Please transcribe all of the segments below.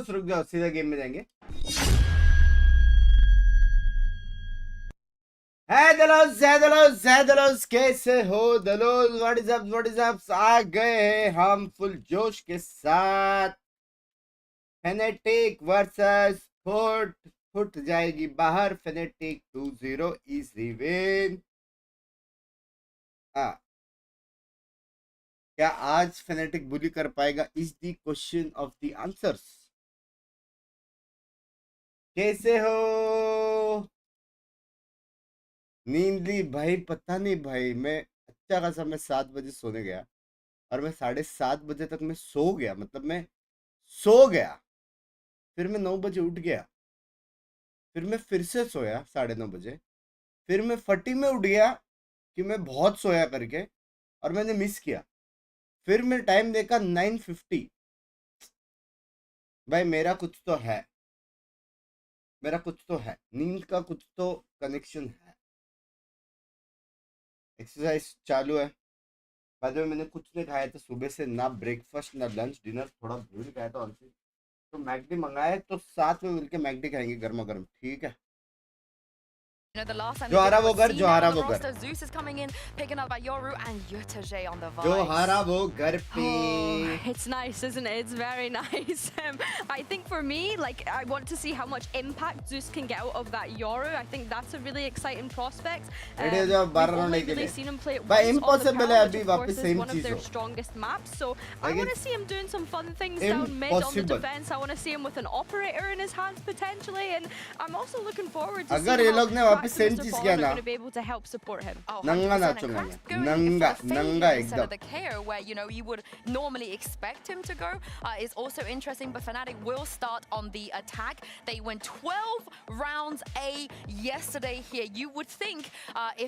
रुक जाओ, सीधा गेम में जाएंगे। दलोस कैसे हो दलोस? What is up? आ गए हैं हम फुल जोश के साथ। Phonetic versus foot. फुट जाएगी बाहर, फेनेटिक 2-0 इजी विन। क्या आज फेनेटिक बुली कर पाएगा? Is the question of the answers. कैसे हो? नींद ली भाई? पता नहीं भाई, मैं अच्छा खासा मैं 7 बजे सोने गया और मैं 7:30 बजे तक मैं सो गया, मतलब मैं सो गया, फिर मैं 9 बजे उठ गया, फिर मैं फिर से सोया 9:30 बजे, फिर मैं फटी में उठ गया कि मैं बहुत सोया करके और मैंने मिस किया, फिर मैं टाइम देखा 9:50। भाई मेरा कुछ तो है, मेरा कुछ तो है, नींद का कुछ तो कनेक्शन है। एक्सरसाइज चालू है। बाद में मैंने कुछ नहीं खाया था सुबह से, ना ब्रेकफास्ट ना लंच डिनर, थोड़ा भूल गया था ऑनसी, तो मैगडी मंगाए, तो साथ में मिलके मैगडी खाएंगे गर्मा गर्म, ठीक है? You know, the last time जो हारा वो घर, seen जो हारा on the वो घर, roster, Zeus is coming in, picking up by Yoru and Yutaje on the जो vibes. हारा वो घर पे। Oh, it's nice, isn't it? It's very nice. I think for me, like, I want to see how much impact Zeus can get out of that Yoru. I think that's a really exciting prospect. It is a We've only really seen him play it But once impossible on the है Crown, अभी which of वापस course is same one of चीज their हो। strongest maps. So I Like want to see him doing some fun things down mid on the Impossible. defense. I want to see him with an operator in his hands potentially, and I'm also looking forward to अगर seeing ये how लोग ने वापस Cracked and same Mr. चीज Fallen किया are ना, going to be able to help support him. Oh, नंगा 100%. नाचूंगा And Crack's मैं, going नंगा for a fade नंगा instead of एकदम। the KO, where you know you would normally expect him to go. Is also interesting, but Fnatic will start on the attack. They went 12 rounds A yesterday here. You would think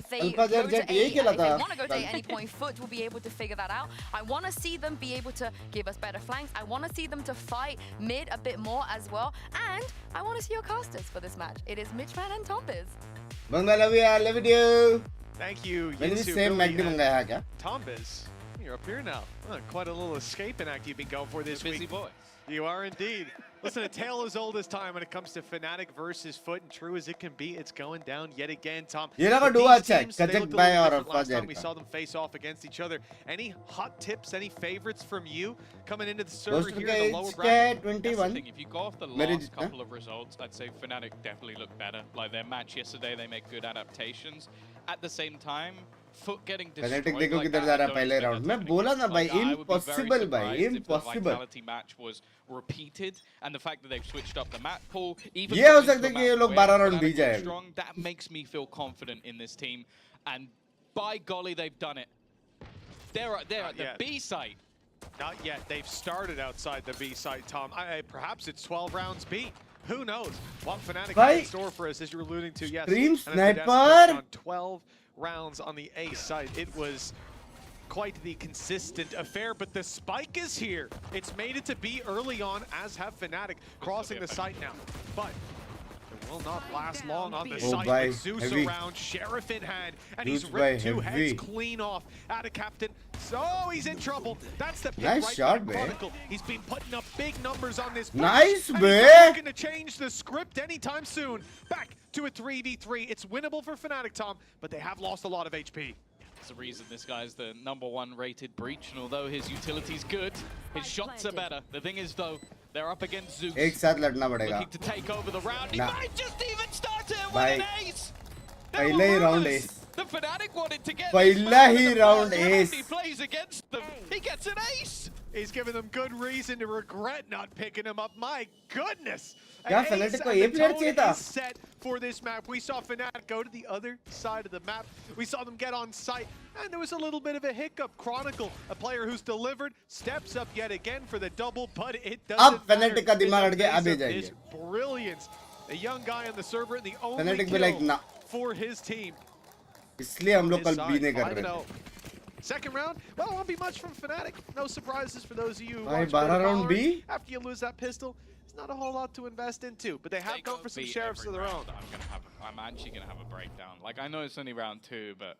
if they go alpha to jet A, यही खेला if they था want to go to A at any point, Foot will be able to figure that out. I want to see them be able to give us better flanks. I want to see them to fight mid a bit more as well. And I want to see your casters for this match. It is Mitchman and Tombiz. बंदा love you, I love you. Thank you, मैंने भी Yinsu, same Billy, मैगडी and मंगाया है क्या? Tombiz. You're up here now. Quite a little escaping act you've been going for this Busy week. boy. You are indeed. Listen, a tale as old as time when it comes to Fnatic versus Foot, and true as it can be, it's going down yet again, Tom. ये लगा But डुआ these अच्छा है, teams, they कजक looked a भाई little और different alpha last time jet we का। saw them face off against each other. Any hot tips, any favorites from you coming into the server दोस्तों here का in the lower as क्या bracket? है? That's the 21 thing, if you go off the मेरे last जितना। couple of results, I'd say Fnatic definitely look better. Like their match yesterday, they make good adaptations. At the same time, Foot getting destroyed phonetic like देखो that, किधर I जा रहा है don't पहले expect round that to में, happen बोला again. ना भाई, Like, I would be very impossible भाई, surprised if the impossible. Vitality match was repeated, and the fact that they've switched up the map pool, even ये हो going to सकता a है कि ये map लोग where 12 राउंड Fnatic भी look जाए। strong, that makes me feel confident in this team. And by golly, they've done it. They're at the yet. B site. Not yet. They've started outside the B site, Tom. Perhaps it's 12 rounds B. Who knows what Fnatic have in store for us, as you're alluding to. Yes, Stream and as the Dats sniper. touched on 12 rounds on the A site. It was quite the consistent affair, but the spike is here. It's made it to B early on, as have Fnatic crossing the site now. But it will not last long on the site bhai, with Zeus heavy. around, Sheriff in hand, and Zeus he's bhai, ripped 2 heavy. heads clean off out of Captain. So he's in trouble. That's the pick Nice right shot, by bhai. Chronicle. He's been putting up big numbers on this. Nice, and he's not bhai. looking to change the script anytime soon. Back to a 3v3. It's winnable for Fnatic, Tom, but they have lost a lot of HP. That's the reason this guy's the #1 rated breach, and although his utility's good, his shots are better. The thing is, though, they're up against Zeus. एक साथ लड़ना पड़ेगा। Looking to take over the round. He Nah. might just even start it with Bhai, an ace. There पहले were he round rumors ace। the Fnatic wanted to get पहला this man he in the round first round. ace। He plays against them. He gets an ace. He's giving them good reason to regret not picking him up. My goodness. क्या An Fnatic ace को and ये the player tone चाहिए था? is set for this map. We saw Fnatic go to the other side of the map. We saw them get on site, and there was a little bit of a hiccup. Chronicle, a player who's delivered, steps up yet again for the double, but it doesn't अब Fnatic का matter. दिमाग In हट the गया, अब face ये of जाएंगे। this brilliance. A young guy on the server, and the only Fnatic be like, kill nah. for his team. इसलिए हम लोग His कल side, बी नहीं कर 5-0. रहे थे। Second round, well, won't be much from Fnatic. No surprises for those of you who भाई watch Valorant. 12 round B? After you lose that pistol, it's not a whole lot to invest into, but they have They gone go for some beat sheriffs every of their own. round. I'm actually gonna have a breakdown. Like, I know it's only round 2, but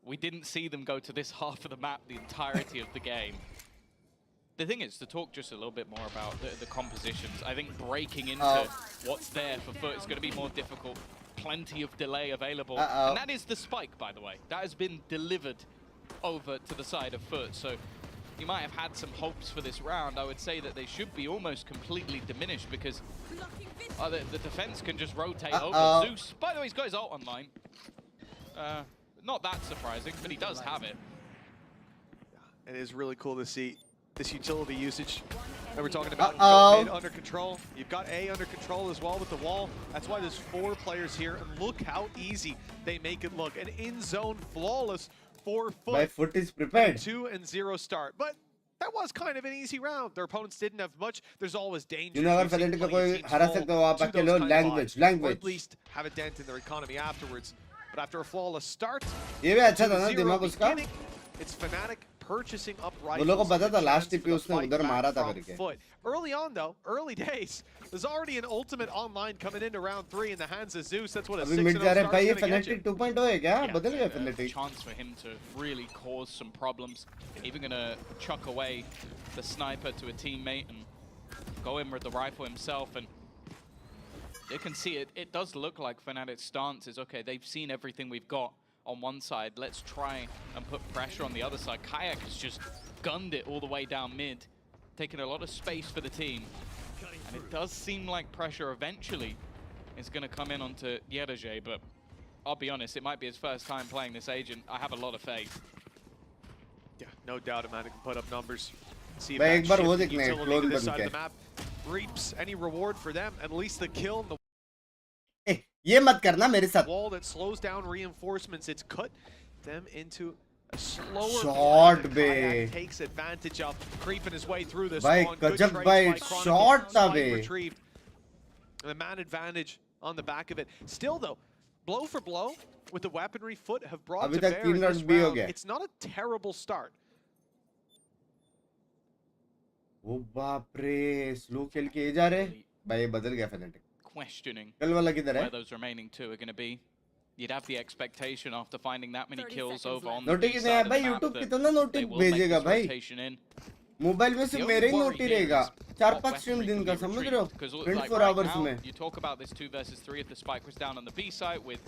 we didn't see them go to this half of the map the entirety of the game. the thing is, to talk just a little bit more about the compositions, I think breaking into what's there for FUT is going to be more difficult. Plenty of delay available. And that is the spike, by the way. That has been delivered over to the side of FUT. So you might have had some hopes for this round. I would say that they should be almost completely diminished because the defense can just rotate over. Zeus, by the way, he's got his ult online. Not that surprising, but he does have it. It is really cool to see this utility usage that we're talking about. You've got mid under control. You've got A under control as well with the wall. That's why there's 4 players here, and look how easy they make it look. An in-zone flawless 4 FUT. My foot is prepared. 2-0 start, but that was kind of an easy round. Their opponents didn't have much. There's always danger. You know, अगर Fnatic का कोई हरा सकता हो आप अकेले language. Or at least have a dent in their economy afterwards. But after a flawless start, ये भी अच्छा था ना दिमाग उसका. it's Fnatic purchasing up वो लोगों को पता था last rifles TP उसने उधर मारा था करके. FUT. Early on though, early days, there's already an ultimate online coming into round 3 in the hands of Zeus. That's what a 6-0 अभी मिड जा रहे भाई ये start is Fnatic 2.0 है क्या? बदल गया A Fnatic. chance for him to really cause some problems. Even gonna chuck away the sniper to a teammate and go in with the rifle himself. And you can see it. It does look like Fnatic's stance is okay. They've seen everything we've got on one side. Let's try and put pressure on the other side. Kayak has just gunned it all the way down mid, taking a lot of space for the team. And it does seem like pressure eventually is going to come in onto Yedaje, but I'll be honest, it might be his first time playing this agent. I have a lot of faith. Yeah, no doubt a man can put up numbers. See if भाई that एक बार shift वो in देखना है utility clone to this बन side के. of the map reaps any reward for them. At least the kill and the ये मत करना मेरे साथ. wall that slows down reinforcements. It's cut them into a slower Shot flight that be. Kayak takes advantage of, creeping his way through the भाई spawn. Good गजब trades भाई by Chronicle. shot था Spike bay. retrieved. And the man advantage on the back of it. Still though, blow for blow with the weaponry FUT have brought अभी to तक bear 3 in rounds this भी हो round. गया. It's not a terrible start. ओ बाप रे slow खेल के जा रहे भाई ये बदल गया Fnatic. Questioning कल वाला किधर where है? those remaining 2 are going to be. You'd have the expectation after finding that many 30 kills seconds over on left. the नोटिक B नहीं side है of the भाई map YouTube that कितना they नोटिक will make भेजेगा this भाई. rotation in. Mobile में The सिर्फ only मेरे ही worry note he here रहेगा. is 4-5 what स्ट्रीम weaponry दिन can का be समझ retrieved, रहे हो? 'cause like 24 right hours now, में. you talk about this 2 versus 3 if the spike was down on the B side with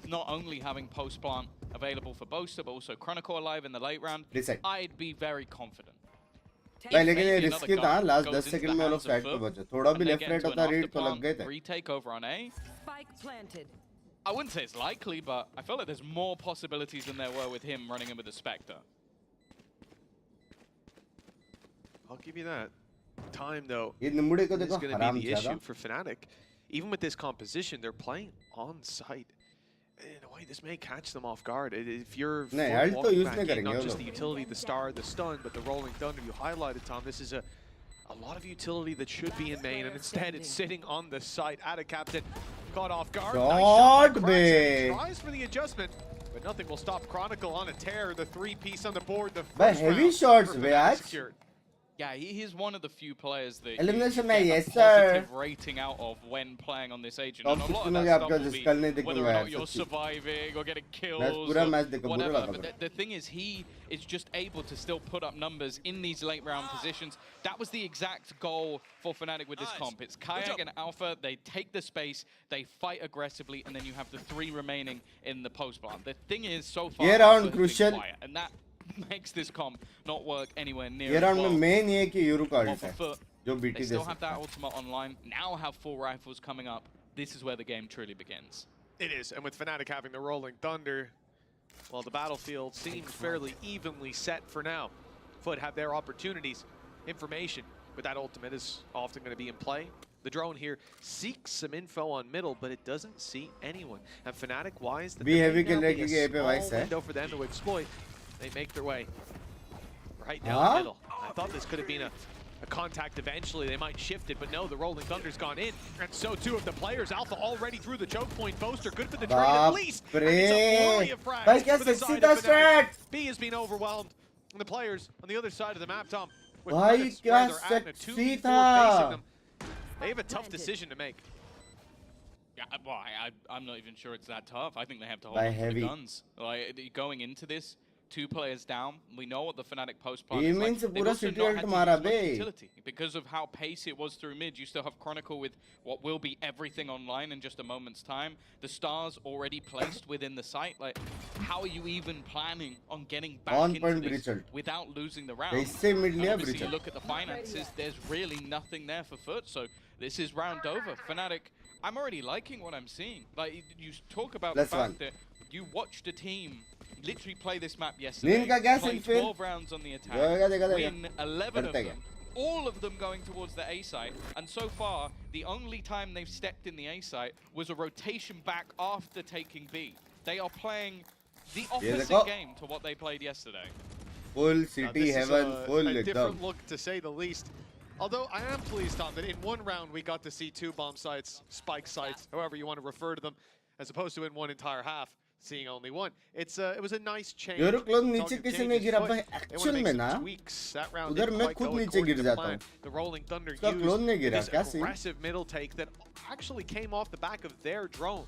not only having post plant available for Boaster but also Chronicle alive in the late round. Decide. I'd be very confident. भाई लेकिन ये Maybe risky another था. gun last goes 10 into second the में वो लोग hands of side पे FUT, बचे. थोड़ा भी and they left get right into an होता रीड तो लग after गए थे. plant retake over on A. Spike planted. I wouldn't say it's likely, but I feel like there's more possibilities than there were with him running in with the Spectre. I'll give you that. Time though ये निम्बुड़े को is देखो going to हराम be the ज्यादा. issue for Fnatic. Even with this composition, they're playing on site. In a way, this may catch them off guard. If you're नहीं, full ult तो walking use back नहीं in, करेंगे not वो just लोग. the utility, the star, the stun, but the rolling thunder you highlighted, Tom. This is a lot of utility that should be in main, and instead it's sitting on the site. Ada captain caught off guard. Nice shot by Shot Kratz, and he be. tries for the adjustment, but nothing will stop Chronicle on a tear. The 3-piece on the board. The भाई first heavy round shots for bay Fnatic आज. secured. Yeah, he's one of the few players that Elimination you में get yes, a sir. positive rating out of when playing on this agent. Top And a lot 16 of में that आपका stuff will जिस be कल नहीं whether देखूंगा or यार not you're सच्ची. surviving or getting kills मैं पूरा or मैच देखा बुरा whatever. लगा But मेरे the thing is, he is just able to still put up numbers in these late round positions. That was the exact goal for Fnatic with this comp. It's Kayak and Alpha. They take the space, they fight aggressively, and then you have the 3 remaining in the post plant. The thing is, so far, ये round Alpha has been crucial. quiet, and that makes this comp not work anywhere near ये as round well. में main ये है कि euro का Well, alt for है FUT, जो they BT they still have सकता that है. ultimate online. Now have full rifles coming up. This is where the game truly begins. It is, and with Fnatic having the rolling thunder, well, the battlefield seems fairly evenly set for now. FUT have their opportunities, information, but that ultimate is often going to be in play. The drone here seeks some info on middle, but it doesn't see anyone. And Fnatic-wise, Be heavy खेल रहे a क्योंकि A पे small vice है. window for them to exploit. They make their way right down Huh? the middle. I thought this could have been a contact eventually. They might shift it, but no, the rolling thunder's gone in. And so too have the players. Alpha already through the choke point. Boaster good for the trade at बाप least. And it's a flurry रे of frags भाई क्या for the sexy side था of Fnatic. Straight. B has been overwhelmed. And the players on the other side of the map, Tom, with भाई credits क्या where they're at and a sexy 2v4 था. facing them, they have a tough decision to make. Yeah, well, I'm not even sure it's that tough. I think they have to hold By on to heavy. the guns. Like, going into this, 2 players down. We know what the Fnatic post plan He is means like. They've pura also city not ult had to mara use much be. utility. Because of how pacey it was through mid, you still have Chronicle with what will be everything online in just a moment's time. The stars already placed within the site. Like, how are you even planning on getting back On into point this breach without losing the round? इससे mid And लिया obviously, breach you ult. look at the finances, there's really nothing there for FUT. So this is round over. Fnatic, I'm already liking what I'm seeing. Like, you talk about the fact that you watched a team literally play this map yesterday, play 12 rounds on the attack, win 11 of them, all of them going towards the A site, and so far, the only time they've stepped in the A site was a rotation back after taking B. They are playing the opposite game to what they played yesterday. Full city heaven, full a different एकदम. look to say the least. Although I am pleased, Tom, that in one round we got to see 2 bomb sites, spike sites, however you want to refer to them, as opposed to in one entire half seeing only one. It was a nice change. यूरोक्लोन नीचे किसी ने गिरा भाई actual में ना उधर मैं खुद नीचे गिर जाता हूँ The Rolling Thunder उसका क्लोन नहीं गिरा क्या used scene aggressive middle take that actually came off the back of their drone.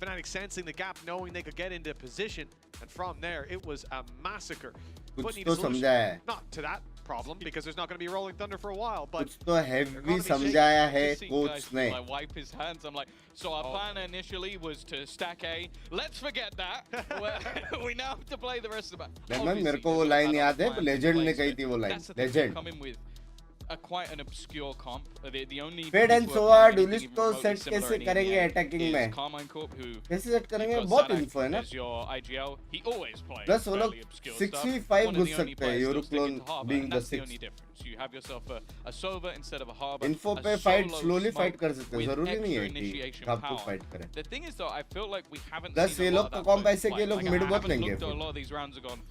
Fnatic sensing the gap, knowing they could get into position, and from there it was a massacre. कुछ तो समझा है Not to that problem, because there's not going to be Rolling Thunder for a while, but कुछ तो heavy समझाया है coach ने. I wipe his hands. I'm like, so our plan initially was to stack A. Let's forget that. We now have to play the rest of the map. मेरे को वो line याद है लेजेंड ने कही थी वो line legend quite an obscure comp. The only Fed and Sword Ulyss तो सेट कैसे करेंगे अटैकिंग में Carmine Corp, who कैसे सेट करेंगे बहुत इन्फो है ना your IGL. He always plays plus वो लोग obscure 65 stuff. घुस सकते हैं यूरोक्लोन being the 6 You have yourself a Sova instead of a Harbor. Info पे फाइट स्लोली फाइट कर सकते हैं जरूरी नहीं है कि आपको फाइट करें The thing is though, I feel like we haven't दस seen ये a lot लोग of का that कॉम्प play. ऐसे के लोग Like, मिड I बहुत haven't लेंगे looked at a lot of these rounds and gone,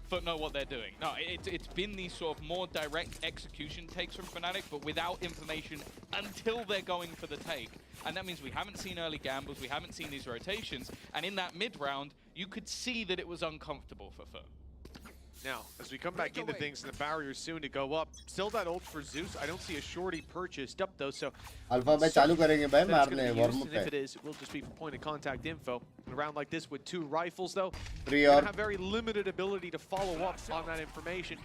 FUT know what they're doing. No, it's been these sort of more direct execution takes from Fnatic, but without information until they're going for the take. And that means we haven't seen early gambles, we haven't seen these rotations, and in that mid round, you could see that it was uncomfortable for FUT. Now, as we come back into things, and the barrier's soon to go up. Still that ult for Zeus. I don't see a shorty purchased up though, so alpha में चालू करेंगे भाई that's मारने gonna be warm used, up and if it है is, it will just be for point of contact info. In a round like this with 2 rifles though, Three you're or gonna have very limited ability to follow up on that information.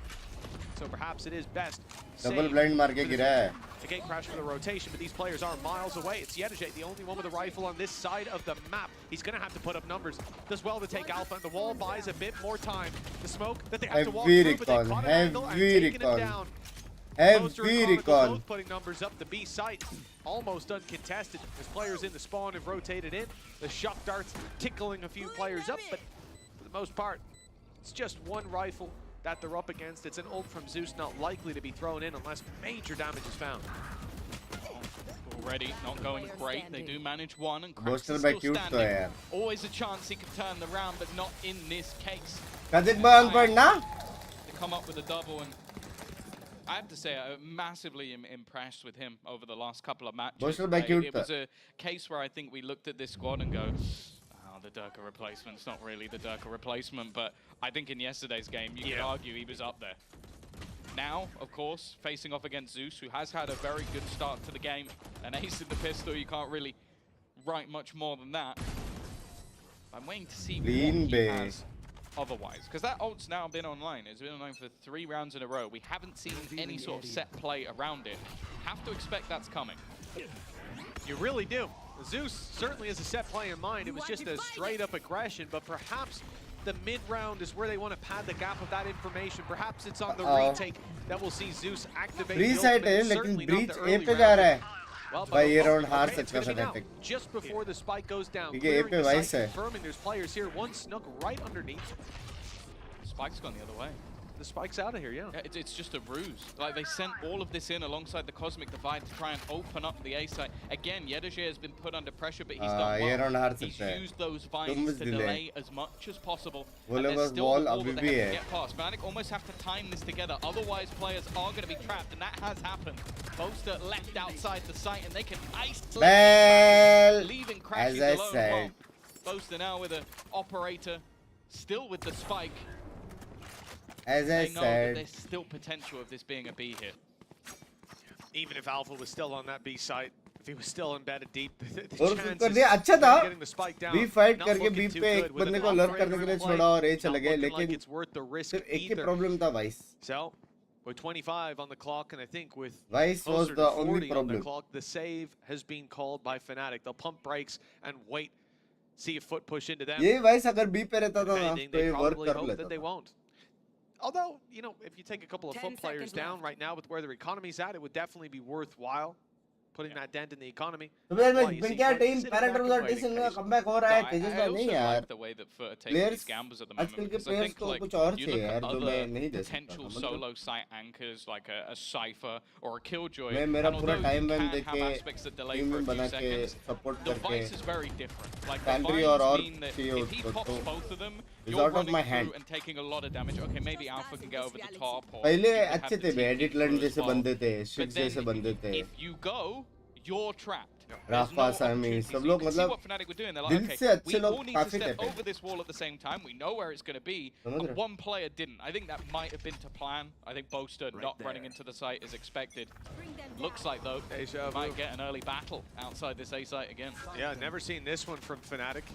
So perhaps it is best double saved blind मार के for गिरा है the gate crash for the rotation, but these players are miles away. It's Yedajay, the only one with a rifle on this side of the map. He's going to have to put up numbers. Does well to take Alpha, and the wall buys a bit more time. The smoke that they have to walk through, but they caught an angle and taken him down. Poster and Chronicle both putting numbers up. The B site almost uncontested as players in the spawn have rotated in. The shock darts tickling a few players up, but for the most part, it's just one rifle that they're up against. It's an ult from Zeus, not likely to be thrown in unless major damage is found. Already not going great. They do manage one, and Krax Booster is by still cute तो standing. यार Always a chance he could turn the round, but not in this case. कजिक बॉन पर ना To come up with a double, and I have to say, I'm massively impressed with him over the last couple of matches. Booster by cute It was a case where I think we looked at this squad and go, oh, the Durka replacement's not really the Durka replacement, but I think in yesterday's game, you could argue he was up there. Now, of course, facing off against Zeus, who has had a very good start to the game. An ace in the pistol, you can't really write much more than that. I'm waiting to see what he has otherwise, because that ult's now been online. It's been online for 3 rounds in a row. We haven't seen any sort of set play around it. Have to expect that's coming. You really do. Zeus certainly has a set play in mind. It was just a straight up aggression, but perhaps the mid round is where they want to pad the gap of that information. Perhaps it's on the retake that we'll see Zeus activate. Breach the side है ultimate, लेकिन certainly not breach the A early पे जा round. रहा है Well, but भाई ये round okay, हार it's सकता gonna be now. Fanatic Just before the spike goes down, ठीक है ए clearing पे the वाइस site, है confirming there's players here. One snuck right underneath. Spike's gone the other way. The spike's out of here, yeah. It's just a ruse. Like, they sent all of this in alongside the Cosmic Divide to try and open up the A site. Again, Yedajay has been put under pressure, but he's done ये round हार well. He's सकता है used those vines to delay as much as possible. वो And लोग there's बस still wall the wall अभी that भी they है have to get past. Fnatic almost have to time this together, otherwise players are going to be trapped, and that has happened. Boaster left outside the site, and they can isolate, well leaving Crashes as I alone. said Well, Boaster now with an operator, still with the spike. as I They know that said there's still potential of this being a B hit. Even if Alpha was still on that B site, he was still embedded deep, the और उसको कर chances दिया अच्छा था of getting the spike down B fight not करके looking B too पे good एक with बंदे an को अलर्ट operator करने के in लिए play, छोड़ा और ए not चले गए looking like लेकिन it's worth the risk सिर्फ एक ही either. प्रॉब्लम था vice So, with 25 on the clock, and I think with vice was closer the to only 40 on the problem clock, the save has been called by Fnatic. They'll pump brakes and wait, see if foot push into them. यही vice अगर B पे रहता था ना Defending, तो they ये work probably कर hope लेता that they था won't. Although, you know, if you take a couple of 10 foot players seconds down left. right now with where their economy's at, it would definitely be worthwhile putting that dent in the economy. तो फिर Why, you मैं see क्या Foot team sitting parental back and वाला waiting team patiently. Comeback हो रहा No, है I तेजस भाई also नहीं यार like the way that FUT are taking players these gambles at the moment आजकल के because I प्लेयर्स think को like कुछ और you चाहिए look यार at जो other मैं नहीं दे सकता potential समझ रहे हो solo site anchors like a Cypher or a Killjoy, मैं and मेरा पूरा although you टाइम वैम can देख have के aspects that delay team for a में few बना के seconds, सपोर्ट the करके Vice is very different. Like the Sandry Vines और mean that चाहिए if he उसको pops तो both of them, is you're out of running my through hand and taking a lot of damage. Okay, maybe Alpha can get over the top, or पहले you could have अच्छे the थे TP edit through land as जैसे well. बंदे थे But six then जैसे बंदे थे if you go, you're trapped. There's राफा no सामी opportunities. सब You लोग can see मतलब what Fnatic were doing. They're दिल like, से okay, अच्छे we लोग all need to काफी थे step पहले over this wall at the same time. We know where it's going to be. समझ And रहे हो one player didn't. I think that might have been to plan. I think Boaster not running into the site as expected. Looks like, though, Deja vu. might get an early battle outside this A site again. Yeah, never seen this one from Fnatic,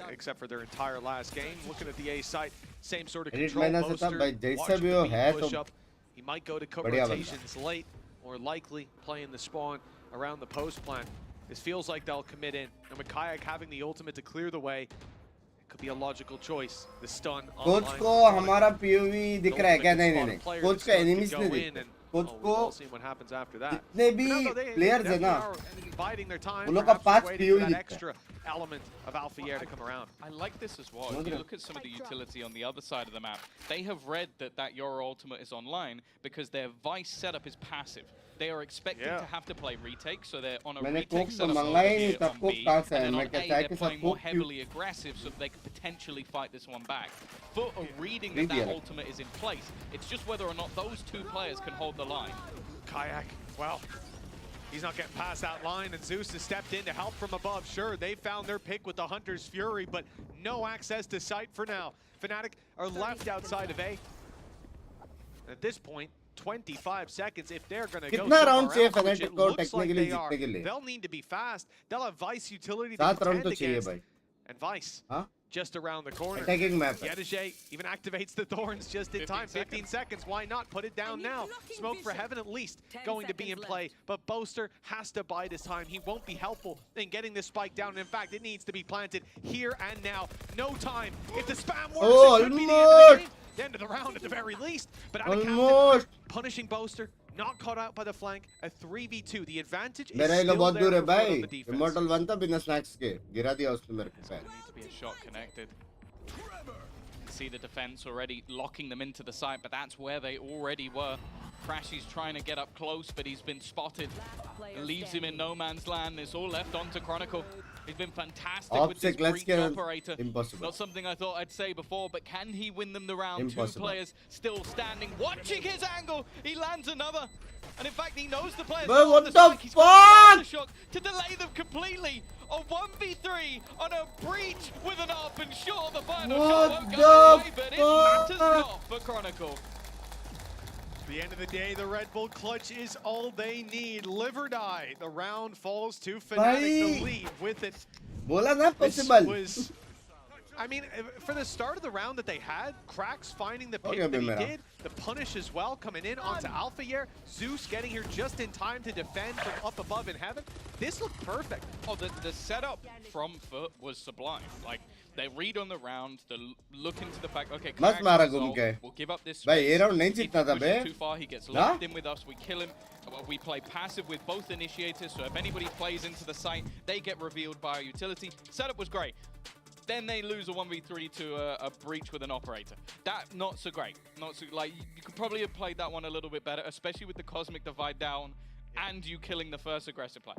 except for their entire last game. Looking at the A site, same sort of edit control मैंने से poster. तब भाई जैसा Watching भी the हो beat है push तो up. He might go to cut बढ़िया बंदा rotations late, or likely playing the spawn around the post plan. This feels like they'll commit in. And with Kayak having the ultimate to clear the way, it could be a logical choice. The stun coach online. को हमारा POV दिख रहा है क्या नहीं नहीं नहीं coach का एनिमीज नहीं दिखता कोच को what happens after that. जितने भी प्लेयर्स है ना Biding their time, उन लोग का perhaps पांच waiting for POE that दिखता है extra element of Alpha Air to come around. I like this as well. If you look at some of the utility on the other side of the map, they have read that Yoru ultimate is online because their Vice setup is passive. They are expecting to have to play retake, so they're on a मैंने retake Coke तो setup मंगाया ही over नहीं here था on Coke B, कहाँ से and है then मैं on क्या A चाय they're के साथ playing more कोक क्यों heavily aggressive so that they could potentially fight this one back. FUT are reading that that ultimate is in place. It's just whether or not those two players can hold the line. Kayak, well, he's not getting past that line, and Zeus has stepped in to help from above. Sure, they found their pick with the Hunter's Fury, but no access to sight for now. Fnatic are left outside of A. At this point, 25 seconds if they're going to go कितना round somewhere चाहिए else, which Fnatic it को looks like technically they are. जीतने के लिए They'll need to be fast. They'll have Vice utility to 7 round contend तो चाहिए against. भाई And Vice, हाँ just around the corner. Attacking map है Yedajay even activates the thorns just in 15 time. 15 seconds. Why not put it down now? Smoke for heaven at least 10 going to be in seconds play. left. But Boaster has to bide his time. He won't be helpful in getting this spike down. In fact, it needs to be planted here and now. No time. If the spam works, Oh, it could be the end of the almost. game. The end of the round at the very least. But out of captain, almost punishing Boaster. Not caught out by the flank. A 3v2. The advantage is मेरा ये still बहुत दूर there है for FUT भाई on the defense. Immortal 1 था बिना snacks के गिरा दिया उसने मेरे को पैर Need to be a shot connected. See the defense already locking them into the site, but that's where they already were. Crashy's trying to get up close, but he's been spotted. Leaves him in no man's land. It's all left onto Chronicle. He's been fantastic with this Optic, let's breach get operator. impossible. Not something I thought I'd say before, but can he win them the round? Impossible. Two players still standing, watching his angle. He lands another. And in fact, he knows the players. But are what on the spike. He's got the fuck? shock to delay them completely. A 1v3 on a breach with an up, and sure, the final What shot won't the go away, but it fuck? matters not for Chronicle. At the end of the day, the Red Bull clutch is all they need. Live or die. The round falls to Fnatic. The Bhai. lead with it. बोला ना This possible was, I mean, for the start of the round that they had, Cracks finding the pick Okay, that he Bimera. did, the punish as well coming in onto Alpha Year, Zeus getting here just in time to defend from up above in heaven. This looked perfect. Oh, the setup from FUT was sublime. Like, they read on the round, they look into the fact, okay, मस्त Kayak मारा is घूम resolved, के we'll give up this भाई space. ये round नहीं If he जीतना था बे pushes too far, he gets ना? locked in with us, we kill him. We play passive with both initiators, so if anybody plays into the site, they get revealed by our utility. Setup was great. Then they lose a 1v3 to a breach with an operator. That, not so great. Not so, like, you could probably have played that one a little bit better, especially with the Cosmic Divide down and you killing the first aggressive player.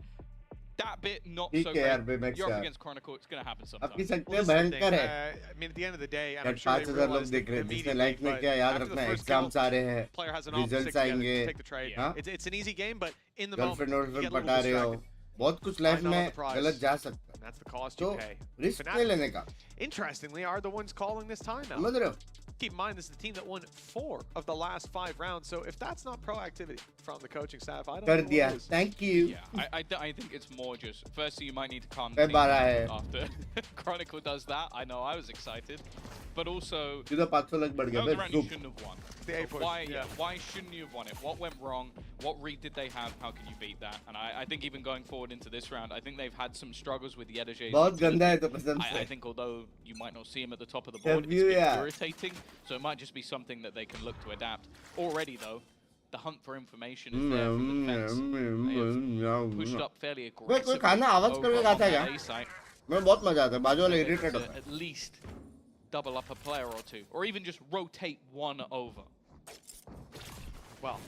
That bit, not ठीक so है यार great. Bimex You're up यार against Chronicle, it's going to happen अब sometime. की सकते Well, हैं this is the thing, भयंकर है I mean, at the end of the day, and I'm यार sure they 5000 लोग realized देख रहे हैं जिसने immediately, लाइक नहीं but किया याद after the रखना first एग्जाम्स kill, आ रहे हैं player has an opposite results together आएंगे to take the trade. हाँ It's an easy game, but in the girlfriend moment, you वर्लफ्रेंड get a little पटा रहे हो distracted. बहुत कुछ लाइफ Find out में the prize. गलत जा सकता है That's the cost तो you pay. रिस्क नहीं Fnatic, लेने का, interestingly, are the ones calling this timeout. समझ रहे हो? Keep in mind, this is the team that won 4 of the last 5 rounds. So if that's not proactivity from the coaching staff, I don't कर know what दिया, is. thank you. Yeah, I think it's more just, firstly, you might need to calm मैं the बारह team है, down after Chronicle does that. I know, I was excited. But also, सीधा 500 लाख बढ़ गया, those बस round you चुप. shouldn't have won. The A So push, why, yeah. why shouldn't you have won it? What went wrong? What read did they have? How can you beat that? And I think even going forward into this round, I think they've had some struggles with Yedajay's बहुत utility. गंदा है तो पसंद I से. think although you might not see him at the top of the board, it's you, been yeah. irritating. So it might just be something that they can look to adapt. Already though, the hunt for information is there from the defense. They have pushed up fairly वे कोई aggressively खाना आवाज over करके on खाता है that क्या? A site. मैं बहुत मजा आता है, बाजू वाला To इरिटेट होता है. at least double up a player or two, or even just rotate one over. Well,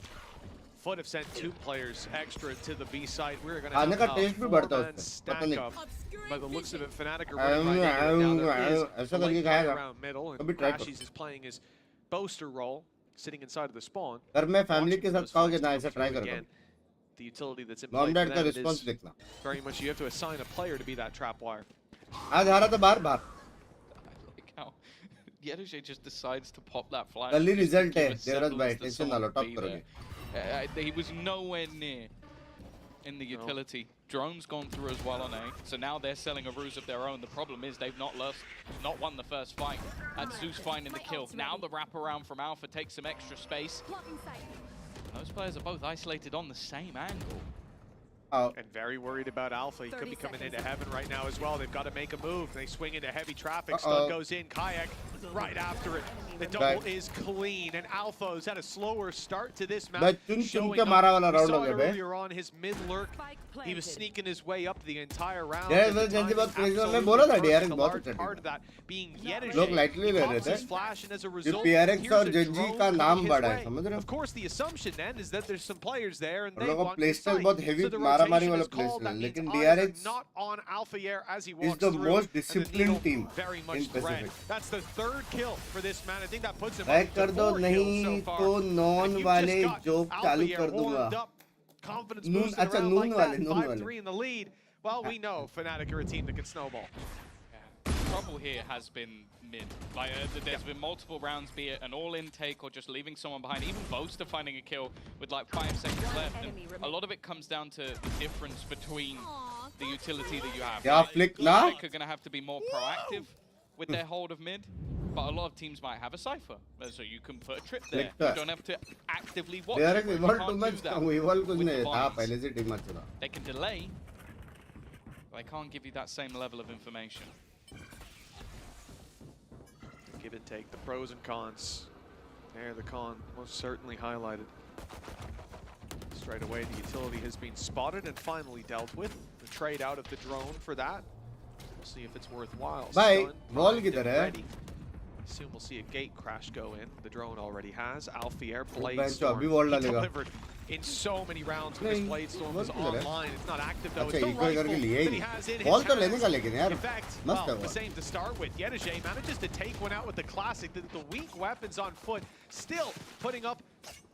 FUT have sent 2 players extra to the B site. We're going to खाने का have टेस्ट a भी बढ़ता है 4-man उसमें, पता stack नहीं. up. By the looks of it, Fnatic are running right into it. Now there is ऐसा a करके late खाएगा. play around middle, and अभी try करो. Crashies is playing his boaster role, sitting inside of the spawn. अगर मैं family watching के for साथ those खाओगे fights ना, to ऐसा come ट्राई through करो. again. The utility that's in mom play dad for का them रिस्पांस is देखना. very much you have to assign a player to be that trap wire. आज हारा तो बाहर बाहर. I like how Yedajay just decides to pop that flash. कल ही just to result give है, a Devraj भाई, semblance that tension ना someone low, will top be करोगे. there. He was nowhere near in the utility. Drone's gone through as well on A, so now they're selling a ruse of their own. The problem is they've not won the first fight. And Zeus finding the kill. Now the wraparound from Alpha takes some extra space. And those players are both isolated on the same angle. And very worried about Alpha. He could be coming into heaven right now as well. They've got to make a move. They swing into heavy traffic. Stun goes in. Kayak right after it. The double is clean. And Alpha's had a slower start to this map. Showing up. We saw it earlier on his mid lurk. He was sneaking his way up the entire round. यार At the मैं जैसे time, बात crazy absolutely मैं बोला था perfect. DRX A बहुत large अच्छा part team of that being Yedajay. लोग lightly He ले रहे pops थे. his flash, and as a ये result, PRX here's और a JG drone का coming नाम his बड़ा है, way. समझ रहे हो? Of course, the assumption then is that there's some players there, and हम they लोग को want play the style site. बहुत heavy So the मारामारी rotation वाला is play called. style, That लेकिन means eyes are DRX not on Alphayer as he is walks the through, most and the disciplined needle team very in much threat. Pacific. That's the 3rd kill for this man. I think that puts him Back up कर to दो, 4 kills नहीं so far. तो non And you वाले just got joke चालू Alphayer कर दूंगा. warmed up. Confidence नून boosted अच्छा around नून like वाले that. नून वाले. 5-3 in the lead. Well, we know Fnatic are a team that can snowball. Trouble here has been mid. Like, there's been multiple rounds, be it an all-in take or just leaving someone behind. Even Boaster finding a kill with like 5 seconds left. And a lot of it comes down to the difference between the utility that you have. क्या flick ना? Flick are going to have to be more proactive with their hold of mid. But a lot of teams might have a Cypher. So you can put a trip there. Flick You don't have to actively watch DRX it. You evolve too can't much do that evolve कुछ with नहीं the था Vines. पहले से team अच्छा था. They can delay, but they can't give you that same level of information. Give and take, the pros and cons. There, the con most certainly highlighted. Straight away, the utility has been spotted and finally dealt with. The trade out of the drone for that. We'll see if it's worthwhile. Bye. Stun, Wall primed किधर and है? ready. Soon we'll see a gate crash go in. The drone already has. Alphayer, bench Bladestorm. अभी wall He डालेगा. delivered in so many rounds when this नहीं, Bladestorm wall was किधर है? online. It's not active though. अच्छा It's the eco करके rifle लिए that he he. has in Wall his तो लेने hands. का लेकिन यार. In fact, मस्त well, है the वो. same to start with. Yedajay manages to take one out with the classic. The weak weapons on foot, still putting up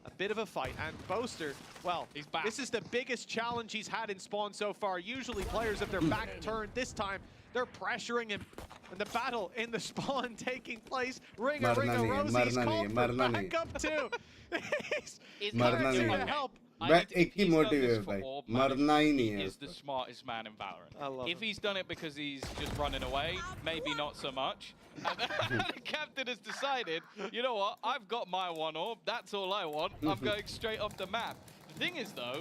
a bit of a fight. And Boaster, well, He's back. this is the biggest challenge he's had in Spawn so far. Usually players have their back turned. This time, they're pressuring him. And the battle in the Spawn taking place. Ringer, Rosie's called for backup too. He's मरना here नहीं to है. help. I मैं think एक if he he's done motive this है for भाई. orb मरना ही management, नहीं he है is the उसको. smartest man in Valorant. I love If him. he's done it because he's just running away, maybe not so much. And the captain has decided, you know what, I've got my one orb, that's all I want. I'm going straight off the map. The thing is though,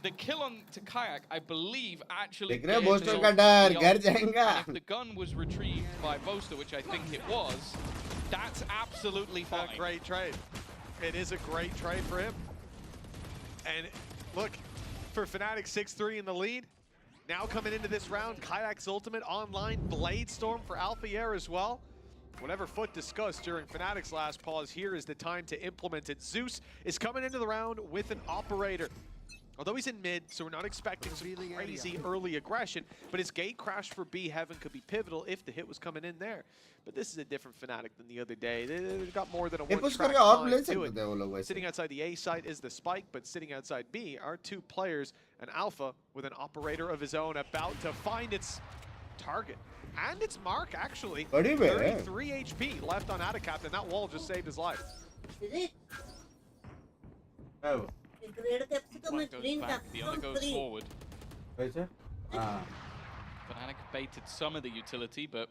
the kill on to Kayak, I believe, actually देख रहे हो gave booster him का डर the घर ult. जाएगा. And if the gun was retrieved by Boaster, which I think it was, that's absolutely fine. A great trade. It is a great trade for him. And look, for Fnatic 6-3 in the lead. Now coming into this round, Kayak's ultimate online Bladestorm for Alphayer as well. Whatever FUT discussed during Fnatic's last pause, here is the time to implement it. Zeus is coming into the round with an operator. Although he's in mid, so we're not expecting some crazy early aggression, but his gate crash for B Heaven could be pivotal if the hit was coming in there. But this is a different Fnatic than the other day. They've got more than a ये one push track करके और ले mind to सकते it. थे वो लोग वैसे. Sitting outside the A site is the Spike, but sitting outside B are 2 players, an Alpha with an operator of his own about to find its target. And it's Mark, actually. Badi bhai hai. 33 HP left on Adicap, and that wall just saved his life. Oh. One goes back, the other goes forward. Kaise? Ah. Fnatic baited some of the utility, but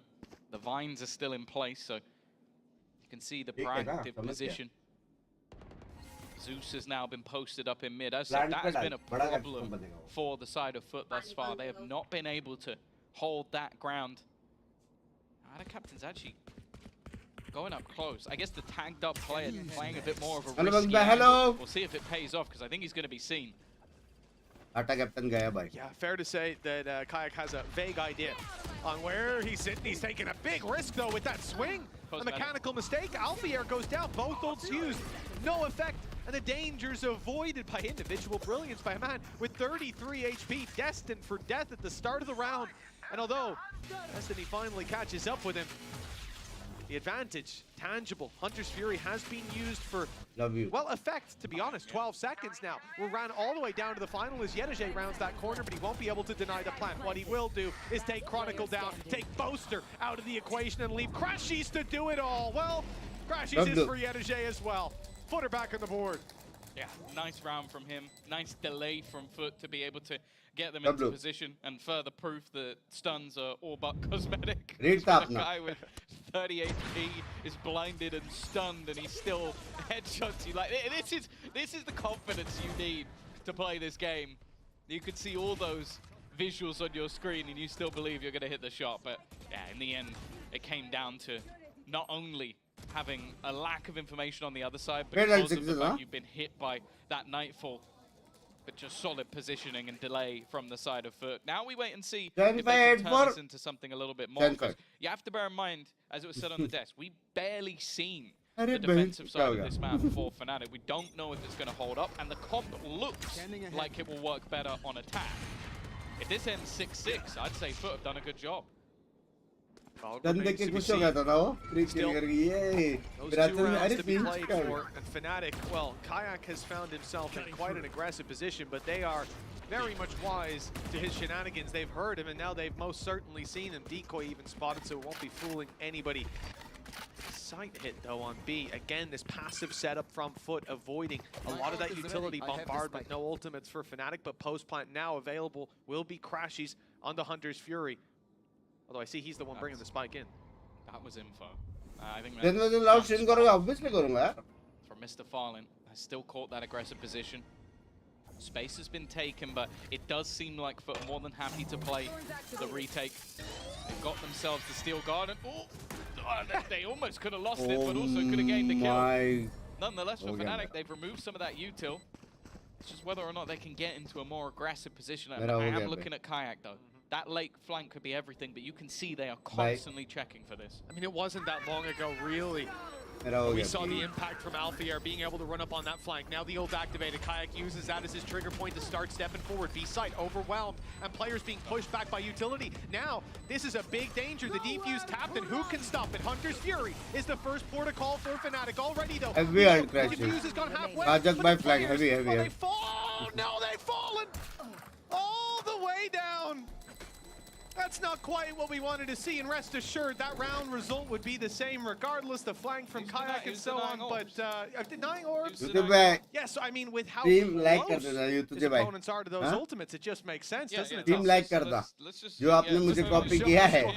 the vines are still in place, so you can see the proactive position. Zeus has now been posted up in mid. As I said, that has been a problem for the side of FUT thus far. They have not been able to hold that ground. The captain's actually going up close. I guess the tagged up player playing a bit more of a risky angle. We'll see if it pays off, because I think he's going to be seen. Captain gaya bhai. Yeah, fair to say that Kayak has a vague idea on where he's sitting. He's taking a big risk, though, with that swing. A mechanical mistake. Alphier goes down. Both ults used. No effect. And the dangers avoided by individual brilliance by a man with 33 HP, destined for death at the start of the round. And although Destiny finally catches up with him, the advantage, tangible. Hunter's Fury has been used for, well, effect, to be honest. 12 seconds now. We're ran all the way down to the final as Yedeje rounds that corner, but he won't be able to deny the plant. What he will do is take Chronicle down, take Boaster out of the equation, and leave Crashies to do it all. Well, Crashies is for Yedeje as well. Footer back on the board. Yeah, nice round from him. Nice delay from FUT to be able to get them into position, and further proof that stuns are all but cosmetic. The guy with 30 HP is blinded and stunned, and he still headshots you. Like, this is the confidence you need to play this game. You can see all those visuals on your screen, and you still believe you're going to hit the shot. But yeah, in the end, it came down to not only having a lack of information on the other side, but because of the fact you've been hit by that Nightfall, but just solid positioning and delay from the side of FUT. Now we wait and see if they can turn this into something a little bit more. Because you have to bear in mind, as it was said on the desk, we've barely seen the defensive side of this map for Fnatic. We don't know if it's going to hold up, and the comp looks like it will work better on attack. If this ends 6-6, I'd say FUT have done a good job. Then they can push over now. Those 2 rounds to be played for, and Fnatic, well, Kayak has found himself in quite an aggressive position, but they are very much wise to his shenanigans. They've heard him, and now they've most certainly seen him. Decoy even spotted, so it won't be fooling anybody. Sight hit, though, on B. Again, this passive setup from FUT, avoiding a lot of that utility bombard with no ultimates for Fnatic, but post-plant now available will be Crashies on the Hunter's Fury. Although I see he's the one bringing the spike in. That was info. I think then obviously karunga. From Mr. Farlin, has still caught that aggressive position. Space has been taken, but it does seem like FUT more than happy to play the retake. They've got themselves the Steel Garden. They almost could have lost it, but also could have gained the kill. Nonetheless, for Fnatic, they've removed some of that util. It's just whether or not they can get into a more aggressive position. I am looking at Kayak, though. That lake flank could be everything, but you can see they are constantly checking for this. I mean, it wasn't that long ago, really. We saw the impact from Alphier being able to run up on that flank. Now the ult activated. Kayak uses that as his trigger point to start stepping forward. B-side overwhelmed, and players being pushed back by utility. Now, this is a big danger. The defuse tapped, and who can stop it? Hunter's Fury is the first port of call for Fnatic already, though. Heavy ult the defuse has gone halfway. By flag, heavy. They fall! No, they've fallen all the way down. That's not quite what we wanted to see, and rest assured that round result would be the same regardless, the flank from Kayak and so on, but denying orbs? Yes, I mean, with how close his opponents are to those ultimates, it just makes sense, doesn't it? Team like karda. जो आपने मुझे copy किया है.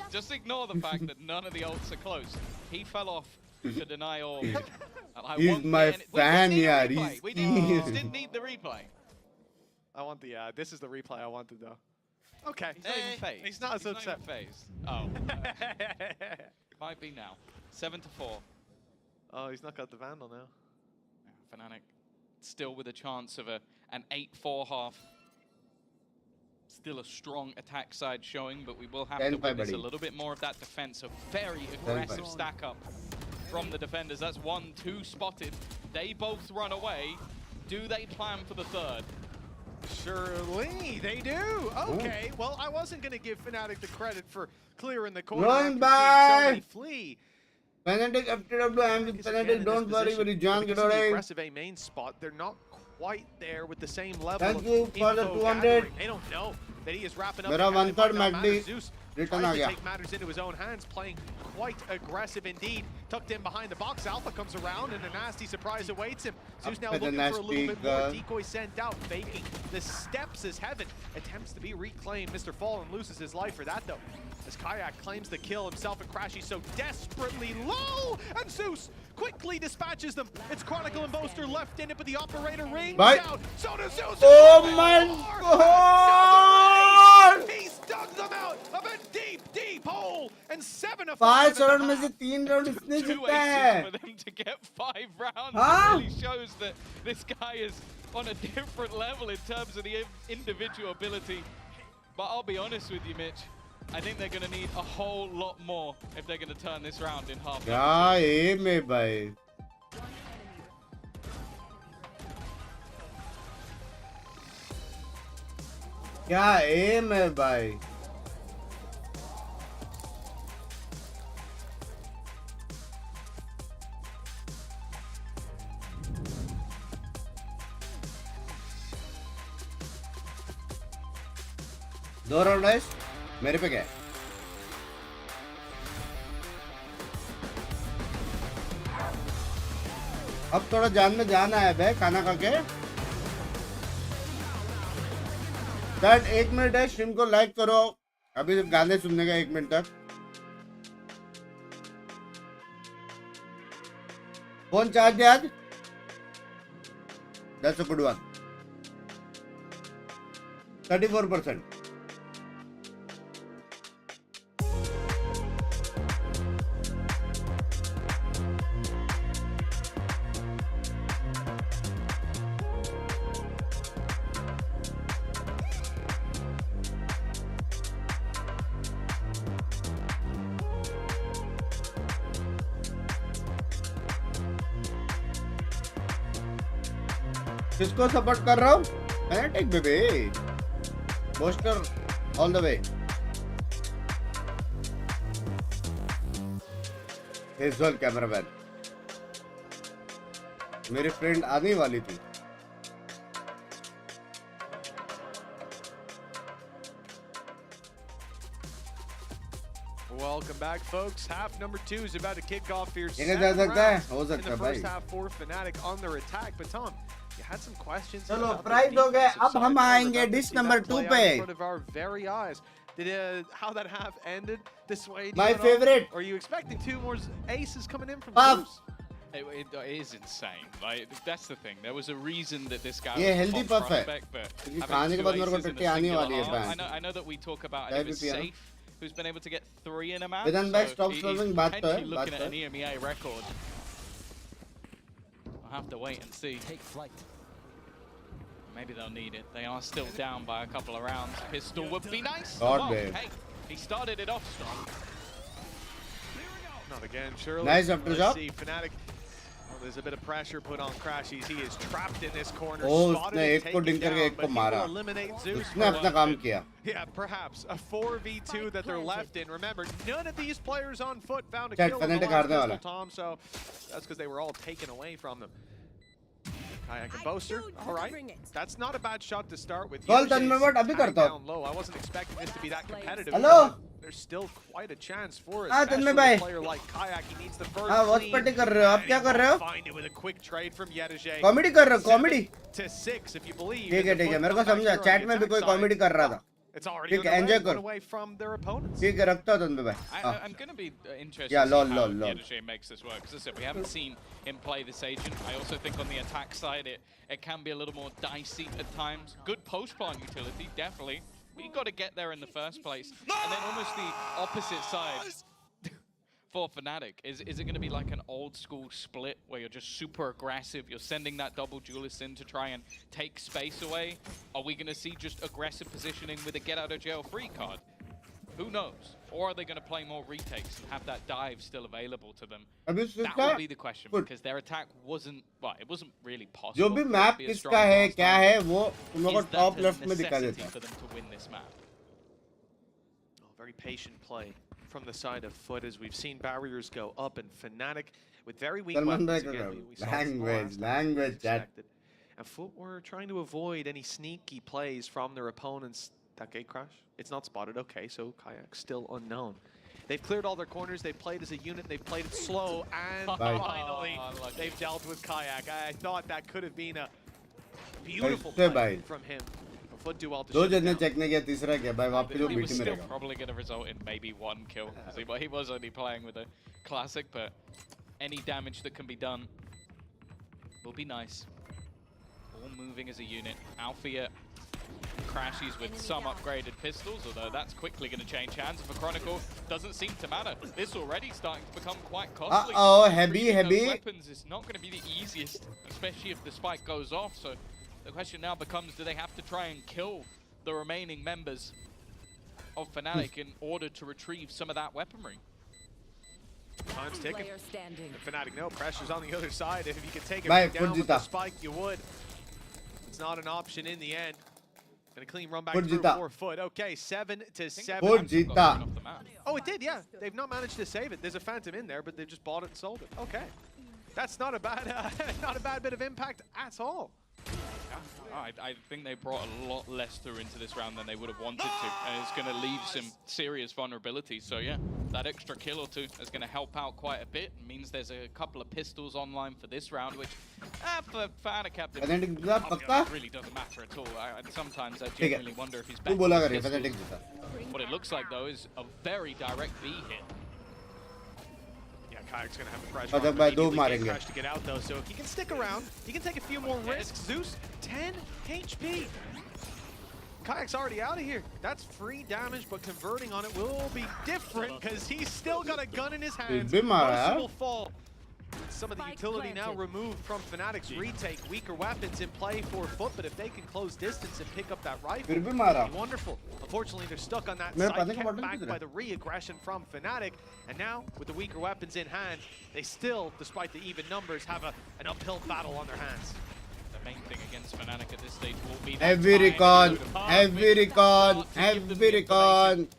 Just ignore the fact that none of the ults are close. He fell off to deny orb. He's my fan, yeah. We didn't need the replay. I want the, this is the replay I wanted, though. Okay. He's not even phased. He's not as upset. Phased. Oh. Might be now. 7-4. Oh, he's not got the Vandal now. Yeah, Fnatic still with a chance of an 8-4 half. Still a strong attack side showing, but we will have to witness a little bit more of that defense. A very aggressive stack up from the defenders. That's 1-2 spotted. They both run away. Do they plan for the third? Surely they do. Okay, well, I wasn't going to give Fnatic the credit for clearing the corner. Run by! Flee. Fnatic after I'm with Fnatic, don't worry, very John. Because of the aggressive A main spot, they're not quite there with the same level Thank of you for the info 200. gathering. They don't know that he is wrapping up. मेरा the count. 1/3 It might not matter. MACD Zeus return tries आ to गया. take matters into his own hands, playing quite aggressive indeed. Tucked in behind the box, Alpha comes around and a nasty surprise awaits him. Zeus now Up to the looking for a little bit more. nasty Decoy sent out, faking the steps as heaven. Attempts to be reclaimed. Mr. Fallen loses his life for that though. As Kayak claims the kill himself and Crashy so desperately low. And Zeus quickly dispatches them. It's Chronicle and Boaster left in it, but the operator rings Bye. out. So does Zeus. Oh my God! He's dug them out of a deep, deep hole. And 7 of 5 5 round में से 3 round इसने Two जीता aces है. for them to get 5 rounds. Huh? It really shows that this guy is on a different level in terms of the individual ability. But I'll be honest with you, Mitch. I think they're going to need a whole lot more if they're going to turn this round in half. क्या M है भाई. क्या M है भाई. दो round है मेरे पे क्या है. अब थोड़ा जान में जान आया बे खाना खा के. डैड 1 मिनट है, स्ट्रीम को लाइक करो. अभी सिर्फ गाने सुनने का 1 मिनट तक. फोन चार्ज है आज. That's a good one. 34%. किसको सपोर्ट कर रहा हूँ? Fanatic baby. Poster all the way. Hazel cameraman. मेरी फ्रेंड आने वाली थी. Welcome back, folks. Half number 2 is about to kick off here. ये जा सकता है? हो In सकता the है first भाई. half for Fnatic on their attack. But Tom, you had some questions. चलो about the प्राइस हो गए. defensive अब side. हम We're आएंगे about to dish see number that 2 play out पे. in front of our very eyes. Did how that half ended this way? My favorite. Or are you expecting 2 more aces coming in from Puff. Zeus? It is insane. Like that's the thing. There was a reason that this guy ये was a healthy top puff है. prospect, but क्योंकि having खाने के two बाद मेरे को aces in a टट्टी आने single वाली है half- fan. I know that we talk about चाय it was भी पिया ना? safe, who's been able to get 3 in a match. Vedant bhai, so stop he's serving, बात तो है, potentially बात looking तो at an है. EMEA record. I'll have to wait and see. Take flight. Maybe they'll need it. They are still down by a couple of rounds. Pistol would be nice. God, Well, babe. hey, he started it off strong. Not again, surely. Nice after Let's shot. see, Fnatic. Well, there's a bit of pressure put on Crashies. He is trapped in this corner. Oh, spotted उसने and एक को taken डिंग करके down, एक को but he मारा. will eliminate Zeus उसने for अपना one. काम किया. Yeah, perhaps. A 4v2 that they're left in. Remember, none of these players on foot found a Chat, kill in the Fnatic last हारने वाला pistol, Tom, so that's because they were all taken away from them. Kayak and Boaster, all right. That's not a bad shot to start with. Call Yamash's Tanmay, अभी tag करता हूँ. down low. I wasn't expecting this to be that competitive. Hello? but There's still quite a chance for it. हाँ, especially Tanmay a भाई. player like Kayak. He needs the first हाँ, watch clean, party कर रहे हो. आप and क्या he कर रहे won't हो? Find it with a quick trade from Yedajay. Comedy कर रहे हो. कॉमेडी. 7-6 if you believe. ठीक है, ठीक है. मेरे को समझा. चैट में भी कोई कॉमेडी कर रहा था. It's already ठीक है, enjoy underway, करो. away from their opponents. ठीक है, रखता हूँ तन्मय भाई. हाँ. I'm going to be interested Yeah, to lol, see how lol, lol. Yedajay makes this work. As I said, we haven't seen him play this agent. I also think on the attack side, it can be a little more dicey at times. Good post-plant utility, definitely. But you got to get there in the first place. And then almost the opposite side for Fnatic. Is it going to be like an old school split where you're just super aggressive, you're sending that double duelist in to try and take space away? Are we going to see just aggressive positioning with a get out of jail free card? Who knows? Or are they going to play more retakes and have that dive still available to them? अभी That उसका will be the question, Good. because their attack wasn't, well, it wasn't really जो possible. भी for it map to be as strong किसका है last क्या time. है वो तुम लोगों Is को that टॉप a लेफ्ट में दिखा necessity देता है. for them to win this map? Oh, very patient play from the side of Foot as we've seen barriers go up and Fnatic with very weak Salman weapons भाई again. कर We saw this language last time, language as chat. expected. And FUT were trying to avoid any sneaky plays from their opponents. That gate crash, it's not spotted. Okay, so Kayak still unknown. They've cleared all their corners, they've played as a unit, they've played it slow, and finally, they've dealt with Kayak. I thought that could have been a beautiful play from him. FUT do well to दो shut it जन ने down. Check नहीं किया तीसरा क्या भाई वापस वो It was बीटी में still रहेगा probably going to result in maybe one kill. Because he was only playing with a classic, but any damage that can be done will be nice. All moving as a unit. Althea crashes with some upgraded pistols, although that's quickly going to change hands. And for Chronicle, doesn't seem to matter. This already starting to become quite costly. Retrieving those weapons is not going to be the easiest, especially if the spike goes off. So the question now becomes, do they have to try and kill the remaining members of Fnatic in order to retrieve some of that weaponry? Time's ticking. Player standing. And Fnatic, no pressure's on the other side. If you could take it Bye, down with Fujita. the spike, you would. It's not an option in the end. And a clean run back through Fujita. 4 foot. Okay, 7 to 7. Fujita. Got taken off the map. Oh, it did, yeah. They've not managed to save it. There's a Phantom in there, but they've just bought it and sold it. Okay. That's not a bad, not a bad bit of impact at all. I think they brought a lot less through into this round than they would have wanted to, and it's going to leave some serious vulnerabilities. So yeah, that extra kill or two is going to help out quite a bit. It means there's a couple of pistols online for this round, which for Fana Captain, Fnatic जीता पक्का it really doesn't matter at all. And sometimes I ठीक है genuinely wonder if he's तू back बोला with कर pistols. Fnatic जीता What it looks like though is a very direct B hit. Yeah, Kayak's gonna have the pressure. Fnatic on him भाई दो immediately. मारेंगे Crash to get out though, so if he can stick around, he can take a few more risks. Zeus, 10 HP. Kayak's already out of here. That's free damage, but converting on it will be different because he's still got a gun in his hands. भी मारा Most यार will fall. Some of the utility now removed from Fnatic's retake. Weaker weapons in play for FUT, but if they can close distance and pick up that rifle, फिर भी मारा it'd be wonderful. Unfortunately, they're stuck on that मेरे side, पास नहीं kept button back किधर by है the re-aggression from Fnatic. And now, with the weaker weapons in hand, they still, despite the even numbers, have an uphill battle on their hands. The main thing against Fnatic at this stage will be that heavy tiny recon load of heavy perfect recon start to give them heavy the recon information.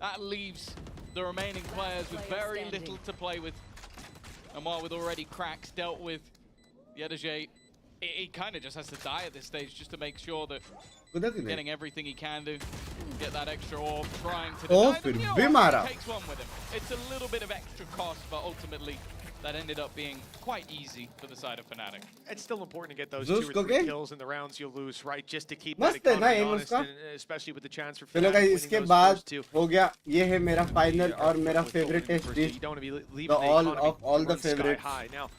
That leaves the remaining players with very little to play with. And while with already cracks dealt with, Yedajay, he kind of just has to die at this stage just to make sure that उधर किधर getting everything he can do, get that extra orb, trying to Oh, deny फिर them. You know भी what? मारा He takes one with him. It's a little bit of extra cost, but ultimately that ended up being quite easy for the side of Fnatic. It's still important to get those Zeus 2 को or 3 क्या? kills in the rounds you'll lose, right? Just to keep that मस्त है ना economy M honest, उसका and especially with the chance for चलो Fnatic guys winning इसके those बाद first 2. हो गया ये है मेरा फाइनल और मेरा With Golden favourite taste first, dish you don't want to be leaving the the all economy of all to the run sky favorites high. Now,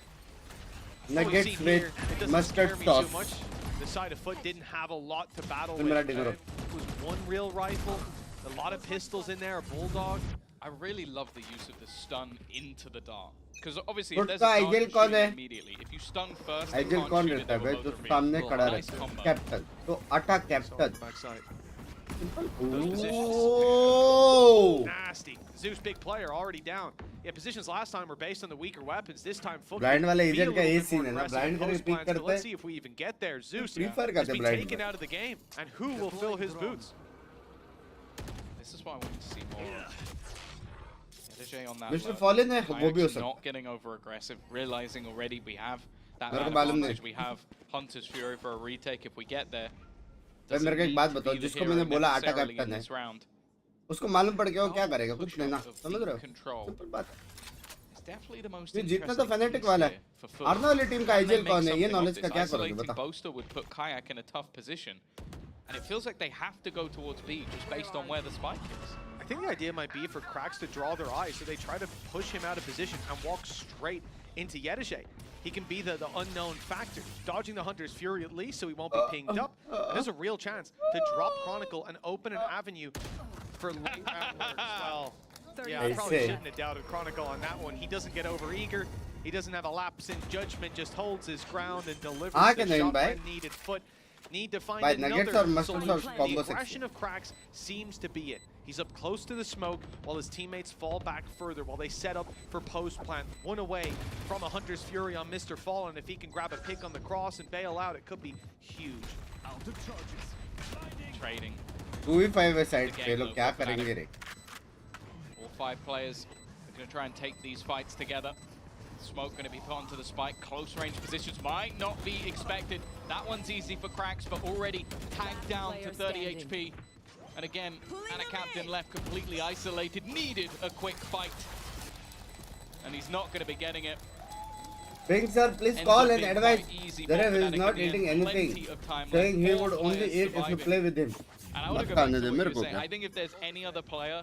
nuggets we've seen with here, it doesn't mustard scare me sauce too much. The side of FUT didn't have a lot to battle फिर with. मेरा dinner It was one real rifle, a lot of pistols in there, a bulldog. I really love the use of the stun into the dark. Because obviously, But if there's का a dart, Aizawl you're कौन shooting है? immediately. If you stun first, you Aizawl can't कौन shoot it, रहता है they भाई will जो both सामने reveal. खड़ा Nice रहता है combo. कैप्टन तो अटा So captain on the backside. Oh Nasty. Zeus, big player, already down. Yeah, positions last time were based on the weaker weapons. This time, FUT Blind can वाले be a agent का little ये bit more scene है ना, aggressive blind in करके post pick plans, but करते let's हैं। see if we even get there. Zeus Prefer has करते been blind taken में। out of the game, and who will fill his boots? This is why I wanted to see more. Yedajay on that mister low. Fallen है वो भी हो Kayak's सकता not getting over aggressive, realizing already we have that मेरे को amount of मालूम advantage. नहीं। We have Hunter's Fury for a retake if we get there. भाई मेरे को एक बात बताओ जिसको मैंने बोला आटा कैप्टन है round. उसको मालूम पड़ गया वो क्या करेगा कुछ नहीं ना Of समझ रहे हो control. सिंपल बात है It's definitely the most ये जीतना तो interesting फैनेटिक piece वाला here है for FUT. आर्ना वाली टीम का Can they आइजल make कौन है ये something of नॉलेज this? का क्या करोगे Isolating बता Boaster would put Kayak in a tough position. And it feels like they have to go towards B just based on where the spike is. I think the idea might be for Cracks to draw their eyes, so they try to push him out of position and walk straight into Yedajay. He can be the unknown factor, dodging the Hunter's Fury at least, so he won't be pinged up. And there's a real chance to drop Chronicle and open an avenue for late round work as well. Yeah, I probably say. shouldn't have doubted Chronicle on that one. He doesn't get over eager. He doesn't have a lapse in judgment, just holds his ground and delivers आगे the नहीं shot भाई। when needed. FUT need to find भाई nuggets और another muscles और solution. combo The section। aggression of Cracks seems to be it. He's up close to the smoke while his teammates fall back further while they set up for post plant. One away from a Hunter's Fury on Mr. Fallen. If he can grab a pick on the cross and bail out, it could be huge. Trading. 2v5 है side पे लोग क्या करेंगे रे All 5 players are going to try and take these fights together. Smoke going to be put onto the spike. Close range positions might not be expected. That one's easy for Cracks, but already tagged down to 30 HP. And again, and a captain left completely isolated. Needed a quick fight. And he's not going to be getting it. Binks sir, please call and advise. Zarev is not eating anything, saying he would only eat if you play with him. And I would agree with what you're saying. I think if there's any other player,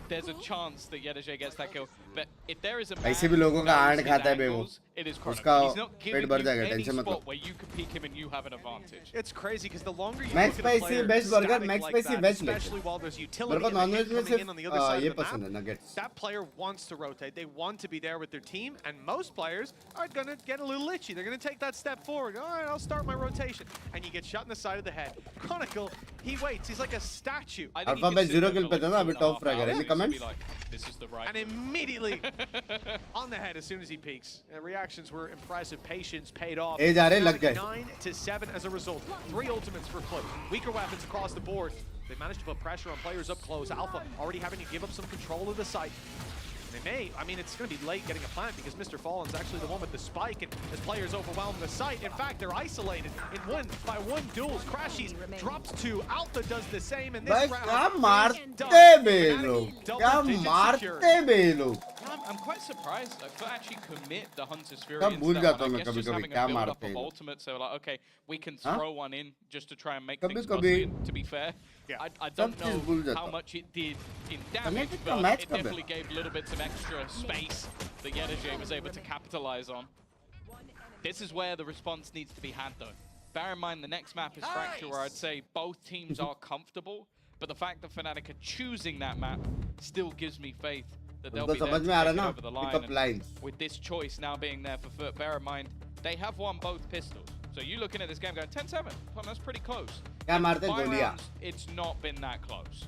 there's a chance that Yedajay gets that kill. But if there is a man ऐसे भी लोगों का aunt खाता है बे वो. it is उसका He's not pet giving भर you जाएगा, any टेंशन मत लो. spot where you can peek him and you have an advantage. It's crazy because the longer you Max look at a spicy player best burger, static Max like spicy that, veg especially लेते. while there's मेरे utility को and the nonveg hit में coming in on the other सिर्फ side ये of the पसंद है, map, nuggets. that player wants to rotate. They want to be there with their team, and most players are going to get a little itchy. They're going to take that step forward. All right, I'll start my rotation. And you get shot in the side of the head. Chronicle, he waits. He's like a statue. I think he Alpha can by sit 0 there kill for पे था ना, अभी 2.5 top frag है. hours Any and be comments? like, this is the right. And immediately on the head as soon as he peeks. Reactions were impressive. Patience paid off. ए जा रहे लग गए. 9-7 as a result. 3 ultimates for Flip. Weaker weapons across the board. They managed to put pressure on players up close. Alpha already having to give up some control of the site. They may, I mean, it's going to be late getting a plant because Mr. Fallen's actually the one with the spike, and as players overwhelm the site, in fact, they're isolated in one duels. Crashies drops 2, Alpha does the same, and this भाई round क्या is मारते done. बे Fnatic लोग, double क्या digit मारते secure. बे लोग. I'm quite surprised. I could actually commit the Hunter's Fury तब into भूल that जाता one. हूँ I मैं guess just कभी-कभी having क्या a build up मारते of हैं. ultimate, so like, okay, we can हाँ? throw one in just to try and make कभी- things कभी- mostly, to be fair. Yeah. I don't सब चीज़ भूल know जाता how हूँ. much it did in damage, Fnatic का but match it कब है? definitely gave little bits of extra space that Yedajay was able to capitalize on. This is where the response needs to be had, though. Bear in mind, the next map is Fracture, where I'd say both teams are comfortable, but the fact that Fnatic are choosing that map still gives me faith that they'll उनको be there समझ to में आ रहा take it ना, over the pick line. up And lines. with this choice now being there for FUT, bear in mind, they have won both pistols. So you looking at this game going 10-7, well, that's pretty close. क्या मारते By गोलियां. rounds, it's not been that close.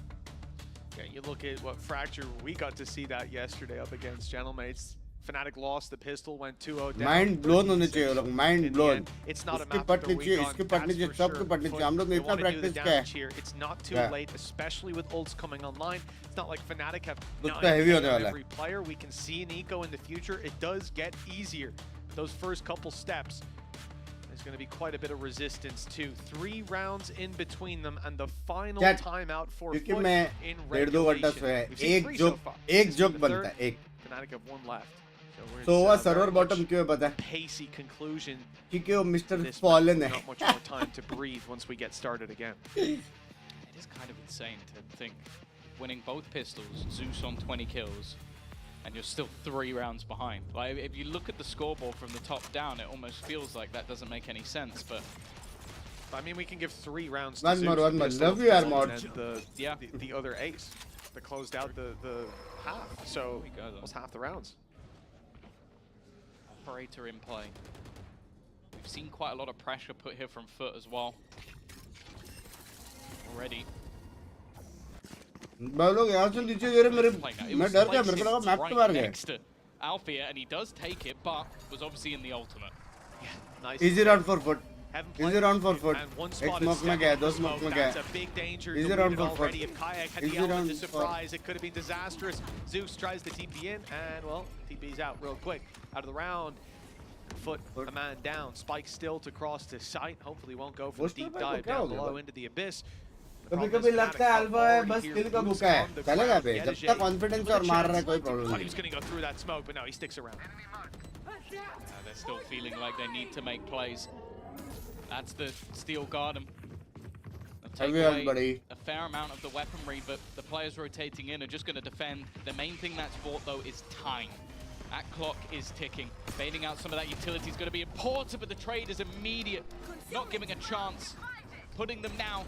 Yeah, you look at what Fracture, we got to see that yesterday up against Gentlemates. Fnatic lost the pistol, went 2-0 down. Mind blown होने चाहिए लोग, mind In the blown. end, it's not a इसकी map Patni for the चाहिए, weak इसकी on, Patni that's चाहिए, for सबकी sure. Patni चाहिए. हम लोग ने They इतना wanna do the practice किया damage है. here. It's not too Yeah. late, especially with ults coming online. It's not like Fnatic have कुछ 9 तो heavy on होने वाला है. every player. We can see an eco in the future. It does get easier. Those first couple steps, there's going to be quite a bit of resistance too. 3 rounds in between them, and the final Chat, timeout for क्योंकि FUT मैं in 1.5 घंटा regulation. सोया है. We've seen 3 so एक far. Joke This is the बनता third. है, एक. Fnatic have 1 left. So we're So हुआ very server bottom much क्यों है पता है? pacey conclusion. क्योंकि वो Mr. This Fallen map, है. not much more time to breathe once we get started again. It is kind of insane to think winning both pistols, Zeus on 20 kills, and you're still 3 rounds behind. Like, if you look at the scoreboard from the top down, it almost feels like that doesn't make any sense, but I mean, we can give 3 rounds to One Zeus, more, the one more. pistol, Love you, and Armod. then the other ace that closed out the half. So we go, though. almost half the rounds. operator in play. We've seen quite a lot of pressure put here from FUT as well. Already. मैं लोग यहाँ से नीचे गिरे मेरे Playing now. It मैं was डर गया placed मेरे को लगा मैप right पे मार गए. next to Althea, and he does take it, but was obviously in the ultimate. Nice. Easy round for FUT. Haven't Easy played. round for FUT. And one एक spot is smoke में stepped गया, on दो the smoke smoke. में गया. That's a big danger Easy deleted round for already. FUT. If Kayak had Easy the element round of for- surprise, it could have been disastrous. Zeus tries to TP in, and well, TP's out real quick. Out of the round. FUT a man down. Spike still to cross to sight. Hopefully won't go for the Poster deep भाई को dive क्या हो down गया below भाई? into the abyss. कभी-कभी लगता है alpha है बस किल का भूखा है. चलेगा बे. जब तक कॉन्फिडेंस और मार रहा है कोई प्रॉब्लम Thought he नहीं. was going to go through that smoke, but no, he sticks around. They're still feeling like they need to make plays. That's the Steel Garden. They'll take Everyone, away buddy. a fair amount of the weaponry, but the players rotating in are just going to defend. The main thing that's bought, though, is time. That clock is ticking. Baiting out some of that utility is going to be important, but the trade is immediate. Not giving a chance. Putting them now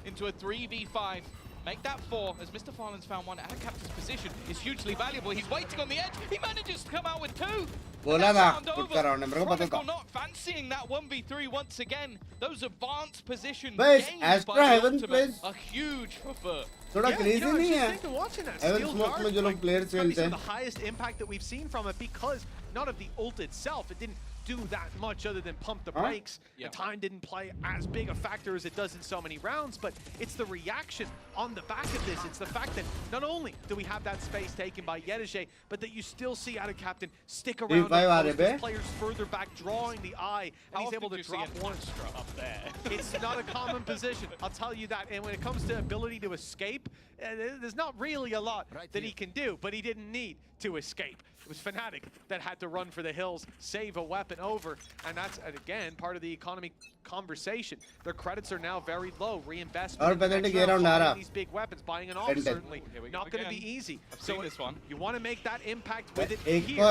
into a 3v5. Make that 4, as Mr. Farland's found one at a captain's position, is hugely valuable. He's waiting on the edge. He manages to come out with 2. बोला था put कर round मेरे को पता Chronicle था. not fancying that 1v3 once again. Those advanced positions Base, gained Astra by the Heaven ultimate plays. are huge for FUT. थोड़ा Yeah, crazy you know, I was नहीं just है. thinking watching that. Heaven Steel smoke Guard, में जो लोग like, players it's probably खेलते some हैं. of the highest impact that we've seen from it because not of the ult itself. It didn't do that much other than pump the brakes. Yeah. The time didn't play as big a factor as it does in so many rounds, but it's the reaction on the back of this. It's the fact that not only do we have that space taken by Yedege, but that you still see out of captain stick around those players further back, drawing the eye, and he's able to drop one up there. It's not a common position, I'll tell you that. And when it comes to ability to escape, there's not really a lot that he can do, but he didn't need to escape. It was Fnatic that had to run for the hills, save a weapon over, and that's, again, part of the economy conversation. Their credits are now very low. Reinvestment in these big weapons, buying an off, certainly not going to be easy. So this one. You want to make that impact with it here.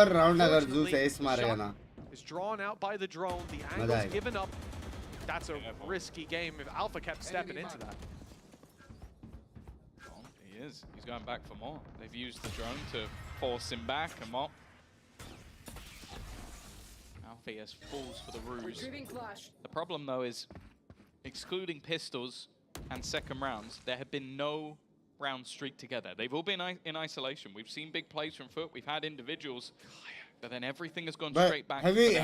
Is drawn out by the drone, the angle's given up. That's a risky game if Alpha kept stepping into that. Well, he is. He's going back for more. They've used the drone to force him back and Mop. Alpha has falls for the ruse. The problem though is, excluding pistols and second rounds, there have been no round streak together. They've all been in isolation. We've seen big plays from FUT. We've had individuals, but then everything has gone straight back. Heavy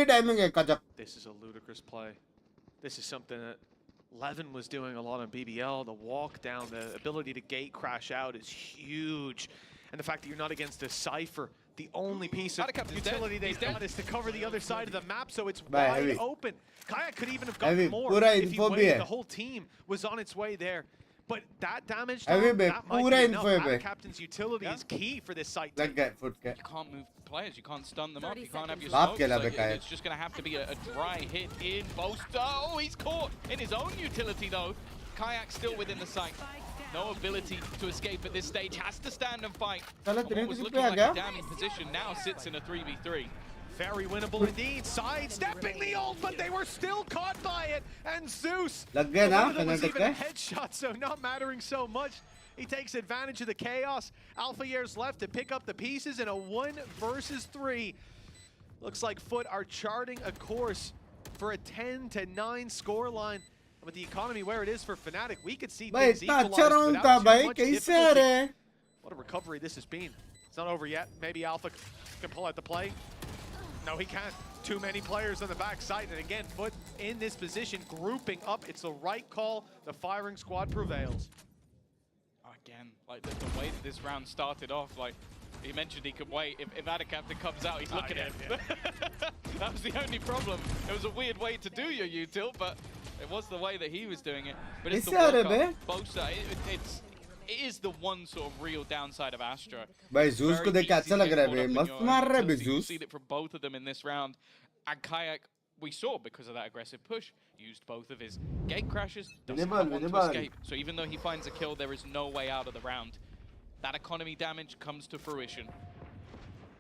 timing hai Kajak. This is a ludicrous play. This is something that Levin was doing a lot on BBL. The walk down, the ability to gate crash out is huge. And the fact that you're not against a Cypher, the only piece of utility they've got is to cover the other side of the map, so it's wide open. Kayak could even have gotten more if he waited. The whole team was on its way there. But that damage, that might be enough. Out captain's utility is key for this site. You can't move players, you can't stun them up, you can't have your smoke. It's just going to have to be a dry hit in Boaster. Oh, he's caught in his own utility though. Kayak still within the site. No ability to escape at this stage, has to stand and fight. And what was looking like a damning position now sits in a 3v3. Very winnable indeed, sidestepping the ult, but they were still caught by it, and Zeus, was even a headshot, so not mattering so much. He takes advantage of the chaos. Alpha years left to pick up the pieces in a 1 versus 3. Looks like FUT are charting a course for a 10-9 scoreline. With the economy where it is for Fnatic, we could see things equalize without too much difficulty. What a recovery this has been. It's not over yet. Maybe Alpha can pull out the play. No, he can't. Too many players on the back side, and again, FUT in this position, grouping up. It's the right call. The firing squad prevails. Again, like the way that this round started off, like he mentioned he could wait. If Adacaptain comes out, he's looking at him. That was the only problem. It was a weird way to do your util, but it was the way that he was doing it. But it's the walk-up. Both sides, it is the one sort of real downside of Astra. भाई Zeus को देख के अच्छा लग रहा है बे, मस्त मार रहा है बे Zeus. You see it from both of them in this round. And Kayak, we saw because of that aggressive push, used both of his gate crashes, doesn't want to escape. So even though he finds a kill, there is no way out of the round. That economy damage comes to fruition.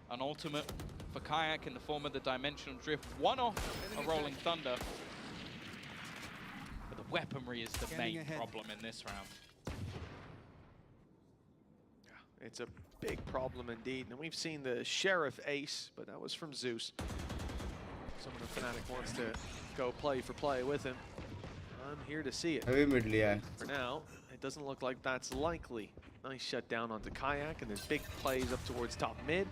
An ultimate for Kayak in the form of the Dimensional Drift, one off a Rolling Thunder. But the weaponry is the main problem in this round. It's a big problem indeed, and we've seen the Sheriff ace, but that was from Zeus. Someone of Fnatic wants to go play for play with him. I'm here to see it. For now, it doesn't look like that's likely. Nice shutdown onto Kayak, and there's big plays up towards top mid.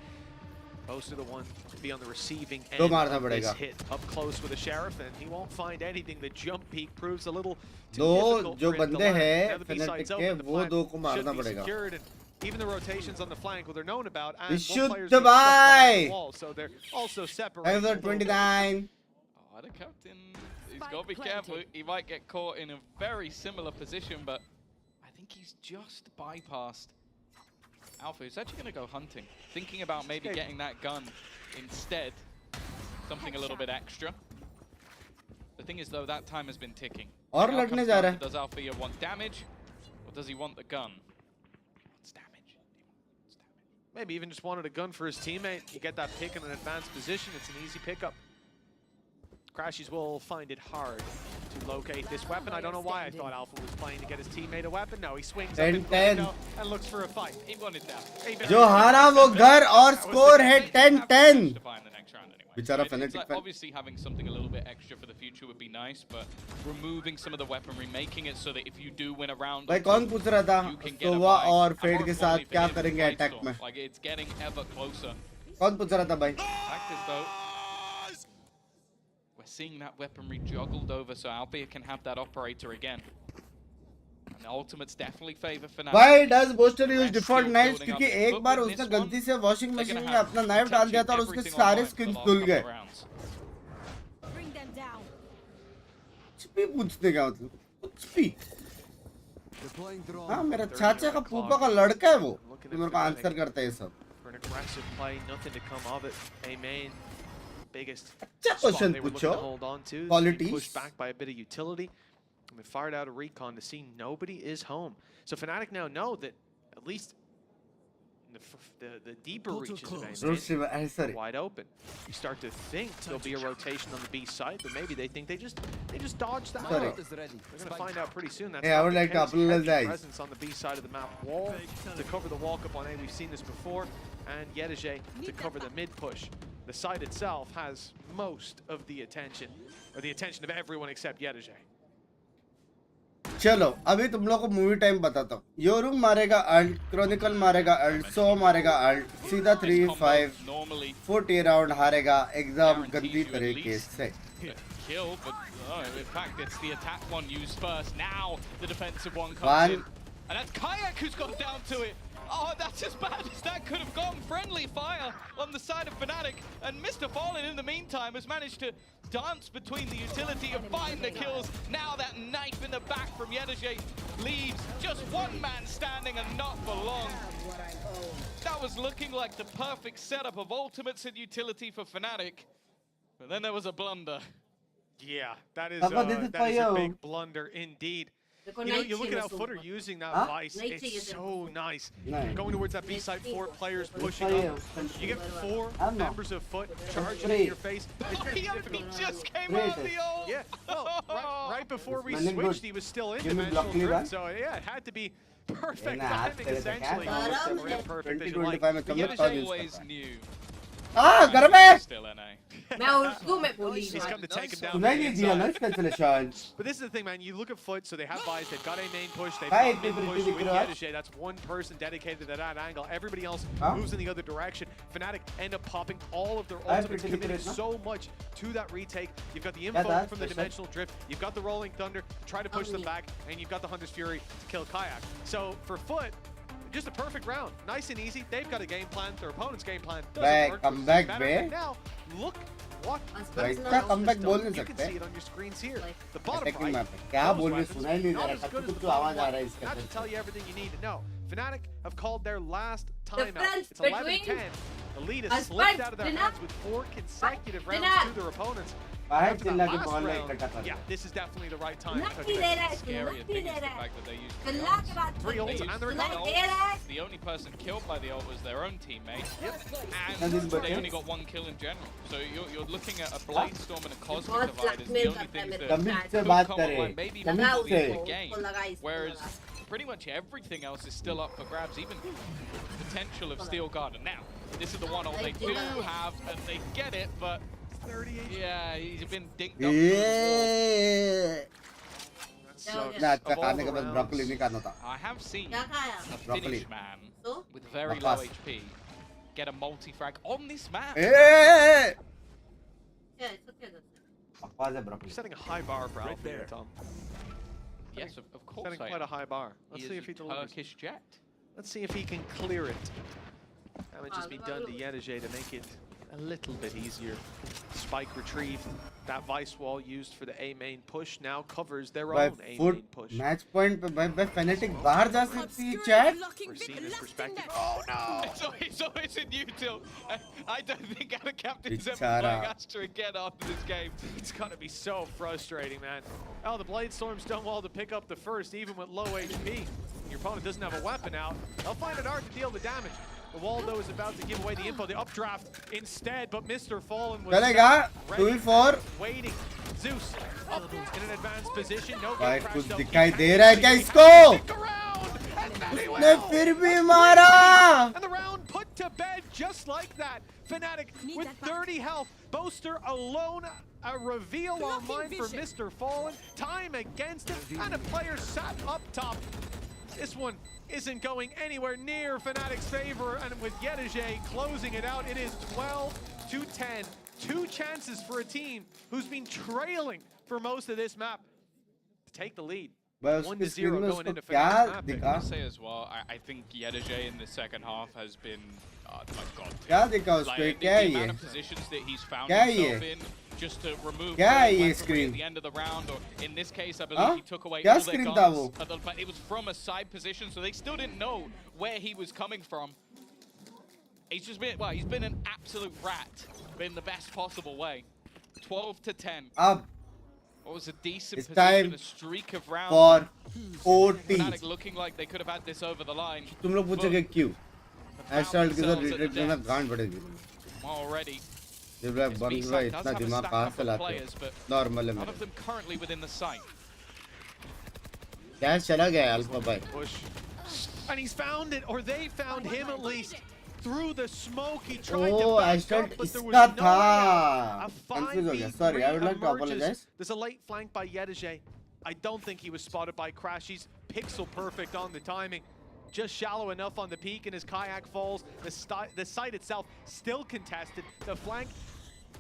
Most of the one to be on the receiving end of this hit up close with the Sheriff, and he won't find anything. The jump peak proves a little too difficult for him to learn. Now the B-side's open, the plant should be secured, and even the rotations on the flank, well, they're known about, and both players get stuck behind the wall, so they're also separated. 29. Oh, the captain, he's got to be careful. He might get caught in a very similar position, but I think he's just bypassed Alpha. He's actually going to go hunting, thinking about maybe getting that gun instead, something a little bit extra. The thing is, though, that time has been ticking. Does Alpha want damage, or does he want the gun? Maybe even just wanted a gun for his teammate. You get that pick in an advanced position, it's an easy pickup. Crashies will find it hard to locate this weapon. I don't know why I thought Alpha was playing to get his teammate a weapon. No, he swings up in window and looks for a fight. He wanted that. जो हारा वो घर और score है 10-10. Obviously having something a little bit extra for the future would be nice, but removing some of the weaponry, making it so that if you do win a round, भाई कौन पूछ रहा था सोवा और फेड के साथ क्या करेंगे अटैक में? Like it's getting ever closer. कौन पूछ रहा था भाई? Fact is though, seeing that weaponry juggled over so Albia can have that operator again. And the ultimates definitely favor Fnatic. Why does Boaster use Rest default still knives? building up क्योंकि the एक foot bar with उसने this गलती one. से washing They're machine gonna में have अपना knife डाल दिया था और उसके everything सारे online for the skins last धुल couple गए. of rounds. Bring them down. कुछ भी पूछने का मतलब कुछ भी. हाँ मेरा चाचा का फूफा का लड़का है वो. तो मेरे को आंसर करता है ये सब. For an aggressive play, nothing to come of it. A main, biggest अच्छा spot question they were looking पूछो. to hold on to. Being Qualities. pushed back by a bit of utility. And we fired out a recon to see nobody is home. So Fnatic now know that at least the deeper reaches of A main are wide open. You start to think there'll be a rotation on the B side, but maybe they think they just dodged that. Sorry. They're going to find out pretty soon. That's Hey, I not would the like to case. apologize. Heavy presence on the B side of the map wall to cover the walk up on A. We've seen this before, and Yedije to cover the mid push. The site itself has most of the attention, or the attention of everyone except Yedije. चलो अभी तुम लोग को movie time बताता हूँ. Yoru मारेगा alt, Chronicle मारेगा alt, सो मारेगा अल्ट, सीधा 3-5 Normally 40 राउंड हारेगा एकदम guarantees गंदी you at तरीके least से. a kill, but in fact it's the attack one used first. Now the defensive one comes One. in, and that's Kayak who's got down to it. Oh, that's as bad as that could have gone. Friendly fire on the side of Fnatic, and Mr. Fallen in the meantime has managed to dance between the utility and find the kills. Now that knife in the back from Yedije leaves just one man standing, and not for long. That was looking like the perfect setup of ultimates and utility for Fnatic, but then there was a blunder. Yeah, that is Papa, this is for a you. big blunder indeed. You know, you look at how Footer using that Huh? vice, it's so nice. Nice. Going towards that B side, 4 players This pushing for up. you. You get 4 I'm not. members of Foot charging Free. in your face. It's pretty He difficult. just came Wait. out of the ult. Yeah, well, right before we It's running switched, good. he was still in Give me dimensional block lead, drift. huh? So yeah, it had to be perfect Nah, timing तेरे से essentially. क्या? Or imperfect as you 20-25 like. में But come Yedije लोग use Always करता है. knew. हाँ घर में. Still NA. मैं उसको मैं बोली He's come to take him down. सुनाई from the नहीं दिया ना inside. Special. But this is the thing, man. You look at Foot, so they have buys. They've got a main push. They've Hi, got mid people, push people, with people, Yedije. That's one person dedicated to that angle. Everybody else Huh? moves in the other direction. Fnatic end up popping all of their Hi, ultimates, people, committing people, so much to that retake. You've got the Yeah, info that's from the special. dimensional drift. You've got the rolling thunder to try to push them back, and you've got the Hunter's Fury to kill Kayak. So for Foot, just a perfect round. Nice and easy. They've got a game plan. Their opponent's game plan doesn't Back, work. come back, Better. babe. And now, look what वैसा comeback बोल नहीं you can सकते. see it on your screens here. The bottom Attacking right, map है. क्या those बोल रहे weapons, सुनाई नहीं दे not रहा. as good as कुछ the आवाज bottom आ रहा है right. इसके Not to अंदर tell से. you everything you need to know. Fnatic have called their last timeout. difference It's 11-10. between The lead has us slipped but out of their Fnatic- hands with 4 consecutive rounds Fnatic- to their opponents. बाहर After that चिल्ला के last ball में round, इकट्ठा कर. yeah, this is definitely the right time. Not to be touch there, base. Scarier not thing be is the there. fact that they used गल्ला के बाद 3 They ults used and they're Like gone. there. The only person killed by the ult was their own teammate. And And this they bucket. only got 1 kill in general. So you're looking at a Blade Storm and a Cosmic बहुत Divide as the blackmail only करता है things मेरे that commit से could बात come करें. online, maybe commit लगाओ possibly से. in the game. उसको लगा, इसको Whereas लगा. pretty much everything else is still up for grabs, even the potential of Steel Guard. And now, this is the one ult they do have, and they get it, but 38. yeah, he's been dinked up. through the wall. ये So, ना of अच्छा all खाने the के बाद rounds, broccoli नहीं खाना था. I have seen क्या खाया? a Broccoli. Finnish man So? with very low Mapas. HP get a multi-frag on this map. ए क्या इसको क्या करता है? आवाज है You're broccoli. setting a high bar for Alpha here, Tom. Yes, of course Setting I quite a am. high bar. Let's He see is if he a delivers. Turkish jet. Let's see if he can clear it. Damage has been done to Yedije to make it a little bit easier. Spike retrieved. That vice wall used for the A main push now covers their भाई own A foot main push. Match point पे भाई fanatic बाहर जा सकती है chat. We're seeing his perspective. Oh no! It's always a new tilt. I don't think our captain's ever Bichara. playing Astra again after this game. It's gotta be so frustrating, man. Oh, the Blade Storm's done well to pick up the first, even with low HP. Your opponent doesn't have a weapon out. They'll find it hard to deal the damage. The Waldo is about to give away the info. The updraft instead, but Mr. Fallen was चलेगा ready, 2v4. waiting. Zeus up in an advanced position. No भाई get कुछ crashed up. दिखाई He they has रहा है to क्या stick इसको? around, and very ने well. फिर भी मारा. And the round put to bed just like that. Fnatic with 30 health. Boaster alone. A reveal online for Mr. Fallen. Time against him. And a player sat up top. This one isn't going anywhere near Fnatic's favor. And with Yedije closing it out, it is 12-10. 2 chances for a team who's been trailing for most of this map to take the lead. भाई 1 उसकी to screen 0 में going उसको into क्या Fnatic's map. दिखा? I say as well, I think Yedege in the second half has been, oh my god. क्या दिखा उसको? Like, क्या है the ये? amount of positions that he's found क्या है himself ये? in just to remove क्या है the ये weaponry screen? at the end of the round, or in this case, I हाँ? believe he took away क्या all their screen था वो? guns. But it was from a side position, so they still didn't know where he was coming from. He's just been, well, he's been an absolute rat, but in the best possible way. 12 to 10. अब What was a decent it's position, time a streak of rounds. for OT. Fnatic looking like they could have had this over the line. तुम लोग पूछोगे क्यों? Astral के साथ themselves at retreat the करना depths. गांड पड़ेगी। Already. ये ब्लैक This बंद B हुआ side इतना does have a दिमाग stack कहाँ up से of लाते players, हो? but नॉर्मल है none मेरा। of them currently within the site. Cash चला गया अल्फा भाई। Push. And he's found it, or they found him at least. Through the smoke, he tried to Oh, back Ashtray up, but there was इसका no था। way out. A Confused हो गया। 5v3 Sorry, I would like to emerges. apologize. There's a late flank by Yedege. I don't think he was spotted by Crash. He's pixel perfect on the timing. Just shallow enough on the peak, and his kayak falls. The site itself still contested. The flank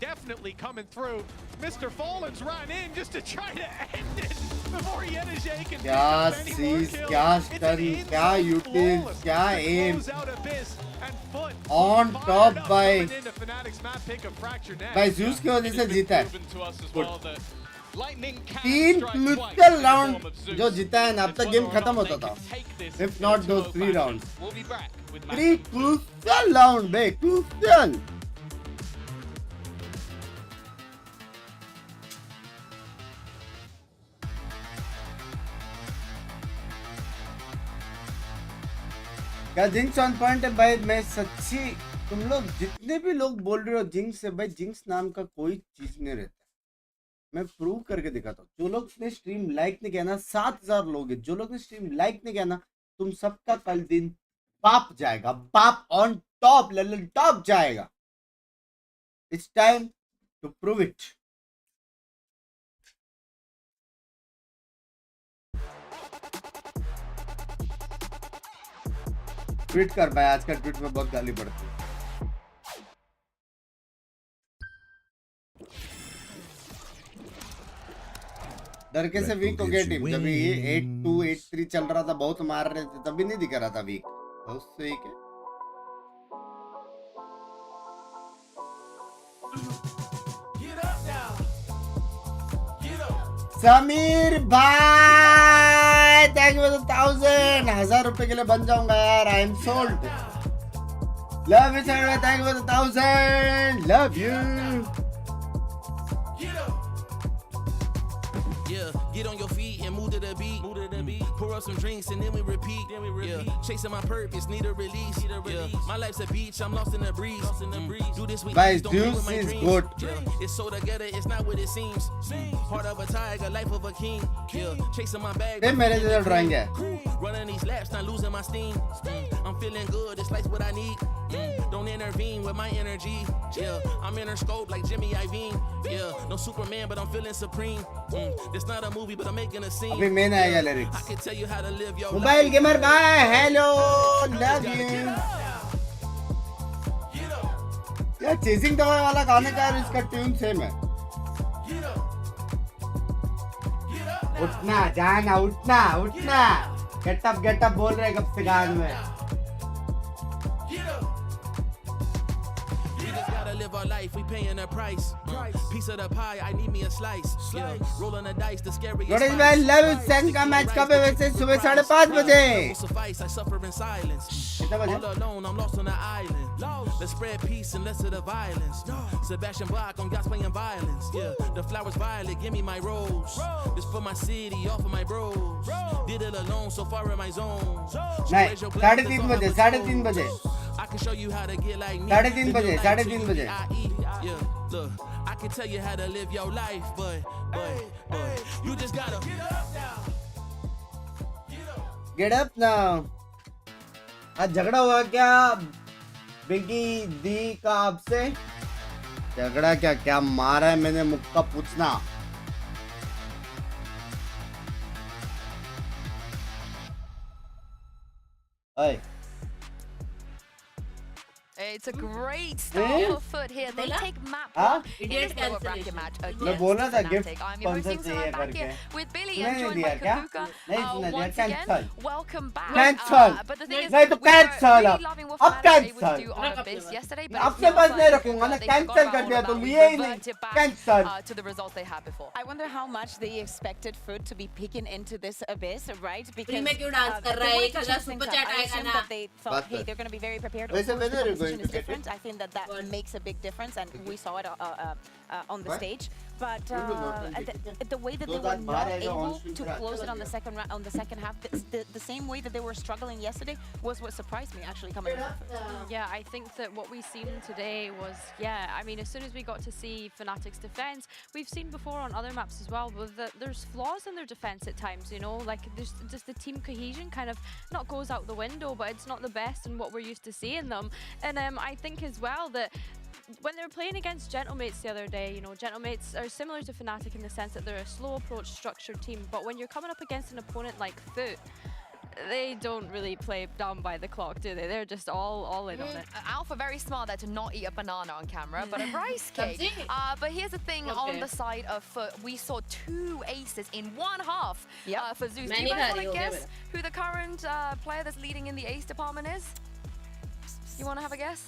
definitely coming through. Mr. Fallens ran in just to try to end it before Yedege can pick क्या up any more सीज, kills. क्या It's an stun, inside क्या util, flawless क्या that एम। close out Abyss, and FUT On fired top up by coming into Fnatic's map pick of Fractured Neck. भाई Zeus की वजह It से has been जीता है। proven to us as well that lightning can तीन strike twice crucial in the round form of Zeus. जो जीता है ना, अब It's तक whether गेम or खत्म not होता they था। can take this If in not a those 2-0 three fashion. rounds. We'll be back with match 3 number 2. Crucial round bay, crucial. क्या जिंक्स ऑन पॉइंट है भाई? मैं सच्ची, तुम लोग जितने भी लोग बोल रहे हो जिंक्स है भाई, जिंक्स नाम का कोई चीज नहीं रहता। मैं प्रूव करके दिखाता हूँ। जो लोग ने स्ट्रीम लाइक नहीं किया ना, 7000 लोग हैं, जो लोग ने स्ट्रीम लाइक नहीं किया ना, तुम सबका कल दिन बाप जाएगा, बाप ऑन टॉप लेवल टॉप जाएगा। It's time to prove it. Tweet कर भाई, आज का ट्वीट में बहुत गाली पड़ती है। डरके से वीक हो गया टीम। जब ये 8-2 8-3 चल रहा था, बहुत मार रहे थे, तभी नहीं दिख रहा था वीक। बहुत सही है। समीर भाई थैंक यू 1000 रुपए के लिए बन जाऊंगा यार। I am sold. Love you sir, thank you 1000। Love you. Yeah, get on your feet and move to the beat. Pour up some drinks and then we repeat. Yeah, chasing my purpose, need a release. Yeah, my life's a beach, I'm lost in the breeze. Do this with Guys, ease, don't play with Zeus my is dreams. good. Yeah, it's so together, it's not what it seems. Heart of a tiger, life of a king. Yeah, chasing my bag. ये मेरे जैसा drawing है। Running these laps, not losing my steam. I'm feeling good, this life's what I need. Don't intervene with my energy. Yeah, I'm in her scope like Jimmy Iovine. Yeah, no Superman, but I'm feeling supreme. It's not a movie, but I'm making a scene. अभी main आएगा lyrics. I can tell you how to live your mobile life. Gamer भाई hello, love you. यार chasing दवाई वाला गाने का इसका tune same है। उठना जाना, उठना उठना, गेटअप बोल रहे कब से गान में। We just gotta live our life, we paying a price. Piece of the pie, I need me a slice. Yeah, rolling the dice, the scariest. Notice भाई लव यू। सेंड का मैच कब है वैसे? सुबह 5:30 बजे। Suffice, I suffer in silence. कितना बजे? All alone, I'm lost on the island. Let's spread peace and less of the violence. Sebastian Bach on yachts playing violence. Yeah, the flowers violet, give me my rose. This for my city, all for my bros. Did it alone, so far in my zone. नहीं, 3:30 बजे, 3:30 बजे। I can show you how to get like me. 3:30 बजे, 3:30 बजे। Yeah, look, I can tell you how to live your life, but you just gotta get up now. आज झगड़ा हुआ क्या बिंकी दी का आपसे? झगड़ा क्या क्या मारा है मैंने, मुक्का पूछना। It's a great start for FUT here. They take map Huh? 1 in this Idiot lower bracket match cancellation. मैं against बोला था gift Fnatic. I'm your sponsor hosting चाहिए tonight back करके here with Billy नहीं and joined दिया by क्या Kakuka. नहीं सुना दिया Once again, cancel welcome back. Cancel. But the thing is, नहीं तो we were cancel really अब loving what अब Fnatic were able to cancel do on Abyss yesterday. But अब it से feels बस like नहीं रखूंगा ना they forgot cancel about कर all दिया of तो that. We लिए ही नहीं reverted back, cancel to the results they had before. I wonder how much they expected FUT to be peeking into this abyss, right? Because Free में क्यों dance कर they रहा है? wanted to एक change हजार things super up. chat I आएगा assume ना। that they thought, बात hey, कर। they're going to be very prepared. वैसे Of course, the whether you're competition going is to get different. it. I think that makes a big difference, and we saw it on the What? stage. But No, no, the way that दो they were दांत बाहर not आएगा, on able screen to पूरा close अच्छा it on the second half, the same way that they were struggling yesterday was what surprised me actually coming out of FUT. Yeah, I think that what we've seen today was, I mean, as soon as we got to see Fnatic's defense, we've seen before on other maps as well, but there's flaws in their defense at times, you know, like there's just the team cohesion kind of not goes out the window, but it's not the best in what we're used to seeing them. And I think as well that when they were playing against Gentlemates the other day, you know, Gentlemates are similar to Fnatic in the sense that they're a slow approach structured team, but when you're coming up against an opponent like FUT, they don't really play down by the clock, do they? They're just all in on it. Alpha very smart there to not eat a banana on camera, but a rice cake. Sabzi? But here's the thing, on the side of FUT, we saw 2 aces in one half for Zeus. Do you guys want to guess who the current player that's leading in the ace department is? You want to have a guess?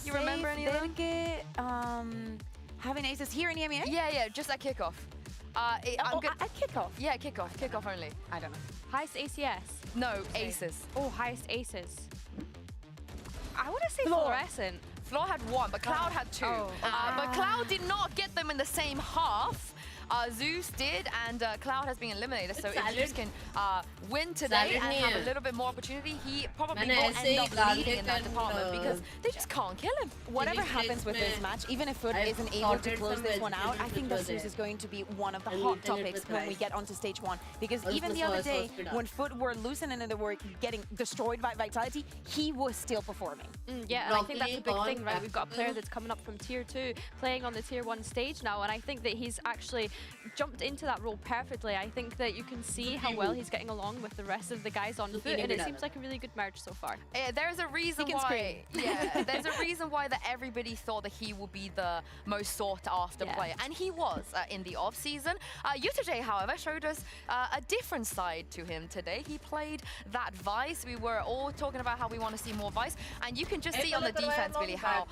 You remember any of them? Having aces here in EMEA? Yeah, just at kickoff. I'm good. At kickoff? Yeah, kickoff only. I don't know. Highest ACS? No, aces. Oh, highest aces. I want to say Floor. Fluorescent. Floor had 1, but Cloud had 2. Oh. But Cloud did not get them in the same half. Zeus did, and Cloud has been eliminated. So if Zeus can win today and have a little bit more opportunity, he probably will end up leading in that department because they just can't kill him. Whatever happens with this match, even if FUT isn't able to close this one out, I think that Zeus is going to be one of the hot topics when we get onto stage 1. Because even the other day, when FUT were losing and they were getting destroyed by Vitality, he was still performing. Yeah, and I think that's a big thing, right? We've got a player that's coming up from Tier 2, playing on the Tier 1 stage now, and I think that he's actually jumped into that role perfectly. I think that you can see how well he's getting along with the rest of the guys on FUT, and it seems like a really good merge so far. There's a reason why. Yeah, there's a reason why that everybody thought that he would be the most sought after player, and he was in the off season. Yutajay, however, showed us a different side to him today. He played that Vice. We were all talking about how we want to see more Vice, and you can just see on the defense really how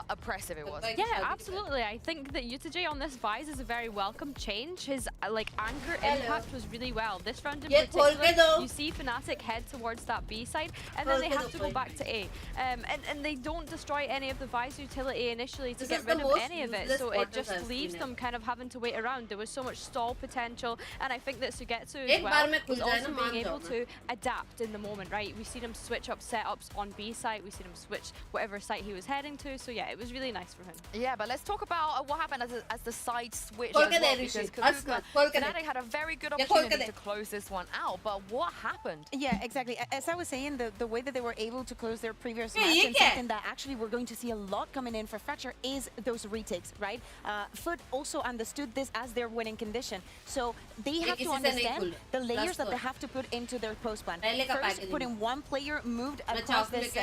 oppressive it was. Yeah, absolutely. I think that Yutajay on this Vice is a very welcome change. His anchor impact was really well. This round in particular, you see Fnatic head towards that B side, and then they have to go back to A. And they don't destroy any of the Vice utility initially to get rid of any of it, so it just leaves them kind of having to wait around. There was so much stall potential, and I think that Sugetsu as well was also being able to adapt in the moment, right? We've seen him switch up setups on B site, we've seen him switch whatever site he was heading to, so yeah, it was really nice for him. Yeah, but let's talk about what happened as the side switch as well, because Kakuka, Fnatic had a very good opportunity to close this one out, but what happened? Yeah, exactly. As I was saying, the way that they were able to close their previous match, and something that actually we're going to see a lot coming in for Fracture is those retakes, right? FUT also understood this as their winning condition. So they have to understand the layers that they have to put into their post plan. First, putting one player moved across this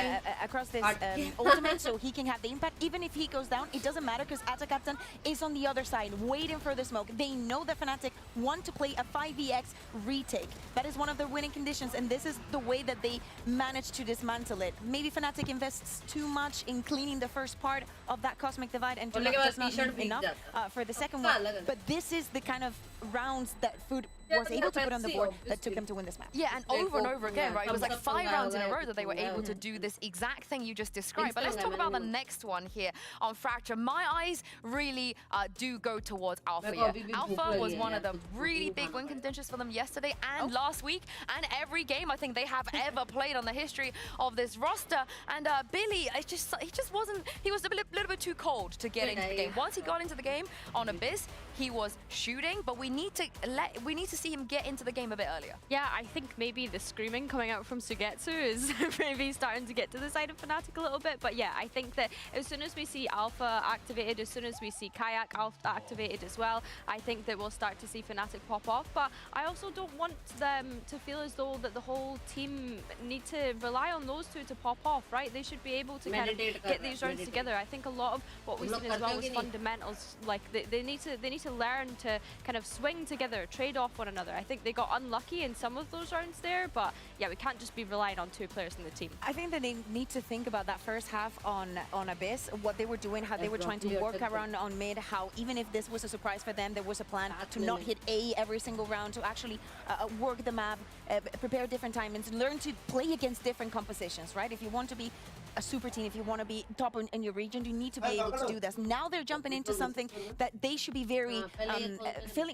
ultimate so he can have the impact. Even if he goes down, it doesn't matter because Ata Captain is on the other side waiting for the smoke. They know that Fnatic want to play a 5vx retake. That is one of their winning conditions, and this is the way that they manage to dismantle it. Maybe Fnatic invests too much in cleaning the first part of that Cosmic Divide and does not leave enough for the second one. But this is the kind of rounds that FUT was able to put on the board that took them to win this match. Yeah, and over again, right? It was like 5 rounds in a row that they were able to do this exact thing you just described. But let's talk about the next one here on Fracture. My eyes really do go towards Alpha here. Alpha was one of the really big win contentions for them yesterday and last week, and every game I think they have ever played on the history of this roster. And Billy, he was a little bit too cold to get into the game. Once he got into the game on Abyss, he was shooting, but we need to see him get into the game a bit earlier? Yeah, I think maybe the screaming coming out from Sugetsu is maybe starting to get to the side of Fnatic a little bit. But yeah, I think that as soon as we see Alpha activated, as soon as we see Kayak Alpha activated as well, I think that we'll start to see Fnatic pop off. But I also don't want them to feel as though that the whole team need to rely on those two to pop off, right? They should be able to kind of get these rounds together. I think a lot of what we've seen as well was fundamentals. Like they need to learn to kind of swing together, trade off one another. I think they got unlucky in some of those rounds there, but yeah, we can't just be relying on two players in the team. I think that they need to think about that first half on Abyss, what they were doing, how they were trying to work around on mid, how even if this was a surprise for them, there was a plan to not hit A every single round, to actually work the map, prepare different timings, learn to play against different compositions, right? If you want to be a super team, if you want to be top in your region, you need to be able to do this. Now they're jumping into something that they should be very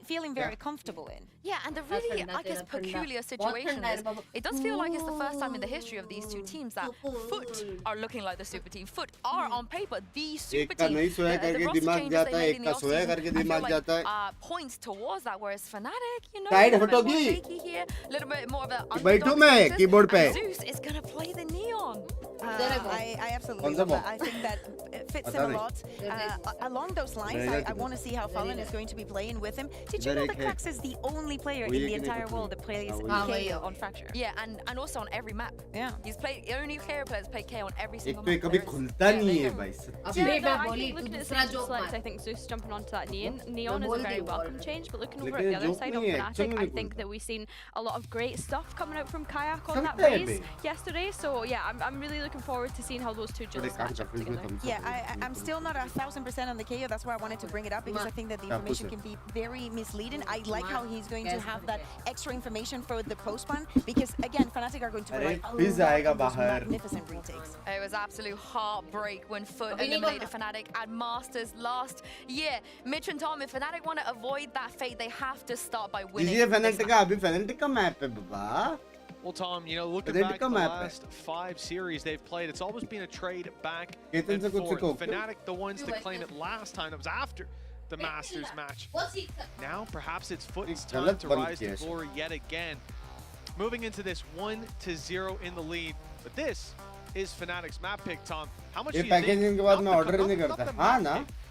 feeling very comfortable in. Yeah, and the really, I guess, peculiar situation is it does feel like it's the first time in the history of these two teams that FUT are looking like the super team. FUT are on paper the super team. The roster changes they made in the offseason, I feel like points towards that, whereas Fnatic, you know, a little bit more shaky here, a little bit more of an underdog status, and Zeus is going to play the Neon. I absolutely love that. I think that it fits him a lot. Along those lines, I want to see how Fallen is going to be playing with him. Did you know that Krax is the only player in the entire world that plays KO on Fracture? Yeah, and also on every map. Yeah. He's played, the only KO players play KO on every single एक map. तो कभी खुलता नहीं है भाई सच्ची. Looking at the select, I think Zeus jumping onto that Neon is a very welcome change, but looking over at the other side of Fnatic, I think that we've seen a lot of great stuff coming out from Kayak on that race yesterday. So yeah, I'm really looking forward to seeing how those two just match up together. Yeah, I'm still not 1000% on the KO. That's why I wanted to bring it up, because I think that the information can be very misleading. I like how he's going to have that extra information for the post-ban, because again, Fnatic are going to rely a lot on those magnificent retakes. It was absolute heartbreak when FUT eliminated Fnatic at Masters last year. Mitch and Tom, if Fnatic want to avoid that fate, they have to start by winning. ये Fnatic का अभी Fnatic का map है बाबा. Well, Tom, you know, looking back at the last 5 series they've played, it's always been a trade back and forth. Fnatic, the ones to claim it last time, it was after the Masters match. Now, perhaps it's FUT's time to rise to glory yet again. Moving into this 1-0 in the lead, but this is Fnatic's map pick, Tom. How much do you think?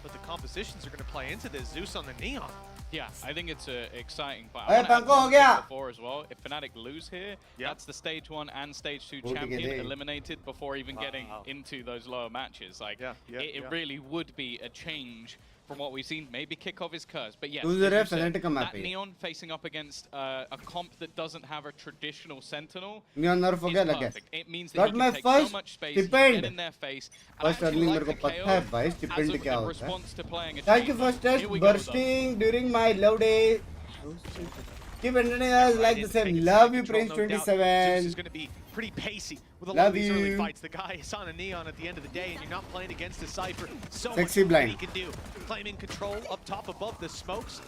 But the compositions are going to play into this. Zeus on the Neon. Yeah, I think it's exciting, but I want to add before as well. If Fnatic lose here, that's the stage 1 and stage 2 champion eliminated before even getting into those lower matches. Like, it really would be a change from what we've seen. Maybe Kickoff is cursed, but yeah, that Neon facing up against a comp that doesn't have a traditional Sentinel is perfect. It means that he can take so much space, he can get in their face, and actually like the KO as a response to playing a Thank you for bursting during my low day. Keep entertaining us like the same. Love you, Prince 27. Zeus is going to be pretty pacey with a lot of these early fights. The guy is on a Neon at the end of the day, and you're not playing against a Cypher. So much that he can do. Claiming control up top above the smokes.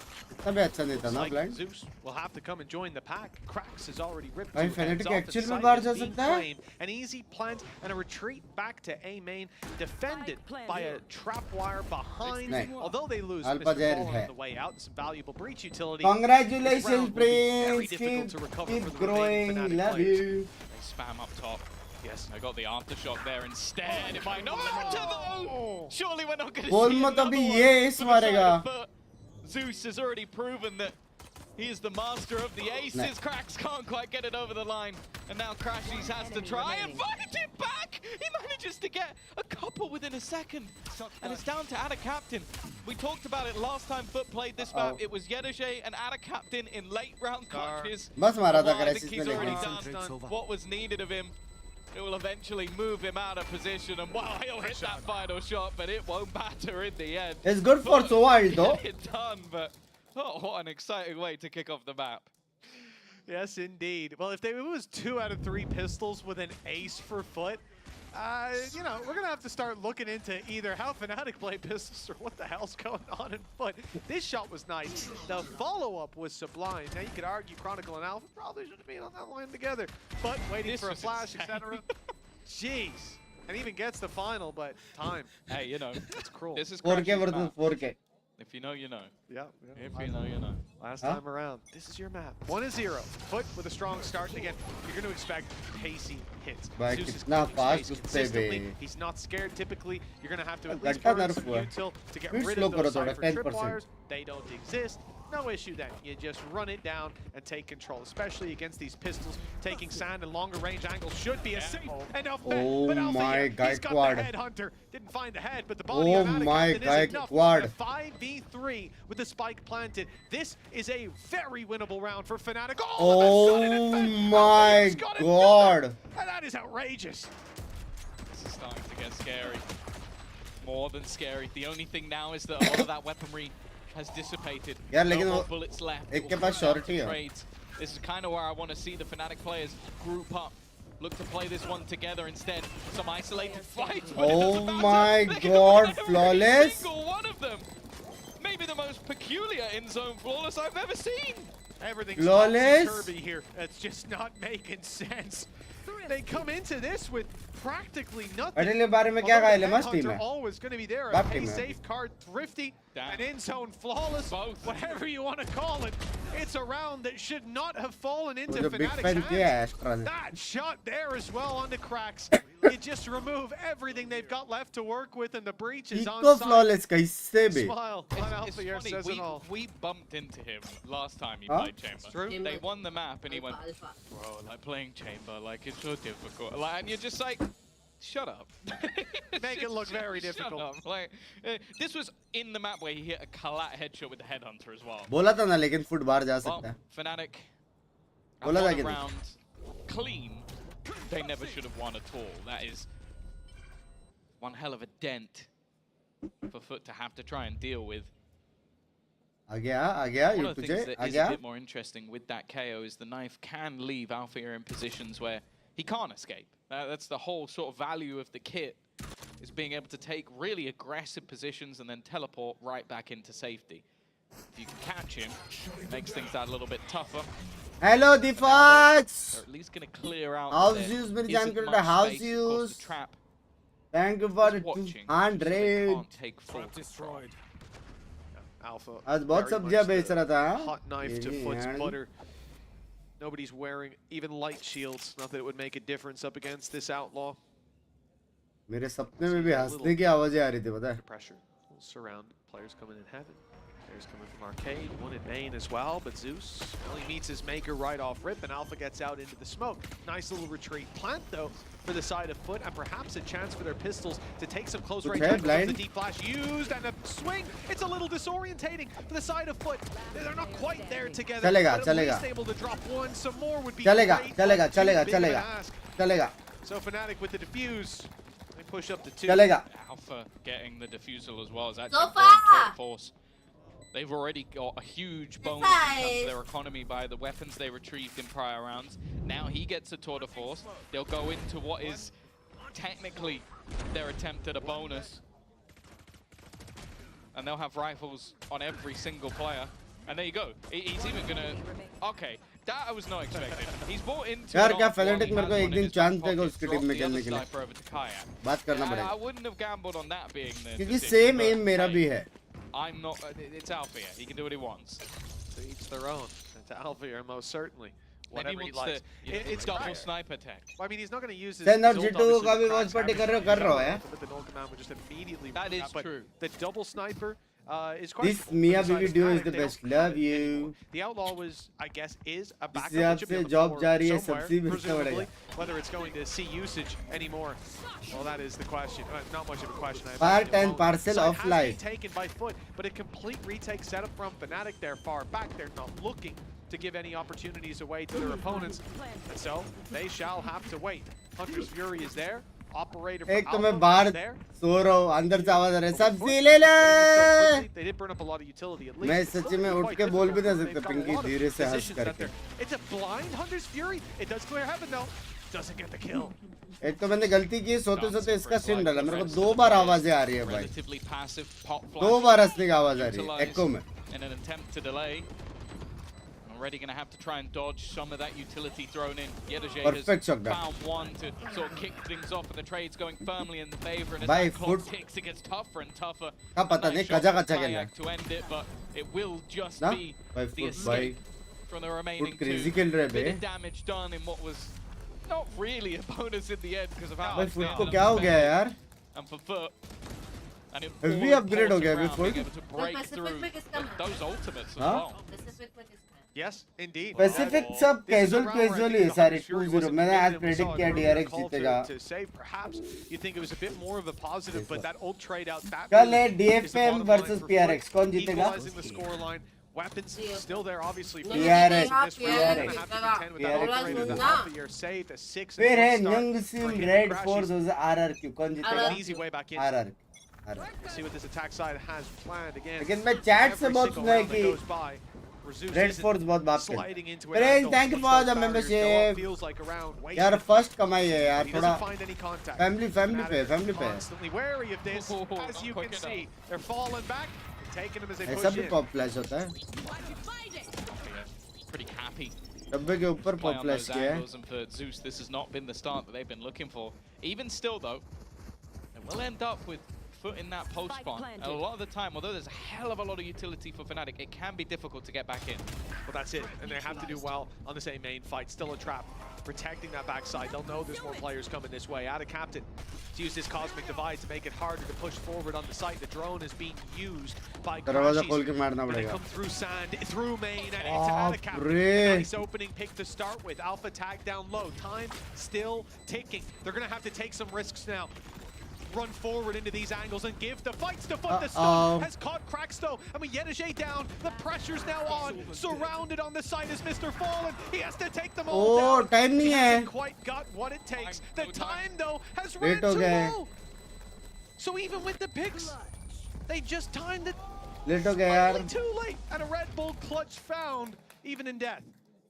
Like Zeus will have to come and join the pack. Krax is already ripped to hands off the site. Claim an easy plant and a retreat back to A main, defended by a trap wire behind. Although they lose Mr. Ball on the way out, some valuable breach utility. Congratulations, Prince. Keep growing. Love you. They spam up top. Yes, I got the aftershock there instead. If I know though, surely we're not going to see another one. Zeus has already proven that he is the master of the aces. Krax can't quite get it over the line. And now Crashies has to try and find it back. He manages to get a couple within a second. And it's down to Ada Captain. We talked about it last time FUT played this map. It was Yedege and Ada Captain in late round clutches. I think he's already done what was needed of him. It will eventually move him out of position, and wow, he'll hit that final shot, but it won't matter in the end. It's good for so while though. It's done, but oh, what an exciting way to kick off the map. Yes, indeed. Well, if it was 2 out of 3 pistols with an ace for FUT, you know, we're going to have to start looking into either how Fnatic play pistols or what the hell's going on in FUT. This shot was nice. The follow-up was sublime. Now, you could argue Chronicle and Alpha probably should have been on that line together, but waiting for a flash, etc. Jeez. And even gets the final, but time. Hey, you know, it's cruel. This is 4K versus 4K. If you know, you know. Yeah. If you know, you know. Last time around, this is your map. 1-0. FUT with a strong start. And again, you're going to expect pacey hits. Bhai, Zeus is kitna cleaning fast space guste consistently. bhai. He's not scared. Typically, you're going to have to at least Gadda burn nerf some hua hai. util to get Speed rid slow of karo those thoda, cypher 10%. tripwires. They don't exist. No issue then. You just run it down and take control, especially against these pistols. Taking sand and longer range angles should be a safe enough bet. Oh But Alpha my here, he's got Gaikwad. the headhunter. Didn't find the head, but the body Oh of Anakin my is enough. Gaikwad. A 5v3 with the spike planted. This is a very winnable round for Fnatic. Oh my god. And that is outrageous. This is starting to get scary. More than scary. The only thing now is that a lot of that weaponry has dissipated. यार No लेकिन more वो bullets left. एक It के will pass come down to surety है. trades. This is kind of where I want to see the Fnatic players group up. Look to play this one together instead. Some isolated fights. but Oh it's about to- my they're gonna god, win every flawless. single one of them. Maybe the most peculiar in-zone flawless I've ever seen. Everything's Flawless. topsy-turvy here. It's just not making sense. They come into this with practically nothing. अगले बारे में क्या Although कहा the है मस्त team Headhunter है. always going to be there. A Back pay team है. safe card, thrifty, Damn. an in-zone flawless, Both. whatever you want to call it. It's a round that should not have fallen वो into जो big Fnatic's fan किया है hands. Astra ने. That shot there as well on the cracks. You just remove everything they've got left to work with, and the breach is on eco site. flawless कैसे भी. Smile on It's Alpha here funny, says it all. we bumped into him last time he Huh? played Chamber. true. They won the map and he went, Alpha. bro, like playing Chamber, like it's so difficult. Like, and you're just like, shut up. Make it look very Shut difficult. up. Like, this was in the map where he hit a collat headshot with the headhunter as well. बोला था ना लेकिन foot बाहर जा Well, सकता है. Fnatic have बोला था won कि a नहीं? round clean. They never should have won at all. That is one hell of a dent for FUT to have to try and deal with. आ गया One ये of the तुझे things that uh is a गया. bit more interesting with that KO is the knife can leave Alpha in positions where he can't escape. That's the whole sort of value of the kit, is being able to take really aggressive positions and then teleport right back into safety. If you can catch him, it makes things that a little bit tougher. Hello the Fox. They're at least going to clear out. House there use मेरी isn't जानकारी much है, house space. Of course, use. the trap Thank you for is watching, so they 100. can't take full control. Alpha. आज बहुत very सब्जियां much बेच the रहा था. Hot knife to ये FUT's यार. butter. Nobody's wearing even light shields. Not that it would make a difference up against this outlaw. मेरे सपने में भी हंसने की आवाजें आ रही थी पता है. Pressure. We'll surround players coming in heaven. Players coming from arcade. One in main as well. But Zeus only meets his maker right off rip, and Alpha gets out into the smoke. Nice little retreat plant though for the side of FUT, and perhaps a chance for their pistols to take some close range angles. blind. The deep flash used and a swing. It's a little disorientating for the side of FUT. They're not quite there together. चलेगा, but at चलेगा. least able to drop one. Some more would be चलेगा, great, चलेगा, but too चलेगा, big of an चलेगा. ask. चलेगा. So Fnatic with the defuse. They push up to 2. चलेगा. Alpha getting the defusal as well as So actually far. force. They've already got a huge bonus in terms of their economy by the weapons they retrieved in prior rounds. Now he gets a tour de force. They'll go into what is technically their attempt at a bonus. And they'll have rifles on every single player. And there you go. He's even gonna... Okay, that I was not expecting. He's bought into... यार an क्या off while Fnatic he मेरे has को one एक in दिन his chance back देगा pocket, उसकी drop team में the खेलने other के लिए. sniper over to Kayak. बात करना I पड़ेगा. wouldn't have gambled on that being the क्योंकि decision, सेम but एम मेरा hey, भी है. I'm not. It's Alpha. He can do what he wants. To each their own. And to Alpha here, most certainly. Maybe Whatever he he wants likes. to It's double fire. sniper tech. Well, I mean, he's not going to use his. Send out his ult, G2 obviously, का भी the watch cracks party haven't कर रहा है. but the null command would just immediately That read is but true. The double sniper is quite. This cool. Mia For the BB side duo of is the Fnatic, they best. don't Love have it anymore. you. The outlaw was, I guess, is a backup. इससे that should be आपसे on the job floor जा रही है, somewhere, सबसे भी बेचना presumably. पड़ेगा. Whether it's going to see usage anymore, well, that is the question. Not much of a question. I Part imagine. and parcel Side of has been life. taken by FUT, but a complete retake setup from Fnatic. They're far back. They're not looking to give any opportunities away to their opponents, and so they shall have to wait. Hunter's Fury is there. Operator from एक तो मैं Alpha बाहर is there. सो रहा हूँ, अंदर से आवाज आ रहा है. But with सब्जी FUT, ले they ले. did it so quickly, they did burn up a lot of utility at least. मैं It's सच्ची में still उठ quite के बोल भी नहीं difficult. सकता They've got a Pinky lot of धीरे से हंस positions that करके. they're- It's a blind Hunter's Fury. It does clear heaven though. Doesn't get the kill. एक तो मैंने गलती की सोते सोते इसका सिम डाला. मेरे को 2 बार आवाजें आ रही है भाई. Relatively passive pop 2 flash बार हंसने की आवाज आ रही है. एको में. in an attempt to delay. Reddy going to have to try and dodge some of that utility thrown in. Yedaje Perfect has shot. found one to sort of kick things off, and the trade's going firmly in the favor. And as By that clock foot. ticks, it gets tougher and tougher. हाँ पता नहीं कजा कच्चा खेलना To end it, but it will just ना be by the foot by escape from the remaining foot crazy two. खेल रहे Bit bay of damage done in what was not really a bonus in the end because of how भाई it's foot down को and क्या हो गया defended. यार And for Foot, and it FB all upgrade हो important गया अभी round, Foot being able to break through those ultimates as हाँ well. Yes, indeed. Pacific सब casual casual ही है सारे 2-0 मैंने आज predict किया DRX जीतेगा To save, perhaps you think it was a bit more of a positive, but that ult trade out that कल है is the DFM bottom line versus for PRX Foot, कौन जीतेगा equalizing the scoreline. Weapons still there, obviously. PRX, This round, they're gonna have to PRX. contend with that operator. The Alpha, you're safe. The 6 फिर है and 1 Young start Sim for hitting Red crashes. Force versus RRQ कौन An जीतेगा easy way back in. RRQ See what this attack side has planned again. लेकिन मैं chat से Every बहुत single सुना है round that कि goes by, Rezus Red isn't Force बहुत बाप sliding खेलता into है an Prince angle, thank you push for those the barriers go up, membership feels like a round यार wasted. first कमाई है यार He थोड़ा doesn't find any contact. family पे Constantly wary of this, as you can see. They're falling back, taking him as they ऐसा push भी in. pop flash होता है Pretty happy. डब्बे के ऊपर Play pop on flash those किया है angles, and for Zeus, this has not been the start that they've been looking for. Even still, though, it will end up with Foot in that post spawn. And a lot of the time, although there's a hell of a lot of utility for Fnatic, it can be difficult to get back in. Well, that's it, and they have to do well on this A main fight. Still a trap, protecting that backside. They'll know there's more players coming this way. Out of Captain to use this Cosmic Divide to make it harder to push forward on the site. The drone is being used by दरवाजा Crashies. खोल के मारना Gonna पड़ेगा come through sand, through main, and into out of Captain. रे Nice opening pick to start with. Alpha tag down low. Time still ticking. They're gonna have to take some risks now. Run forward into these angles and give the fights to Foot. The stun has caught Crackstow. And with Yedaje down, the pressure's now on. Surrounded on the side is Mr. Fallen. He has to take them all down. time नहीं He है hasn't quite got what it takes. The time though has ran too low. So even with the picks, they just timed it late हो गया यार too late. And a Red Bull clutch found even in death.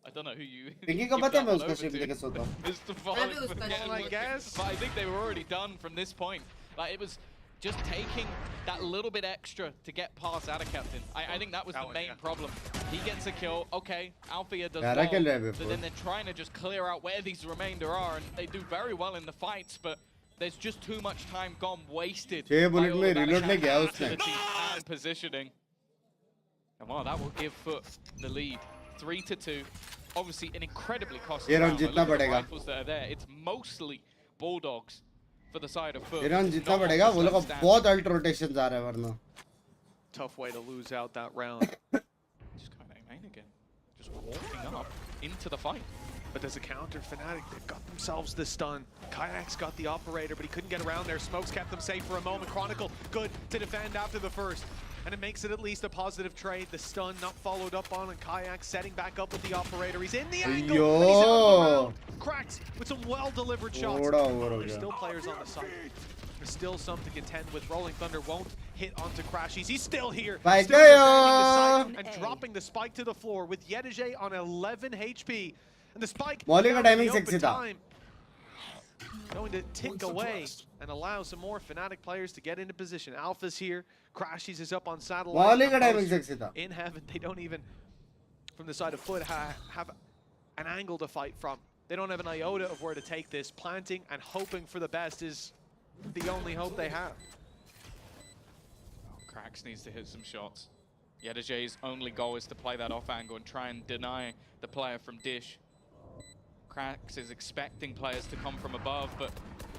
I don't know who you. Pinky को पता है मैं उसका stream देखे सोता हूँ Mr. Fallen, उसका forgetting stream. I what- guess. But I think they were already done from this point. Like, it was just taking that little bit extra to get past out of Captain. I think that was the main problem. He gets a kill. Okay, Althea does प्यारा खेल रहा है well, before. but then they're trying to just clear out where these remainder are, and they do very well in the fights, but there's just too much time gone wasted. 6 by bullet all में of that reload नहीं किया attack उसने activity and positioning. And wow, that will give Foot the lead. 3-2. Obviously, an incredibly costly ये round round. जीतना Look at the पड़ेगा rifles that are there. It's mostly Bulldogs for the side of Foot. ये round जीतना Not पड़ेगा वो लोग को understand. बहुत alt rotations आ रहा है वरना Tough way to lose out that round. Just kind of main again. Just walking up into the fight. But there's a counter. Fnatic, they've got themselves the stun. Kayak's got the operator, but he couldn't get around there. Smokes kept them safe for a moment. Chronicle, good to defend after the first. And it makes it at least a positive trade. The stun not followed up on, and Kayak setting back up with the operator. He's in the angle, and he's out of the round. Cracks with some well-delivered shots. थोड़ा over हो There's गया still players on the side. There's still some to contend with. Rolling Thunder won't hit onto Crashies. He's still here. Bye, Still defending the Gaio. site and dropping the spike to the floor with Yedaje on 11 HP. And the spike Molly का down in timing the open sexy था time, going to tick away and allow some more Fnatic players to get into position. Alpha's here. Crashies is up on satellite. Molly का timing Post sexy था in heaven. They don't even, from the side of Foot, have an angle to fight from. They don't have an iota of where to take this. Planting and hoping for the best is the only hope they have. Cracks needs to hit some shots. Yedaje's only goal is to play that off angle and try and deny the player from Dish. Cracks is expecting players to come from above, but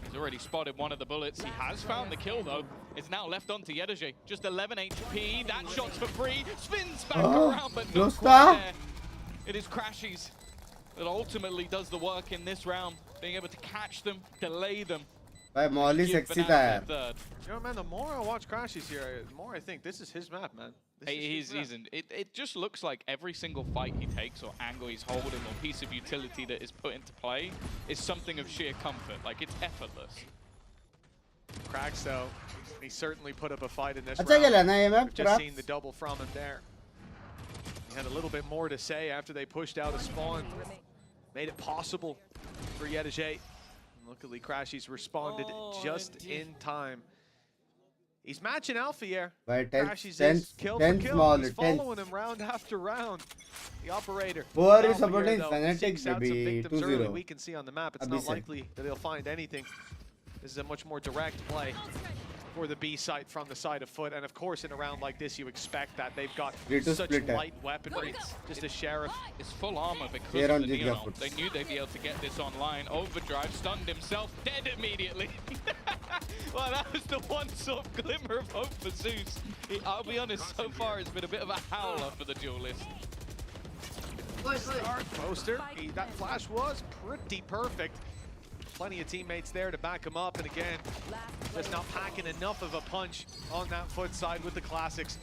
he's already spotted one of the bullets. He has found the kill, though. It's now left on to Yedaje. Just 11 HP. That shot's for free. Spins back around, but not quite there. It is Crashies that ultimately does the work in this round, being able to catch them, delay them. भाई Molly give sexy Fnatic था यार the third. You know, man, the more I watch Crashies here, the more I think this is his map, man. This is his map. It just looks like every single fight he takes or angle he's holding or piece of utility that is put into play is something of sheer comfort. Like, it's effortless. Cracks, though, he certainly put up a fight in this अच्छा round. खेला ना ये map We've just seen the double from him there. He had a little bit more to say after they pushed out a spawn. Made it possible for Yedaje. Luckily, Crashies responded just in time. He's matching Alpha here. By Crashes 10 is kill for kill. small, He's 10. following him round after round. The operator. Who are you Alpha here, supporting? though, Fnatic, seeks out some baby. victims early. 2-0. We can see on the map. It's Abhi not se. likely that he'll find anything. This is a much more direct play for the B site from the side of Foot. And of course, in a round like this, you expect that they've got Rito such split hai. light weaponry. Just a Sheriff. It's full armor because Here of on the Giga Neon. Foots. They knew they'd be able to get this online. Overdrive stunned himself, dead immediately. Well, that was the one sort of glimmer of hope for Zeus. I'll be honest, so far it's been a bit of a howler for the duelist. Poster. That flash was pretty perfect. Plenty of teammates there to back him up. And again, just not packing enough of a punch on that Foot side with the classics.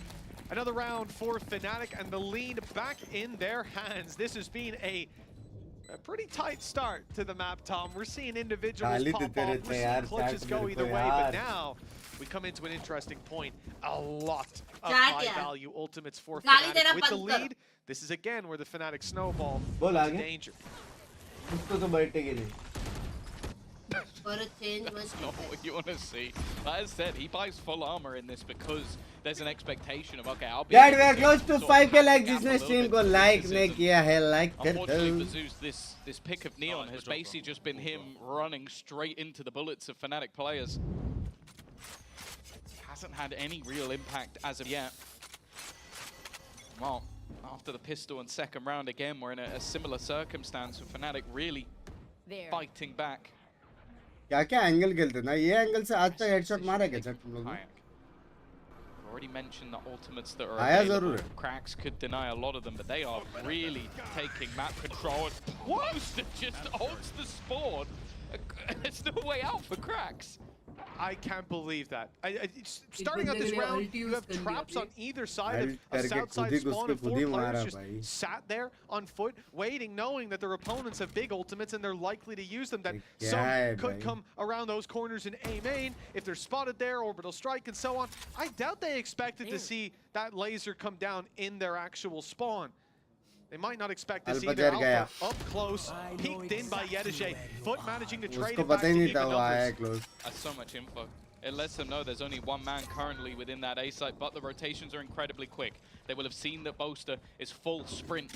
Another round for Fnatic and the lead back in their hands. This has been a pretty tight start to the map, Tom. We're seeing individuals pop off, we're seeing clutches go either way, but now we come into an interesting point. A lot of high-value ultimates for Fnatic with the lead. This is again where the Fnatic snowball into danger. उसको तो बैठेगी नहीं. For a change, That's not what you want to see. Like I said, he buys full armor in this because there's an expectation of, okay, I'll be Dad, able we are to close get to sort of 5k like gap a जिसने little stream bit को to like criticism. नहीं किया है like कर Unfortunately दो. for Zeus, this pick of Neon has basically just been him running straight into the bullets of Fnatic players. Hasn't had any real impact as of yet. Well, after the pistol and second round again, we're in a similar circumstance with Fnatic really fighting back. क्या क्या angle खेलते ना ये angle से आज तक headshot मारा क्या जट तुम लोग ने? I've already mentioned the ultimates that are आया available. जरूर है. Cracks could deny a lot of them, but they are really taking map control. Poster just ults the spawn. It's no way out for Cracks. I can't believe that. Starting out this round, you have traps on either side of a south side spawn, and 4 players just sat there on Foot, waiting, knowing that their opponents have big ultimates and they're likely to use them. That some could come around those corners in A main if they're spotted there, orbital strike, and so on. I doubt they expected to see that laser come down in their actual spawn. They might not expect to see their alpha up close, peeked in by Yedishe. Foot managing to trade it back to even numbers. That's so much info. It lets them know there's only one man currently within that A site, but the rotations are incredibly quick. They will have seen that Boaster is full sprint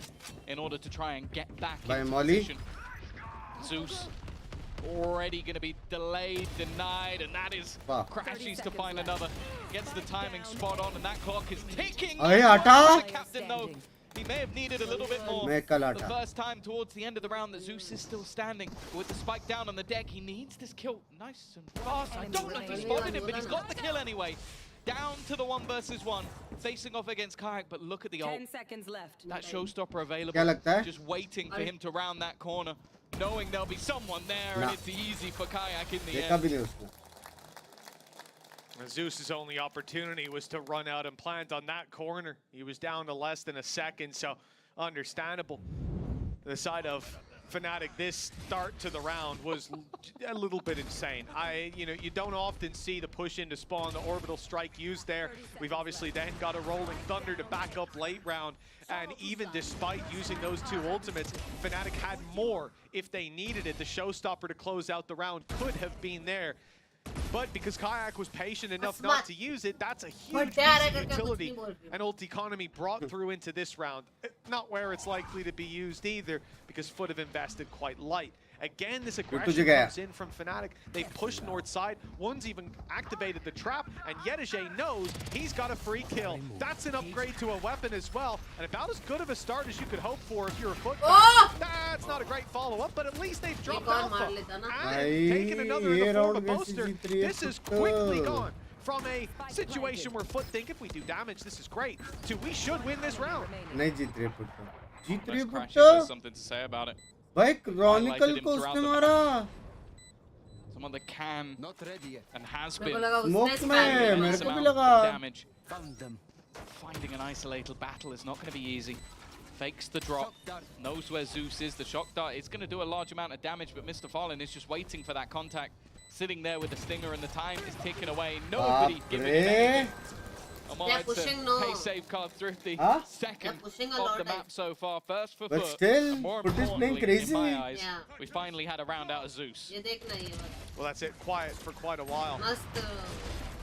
in order to try and get back into position. Zeus already going to be delayed, denied, and that is crashes to find another. Gets the timing spot on, and that clock is ticking. The captain, though, he may have needed a little bit more. The first time towards the end of the round that Zeus is still standing. With the spike down on the deck, he needs this kill nice and fast. I don't know if he spotted him, but he's got the kill anyway. Down to the 1 versus 1, facing off against Kayak, but look at the ult. 10 seconds left. That showstopper available, just waiting for him to round that corner, knowing there'll be someone there, and it's easy for Kayak in the end. Zeus's only opportunity was to run out and plant on that corner. He was down to less than a second, so understandable. The side of Fnatic, this start to the round was a little bit insane. You don't often see the push into spawn, the orbital strike used there. We've obviously then got a rolling thunder to back up late round, and even despite using those 2 ultimates, Fnatic had more if they needed it. The showstopper to close out the round could have been there. But because Kayak was patient enough not to use it, that's a huge piece of utility and ult economy brought through into this round. Not where it's likely to be used either, because Foot have invested quite light. Again, this aggression comes in from Fnatic. They push north side. One's even activated the trap, and Yedishe knows he's got a free kill. That's an upgrade to a weapon as well, and about as good of a start as you could hope for if you're a Foot. That's not a great follow-up, but at least they've dropped alpha and taken another in the form of Boaster. This is quickly gone from a situation where Foot think if we do damage, this is great, to we should win this round. Crashes has something to say about it. भाई Chronicle को उसने मारा. Someone that can and has been smoke में मेरे को भी लगा. damage. Finding an isolated battle is not going to be easy. Fakes the drop, knows where Zeus is. The shock dart is going to do a large amount of damage, but Mr. Fallen is just waiting for that contact. Sitting there with the stinger, and the time is ticking away. Nobody giving him anything. Pay save card thrifty. Second of the map so far. First for But Foot. still, More Foot is playing importantly, crazy. in my eyes, we finally had a round out of Zeus. Well, that's it. Quiet for quite a while.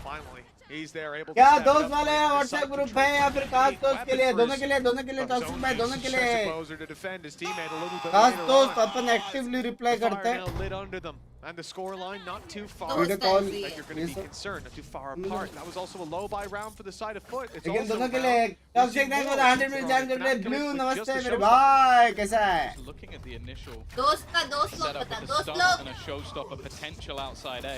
Finally. He's there, able to क्या step it दोस्त up, वाले bring the WhatsApp side group control. है या फिर खास Big दोस्त के weapon लिए for दोनों his- के लिए but his टॉक्सिक own भाई दोनों use के as लिए closer to defend his teammate a little bit खास later दोस्त on. Upon actively reply The करते fire हैं now lit under them, and the score line not too far. Video call Like you're going to be concerned, not too far apart. That was also a low buy round for the side of FUT. It's लेकिन also दोनों a के लिए round toxic using night more को 100 minute from जान कर Fnatic blue coming with just नमस्ते the मेरे showstopper. भाई कैसा है Looking at the initial दोस्त का दोस्त लोग setup बता with the दोस्त stun लोग and a showstopper potential outside A.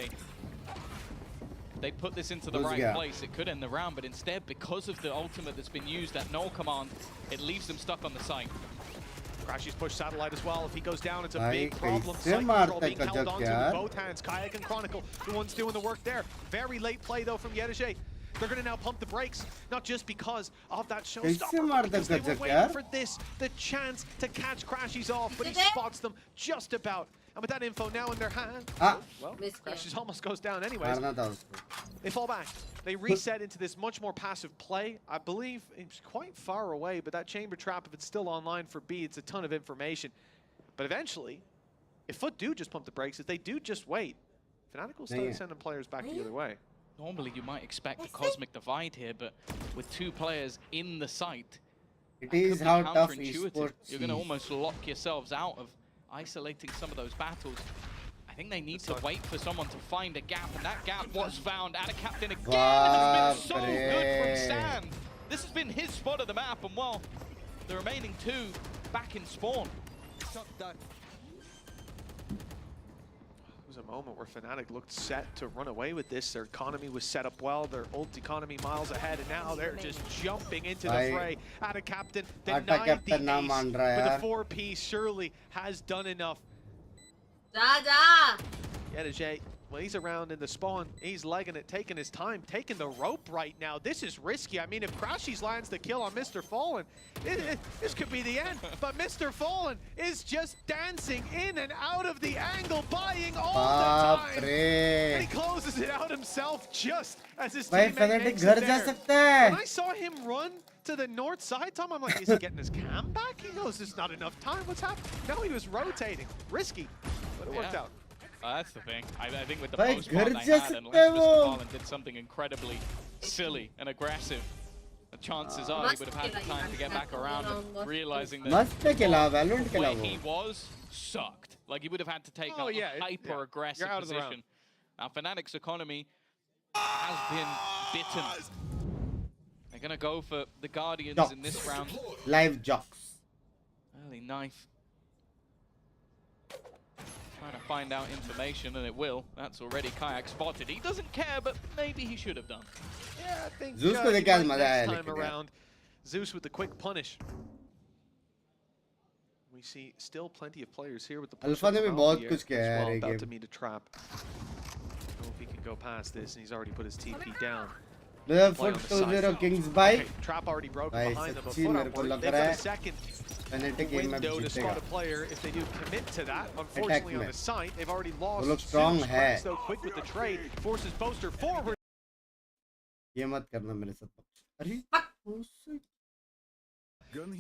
They put this into the Let's right go. place. It could end the round, but instead, because of the ultimate that's been used at null command, it leaves them stuck on the site. Crashy's push satellite as well. If he goes down, it's a भाई big problem. कैसे Site control मारता है being held गजब onto यार with both hands. Kayak and Chronicle, the ones doing the work there. Very late play though from Yedege. They're going to now pump the brakes, not just because of that showstopper, but मारता because they were गजब waiting यार for this, the chance to catch Crashy's off, but he spots them just about. And with that info now in their hand, well, Crashy's almost goes down anyways. मारना था उसको They fall back. They reset into this much more passive play. I believe it's quite far away, but that chamber trap, if it's still online for B, it's a ton of information. But eventually, if FUT do just pump the brakes, if they do just wait, Fnatic will start sending players back the other way. Normally, you might expect a cosmic divide here, but with two players in the site, it is how tough counterintuitive. esports You're going to is. almost lock yourselves out of isolating some of those battles. I think they need to wait for someone to find a gap, and that gap was found. Ada Captain again has been so good from Sand. This has been his spot of the map, and well, the remaining two back in spawn. There was a moment where Fnatic looked set to run away with this. Their economy was set up well, their ult economy miles ahead, and now they're just jumping into the fray. Ada Captain denied the ace, but the 4-piece surely has done enough. जा Yedege, well, he's around in the spawn. He's legging it, taking his time, taking the rope right now. This is risky. I mean, if Crashies lands the kill on Mr. Fallen, this could be the end. But Mr. Fallen is just dancing in and out of the angle, buying all the time. And he closes it out himself just as his teammate makes it there. When I saw him run to the north side, Tom, I'm like, is he getting his cam back? He knows there's not enough time. What's happening? No, he was rotating. Risky, but it worked out. That's the thing. I think with the post-spawn they had, unless Mr. Fallen did something incredibly silly and aggressive, the chances are he would have had the time to get back around and realizing that the way he was sucked. Like he would have had to take a hyper-aggressive position. Now Fnatic's economy has been bitten. They're going to go for the Guardians in this round. Live jocks. Early knife. Trying to find out information, and it will. That's already Kayak spotted. He doesn't care, but maybe he should have done. Yeah, I think Zeus को देख के आज मजा आया time around. Zeus with the quick punish. We see still plenty of players here with the push Alpha ने भी बहुत कुछ किया है यार about to meet a trap. I don't know if he can go past this, and he's already put his TP down. FUT 2-0 Kings by Trap already broken भाई behind them. सच्ची मेरे को लग रहा है Second Fnatic game में window to spot जीतेगा a player if they do commit to that. Unfortunately, on the site, they've already lost. वो लोग strong है So quick with the trade, forces Boaster forward. ये मत करना मेरे साथ अरे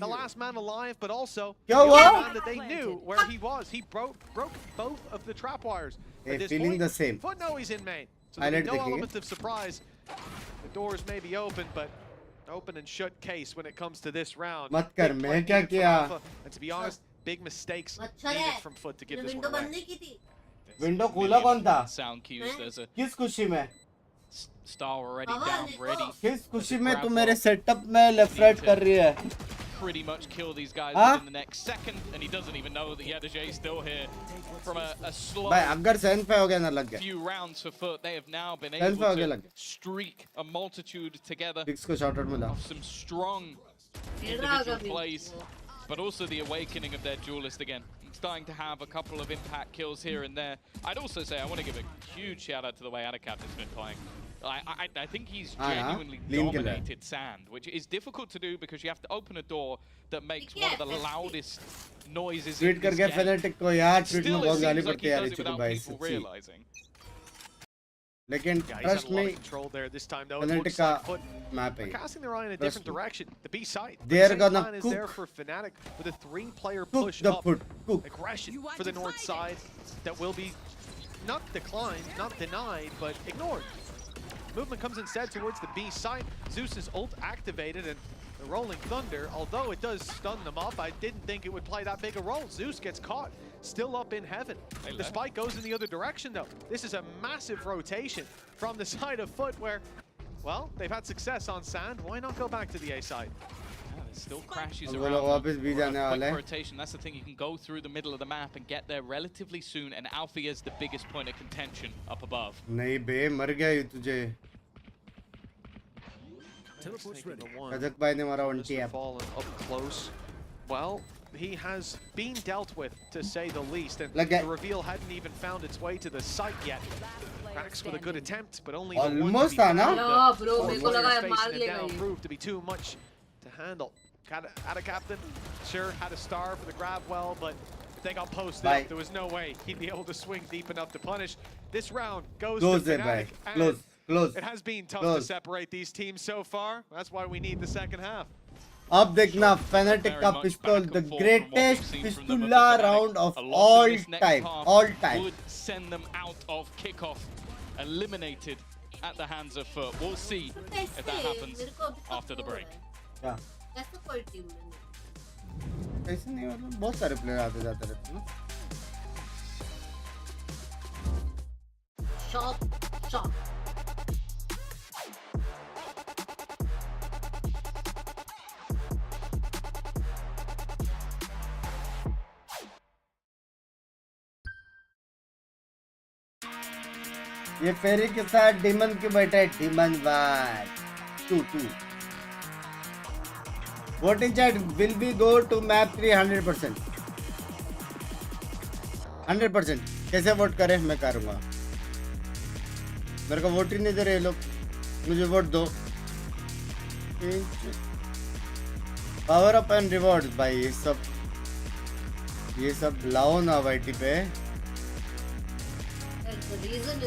The last man alive, but also क्या the हुआ only man that they knew where he was. He broke both of the trap wires. At this feeling point, the same FUT know he's in main, so there's no element of surprise. The doors may be open, but open and shut case when it comes to this round. मत कर मैं क्या किया And to be honest, big mistakes needed from FUT to give this one window बंद away. नहीं की थी window खोला कौन था Sound cues. There's a किस खुशी में star already down, ready. किस खुशी में तू मेरे सेटअप में लेफ्ट राइट कर रही है Pretty much kill these guys within the next second, and he doesn't even know that Yedege is still here. From a slow भाई अगर 7 पे हो गया ना लग गया few rounds for FUT, they have now been able to streak a multitude together Binks को shot out मिला of some strong individual plays, but also the awakening of their duelist again. Starting to have a couple of impact kills here and there. I'd also say I want to give a huge shout out to the way Adacat has been playing. I think he's genuinely dominated Sand, which is difficult to do because you have to open a door that makes one of the loudest noises in this game. Fnatic को यार tweet में Still, बहुत it गाली seems like पड़ती he है यार does it इसी को without भाई people सच्ची realizing. लेकिन Yeah, he's trust had a lot में of control there this time, though. It Fnatic looks का like FUT मैप है casting their eye in a different direction. The B side. They're The same gonna plan is there cook. for Fnatic with a 3-player cook push the up. foot cook Aggression for the north side that will be not declined, not denied, but ignored. Movement comes instead towards the B site. Zeus's ult activated, and the Rolling Thunder, although it does stun them up, I didn't think it would play that big a role. Zeus gets caught, still up in heaven. The spike goes in the other direction, though. This is a massive rotation from the side of FUT where, well, they've had success on sand. Why not go back to the A side? There's still crashes around. Quick rotation. That's the thing. You can go through the middle of the map and get there relatively soon. And Alfie is the biggest point of contention up above. नहीं बे मर गया ये तुझे कजक भाई ने मारा 1 tap fallen up close. Well, he has been dealt with, to say the least, and Like the reveal hadn't even found its way to the site yet. Rax with a good attempt, but only almost the one to be No, bro, found. मेरे को लगा Facing मार it लेगा down ये. proved to be too much to handle. Had a captain, sure, had a star for the grab well, but they got posted up. There was no way he'd be able to swing deep enough to punish. This round goes to Fnatic, and close it has been tough to separate these teams so far. That's why we need the second half. अब देखना Fnatic का pistol, the greatest pistola round of all time. Would send them out of kickoff, eliminated at the hands of FUT. We'll see if that happens after the break. क्या कैसे कोई team में नहीं ऐसे नहीं मतलब बहुत सारे प्लेयर आते जाते रहते हैं ना शॉट ये फेरी के साथ डीमन क्यों बैठा है demon war 2-2 voting chat will be go to map 3 100% कैसे वोट करें मैं करूंगा मेरे को वोट ही नहीं दे रहे लोग मुझे वोट दो पावर अप एंड रिवॉर्ड्स भाई ये सब लाओ ना वाईटी पे रीजन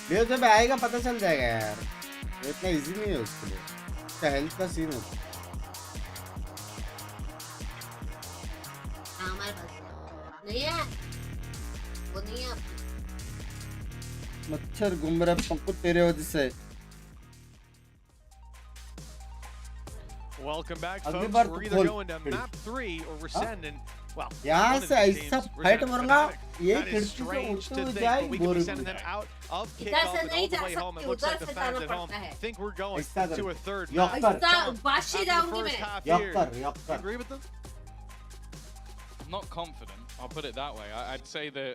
वीडियो जब आएगा पता चल जाएगा यार तो इतना इजी नहीं है उसके लिए इसका हेल्थ का सीन होता हमारे पास नहीं है वो नहीं है मच्छर घूम रहा है पंकु तेरे वजह से Welcome back, अगली folks. बार We're तो either खोल going to map 3 or we're sending. Well, यहाँ one of से these ऐसा teams, we're फाइट sending मारूंगा Fnatic. ये That खिड़की is से strange उड़ते to हुए think, जाए but we could be boring sending them out of इधर kickoff से and नहीं all the जा way home. It सकते looks उधर like the से fans जाना at home पड़ता है think we're going ऐसा to करो a third यक map. कर ऐसा बाशी After the जाऊंगी first मैं half यक here. कर यक You कर agree with them? I'm not confident, I'll put it that way. I'd say that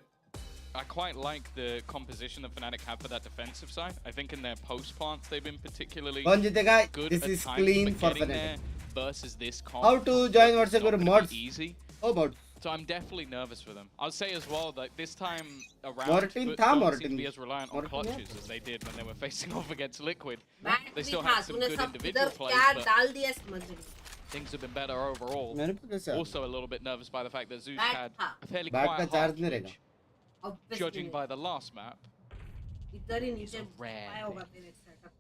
I quite like the composition that Fnatic have for that defensive side. I think in their post plants they've been particularly कौन जीतेगा good this at is times, clean but for getting Fnatic there versus this comp. how to join it's WhatsApp not group gonna mods be easy. oh mods So I'm definitely nervous for them. I'll say as well that this time around, Mortin FUT था, don't Mortin. seem to be as reliant on Mortin clutches as they did when they were facing off against Liquid. Bat They भी still था had some तूने good सब individual इधर plays, क्या but डाल दिया समझ नहीं things have been better overall. मेरे पे कैसे Also a little bit nervous by the fact that Zeus Bat had था. a fairly बैट का quiet चार्ज half नहीं रहेगा switch, Obviously judging नहीं. by the last map. इधर ही नीचे rare आया होगा तेरे setup.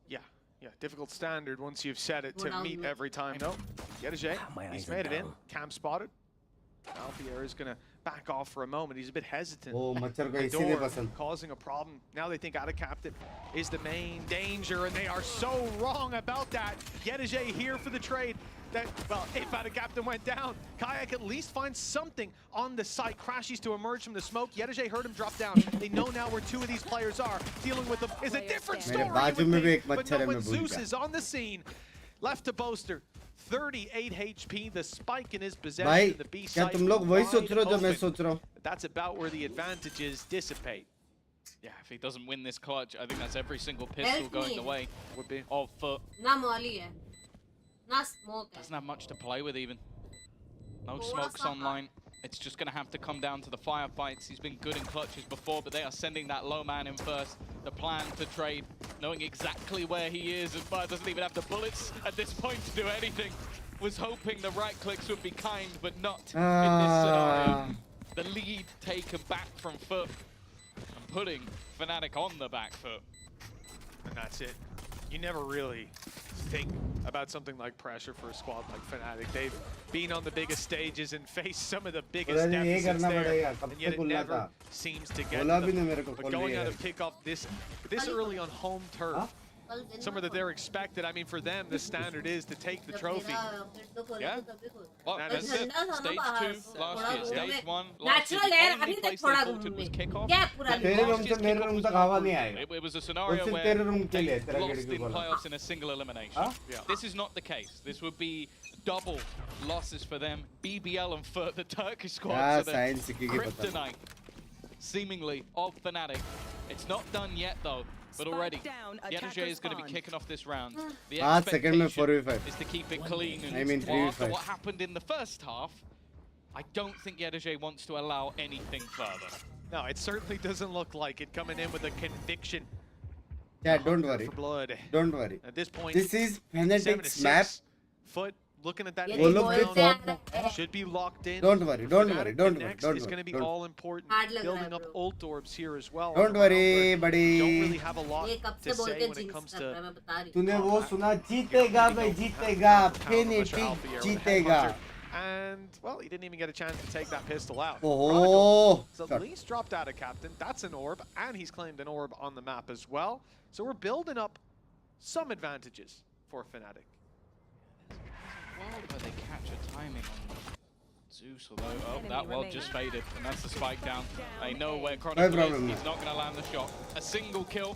Yeah, difficult standard once you've set it Go to down meet low. every time. No, Yetajay, he's made it in. Cam spotted. Alfier is going to back off for a moment. He's a bit hesitant. ओ मच्छर को The इसीलिए door पसंद causing a problem. Now they think Ada Captain is the main danger, and they are so wrong about that. Yetajay here for the trade. That, well, if Ada Captain went down, Kayak at least finds something on the site. Crashes to emerge from the smoke. Yetajay heard him drop down. They know now where two of these players are. Dealing with them is a different story. मेरे बाजू में भी एक But मच्छर no, है when मैं भूल Zeus गया is on the scene, left to Boaster. 38 HP, the spike in his भाई possession, the B क्या site तुम लोग वही सोच रहे हो जो मैं wide open. सोच रहा हूँ That's about where the advantages dissipate. Yeah, if he doesn't win this clutch, I think that's every single pistol Help going me. the way Would be. of FUT. ना मॉली है ना smoke है Doesn't have much to play with even. No Well, smokes what's up? online. It's just going to have to come down to the firefights. He's been good in clutches before, but they are sending that low man in first. The plan to trade, knowing exactly where he is, and Fire doesn't even have the bullets at this point to do anything. Was hoping the right clicks would be kind, but not in this scenario. The lead taken back from FUT and putting Fnatic on the back foot. And that's it. You never really think about something like pressure for a squad like Fnatic. They've been on the biggest stages and faced some of the biggest deficits there, and yet it never seems to get to them. But going out of kickoff this early on home turf, somewhere that they're expected. I mean, for them, the standard is to take the trophy. Yeah. Well, that's it. Stage 2 last year. Stage 1 last year. Natural The है, only अभी place तक थोड़ा they room thought it was में kickoff. क्या पूरा तेरे room से मेरे रूम तक हवा नहीं आएगा It was a scenario सिर्फ where तेरे रूम के लिए they तेरा lost खिड़की in खोला playoffs in a single elimination. Huh? Yeah. This is not the case. This would be double losses for them. BBL and FUT, the Turkish squad, क्या so science सीखेगी the पता kryptonite, seemingly, of Fnatic. It's not done yet, though. But already, Yenergy is going to be kicking off this round. The second में expectation 4v5 is to keep it clean. And I mean well, after 3v5 what happened in the first half, I don't think Yenergy wants to allow anything further. No, it certainly doesn't look like it, coming in with a conviction. Yeah, don't worry. For blood. Don't worry. At this point, This is 7 to Fnatic's 6. map. FUT looking at that. ये वो लोग भी round, top should be locked in. Don't worry, don't worry, Fnatic, don't the worry, next don't is worry, going to be don't- all important. Hard लग रहा Building है, up bro. ult orbs here as well. Don't worry, Don't buddy. really have a lot ये कब to से बोल say के when it jinx comes कर रहा है to मैं बता रही हूँ तूने वो सुना जीतेगा भाई जीतेगा Fnatic जीतेगा And, well, he didn't even get a chance to take that pistol out. Oh, So at least dropped out of captain. That's an orb, and he's claimed an orb on the map as well. So we're building up some advantages for Fnatic. Well, but they catch a timing on Zeus, although that world just faded, and that's the spike down. I know where Chronicle problem. is. He's not going to land the shot. A single kill.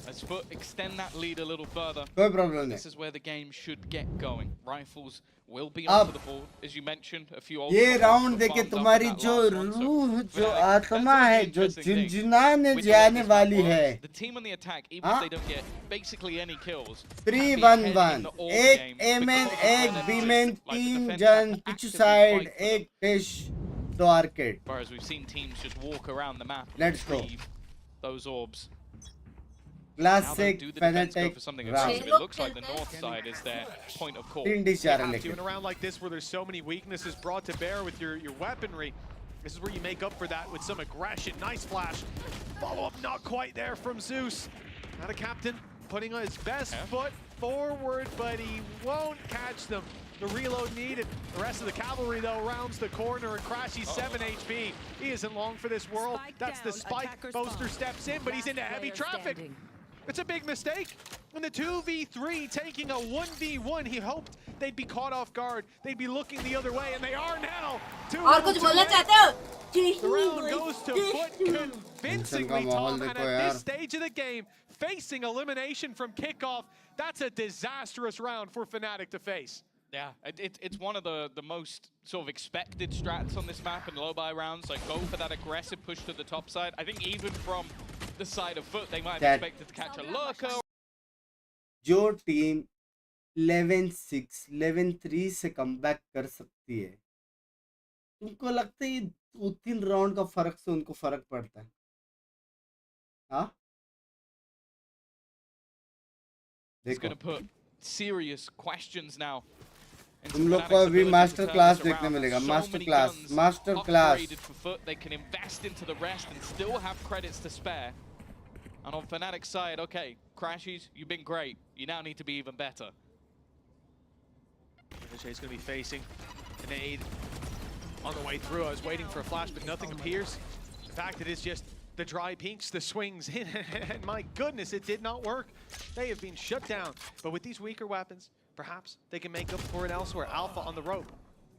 As FUT extend that lead a little further. कोई problem नहीं This is where the game should get going. Rifles will be अब onto the board, as you mentioned. A few ये round देखे तुम्हारी जो रूह जो आत्मा है जो झिनझिनाने जाने वाली है The team on the attack, even if they don't get basically any kills, 3-1-1 एक एमएन एक बीमेन 3 जन पिछू साइड एक fish 2 arcade whereas we've seen teams just walk around the map Let's and go. retrieve those orbs. Classic Do the defense go Fnatic for something round aggressive? It looks like the north side is their point of call. 3 dish आ रहे You have to, in लेकिन a round like this where there's so many weaknesses brought to bear with your weaponry, this is where you make up for that with some aggression. Nice flash. Follow-up not quite there from Zeus. Not a captain, putting on his best foot forward, but he won't catch them. The reload needed. The rest of the cavalry, though, rounds the corner, and Crashy's 7 HP. He isn't long for this world. That's the spike. Boaster steps in, but he's into heavy traffic. It's a big mistake. In the 2v3, taking a 1v1, he hoped they'd be caught off guard. They'd be looking the other way, and they are now. और कुछ बोलना चाहते हो The round goes to FUT convincingly, Tom, and at this stage of the game, facing elimination from kickoff, that's a disastrous round for Fnatic to face. Yeah, it's one of the most sort of expected strats on this map in low-buy rounds. Like, go for that aggressive push to the top side. I think even from the side of FUT, they might have expected to catch a lurker. जो team 11-6 11-3 से comeback कर सकती है तुमको लगता है 2-3 round का फर्क से उनको फर्क पड़ता है हाँ It's going to put serious questions now. तुम लोग को अभी मास्टर क्लास देखने मिलेगा master class They can invest into the rest and still have credits to spare. And on Fnatic's side, okay, Crashies, you've been great. You now need to be even better. He's going to be facing an aid on the way through. I was waiting for a flash, but nothing appears. In fact, it is just the dry pinks, the swings in, and my goodness, it did not work. They have been shut down. But with these weaker weapons, perhaps they can make up for it elsewhere. Alpha on the rope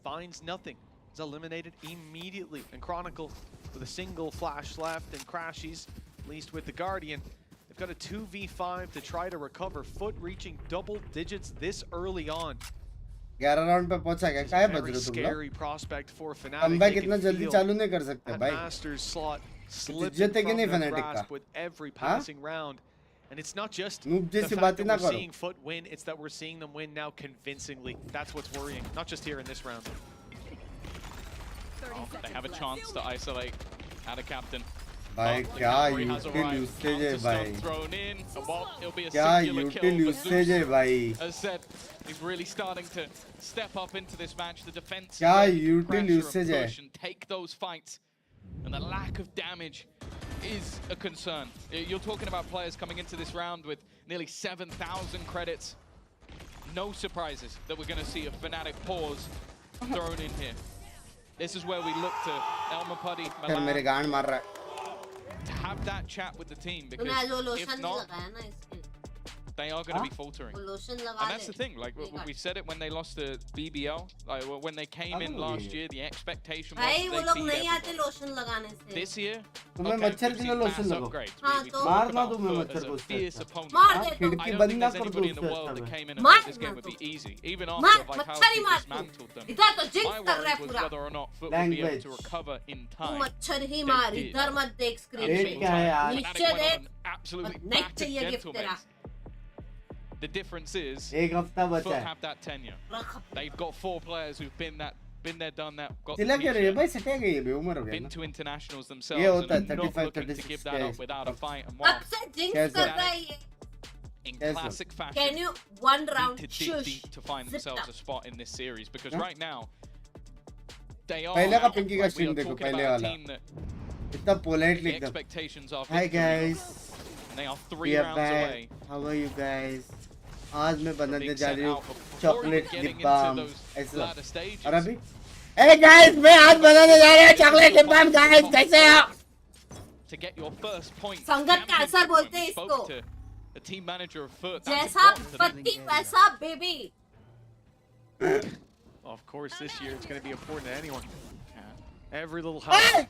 finds nothing. Is eliminated immediately. And Chronicle with a single flash left, and Crashies, at least with the Guardian. They've got a 2v5 to try to recover. FUT reaching double digits this early on. 11 round पे पहुंचा क्या काय बज रहे हो तुम लोग comeback इतना जल्दी चालू नहीं कर सकते भाई जीते कि नहीं Fnatic का with every passing round. And it's not just noob the जैसी fact बातें that ना we're करो seeing FUT win, it's that we're seeing them win now convincingly. That's what's worrying, not just here in this round. Oh, they have a chance to isolate out of captain. भाई क्या यूटिल usage है भाई क्या यूटिल usage है भाई As said, he's really starting to step up into this match. The defense क्या यूटिल usage है and take those fights, and the lack of damage is a concern. You're talking about players coming into this round with nearly 7,000 credits. no surprises that we're going to see a Fnatic pause thrown in here. This is where we look to EMEA WATCHPARTY to have that chat with the team, because if not, they are going to be faltering. And that's the thing, like we said it when they lost to BBL, like when they came in last year, the expectation was they beat everyone. This year, okay, we've seen mass upgrades. We've talked about FUT as a fierce opponent. I don't think there's anybody in the world that came in and thought this game would be easy, even after Vitality dismantled them. My worry was whether or not FUT would be able to recover in time. They did. Fnatic went on an absolutely battered gentleman. The difference is, FUT have that tenure. They've got 4 players who've been there, done that, got the been to internationals themselves, and not looking to give that up without a fight. And while in classic fashion, Can you one round need to dig deep to find themselves a spot in this series, because right now they are. पहले का Pinky we का are stream देखो talking पहले about a वाला team that इतना politely the एकदम expectations are Hi victory, guys, and they are we 3 are rounds back. away. How are you guys? आज मैं बनाने being जा sent रही हूँ out before chocolate even lip getting balm into those ऐसा latter stages. और अभी Hey guys, मैं आज बनाने जा रही हूँ chocolate lip balm guys, कैसे हो? To get your first point. संगत का असर championship बोलते win. हैं We spoke इसको। to the team manager of FUT. That's जैसा important to them. पति वैसा baby Of course, this year it's going to be important to anyone. Every little help.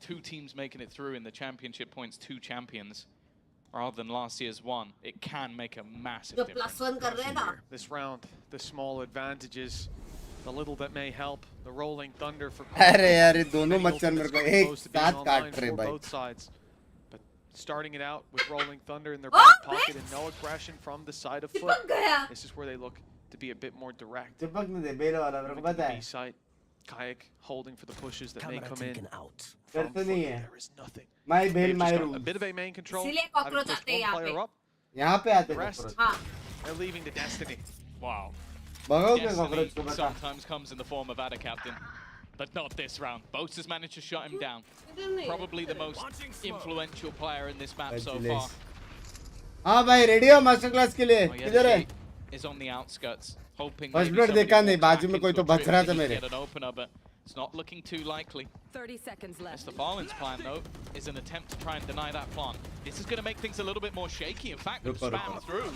2 teams making it through in the championship points, 2 champions, rather than last year's 1. It can make a massive जो difference. +1 कर रहे हैं ना This round, the small advantages, the little that may help, the rolling thunder for अरे यार ये दोनों Many मच्छर मेरे को ultimates एक close to being साथ online काट रहे for भाई both sides. But starting it out with rolling thunder in their back pocket and no aggression from the side of FUT. चिपक गया This is where they look to be a bit more direct. चिपकने दे बेलो वाला मेरे को Coming to पता the है B site, Kayak holding for the pushes that may come in. फिर From तो FUT, नहीं है there is nothing. my They've bail just my got a rules bit of A main control. इसीलिए having cockroach pushed आते हैं one यहाँ player पे। up, यहाँ पे आते the हैं rest, cockroach हाँ they're leaving to destiny. Wow. भगाओ क्या Destiny cockroach को बता sometimes comes in the form of Ada Captain, but not this round. Boats has managed to shut him down. Probably the most influential player in this map so far. हाँ भाई ready हो master class के लिए Oh, yeah, किधर है G is on the outskirts, hoping First maybe blood somebody देखा नहीं, walks बाजू back में कोई into तो a बच trip रहा so था he can मेरे। get an opener, but it's not looking too likely. 30 seconds left. Mr. Farland's plan, though, is an attempt to try and deny that plant. This is going to make things a little bit more shaky. In fact, they've spammed through.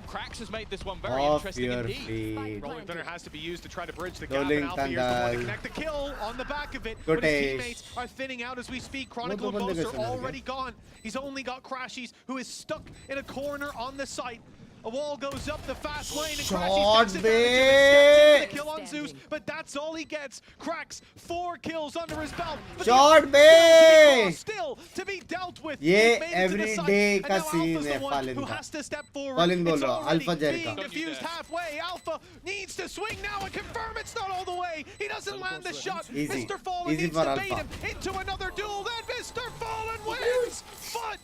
Cracks has made this one very Off interesting your indeed. feet Rolling thunder has to be used to try to bridge the gap, Rolling and Alfie is the one to thunder connect the kill on the back of it. Good But his ace. teammates are thinning out as we speak. Chronicle and बंदे Boast कैसे are मर गए? already gone. He's only got Crashies, who is stuck in a corner on the site. A wall goes up the fast lane, and Shot, Crashies takes advantage of it, babe. steps in for the kill on Zeus, but that's all he gets. Cracks 4 kills under his belt. But Shot, the babe. still to be dealt with. ये He's made it to the every site, day and का now Alpha's scene the है one Fallen who का। has to step forward. Fallen बोल It's रहा हूँ, already Alpha Jet being का। diffused halfway. Alpha needs to swing now and confirm it's not all the way. He doesn't land the shot. Easy. Mr. Fallen Easy needs for to bait Alpha. him into another duel. Then Mr. Fallen wins. But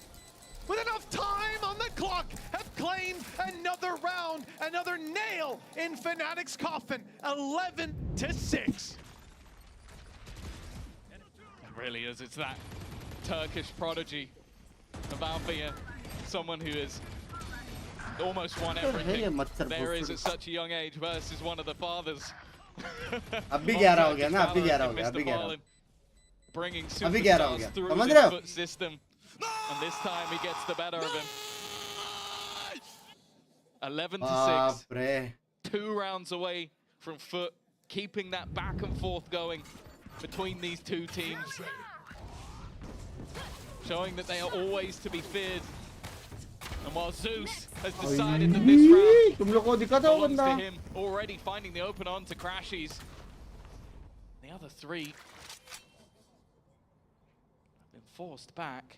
with enough time on the clock, have claimed another round, another nail in Fnatic's coffin. 11-6. It really is. It's that Turkish prodigy of Alfia, someone who has almost won everything there is at such a young age versus one of the fathers. अब भी 11 हो गया ना, अब भी 11 हो गया, अब भी 11 Bringing अभी 11 हो superstars गया, through समझ this रहे हो? FUT system, and this time he gets the better of him. 11-6. बाप रे 2 rounds away from FUT, keeping that back and forth going between these 2 teams, showing that they are always to be feared. And while Zeus has decided that this round तुम लोग को दिक्कत है वो belongs to बंदा him, already finding the open on to Crashies, the other 3 have been forced back.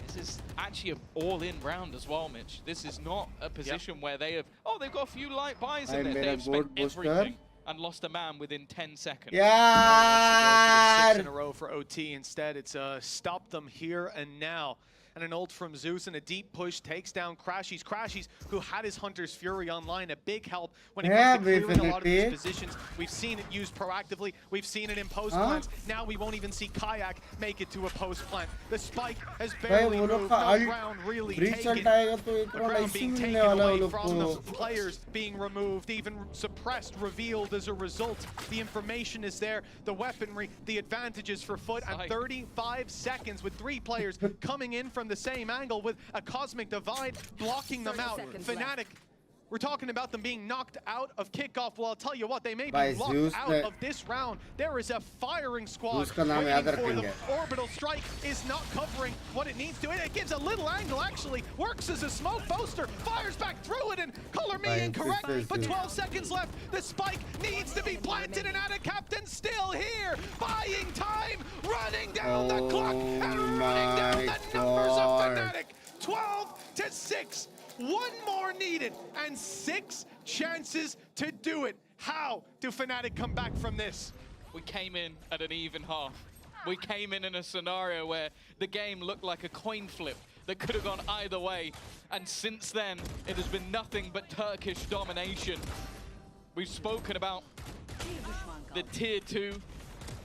This is actually an all-in round as well, Mitch. This is not a position where they have, they've got a few light buys in there. They have spent everything and lost a man within 10 seconds. यार 6 in a row for OT. Instead, it's stop them here and now. and an ult from Zeus and a deep push takes down Crashies. Crashies, who had his Hunter's Fury online, a big help when it comes to clearing a lot of these positions. We've seen it used proactively. We've seen it in post plants. Now we won't even see Kayak make it to a post plant. The spike has barely moved. No ground really taken. The ground being taken away from the players, being removed, even suppressed, revealed as a result. The information is there, the weaponry, the advantages for FUT, and 35 seconds with 3 players coming in from the same angle with a cosmic divide blocking them out. Fnatic, we're talking about them being knocked out of kickoff. Well, I'll tell you what, they may be locked out of this round. There is a firing squad waiting for them. Orbital Strike is not covering what it needs to. It gives a little angle, actually. Works as a smoke poster. Fires back through it, and color me incorrect. But 12 seconds left. The spike needs to be planted, and Ada Captain still here. Buying time, running down the clock, and running down the numbers of Fnatic. 12-6. 1 more needed, and 6 chances to do it. How do Fnatic come back from this? We came in at an even half. We came in a scenario where the game looked like a coin flip that could have gone either way. And since then, it has been nothing but Turkish domination. We've spoken about the tier 2,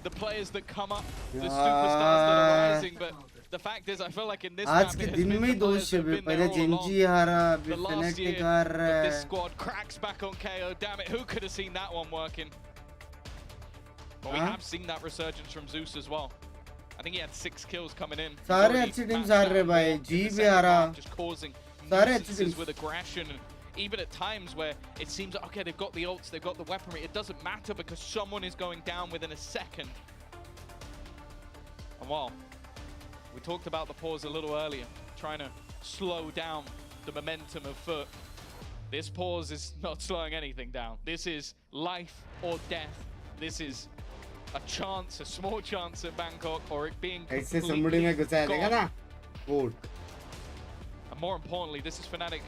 the players that come up, the superstars that are rising, but the fact is, I feel like in this map, it has been the players that have been there all along. The last year, this squad cracks back on KO. Damn it, who could have seen that one working? But we have seen that resurgence from Zeus as well. I think he had 6 kills coming in. Just causing nuisances with aggression. And even at times where it seems like, okay, they've got the ults, they've got the weaponry. It doesn't matter because someone is going down within a second. And while we talked about the pause a little earlier, trying to slow down the momentum of FUT. This pause is not slowing anything down. This is life or death. This is a chance, a small chance at Bangkok, or it being completely gone. And more importantly, this is Fnatic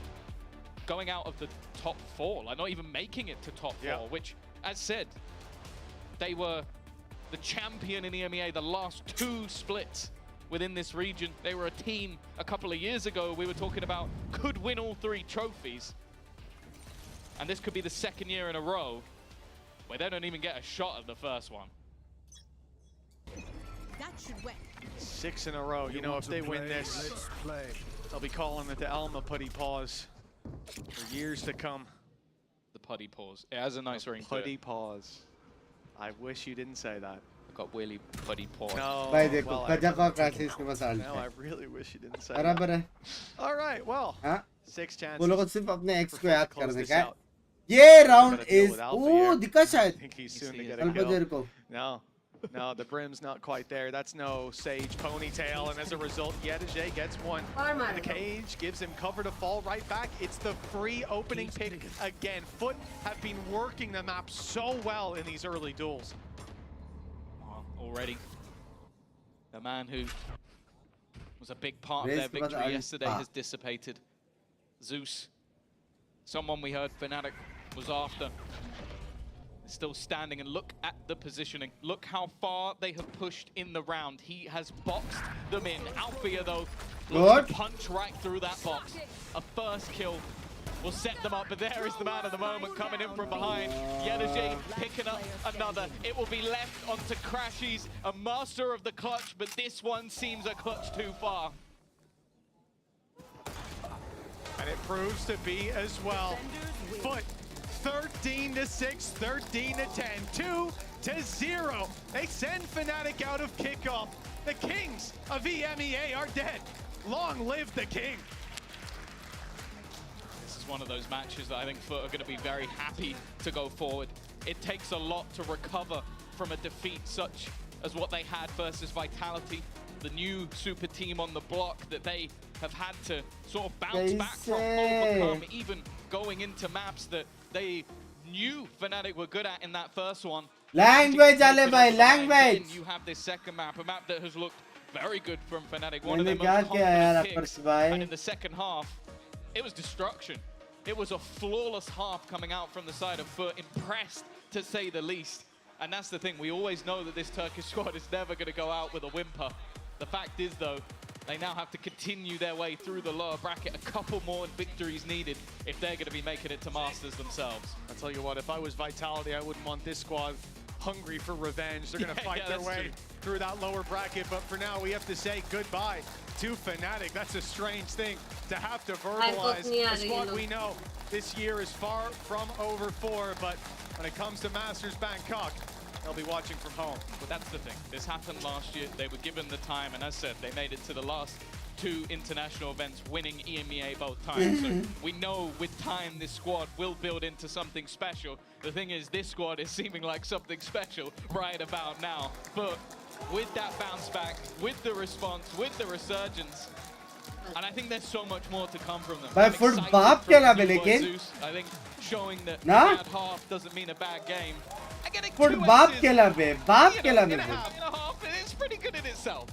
going out of the top 4, like not even making it to top 4, which, as said, they were the champion in EMEA the last 2 splits within this region. They were a team a couple of years ago we were talking about could win all 3 trophies. And this could be the 2nd year in a row where they don't even get a shot at the first one. That should win. 6 in a row. You know, if they win this, they'll be calling it the Elma putty pause for years to come. The putty pause. It has a nice ring to it. Putty pause. I wish you didn't say that. Got Willy putty pause. No, भाई देखो well, गजब का classes के मसाल no, I really wish you didn't say बराबर that. है All right, well, हाँ 6 chances. वो लोगों को सिर्फ अपने एक्स for को FUT याद to close करने this का है out. ये round Gotta deal is with Alpha ओ here. दिखा I शायद think he's soon to get a अल्बदेर kill. को No, the brim's not quite there. That's no Sage ponytail, and as a result, Yedajay gets one. The cage gives him cover to fall right back. It's the free opening pick again. FUT have been working the map so well in these early duels. Already, the man who was a big part of their victory yesterday has dissipated. Zeus, someone we heard Fnatic was after, still standing, and look at the positioning. Look how far they have pushed in the round. He has boxed them in. Althea, though, looks to punch right through that box. A first kill will set them up, but there is the man of the moment coming in from behind. Yedajay picking up another. It will be left onto Crashies, a master of the clutch, but this one seems a clutch too far. And it proves to be as well. FUT 13-6, 13-10, 2-0. They send Fnatic out of kickoff. The kings of EMEA are dead. Long live the king. This is one of those matches that I think FUT are going to be very happy to go forward. It takes a lot to recover from a defeat such as what they had versus Vitality, the new super team on the block that they have had to sort of bounce back from, overcome, even going into maps that they knew Fnatic were good at in that first one. Language, Ale bhai, language. You have this second map, a map that has looked very good from Fnatic. One of their most confident picks. And in the second half, it was destruction. It was a flawless half coming out from the side of FUT. Impressed, to say the least. And that's the thing. We always know that this Turkish squad is never going to go out with a whimper. The fact is, though, They now have to continue their way through the lower bracket. A couple more victories needed if they're going to be making it to Masters themselves. I'll tell you what, if I was Vitality, I wouldn't want this squad hungry for revenge. They're going to fight their way through that lower bracket. But for now, we have to say goodbye to Fnatic. That's a strange thing to have to verbalize. A squad we know this year is far from over for, but when it comes to Masters Bangkok, they'll be watching from home. But that's the thing. This happened last year. They were given the time, and as said, they made it to the last 2 international events, winning EMEA both times. So we know with time this squad will build into something special. The thing is, this squad is seeming like something special right about now. But with that bounce back, with the response, with the resurgence, and I think there's so much more to come from them. By FUT बाप क्या लाभ है लेकिन? I think showing that a ना? bad half doesn't mean a bad game. FUT बाप क्या लाभ है? बाप क्या लाभ है? It's pretty good in itself.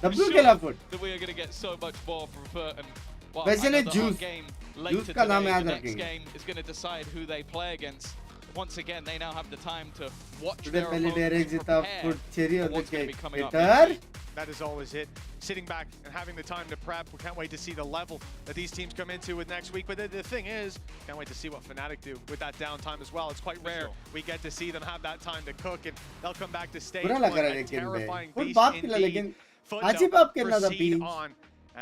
W क्या लाभ FUT? That we are going to get so much more from FUT, and well, वैसे नहीं another hard Juice. game later Juice का नाम today. याद The next रखेंगे. game is going to decide who they play against. Once again, they now have the time to watch Today their पहले opponents direct जीता prepare FUT cherry for और what's going to be के coming up. Peter. That is always it. Sitting back and having the time to prep. We can't wait to see the level that these teams come into with next week. But the thing is, can't wait to see what Fnatic do with that downtime as well. It's quite rare we get to see them have that time to cook, and they'll come back to stage बुरा one, लग रहा है a लेकिन terrifying FUT beast बाप खेला indeed. लेकिन FUT अजीब though आप खेलना था proceed beach. on,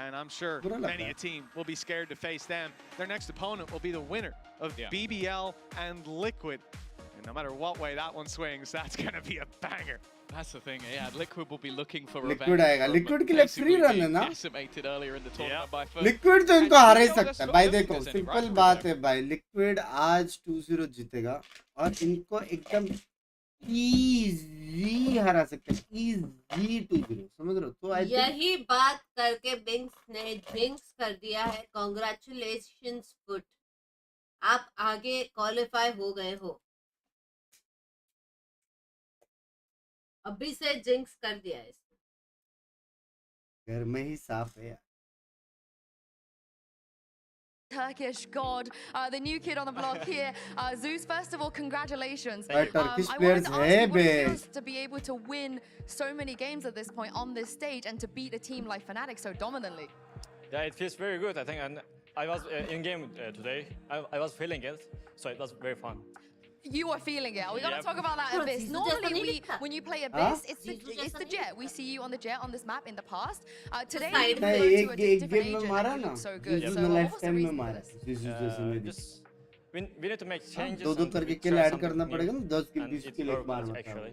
and I'm sure बुरा लग many रहा a है. team will be scared to face them. Their next opponent will be the winner of Yeah. BBL and Liquid. And no matter what way that one swings, that's going to be a banger. That's the thing, yeah. Liquid will be looking for Liquid revenge. आएगा. from Liquid के लिए basically free run है being ना? decimated earlier in the tournament by FUT. Liquid तो And इनको हार ही you know, सकता that's है not- भाई. I don't think देखो there's any सिंपल rivalry बात there. है भाई. लिक्विड आज 2-0 जीतेगा और इनको एकदम इजी हरा सकते हैं. इजी 2-0 समझ रहे हो? तो आई थिंक यही बात करके बिंक्स ने जिंक्स कर दिया है. कॉन्ग्रेचुलेशंस फुट, आप आगे क्वालिफाई हो गए हो. अभी से जिंक्स कर दिया है इसने. घर में ही साफ है यार. Turkish god, the new kid on the block here. Zeus, first of all, congratulations. But Turkish I wanted players to ask है you what it बे. feels to be able to win so many games at this point on this stage and to beat a team like Fnatic so dominantly. Yeah, it feels very good, I think. And I was in game today. I was feeling it, so it was very fun. You are feeling it. We got to Yep. talk about that Sure, Abyss. Zizu Normally, just when you play Huh? Abyss, it's Zizu the just jet. We see you on the jet on this map in the past. Today, Side you में go to एक a एक different game में agent मारा and you ना. look so good. जिस So ने what life was the time में reason for मारा. this? जिस जैसे मेरी. Just we need to make changes. दो and करके we kill try add something करना new, पड़ेगा ना. 10 किल and 20 it किल एक worked बार में. actually.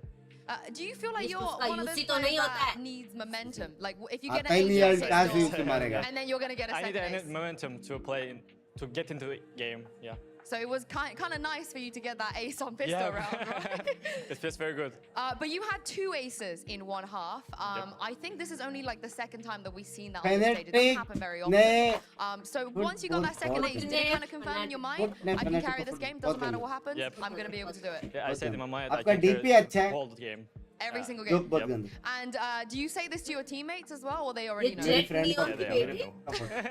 Do you feel like इसको you're उसका one of those UC तो नहीं players होता that है. needs momentum? Like if you get आता an ही नहीं 8 यार. ace क्या से goal, उसे मारेगा. and then you're going to get a I second need ace. momentum to play, to get into the game. Yeah. So it was kind of nice for you to get that ace on pistol Yeah. round, right? It feels very good. But you had 2 aces in one half. Yep. I think this is only like the second time that we've seen that on the Fnatic stage. It doesn't happen very often. ने So once you got that second ace, did it kind of confirm in your mind? Fnatic I can Fnatic carry को this game, बहुत doesn't matter बढ़िया. what happens, Yep. I'm going to be able to do it. Yeah, I said in my mind I आपका can DP carry अच्छा है. the whole game. Every single joke game. बहुत Yep. गंदा. And do you say this to your teammates as well, or they ये already know? Very jet friend neon Yeah, की they बेटी. already know.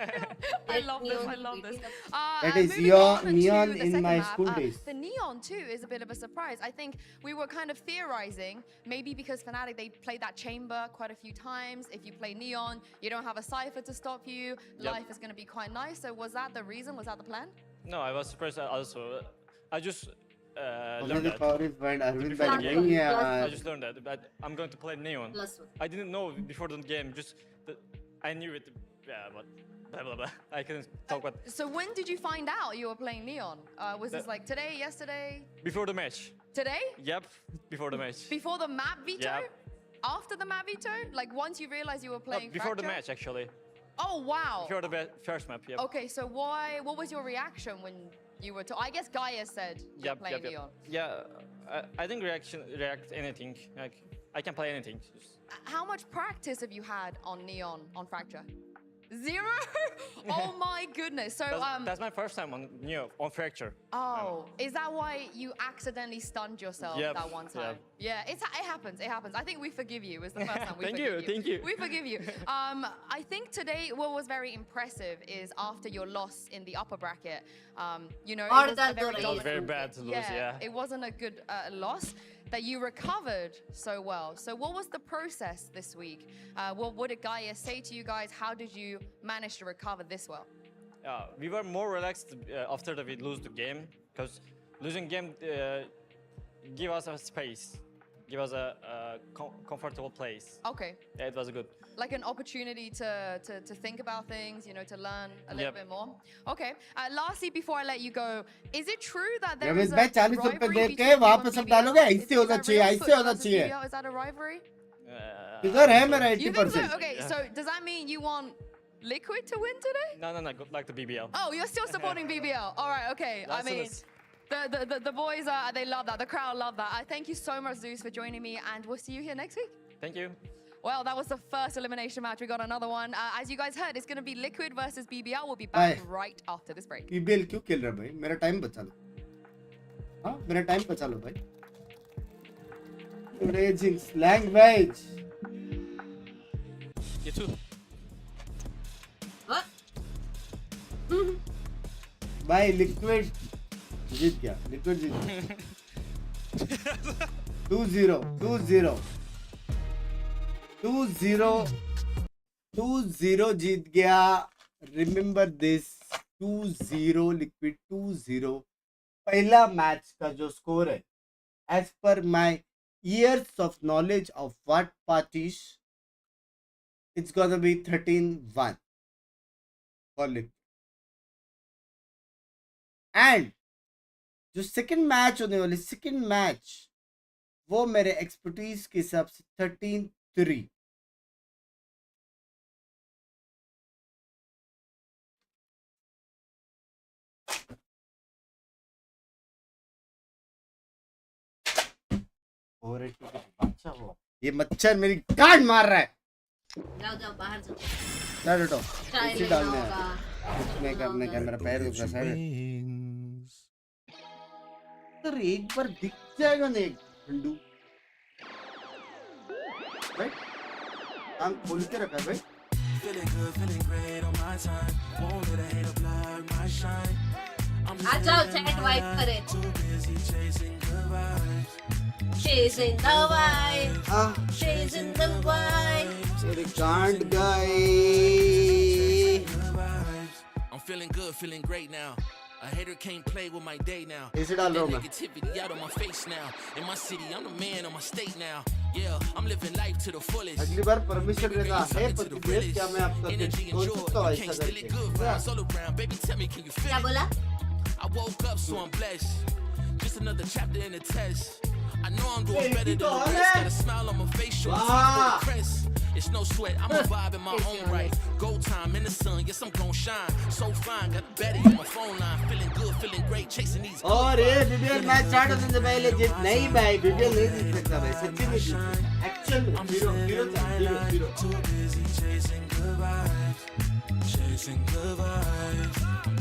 I love this. I love this. That is Moving on to neon the in second my map, school days. The neon too is a bit of a surprise. I think we were kind of theorizing, maybe because Fnatic, they played that chamber quite a few times. If you play neon, you don't have a cypher to stop you. Yep. Life is going to be quite nice. So was that the reason? Was that the plan? No, I was surprised also. I just learned Obviously that. power is fine. Arvind Before भाई the नहीं game, है I यार. just learned that, but I'm going to play Neon. +1. I didn't know before the game, just that I knew it. Yeah, but blah blah blah. I couldn't talk about So when did you find out you were playing neon? Was this The- like today, yesterday, before the match. today? Yep, before the match. Before the map veto? Yep. After the map veto? Like once you realized you were No, playing before the Fracture? match actually. Oh, wow. Before the first map. Yep. Okay, so what was your reaction when you were I guess Gaia said you're Yep, playing yep, neon. yep. Yeah, I think react anything. Like I can play anything. Just- How much practice have you had on neon on Fracture? 0? Oh my goodness. So That's my first time on Neo on Fracture. oh, is that why you accidentally stunned yourself Yep, that one time? Yeah, it happens. It happens. I think we forgive you. It was the first time we Thank forgive you, thank you. We forgive you. I think today what was very impressive is after your loss in the upper bracket, you know, it और was a दर्द हो very रही है It was very dominant- bad to lose. Yeah. It wasn't a good loss. that you recovered so well. So what was the process this week? What did Gaia say to you guys? How did you manage to recover this well? We were more relaxed after we lose the game, because losing game give us a space, give us a comfortable place. Okay. Yeah, it was good. Like an opportunity to think about things, you know, to learn a little bit more. Okay. Lastly, before I let you go, is it true that there is a rivalry between you and BBL? Is that real? FUT versus BBL? Is that a rivalry? किधर है मेरा You think so? 80%? Okay, so does that mean you want Liquid to win today? No, like the BBL. Oh, you're still supporting BBL. All right, okay. I mean, the boys, they love that. The crowd love that. I thank you so much, Zeus, for joining me, and we'll see you here next week. Thank you. Well, that was the first elimination match. We got another one. As you guys heard, it's going to be Liquid versus BBL. We'll be back right after this break. BBL क्यों खेल रहा है भाई? मेरा time बचा लो. हाँ, मेरा time बचा लो भाई. Raging language. You too. What? भाई Liquid जीत गया. Liquid जीत गया. 2-0. 2-0 जीत गया. Remember this. 2-0 Liquid 2-0. पहला मैच का जो स्कोर है, as per my years of knowledge of what parties, it's gonna be 13-1 for Liquid. And जो सेकंड मैच होने वाली सेकंड मैच, वो मेरे एक्सपर्टीज के हिसाब से 13-3. ये मच्छर मेरी गांड मार रहा है. जाओ बाहर जाओ. हटो. इसी डालने हैं. कुछ नहीं करने का, मेरा पैर दुख रहा है. सर एक बार दिख जाएगा ना एक ठंडू. भाई आंख खोल के रखा है भाई. आ जाओ चैट वाइप करे. Chasing the vibe, chasing the vibe. Sorry, can't guy. I'm feeling good, feeling great now. A hater can't play with my day now. इसे डाल रहा हूँ मैं. Negativity out of my face now. In my city, I'm the man of my state now. Yeah, I'm living life to the fullest. अगली बार permission लेना है, पर क्या मैं आपका सोच सकता हूँ ऐसा करके? क्या बोला? I woke up so I'm blessed. Just another chapter in the test. I know I'm doing better than the rest. Got a smile on my face, showing top of the crest. It's no sweat, I'm a vibe in my own right. Go time in the sun, yes I'm gon' shine. So fine, got a baddie on my phone line. Feeling good, feeling great, chasing these. और ये BBL match start होने से पहले जीत नहीं भाई, BBL नहीं जीत सकता भाई, सच्ची में जीत. एक्चुअल में 0. Too busy chasing good vibes, chasing good vibes,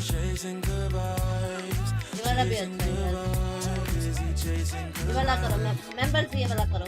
chasing good vibes. ये वाला भी अच्छा है. ये वाला करो, मेंबर्स ये वाला करो.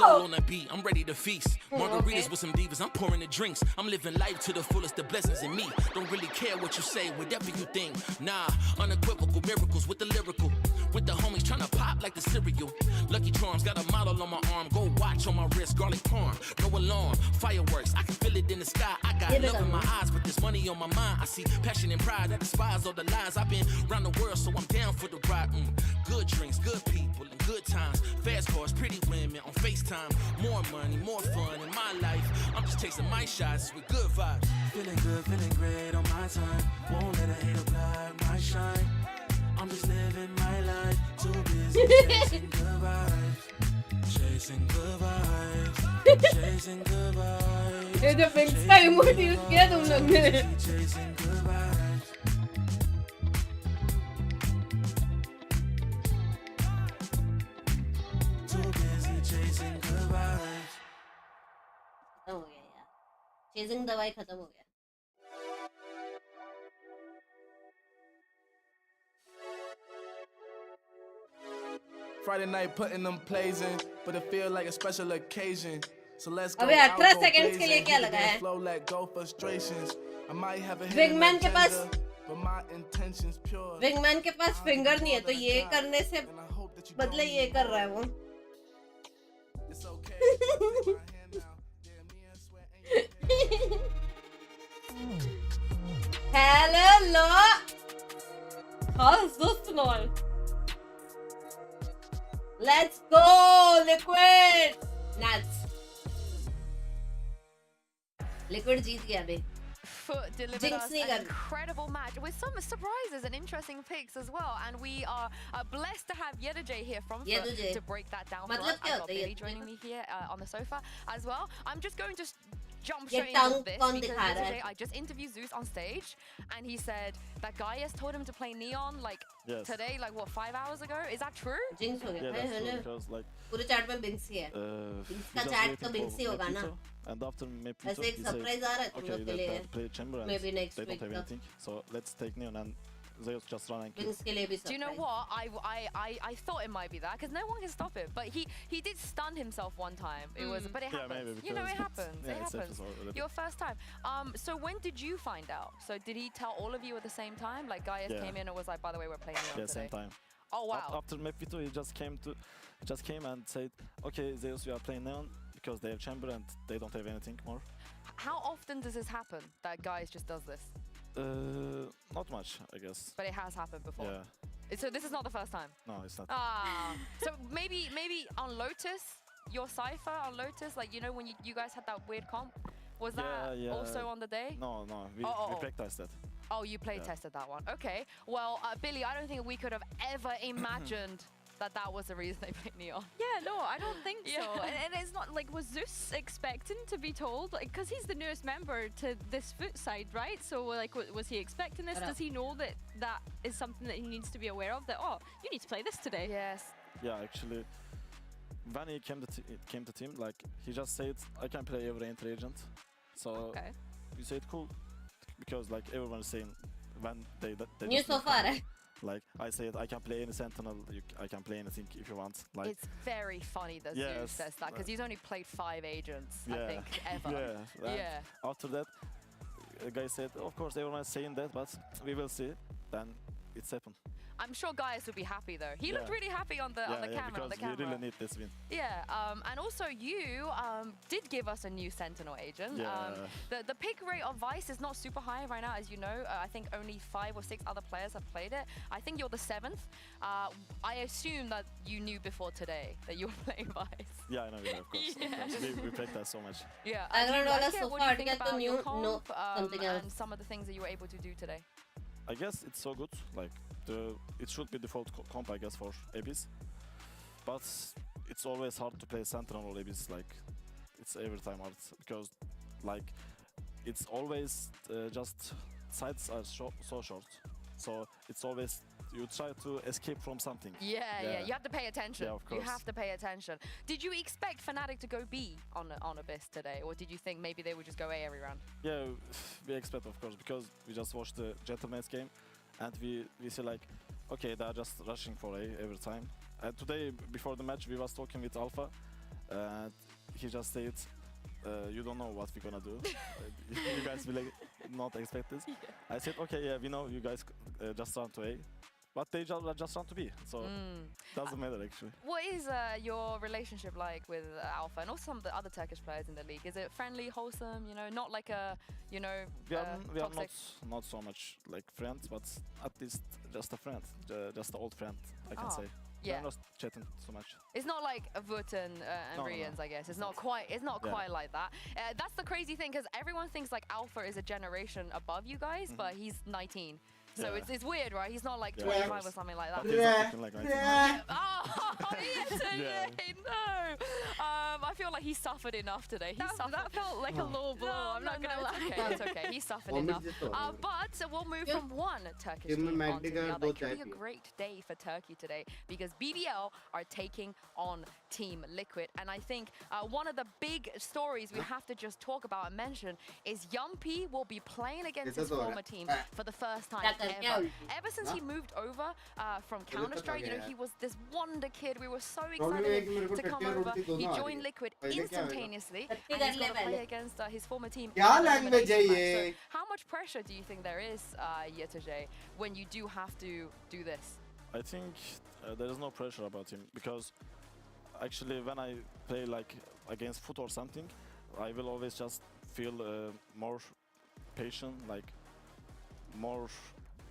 Soul on that beat, I'm ready to feast. Margaritas with some divas, I'm pouring the drinks. I'm living life to the fullest, the blessings in me. Don't really care what you say, whatever you think. Nah, unequivocal miracles with the lyrical. With the homies tryna pop like the cereal. Lucky Charms got a model on my arm. Go watch on my wrist, garlic parm. No alarm, fireworks, I can feel it in the sky. I got love in my eyes, but there's money on my mind. I see passion and pride, I despise all the lies. I've been around the world, so I'm down for the ride. Good drinks, good people, and good times. Fast cars, pretty women on FaceTime. More money, more fun in my life. I'm just chasing my shots with good vibes. Feeling good, feeling great on my time. Won't let a hater blind my shine. I'm just living my life. Too busy chasing good vibes. Chasing good vibes. Chasing good vibes. ये जो Binks का emote use किया तुम लोग ने. Chasing good vibes. Too busy chasing good vibes. खत्म हो गया यार. चेजिंग दवाई खत्म हो गया. Friday night putting them plays in, but it feel like a special occasion. अबे 18 सेकंड्स के लिए क्या लगा है? विंगमैन के पास फिंगर नहीं है तो ये करने से बदले ये कर रहा है वो. Hello. How's this tonight? Let's go, Liquid. Nuts. Liquid जीत गया बे. FUT delivered Jinx us नहीं an कर. incredible match with some surprises and interesting picks as well. And we are blessed to have Yedujay here from FUT to break that down for us. मतलब क्या I've got होता है Billy joining me here on the sofa as well. I'm just going to jump ये straight into tongue this कौन because दिखा रहा है? Yedujay, I just interviewed Zeus on stage and he said that Gaius told him to play Neon like today, like what, 5 hours ago? Is that true? Jinx हो गया. Yeah, that's true, because like पूरे chat में Binks ही है. Binks का chat तो Binks ही होगा ना. and after maybe ऐसे एक सरप्राइज आ रहा है तुम okay, लोग के लिए. play chamber and Maybe next they don't week have though. anything, so let's take Neon and Zeus just run and kill. Binks के लिए भी Do you know surprise. what? I thought it might be that because no one can stop it. But he did stun himself one time. It was, but it Yeah, happens. maybe You know, it because happens. yeah, It it's happens. episode. Your first time. So when did you find out? So did he tell all of you at the same time? Like Gaius Yeah. came in and was like, by the way, we're playing Neon Yeah, today. same time. Oh wow. After map V2, he just came and said, okay, Zeus, we are playing Neon because they have chamber and they don't have anything more. How often does this happen? That Gaius just does this? Not much, I guess. But it has happened before. Yeah. So this is not the first time. No, it's not. Ah. So maybe on Lotus, your cipher on Lotus, like you know when you guys had that weird comp, was that Yeah. also on the day? No, we practiced that. Oh, you play tested that one. Okay. Well, Billy, I don't think we could have ever imagined that was the reason they picked Neon. Yeah, no, I don't think so. Yeah. And it's not like, was Zeus expecting to be told? Like, because he's the newest member to this FUT side, right? So, like, was he expecting this? Does he know that that is something that he needs to be aware of? That, oh, you need to play this today. Yes. Yeah, actually, when he came to team, like, he just said, I can play every entry agent. So, we said, cool. Because, like, everyone is saying, when they New so far, eh? Like I said, I can play any Sentinel. I can play anything if you want. Like it's very funny that Zeus says that because he's only played 5 agents, I think, ever. Yeah. After that, the guy said, of course, everyone is saying that, but we will see. Then it's happened. I'm sure Gaius would be happy though. He looked really happy on the camera. Because we really need this win. Yeah, and also you did give us a new Sentinel agent. Yeah. The pick rate of Vice is not super high right now, as you know. I think only 5 or 6 other players have played it. I think you're the 7th. I assume that you knew before today that you were playing Vice. Yeah, I know, of course. Yeah. Of course. We practice so much. Yeah. What do you think about your comp, something else? and some of the things that you were able to do today? I guess it's so good. Like it should be default comp, I guess, for ABs. But it's always hard to play Sentinel or ABs. Like it's every time hard because like it's always just sides are so short. So it's always you try to escape from something. Yeah. You have to pay attention. Yeah, of course. You have to pay attention. Did you expect Fnatic to go B on Abyss today, or did you think maybe they would just go A every round? Yeah, we expect, of course, because we just watched the Gentleman's game, and we see like, okay, they're just rushing for A every time. And today, before the match, we was talking with Alpha, and he just said, you don't know what we're gonna do. You guys will not expect this. I said, okay, yeah, we know you guys just run to A. But they just want to be, so doesn't matter actually. What is your relationship like with Alpha and also some of the other Turkish players in the league? Is it friendly, wholesome? You know, not like a, you know, we are not so much like friends, but at least just a friend, just an old friend, I can say. Yeah. We're not chatting so much. It's not like Vut and Rians, I guess. It's not quite. It's not quite like that. That's the crazy thing because everyone thinks like Alpha is a generation above you guys, but he's 19. So it's weird, right? He's not like 25 or something like that. Oh, yesterday, no. I feel like he suffered enough today. That felt like a low blow. I'm not gonna lie. It's okay. He suffered enough. But we'll move from one Turkish team on to the other. It could be a great day for Turkey today because BBL are taking on Team Liquid, and I think one of the big stories we have to just talk about and mention is Yumpy will be playing against his former team for the first time. ever. Ever since he moved over from Counter-Strike, you know, he was this wonder kid. We were so excited to come over. He joined Liquid instantaneously, and he's going to play against his former team. So how much pressure do you think there is, Yetajay, when you do have to do this? I think there is no pressure about him because actually when I play like against FUT or something, I will always just feel more patient, like more,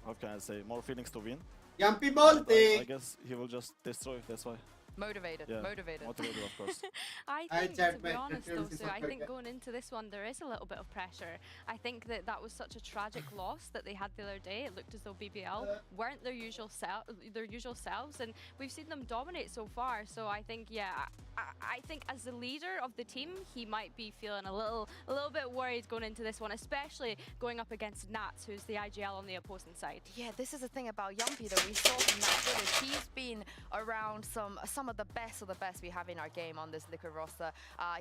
how can I say, more feelings to win. I guess he will just destroy, that's why. Motivated, motivated. Motivated, of course. I think, to be honest though, so I think going into this one, there is a little bit of pressure. I think that was such a tragic loss that they had the other day. It looked as though BBL weren't their usual selves, and we've seen them dominate so far. So I think, yeah, I think as the leader of the team, he might be feeling a little bit worried going into this one, especially going up against Nats, who's the IGL on the opposing side. Yeah, this is the thing about Yumpy that we saw from that footage. He's been around some of the best we have in our game on this Liquid roster.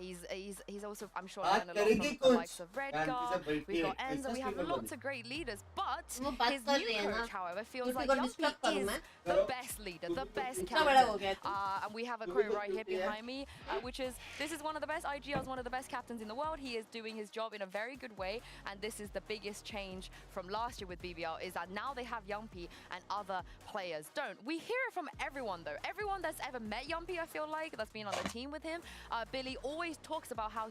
He's also, I'm sure, learned a lot from the likes of Redgar. We've got Enza. We have lots of great leaders, but his new coach, however, feels like Yumpy is the best leader, the best captain. And we have a quote right here behind me, which is, this is one of the best IGLs, one of the best captains in the world. He is doing his job in a very good way, and this is the biggest change from last year with BBL, is that now they have Yumpy and other players don't. We hear it from everyone though. Everyone that's ever met Yumpy, I feel like, that's been on the team with him, Billy always talks about how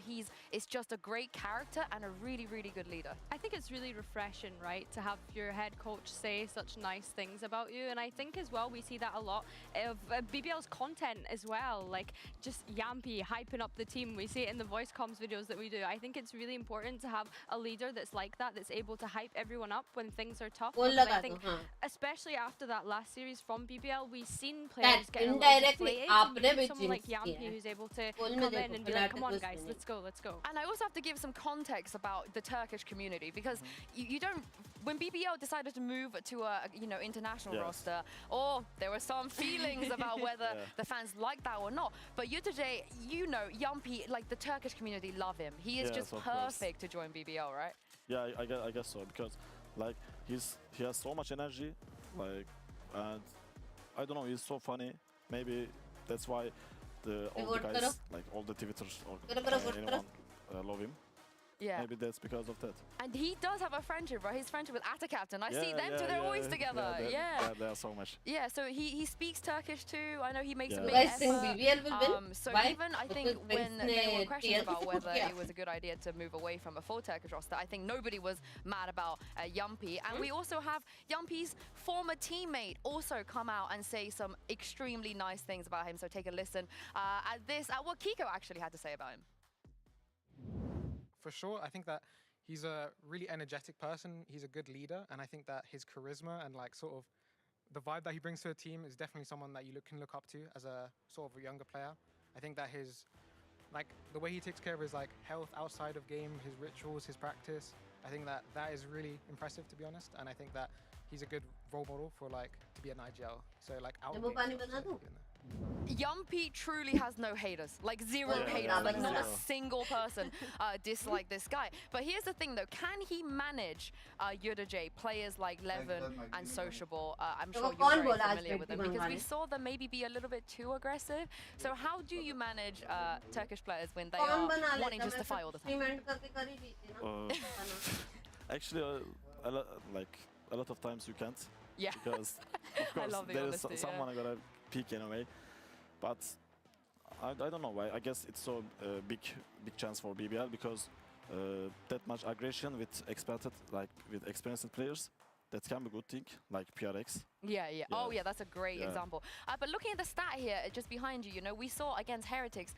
is just a great character and a really, really good leader. I think it's really refreshing, right, to have your head coach say such nice things about you, and I think as well we see that a lot of BBL's content as well, like just Yumpy hyping up the team. We see it in the voice comms videos that we do. I think it's really important to have a leader that's like that, that's able to hype everyone up when things are tough. I think, especially after that last series from BBL, we've seen players get indirectly someone like Yumpy who's able to come in and be like, come on guys, let's go, let's go. And I also have to give some context about the Turkish community, because you don't, when BBL decided to move to a international roster, there were some feelings about whether the fans like that or not. But Yetajay, Yumpy, like the Turkish community love him. He is just perfect to join BBL, right? Yeah, I guess so, because like he has so much energy, like, and I don't know, he's so funny. Maybe that's why all the guys, like all the Twitters or anyone love him. Yeah. Maybe that's because of that. And he does have a friendship, right? His friendship with Ata Captain. I see them two, they're always together. Yeah, they are so much. Yeah, so he speaks Turkish too. I know he makes a big Guys think effort. BBL will win? So Why? even I think when there were questions about whether it was a good idea to move away from a full Turkish roster, I think nobody was mad about Yumpy. And we also have Yumpy's former teammate also come out and say some extremely nice things about him. So take a listen at what Kiko actually had to say about him. For sure, I think that he's a really energetic person. He's a good leader, and I think that his charisma and like sort of the vibe that he brings to a team is definitely someone that you can look up to as a sort of a younger player. I think that his the way he takes care of his like health outside of game, his rituals, his practice, I think that is really impressive, to be honest. And I think that he's a good role model for like to be an IGL. So like out. Yumpy truly has no haters, like zero haters, like not a single person dislike this guy. But here's the thing though, can he manage Yetajay, players like Levin and Sociable? I'm sure you're very familiar with them, because we saw them maybe be a little bit too aggressive. So how do you manage Turkish players when they are wanting just to fight all the time? Actually, a lot of times you can't. Yeah. Because of course there is someone gonna peak in a way, but I don't know why. I guess it's so big chance for BBL, because that much aggression with experienced players, that can be a good thing, like PRX. Yeah. Oh yeah, that's a great example. But looking at the stat here, just behind you, we saw against Heretics.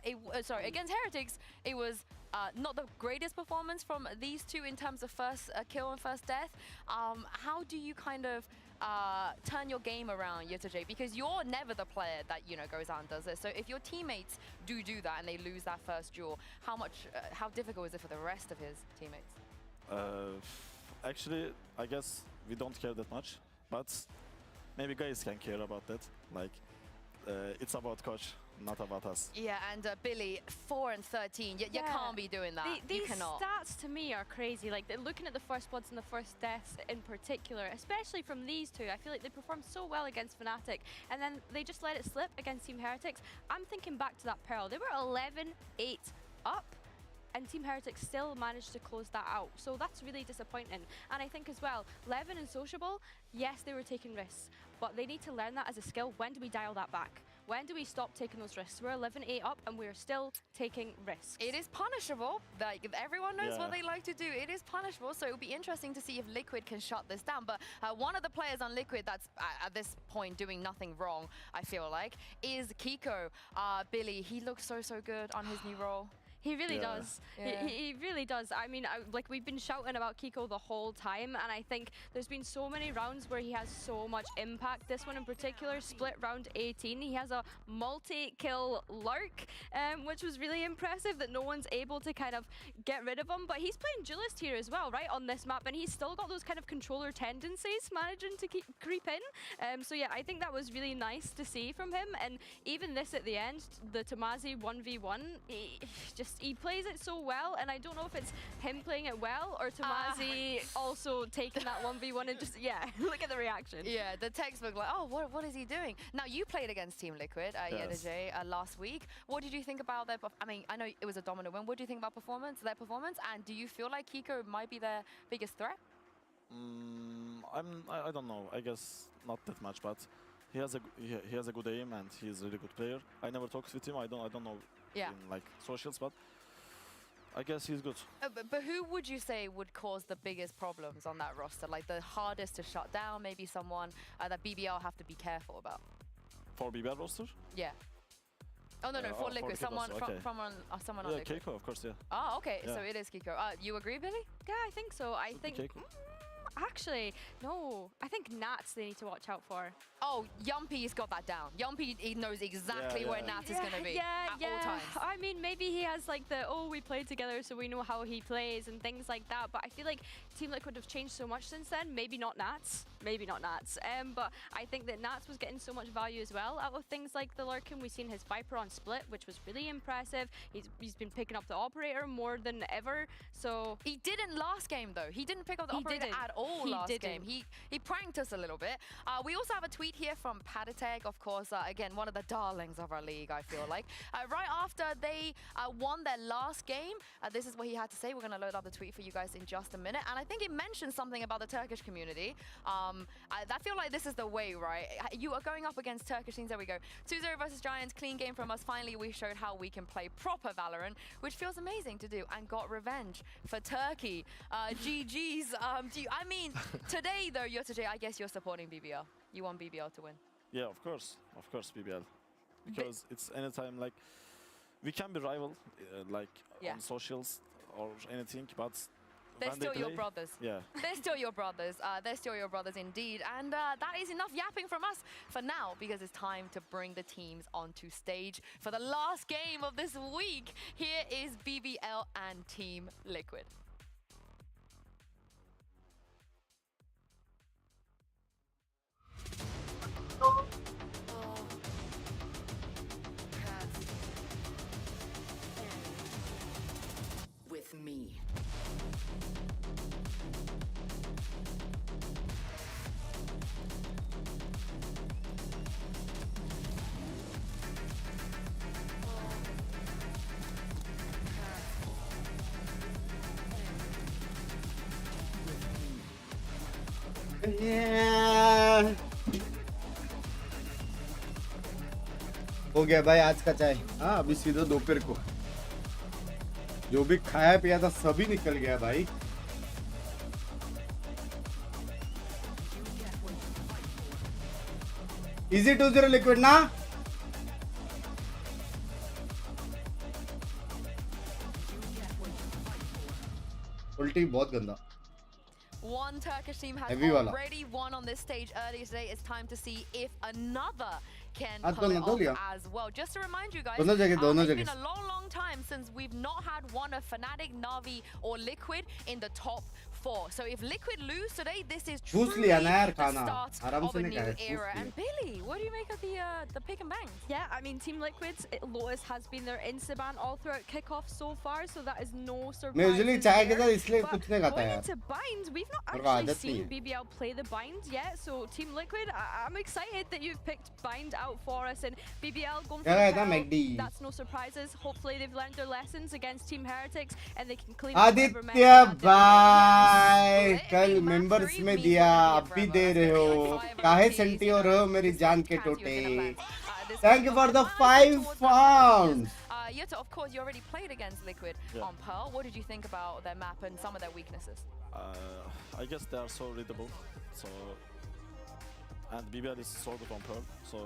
Against Heretics, it was not the greatest performance from these two in terms of first kill and first death. How do you kind of turn your game around, Yetajay? Because you're never the player that goes out and does this. So if your teammates do that and they lose that first duel, how difficult is it for the rest of his teammates? Actually, I guess we don't care that much, but maybe guys can care about that. Like, it's about coach. not about us. Yeah, and Billy, 4 and 13. You can't be doing that. These you cannot. stats to me are crazy. Like looking at the first bloods and the first deaths in particular, especially from these two, I feel like they performed so well against Fnatic, and then they just let it slip against Team Heretics. I'm thinking back to that Pearl. They were 11-8 up, and Team Heretics still managed to close that out. So that's really disappointing. And I think as well, Levin and Sociable, yes, they were taking risks, but they need to learn that as a skill. When do we dial that back? When do we stop taking those risks? We're 11-8 up and we're still taking risks. It is punishable. Like, everyone knows what they like to do. It is punishable, so it'll be interesting to see if Liquid can shut this down. But one of the players on Liquid that's at this point doing nothing wrong, I feel like, is Kiko. Billy, he looks so good on his new role. He really does. Yeah. He really does. I mean, like we've been shouting about Kiko the whole time, and I think there's been so many rounds where he has so much impact. This one in particular, split round 18, he has a multi-kill lurk, which was really impressive that no one's able to kind of get rid of him. But he's playing duelist here as well, right, on this map, and he's still got those kind of controller tendencies, managing to creep in. So yeah, I think that was really nice to see from him. And even this at the end, the Tamazi 1v1, he plays it so well, and I don't know if it's him playing it well or Tamazi also taking that 1v1 and just, look at the reaction. Yeah, the textbook, like, oh, what is he doing? Now, you played against Team Liquid, Yedaje, last week. What did you think about their, I mean, I know it was a dominant win. What do you think about their performance? And do you feel like Kiko might be their biggest threat? I don't know. I guess not that much, but he has a good aim and he's a really good player. I never talked with him. I don't know in like socials, but I guess he's good. But who would you say would cause the biggest problems on that roster? Like the hardest to shut down, maybe someone that BBL have to be careful about? For BBL roster? Yeah. Oh, no, for Liquid. Someone okay. someone on Liquid. Kiko, of course, yeah. Oh, okay. So it is Kiko. You agree, Billy? Yeah, I think so. I think... Actually, no. I think Nats they need to watch out for. Oh, Yumpy's got that down. Yumpy, he knows exactly where Nats is going to be at all times. I mean, maybe he has like the, we played together so we know how he plays and things like that. But I feel like Team Liquid have changed so much since then. Maybe not Nats. But I think that Nats was getting so much value as well out of things like the Lurkin. We've seen his Viper on split, which was really impressive. He's been picking up the operator more than ever. So he didn't last game though. He didn't pick up the operator at all last game. He pranked us a little bit. We also have a tweet here from Padateg, of course, again, one of the darlings of our league, I feel like. Right after they won their last game, this is what he had to say. We're going to load up the tweet for you guys in just a minute. And I think he mentioned something about the Turkish community. I feel like this is the way, right? You are going up against Turkish teams. There we go. 2-0 versus Giants. Clean game from us. Finally, we showed how we can play proper Valorant, which feels amazing to do, and got revenge for Turkey. GG's. I mean, today, though, Yotaje, I guess you're supporting BBL. You want BBL to win. Yeah, of course, BBL. Because it's anytime, like, we can be rival, like, on socials or anything, but they're still your brothers. Yeah. They're still your brothers. They're still your brothers indeed. And that is enough yapping from us for now, because it's time to bring the teams onto stage for the last game of this week. Here is BBL and Team Liquid. With me. हो गया भाई आज का चाय। हाँ, अभी सीधा दोपहर को जो भी खाया पिया था सभी निकल गया भाई। इजी 2-0 लिक्विड ना। उल्टी बहुत गंदा। One Turkish team has already won on this stage earlier today. It's time to see if another can pull it off as well. Just to remind you guys, it's been a long time since we've not had one of Fnatic, Na'Vi or Liquid in the top 4. So if Liquid lose today, this is Chus truly liya na yaar the khana. start Aaram of se a nahi new kha rahe, chus era. liya. And Billy, what do you make of the pick and bang? Yeah, I mean, Team Liquid's Lotus has been their insta-ban all throughout kickoff so far, so that is no surprise. मैं usually चाय के साथ इसलिए But कुछ नहीं खाता going यार. into binds, we've not मेरे को actually आदत seen नहीं है. BBL play the bind yet, so Team Liquid, I'm excited that you've picked bind out for us, and BBL going for क्या the कहता Pearl, McD? that's no surprises. Hopefully they've learned their lessons against Team Heretics, and they can clean up whatever mess Aditya they had there. भाई कल members में दिया अब भी दे रहे हो काहे सेंटी हो रहे हो मेरी जान के टोटे. Thank you for the 5 pounds. Yota, of course, you already played against Liquid on Pearl. What did you think about their map and some of their weaknesses? I guess they are so readable. So, and BBL is so good on Pearl. So,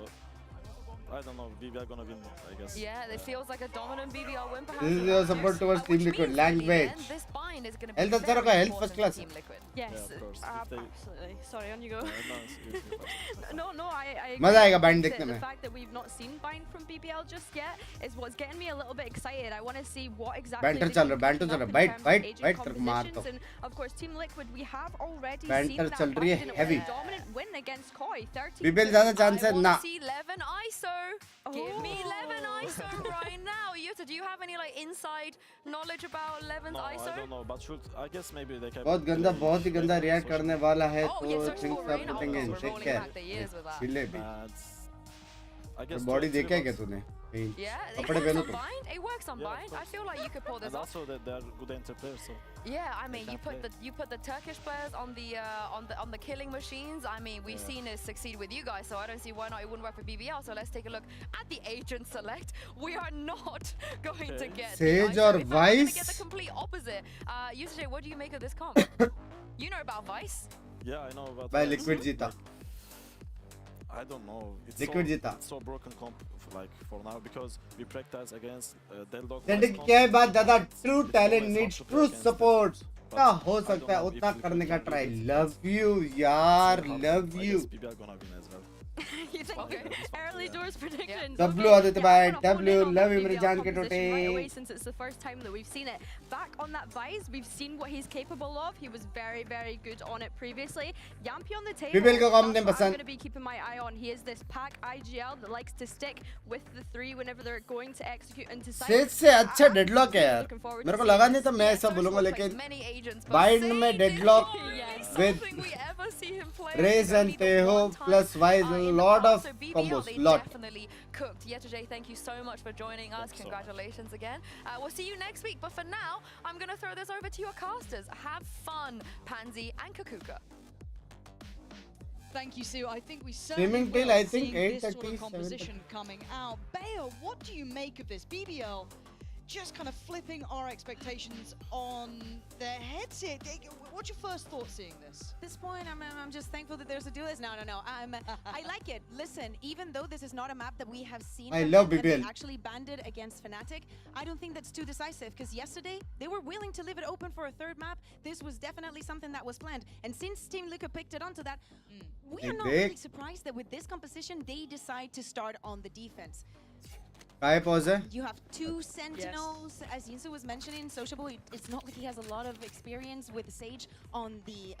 I don't know. BBL gonna win, I guess. Yeah, it feels like a dominant BBL win perhaps. This is your support towards Team Liquid. Language. This bind is going to be Health अच्छा रखा, health first class. Team Liquid. Yes, Yeah, of course. If they- absolutely. Sorry, on you go. No, it's No, I agree. मजा आएगा bind The- देखने The में. fact that we've not seen bind from BBL just yet is what's getting me a little bit excited. I want to see what exactly Banter they चल can रहा, banter clean चल up रहा. in Bite, terms of bite, agent bite करके मारता compositions. हूँ. And of course, Team Liquid, we have already Banter seen that चल रही है, bind in a heavy. dominant win against Koi. 13 BBL ज़्यादा chance है I want ना. to see 11 ISO. Give me 11 ISO right now. Yota, do you have any like inside knowledge about 11's No, ISO? I don't know. But should I guess maybe they can. बहुत गंदा बहुत ही गंदा react करने वाला है Oh, तो yes, search things for are rain. putting Oh, in. we're Take rolling care. back the years with that. चिल्ले भी. I guess. Body two- देखा है three क्या votes. तूने? Yeah, it कपड़े works पहनो on तुम. bind. It works on Yeah, of bind. I course. feel like you could pull this And off. also that they are good enter players. So Yeah, I mean, They you can put the Turkish players on the killing machines. I mean, we've seen it succeed with you guys, so I don't see why not it wouldn't work for BBL. So let's take a look at the agent select. We are not going to get Sage the or ISO. In fact, we're going to Vice? get the complete opposite. UCJ, what do you make of this comp? You know about Vice? yeah, I know. But भाई liquid जीता. I don't know. It's Liquid so, जीता. it's so broken comp for now because we practice against Del Dog. सेंटिंग क्या है बात ज़्यादा true talent needs true support. जितना हो I don't सकता है know उतना if करने का Liquid try. can do love you यार, So, love I you. guess BBL gonna win as well. You think Okay. early doors predictions? W Okay. Aditya Yeah, भाई, I wanna hone W, in on love that you मेरी BBL जान के composition right टोटे. away since it's the first time that we've seen it. Back on that Vice, we've seen what he's capable of. He was very, very good on it previously. Yampi on the table. BBL का काम नहीं that's what I'm पसंद. going to be keeping my eye on. He is this pack IGL that likes to stick with the 3 whenever they're going to execute into sight. Says से अच्छा deadlock है यार. Looking forward मेरे to को seeing लगा this. नहीं था मैं ऐसा Search बोलूँगा for लेकिन many agents, but bind Sage में is deadlock yes, with something we ever see him play. Rez It's and only the Teho one time, plus Wise, a in the lot past. of So BBL, combos, they lot. definitely cooked. Yetajay, thank you so much for joining us. Congratulations again. We'll see you next week. But for now, I'm going to throw this over to your casters. Have fun, Pansy and Kakuka. Thank you, Sue. I think we certainly Swimming till will I think see this sort 8:30, of composition coming out. Bayo, what do you make of this? BBL just kind of flipping our expectations on their heads here. What's your first thought seeing this? At this point, I'm just thankful that there's a duelist. No. I like it. Listen, even though this is not a map that we have seen, I from love them, and they BBL. actually banned it against Fnatic, I don't think that's too decisive, because yesterday they were willing to leave it open for a third map. This was definitely something that was planned. And since Team Liquid picked it onto that, we are not really surprised that with this composition, they decide to start on the defense. काय pause है? You have 2 sentinels, as Yinsu was mentioning. Sociable, it's not like he has a lot of experience with Sage on the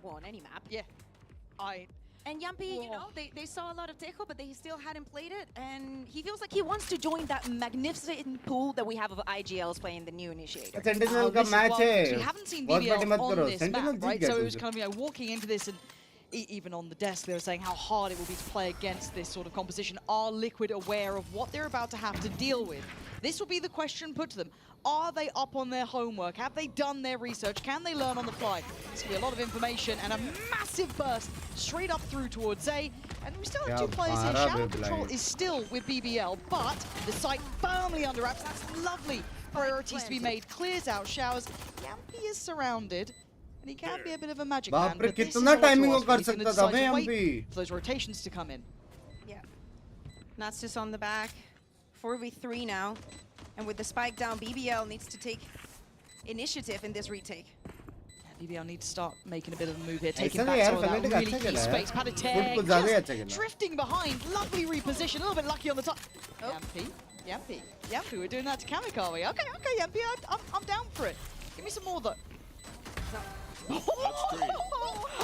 well, on any map. Yeah, and Yampi, you know, they saw a lot of Tejo, but they still hadn't played it, and he feels like he wants to join that magnificent pool that we have of IGLs playing the new initiator. Sentinel का match है. We haven't seen बहुत BBL बड़ी मत on करो. this Sentinel map, Jeet right? गया So it तुमसे. was kind of walking into this, and even on the desk they were saying how hard it will be to play against this sort of composition. Are Liquid aware of what they're about to have to deal with? This will be the question put to them. Are they up on their homework? Have they done their research? Can they learn on the fly? This will be a lot of information and a massive burst straight up through towards A. And we still have 2 players here. Shower control is still with BBL, but the site firmly under wraps. That's lovely. Priorities to be made. Clears out Showers. Yampi is surrounded. And he can be a bit of a magic man, बाप रे but this is कितना all to timing us, वो कर he's gonna सकता था decide bay to Yampi. wait for those rotations to come in. Yeah. That's just on the back. 4v3 now. And with the spike down, BBL needs to take initiative in this retake. BBL need to start making a bit of a move here, ऐसा taking नहीं back यार, some of that Fnatic really अच्छा key खेला है. space. Foot Padatech कुछ ज़्यादा ही अच्छा just खेला. drifting behind, lovely reposition, a little bit lucky on the top. Yampi, we're doing that to Kamik, are we? Okay, Yampi, I'm down for it. Give me some more though.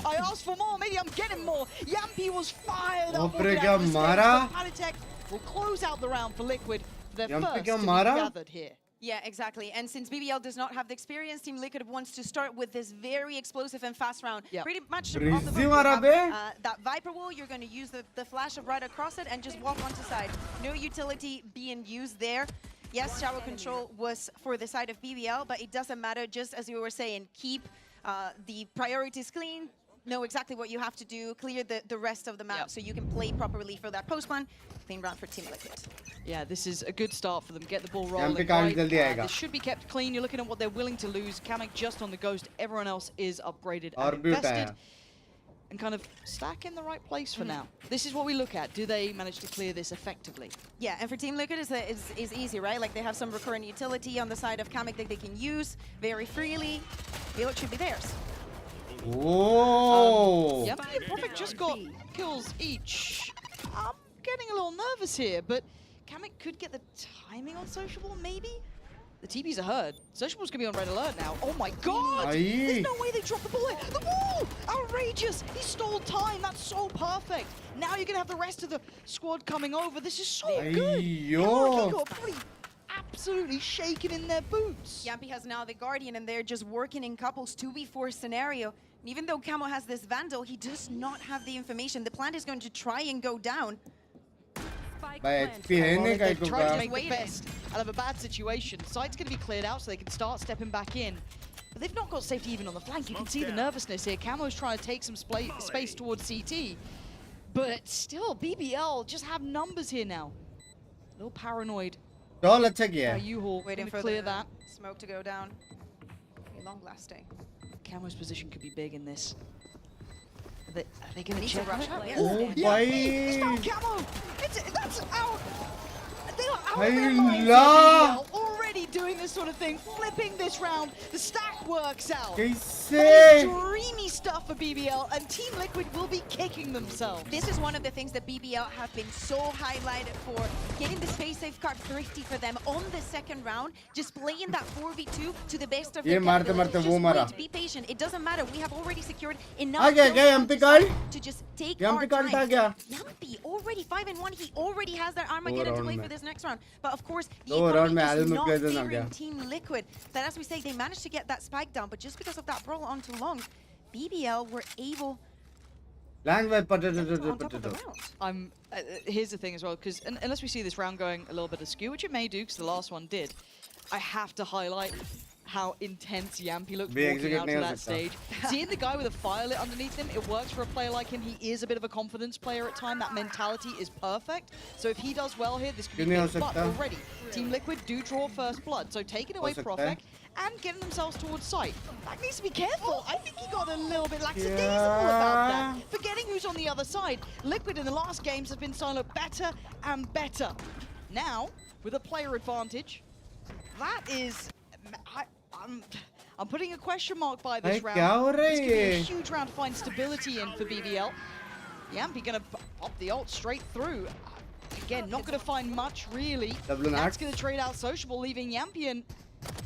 I asked for more, maybe I'm getting more. Yampi was fired up. Palitek will close out the round for Liquid. Their first to be gathered here. Yeah, exactly. And since BBL does not have the experience, Team Liquid wants to start with this very explosive and fast round. Yep. Pretty much off the boat, you have, that Viper wall, you're going to use the flash of right across it and just walk onto side. No utility being used there. Yes, shower control was for the side of BBL, but it doesn't matter. Just as you were saying, keep the priorities clean. Know exactly what you have to do. Clear the rest of the map so you can play properly for that post one. Clean round for Team Liquid. Yeah, this is a good start for them. Get the ball rolling. Right. This should be kept clean. You're looking at what they're willing to lose. Kamek just on the ghost. Everyone else is upgraded and invested. And kind of stack in the right place for now. This is what we look at. Do they manage to clear this effectively? Yeah, and for Team Liquid is easy, right? Like they have some recurrent utility on the side of Kamek that they can use very freely. Feel it should be theirs. Whoa! Yampi and Prophet just got kills each. I'm getting a little nervous here, but Kamek could get the timing on Sociable, maybe? The TPs are heard. Sociable's gonna be on red alert now. Oh my god! There's no way they dropped the bullet! The wall! Outrageous! He stole time, that's so perfect! Now you're gonna have the rest of the squad coming over. This is so good! Got pretty absolutely shaking in their boots. Yampi has now the Guardian and they're just working in couples 2v4 scenario. And even though Camo has this Vandal, he does not have the information. The plant is going to try and go down. They're trying to make the best out of a bad situation. Side's going to be cleared out so they can start stepping back in. But they've not got safety even on the flank. You can see the nervousness here. Camo's trying to take some space towards CT. But still, BBL just have numbers here now. A little paranoid. U-Haul waiting for clear that. Smoke to go down. Long lasting. Camo's position could be big in this. Are they going to check? Oh, yeah, he's found Camo! That's out! They are out of their minds here, BBL, already doing this sort of thing, flipping this round. The stack works out. That is dreamy stuff for BBL, and Team Liquid will be kicking themselves. This is one of the things that BBL have been so highlighted for, getting the space safeguard thrifty for them on the second round, just playing that 4v2 to the best of their ability. Just wait, be patient. It doesn't matter. We have already secured enough to just take our time. Yampi already 5-1. He already has that Armageddon to play for this next round. But of course, the economy is not favoring Team Liquid. That, as we say, they managed to get that spike down, but just because of that brawl on too long, BBL were able here's the thing as well, because unless we see this round going a little bit askew, which it may do, because the last one did, I have to highlight how intense Yampi looked walking out to that stage. Seeing the guy with a fire lit underneath him, it works for a player like him. He is a bit of a confidence player at time. That mentality is perfect. So if he does well here, this could be big. But already, Team Liquid do draw first blood. So taking away Profek and getting themselves towards sight. That needs to be careful. I think he got a little bit lackadaisical about that. Forgetting who's on the other side. Liquid in the last games have been starting to look better and better. Now, with a player advantage, that is... I'm putting a question mark by this round. This could be a huge round to find stability in for BBL. Yampi gonna pop the ult straight through. Again, not gonna find much really. That's gonna trade out Sociable, leaving Yampi and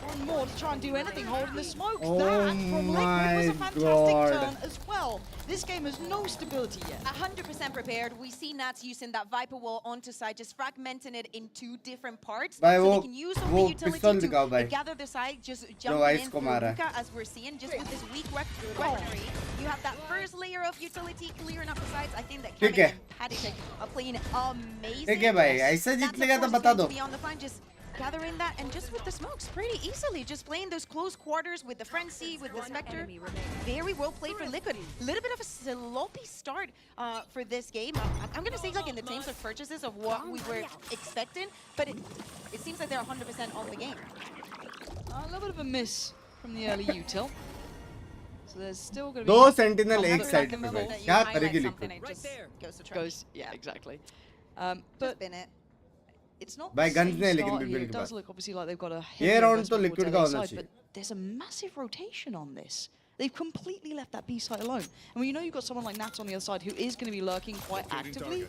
one more to try and do anything, holding the smokes. That from Liquid was a fantastic turn as well. This game has no stability yet. 100% prepared. We see Nats using that Viper wall onto side, just fragmenting it in two different parts. So they can use all the utility to gather the side, just jumping in through Luka, as we're seeing, just with this weak weaponry. You have that first layer of utility clearing up the sides. I think that Kevin and Paddy are playing amazing. That's to be on the fine, just gathering that, and just with the smokes pretty easily, just playing those close quarters with the Frenzy, with the Spectre. Very well played for Liquid. A little bit of a sloppy start for this game. I'm gonna say like in the terms of purchases of what we were expecting, but it seems like they're 100% on the game. A little bit of a miss from the early util. So there's still gonna be Sentinel एक side पे बैठ क्या करेगी Liquid? Goes, yeah, exactly. But it's not by guns the same start here. It does look obviously like they've got a ये round तो Liquid का होना चाहिए. But there's a massive rotation on this. They've completely left that B side alone. And when you know you've got someone like Nats on the other side who is going to be lurking quite actively,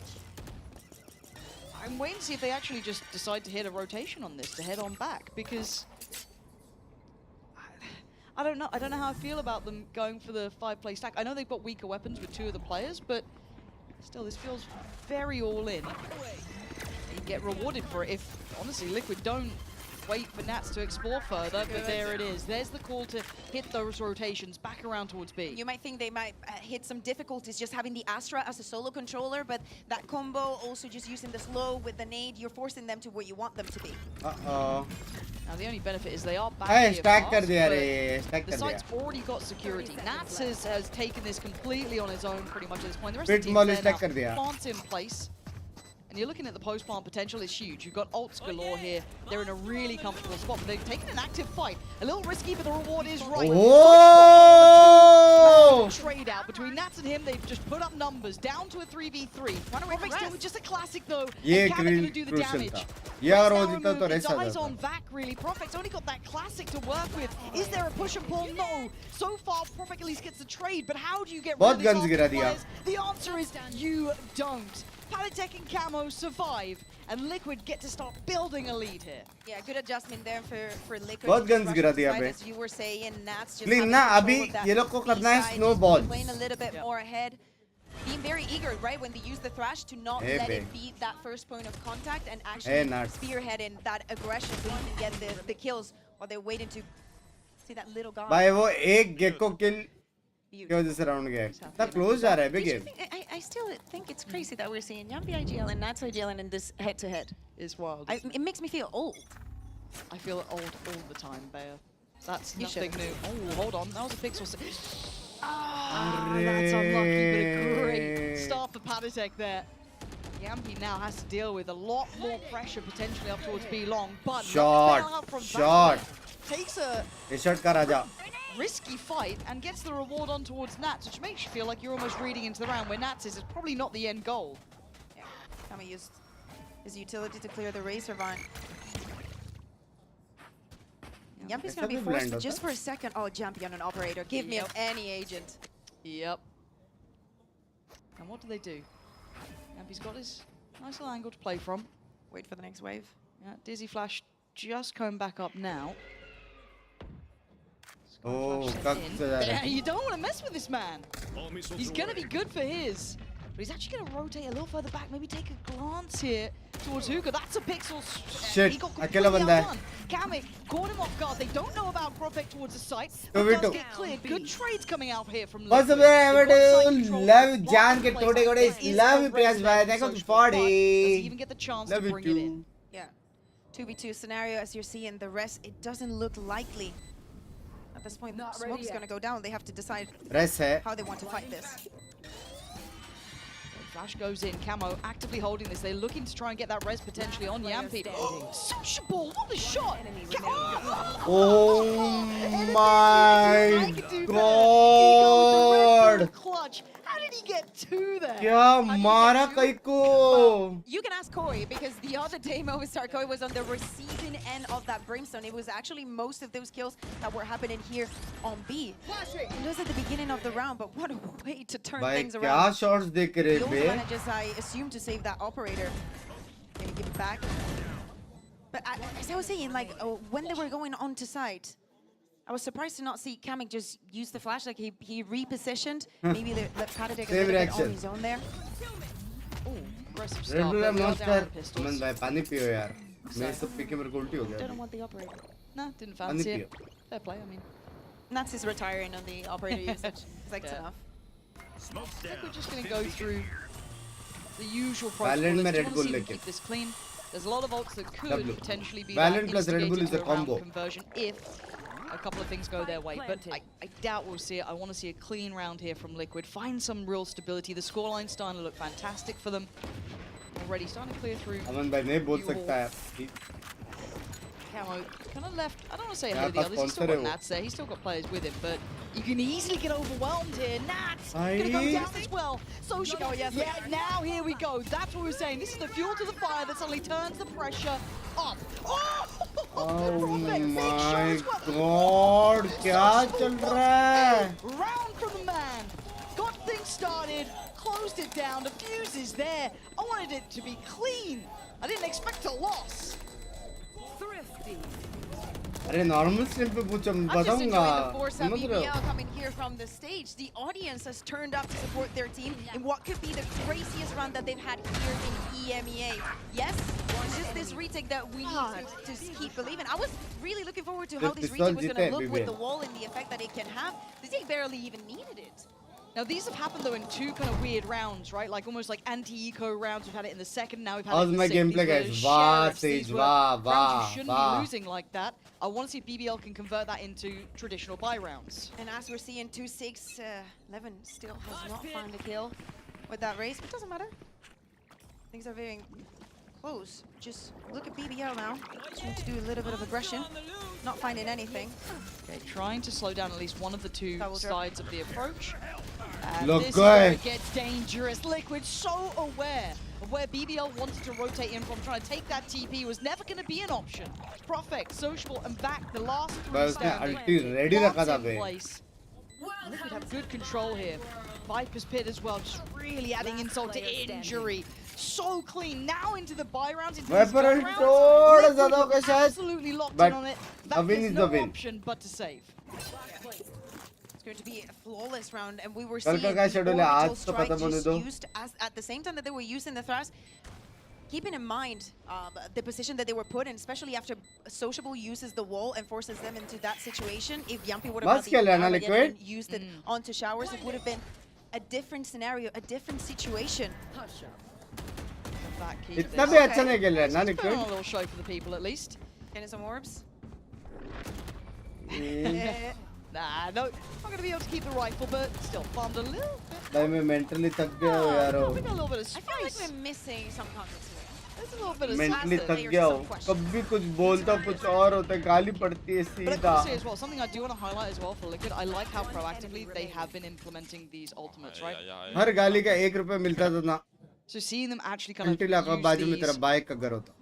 I'm waiting to see if they actually just decide to hit a rotation on this to head on back, because I don't know how I feel about them going for the 5-play stack. I know they've got weaker weapons with 2 of the players, but still, this feels very all in. You get rewarded for it if, honestly, Liquid don't wait for Nats to explore further, but there it is. There's the call to hit those rotations back around towards B. You might think they might hit some difficulties just having the Astra as a solo controller, but that combo, also just using the slow with the nade, you're forcing them to where you want them to be. Now, the only benefit is they are back Hey, here stack fast, kar diya but re, stack the kar site's diya. already got security. Nats has taken this completely on his own pretty much at this point. The rest Pit of the molly team's there stack kar now. diya. Plants in place. And you're looking at the post-plant potential is huge. You've got ults galore here. They're in a really comfortable spot, but they've taken an active fight. A little risky, but the reward is right. Oh! Trade out between Nats and him. They've just put up numbers down to a 3v3. Profik still with just a classic though. ये And Kavik gonna crucial do the damage. था. ये अगर Rest हो now जीता तो removed. Race It आ dies जाता. on Vac really. Profik's only got that classic to work with. Is there a push and pull? No. So far, Profik at least gets the trade, but how do you get rid बहुत of these guns गिरा दिया. players? The answer is you don't. Palitek and Camo survive, and Liquid get to start building a lead here. Yeah, good adjustment there for Liquid. बहुत guns गिरा दिया Right, bay. as you were saying, Nats just Clean having ना, control अभी of that ये लोग को करना है B-side, snowballs. playing a little bit more ahead. Being very eager, right, when they use the thrash to not Hey, let babe. it be that first point of contact and Hey, actually Nats. spearheading that aggression so you can get the kills while they're waiting to see that little guy. भाई वो एक gecko किल की वजह से round गया. इतना close जा रहा है बे game. I still think it's crazy that we're seeing Yampi IGL and Nats IGL in this head-to-head. It's wild. It makes me feel old. I feel old all the time, Bayer. That's You nothing should. new. Oh, hold on. That was a pixel. Ah, that's unlucky, but a great start for Paditek there. Yampi now has to deal with a lot more pressure potentially up towards B long, but Shot. Shot. takes a ये shot का राजा. risky fight and gets the reward on towards Nats, which makes you feel like you're almost reading into the round where Nats is probably not the end goal. Yeah, Kami used his utility to clear the Razor Vine. Yampi's gonna be ऐसा भी forced blind to just होता? for a second. Oh, Jumpy on an operator. Give me Yep. any agent. Yep. And what do they do? Yampi's got his nice little angle to play from. Wait for the next wave. Yeah, Dizzy Flash just coming back up now. Oh, Flash sent कब in. से जा रहा Yeah, है? you don't want to mess with this man. He's going to be good for his. But he's actually going to rotate a little further back, maybe take a glance here towards Hookah. That's a pixel. Shit, He got अकेला completely बंदा है. outdone. Kamek caught him off guard. They don't know about Profek towards the site. But 2v2. does get cleared. Good trades coming out here from What's up, Liquid. everyone? They've got site control. Love Lots Jan of के plays टोटे out गोड़े. there. Is Love there Priyansh res भाई. there देखो for social, party. but does he even get the chance Love to you bring it too. in? Yeah. 2v2 scenario as you're seeing. The rest, it doesn't look likely. At this point, smoke's gonna go down. They have to decide race है. how they want to fight this. Flash goes in, Camo actively holding this. They're looking to try and get that res potentially on Yampi. Sociable, what a shot! Oh my god! Clutch. How did he get two there? क्या मारा कई को? You can ask Koi because the other day Movistar Koi was on the receiving end of that brimstone. It was actually most of those kills that were happening here on B. It was at the beginning of the round, but what a way to turn भाई things क्या around. Shots देख रहे He also बे? manages, I assume, to save that operator. Maybe give it back. But as I was saying, like when they were going on to site, I was surprised to not see Kamek just use the flash. Like he repositioned. Maybe let Paditek a Same little bit on reaction. his own there. Oh, aggressive red start. Bull but we are down monster. on pistols. अमन भाई पानी पियो यार. मैं सब P के मेरे को उल्टी हो Don't गया. want the operator. No, didn't पानी fancy पियो. it. Fair play, I mean. Nats is retiring on the operator usage. It's like, it's Yeah. enough. I think we're just going to go through the usual Valorant protocol. में Let's Red wanna Bull see if we लेके. keep this clean. There's a lot of ults that could W. potentially be Valorant that plus Red Bull instigating is the to a round combo. conversion if a couple of things go their way. But I doubt we'll see it. I want to see a clean round here from Liquid. Find some real stability. The scoreline's starting to look fantastic for them. Already starting to clear through. अमन भाई नहीं बोल सकता है. Camo kind of left. I don't want to say Yeah, ahead of the others. He's still sponsor got है वो. Nats there. He's still got players with him, but you can easily get overwhelmed here. Nats gonna go Aye. down as well. Sociable. Yeah, now here we go. That's what we're saying. This is the fuel to the fire that suddenly turns the pressure up. Oh! Oh Big my shot as well. god! क्या चल रहा है? Round from the man. Got things started. Closed it down. The fuse is there. I wanted it to be clean. I didn't expect a loss. Thrifty. अरे normal stream पे पूछो मैं I'm just बताऊंगा enjoying the force of समझ रहे हो BBL coming here from the stage. The audience has turned up to support their team in what could be the craziest run that they've had here in EMEA. Yes, it's just this retake that we need to keep believing. I was really looking forward to how this retake was going to look with the wall and the effect that it can have. The take barely even needed it. Now these have happened though in two kind of weird rounds, right? Like almost like anti-eco rounds. We've had it in the second, now we've had How's it in the my sixth. gameplay, These guys? were Wow, sheriffs, Sage, these were wow, rounds you wow, shouldn't wow. be losing like that. I want to see if BBL can convert that into traditional buy rounds. And as we're seeing 2-6, 11 still has not found a kill with that race, but it doesn't matter. Things are very close. Just look at BBL now. Trying to do a little bit of aggression, not finding anything. Okay, trying to slow down at least one of the two sides of the approach. And Look this is where good. it gets dangerous. Liquid so aware of where BBL wanted to rotate in from, trying to take that TP was never going to be an option. Profect, Sociable, and back. The last three बस उसने standing. ulti ready रखा Lots था in bay place. Liquid have good control here. Viper's Pit as well, just really adding insult to injury. So clean. Now into the buy rounds, into these Viper gun ult rounds. थोड़ा Liquid ज़्यादा were होगा शायद absolutely locked but in on it. a That win is is no the win. option but to save. It's going to be a flawless round, and we were कल seeing का क्या the schedule है orbital आज तो strike खत्म होने just दो used as at the same time that they were using the thrust. Keeping in mind the position that they were put in, especially after Sociable uses the wall and forces them into that situation. If Yampi would have बस क्या लेना Liquid and used it onto showers, it would have been a different scenario, a different situation. इतना भी अच्छा नहीं खेल रहा है ना Put on a Liquid little show for the people at least. Getting some orbs. Nah, no, not going to be able to keep the rifle, but still farmed a little bit. भाई मैं mentally थक गया हूँ यार We got a little bit of I feel like spice. we're missing some context here. There's a little bit of mentally spice थक there. गया हूँ कभी कुछ बोलता हूँ कुछ और होता है गाली पड़ती है But I सीधा want to say as well, something I do want to highlight as well for Liquid, I like how proactively they have been implementing these ultimates, right? हर गाली का 1 रुपया मिलता था ना So seeing them actually kind of घंटी लाकर बाजू में use तेरा these बाइक का घर होता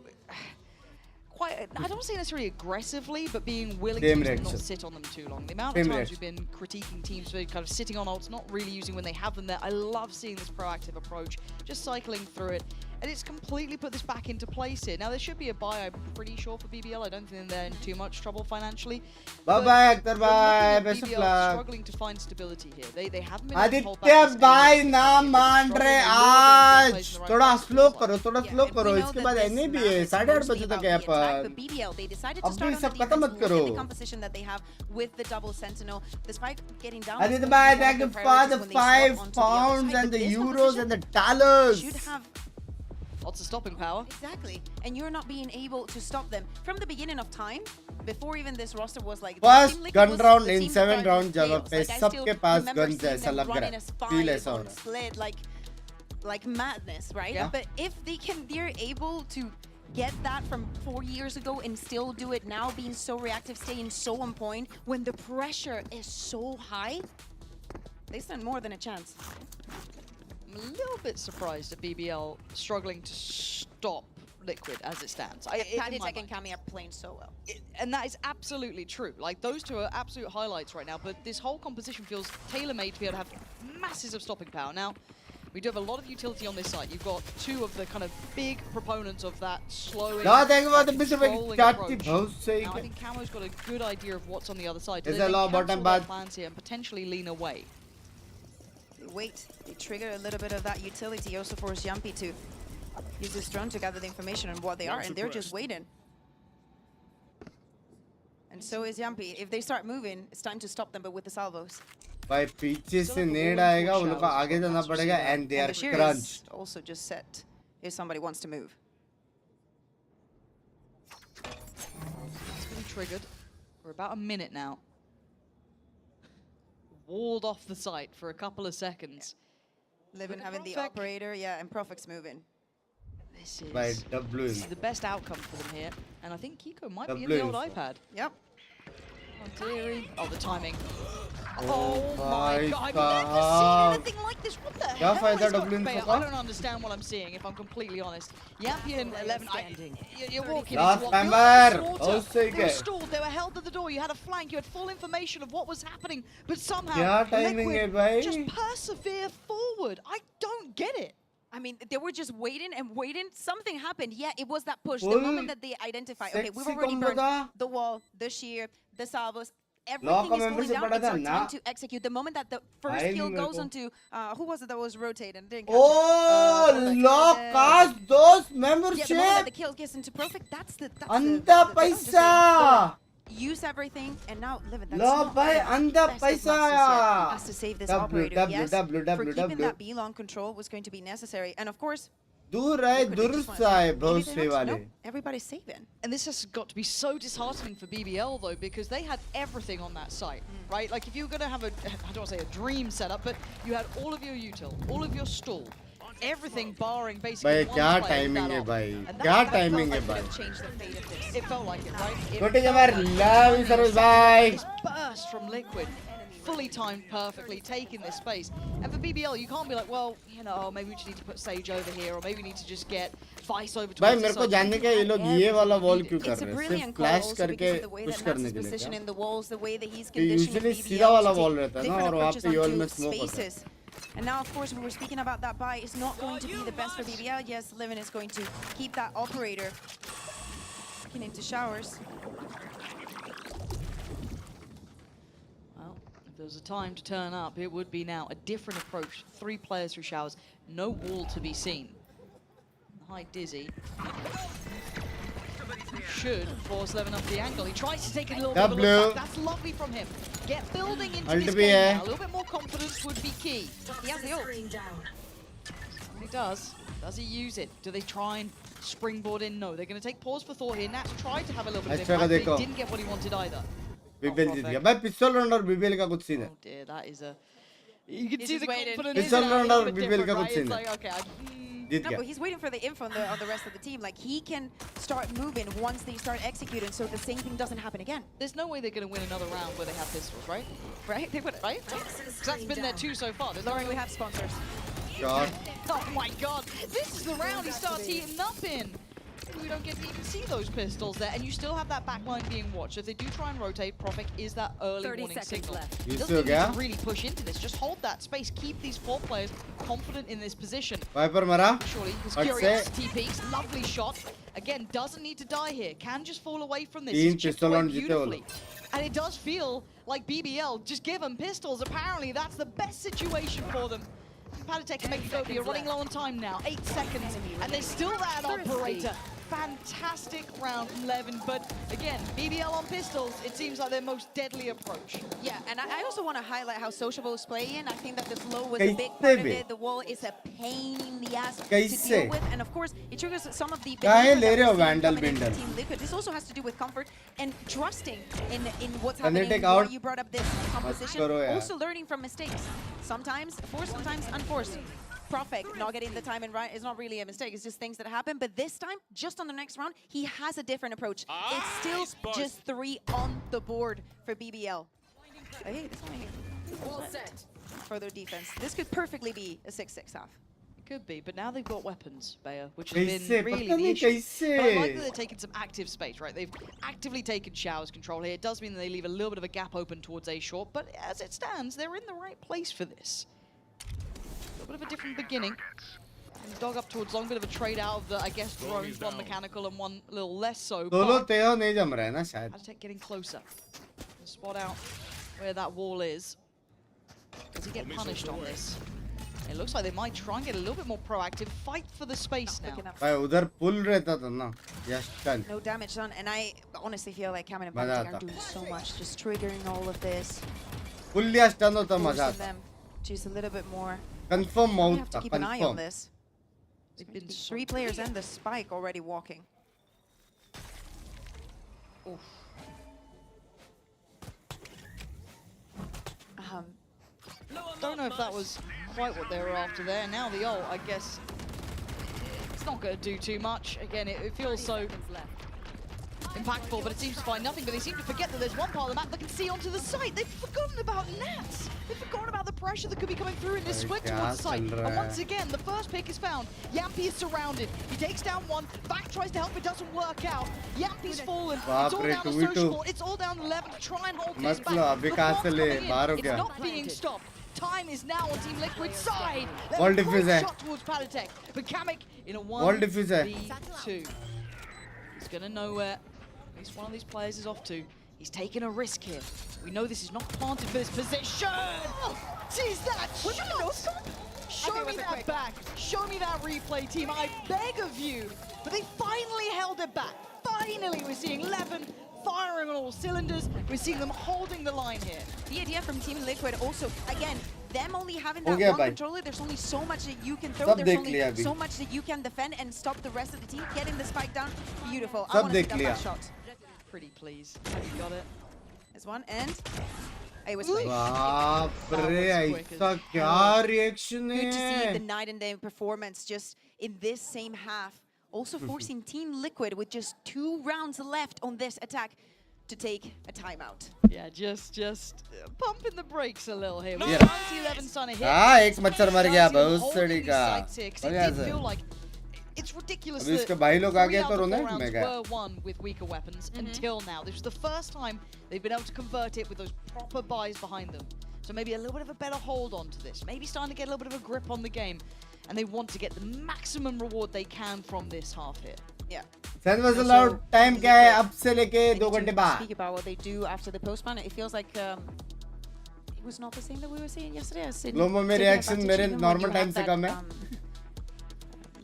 quite, I don't say necessarily aggressively, but being willing Same to use them, not reaction. sit on them too long. The amount Same of times reaction. we've been critiquing teams for kind of sitting on ults, not really using when they have them there. I love seeing this proactive approach, just cycling through it. And it's completely put this back into place here. Now, there should be a buy, I'm pretty sure, for BBL. I don't think they're in too much trouble financially. Bye-bye, Akhtar bye. Best Best of BBL luck. struggling to find stability here. They haven't been able to hold back Aditya this भाई game. ना They've been मान struggling रहे a little bit in आज placing the right थोड़ा balance slow as well. करो थोड़ा Yeah, slow and we करो know इसके that बाद this एनए भी map है is 8:30 mostly बजे about तक है the attack, पर but BBL, they decided to अब start भी on सब the खत्म defense, मत look at करो the composition that they have with the double sentinel. Despite getting down, Aditya भाई thank you for the 5 pounds and the euros and the dollars should have lots of stopping power. exactly, and you're not being able to stop them from the beginning of time. Before even this roster was like First Team Liquid gun was round the in team 7 that round started जगह with पे chaos. Like, I still सबके पास remember guns seeing ऐसा them लग रहा running है as feel five ऐसा हो on रहा है Sled, like madness, right? Yeah. But if they're able to get that from 4 years ago and still do it now, being so reactive, staying so on point, when the pressure is so high, they stand more than a chance. I'm a little bit surprised at BBL struggling to stop Liquid as it stands. Paddy in my Tech and mind. Kami are playing so well. And that is absolutely true. Like, those two are absolute highlights right now, but this whole composition feels tailor-made to be able to have masses of stopping power. Now, we do have a lot of utility on this site. You've got two of the kind of big proponents of that slowing, No, thank you for the bit of controlling a approach. बहुत सही Now, I है think Camo's got a good idea of what's on the other side. Is They there a then lot of bottom cancel their bad? plans here and potentially lean away. They wait, they trigger a little bit of that utility also force Yampi to use his drone to gather the information on what they are, and they're just waiting. And so is Yampi. If they start moving, it's time to stop them, but with the salvos. भाई पीछे से नेड आएगा उन लोगों को आगे जाना पड़ेगा and they And are the shear is crunched also just set if somebody wants to move. It's been triggered for about a minute now. Walled off the site for a couple of seconds. Living having the Profek. operator, yeah, and Profek's moving. This by is W the best outcome for them here. And I think Kiko might be in W the old is iPad. Yep. Oh, dearie. Oh, the timing. Oh my my god, I've God. never seen anything like this. What the क्या hell फायदा is going W on? इनका? I don't understand what I'm seeing, if I'm completely honest. Yampi and 11, you're walking Last into member. slaughter. Oh, sick They were है. stalled, they were held at the door, you had a flank, you had full information of what was happening, but somehow क्या timing Liquid है भाई? just persevere forward. I don't get it. I mean, they were just waiting and waiting. Something happened. Yeah, it was that push. The Full moment that they identify, okay, we've already combo burned था. the wall, the shear, the salvos. Law Everything का is member going से down. बड़ा It's था our ना. time to execute. The moment that the first आए kill नहीं मेरे goes को. onto, who was it that was rotating? Didn't catch Oh, it. lock cast those Yeah, the moment that membership. the kill gets into perfect, that's the अंधा the just saying, पैसा. use everything and now live it. That's low not भाई the अंधा best of पैसा losses yet. आया. He has to save this W, operator. W, Yes, W, for W, keeping W. that B long control was going to be necessary. And of course, दूर रहे Liquid, they दुरुस्त just wanna आए say, बहुत anything से else? वाले. Nope, everybody's saving. And this has got to be so disheartening for BBL though, because they had everything on that site, right? Like if you were going to have a, I don't want to say a dream setup, but you had all of your util, all of your stall, everything barring basically भाई one क्या player timing that है off. भाई. And क्या that timing है felt like भाई. it could have changed the fate of this. It felt like it, right? It छोटे felt जबर like love you service bye. this burst from Liquid, fully timed perfectly, taking this space. And for BBL, you can't be like, well, you know, maybe we just need to put Sage over here, or maybe we need to just get Vice over to भाई मेरे को जानने का ये लोग ये वाला wall क्यों कर It's a रहे हैं? सिर्फ brilliant call फ्लैश also करके because of the way push that करने Matt's के लिए क्या? positioning the walls, the way that he's कि conditioning usually BBL सीधा वाला to wall take रहता है ना different और वहाँ approaches पे wall onto में smoke होता है. spaces. And now, of course, we were speaking about that buy. It's not going to be the best for BBL. Yes, Livin is going to keep that operator looking into showers. Well, if there was a time to turn up, it would be now. A different approach. 3 players through showers. No wall to be seen. Hi, Dizzy. Should force Levin up the angle. He tries to take it a little bit of a look back. That's lovely from him. Get building into this game now. A little bit more confidence would be key. He has the ult. He does. Does he use it? Do they try and springboard in? No. They're going to take pause for thought here. Nats tried to have a little bit of impact, but he didn't get what he wanted either. BBL जीत गया. भाई pistol round और BBL का कुछ scene है. Oh dear, that is a... You can He's see just the waiting. confidence. Pistol in it, round a और little bit BBL का different, कुछ right? It's scene like, है. okay, जीत No, गया. but he's waiting for the info on the rest of the team. Like, he can start moving once they start executing, so the same thing doesn't happen again. There's no way they're going to win another round where they have pistols, right? Right? They would, Right? Because that's been their 2 so far. There's no Sorry, way we have sponsors. Shot. Oh my god, this is the round he starts heating up in. We don't get to even see those pistols there, and you still have that backline being watched. So if they do try and rotate, Profik is that early warning signal. You Doesn't still even need get? to really push into this. Just hold that space. Keep these 4 players confident in this position. Viper मरा. Surely his I'd curiosity peaks. Lovely shot. Again, doesn't need to die here. Can just fall away from this. तीन It's chipped pistol away round जीते वो beautifully. And it does feel like BBL just give them pistols. Apparently, that's the best situation for them. Patatek can make it go, but you're running low on time now. 8 seconds, and there's still that operator. Fantastic round 11, but again, BBL on pistols, it seems like their most deadly approach. Yeah, and I also want to highlight how Sociable is playing. I think that the slow was Kaise a big part of bhi? it. The wall is a pain in the ass to Kaise? deal with, and of course, it triggers some of the काहे behavior ले that रहे हो we're seeing Vandal coming into Bindle? Team Liquid. This also has to do with comfort and trusting in what's Kinetic happening. out. You brought up this composition. karo yaar. Also learning from mistakes. Sometimes forced, sometimes unforced. Profik not getting the time and right is not really a mistake. It's just things that happen. But this time, just on the next round, he has a different approach. It's still just 3 on the board for BBL. Hey, this one further defense. This could perfectly be a 6-6 half. It could be, but now they've got weapons, Bayer, which has Kaise? been really Pata the nahi issue. kaise? But I like that they're taking some active space, right? They've actively taken Showers control here. It does mean that they leave a little bit of a gap open towards A short, but as it stands, they're in the right place for this. A little bit of a different beginning. And dog up towards long, bit of a trade out of the, I guess, drones, one mechanical and one a little less so. दोनों But तेहो नहीं जम रहा है ना शायद. Patatek getting closer. Spot out where that wall is. Does he get punished on this? It looks like they might try and get a little bit more proactive. Fight for the space now. भाई उधर पुल रहता था ना. Yashtan. No damage done, and I honestly feel like Cameron and मजा Patatek आता. are doing so much, just triggering all of this. Pull Yashtan होता मजा Forcing आता. them just a little bit more. Confirm We mount have to था. keep an eye on Confirm. this. They've been 3 players and the spike already walking. Oof. Don't know if that was quite what they were after there. Now the ult, I guess, it's not going to do too much. Again, it feels so impactful, but it seems to find nothing. But they seem to forget that there's one part of the map that can see onto the site. They've forgotten about Nats. They've forgotten about the pressure that could be coming through in this swing towards the site. And once again, the first pick is found. Yampy is surrounded. He takes down one. Back tries to help. It doesn't work out. Yampy's fallen. It's all down to Sociable. It's all down to 11 to try and hold things back. अभी कहाँ से ले? बाहर हो It's गया. not being stopped. time is now on Team Liquid's side. Wall There's a diffuse great hai. shot towards Palitek, but Kamek in a Wall diffuse hai. 1v2. He's gonna know where at least one of these players is off to. He's taking a risk here. We know this is not planted for this position. Sees that shot. Show me that back. Show me that replay, team. I beg of you. But they finally held it back. Finally, we're seeing 11 firing on all cylinders. We're seeing them holding the line here. The idea from Team Liquid also, again, them only having that Okay, one bye. controller, there's only so much that you can throw, Sab there's dekh only liya abhi. so much that you can defend and stop the rest of the team. Getting the spike down, beautiful. I Sab want to see dekh that liya. last shot. Pretty please. You got it. There's one, and it was quick. बाप रे ऐसा क्या reaction Good to see the है? night and day performance just in this same half. Also forcing Team Liquid with just 2 rounds left on this attack to take a timeout. Yeah, just pumping the brakes a little here. Yeah. 11 son of hit. हाँ एक मच्छर मर गया Holding भोसड़ी these का. sides here, 'cause हो it गया did sir. feel like it's ridiculous अभी that इसके भाई लोग आ 3 गए out तो of 4 रोने rounds मैं गया. were won with weaker weapons until now. This was the first time they've been able to convert it with those proper buys behind them. So maybe a little bit of a better hold on to this. Maybe starting to get a little bit of a grip on the game. And they want to get the maximum reward they can from this half here. Yeah. Send was allowed. Time क्या है अब से लेके 2 घंटे बाद. Speak about what they do after the postman. It feels like it was not the same that we were seeing yesterday. Lomo में reaction मेरे normal time से कम है.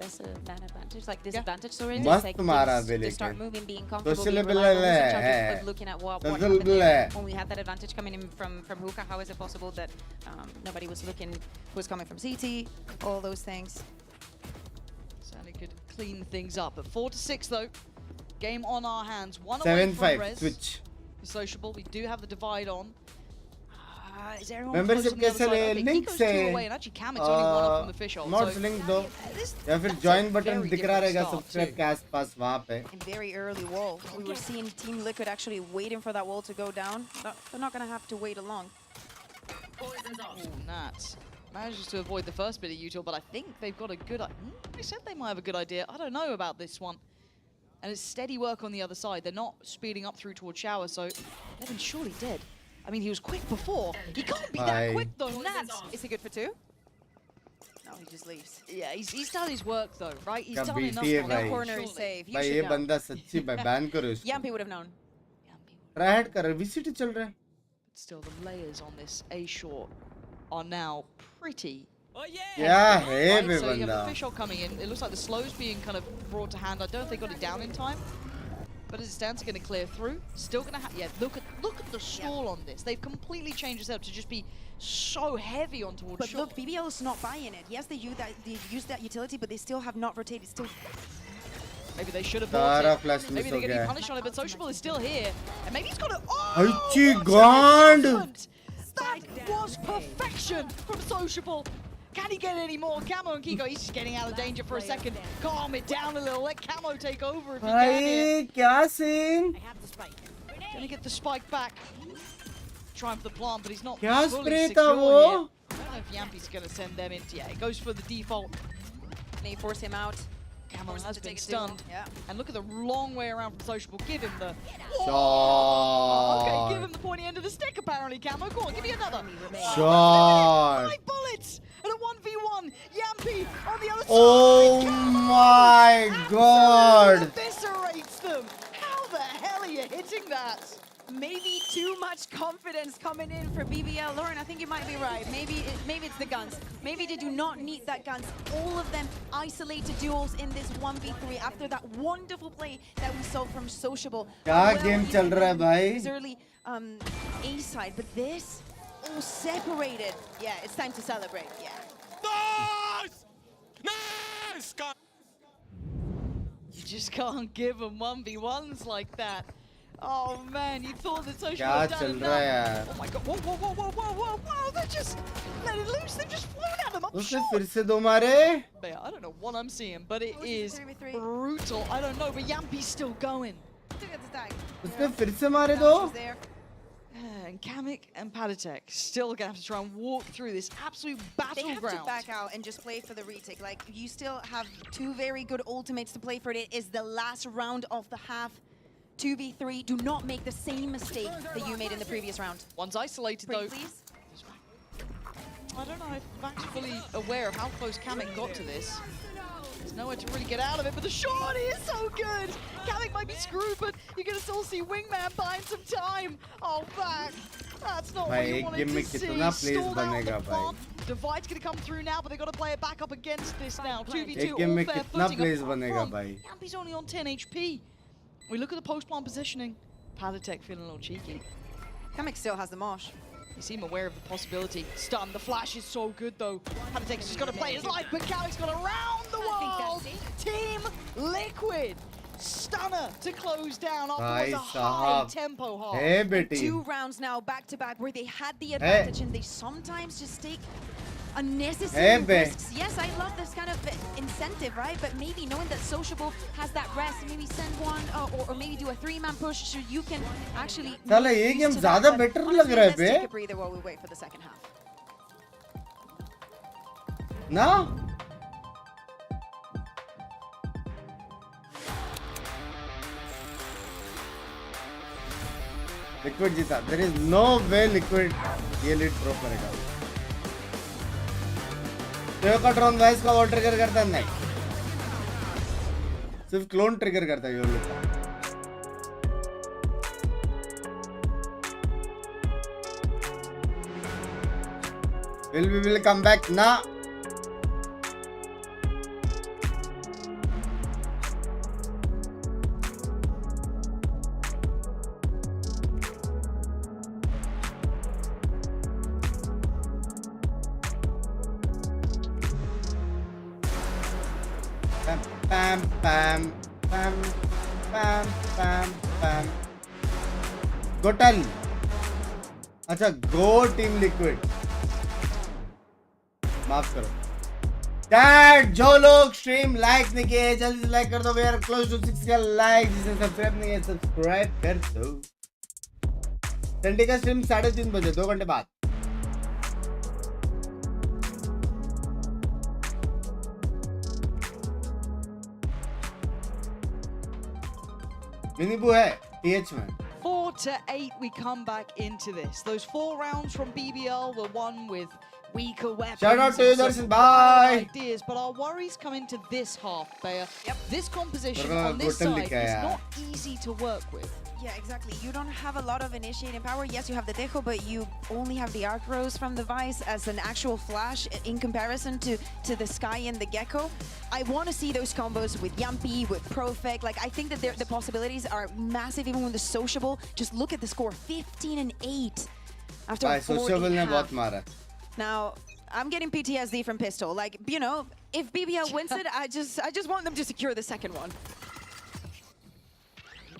Less man advantage, like disadvantage. So it's मस्त like मारा they लेकिन. start moving, being comfortable, Social being level reliable, है. losing charges, but looking at what Social happened level there. है. When we had that advantage coming in from hookah, how is it possible that nobody was looking who was coming from CT, all those things. Certainly could clean things up. At 4-6 though, game on our hands. 1 away 7-5 from Rez. switch. Sociable, we do have the divide on. Is everyone Membership close on the कैसे other ले? side? I think Link Kiko's से. 2 away, and actually Kamek's only 1 up from the fish hole. Not So link दो. this- या फिर that's join a button very दिख रहा different रहेगा start subscribe too. के आसपास वहाँ पे. And very early wall. We were seeing Team Liquid actually waiting for that wall to go down. They're not going to have to wait long. Nats manages to avoid the first bit of util, but I think they've got a good. They said they might have a good idea. I don't know about this one. And it's steady work on the other side. They're not speeding up through towards shower, so Levin's surely dead. I mean, he was quick before. He can't be that quick though. Nats, is he good for 2? No, he just leaves. Yeah, he's done his work though, right? He's क्या done enough. BT है on भाई. that Corner surely. is safe. You भाई should ये know. बंदा सच्ची ban करो इसको. Yampi would have known. Try कर VCT चल रहा है. But still, the layers on this A short are now pretty. क्या है Right, bay so you have the बंदा. fish hole coming in. It looks like the slow's being kind of brought to hand. I don't think they got it down in time. But as it stands, they're going to clear through. Still going to have, yeah, look at the stall on this. They've completely changed this up to just be so heavy on towards But shore. look, BBL is not buying it. Yes, they use that utility, but they still have not rotated. Still, Maybe they should have सारा bought it. flash Maybe miss they're हो going to गया be है. punished on it, but Sociable is still here. And maybe he's got a... Oh! अच्छी what an गांड. assessment! That was perfection from Sociable. Can he get any more? Camo and Kiko, he's just getting out of danger for a second. Calm it down a little. Let Camo take over if he can here. भाई क्या scene? Gonna get the spike back. Trying for the plant, but he's not क्या fully spray secure था here. वो? I don't know if Yampi's gonna send them into. Yeah, it goes for the default. they force him out. Camo Force him has to been take it too. stunned. Yeah. And look at the long way around from Sociable. Give him the... Shot. Okay, give him the pointy end of the stick apparently, Camo. Go on, give me another. Shot. 5 bullets and a 1v1. Yampi on the other Oh side. my god. Eviscerates them. How the hell are you hitting that? Maybe too much confidence coming in for BBL. Lauren, I think you might be right. Maybe it's the guns. Maybe they do not need that guns. All of them isolated duels in this 1v3 after that wonderful play that we saw from Sociable. क्या game चल रहा है भाई? His early A side, but this all separated. Yeah, it's time to celebrate. Yeah. Nice! Nice! You just can't give them 1v1s like that. Oh man, you thought that Social क्या had done चल रहा है enough. यार? Oh my god, whoa, whoa, whoa, whoa, whoa, whoa, whoa, they're just let it loose, they've just flown at them up उसने short. फिर से 2 मारे. Yeah, I don't know what I'm seeing, but it What was it, is 3v3? brutal. I don't know, but Yampi's still going. Took it to tag. उसने फिर से मारे 2. There. And Kamek and Padatek still gonna have to try and walk through this absolute They have to battleground. back out and just play for the retake. Like, you still have 2 very good ultimates to play for. It is the last round of the half. 2v3. Do not make the same mistake that you made in the previous round. One's isolated though. Please. know if Vax fully aware of how close Kamek got to this. There's nowhere to really get out of it, but the shot is so good! Kamek might be screwed, but you're gonna still see Wingman buying some time. Oh, Vax, that's not what you wanted to see. Stalled out the plant. Divide's gonna come through now, but they've got to play it back up against this now. 2v2, all fair footing. Yampy's only on 10 HP. We look at the post-plant positioning. Padatek feeling a little cheeky. Kamek still has the mosh. You seem aware of the possibility. Stun, the flash is so good though. Padatek's just got to play his life, but Kamek's got around the world. Team Liquid. Stunner to close down after a high tempo half. Hey, Betty. 2 rounds now back to back where they had the advantage and they sometimes just take unnecessary risks. Yes, I love this kind of incentive, right? But maybe knowing that Sociable has that rest, maybe send one or maybe do a 3-man push so you can actually. साला ये game ज़्यादा better लग रहा है बे. Let's take a breather while we wait for the second half. ना? Liquid जीता. There is no way Liquid ये lead drop करेगा. तो का ड्रोन वॉइस का वो ट्रिगर करता नहीं, सिर्फ क्लोन ट्रिगर करता है ये लोग का. We will come back now. Pam pam pam pam pam pam. Gotal. अच्छा गो टीम लिक्विड. माफ करो. डैड जो लोग स्ट्रीम लाइक नहीं किए जल्दी से लाइक कर दो. We are close to 6 like. जिसे सब्सक्राइब नहीं है सब्सक्राइब कर दो. संडे का स्ट्रीम 3:30 बजे 2 घंटे बाद. मिनीबू है TH में. 4-8 we come back into this. Those 4 rounds from BBL were won with weaker weapons. Shout out to you, Darshan. Bye. Ideas, but our worries come into this half, Bayer. This composition on this side is not easy to work with. Yeah, exactly. You don't have a lot of initiating power. Yes, you have the Dejo, but you only have the Arc Rose from the Vice as an actual flash in comparison to the Sky and the Gecko. I want to see those combos with Yampy, with Profect. Like, I think that the possibilities are massive, even with the Sociable. Just look at the score, 15-8 after 4 half. Now, I'm getting PTSD from Pistol. Like, you know, if BBL wins it, I just want them to secure the second one.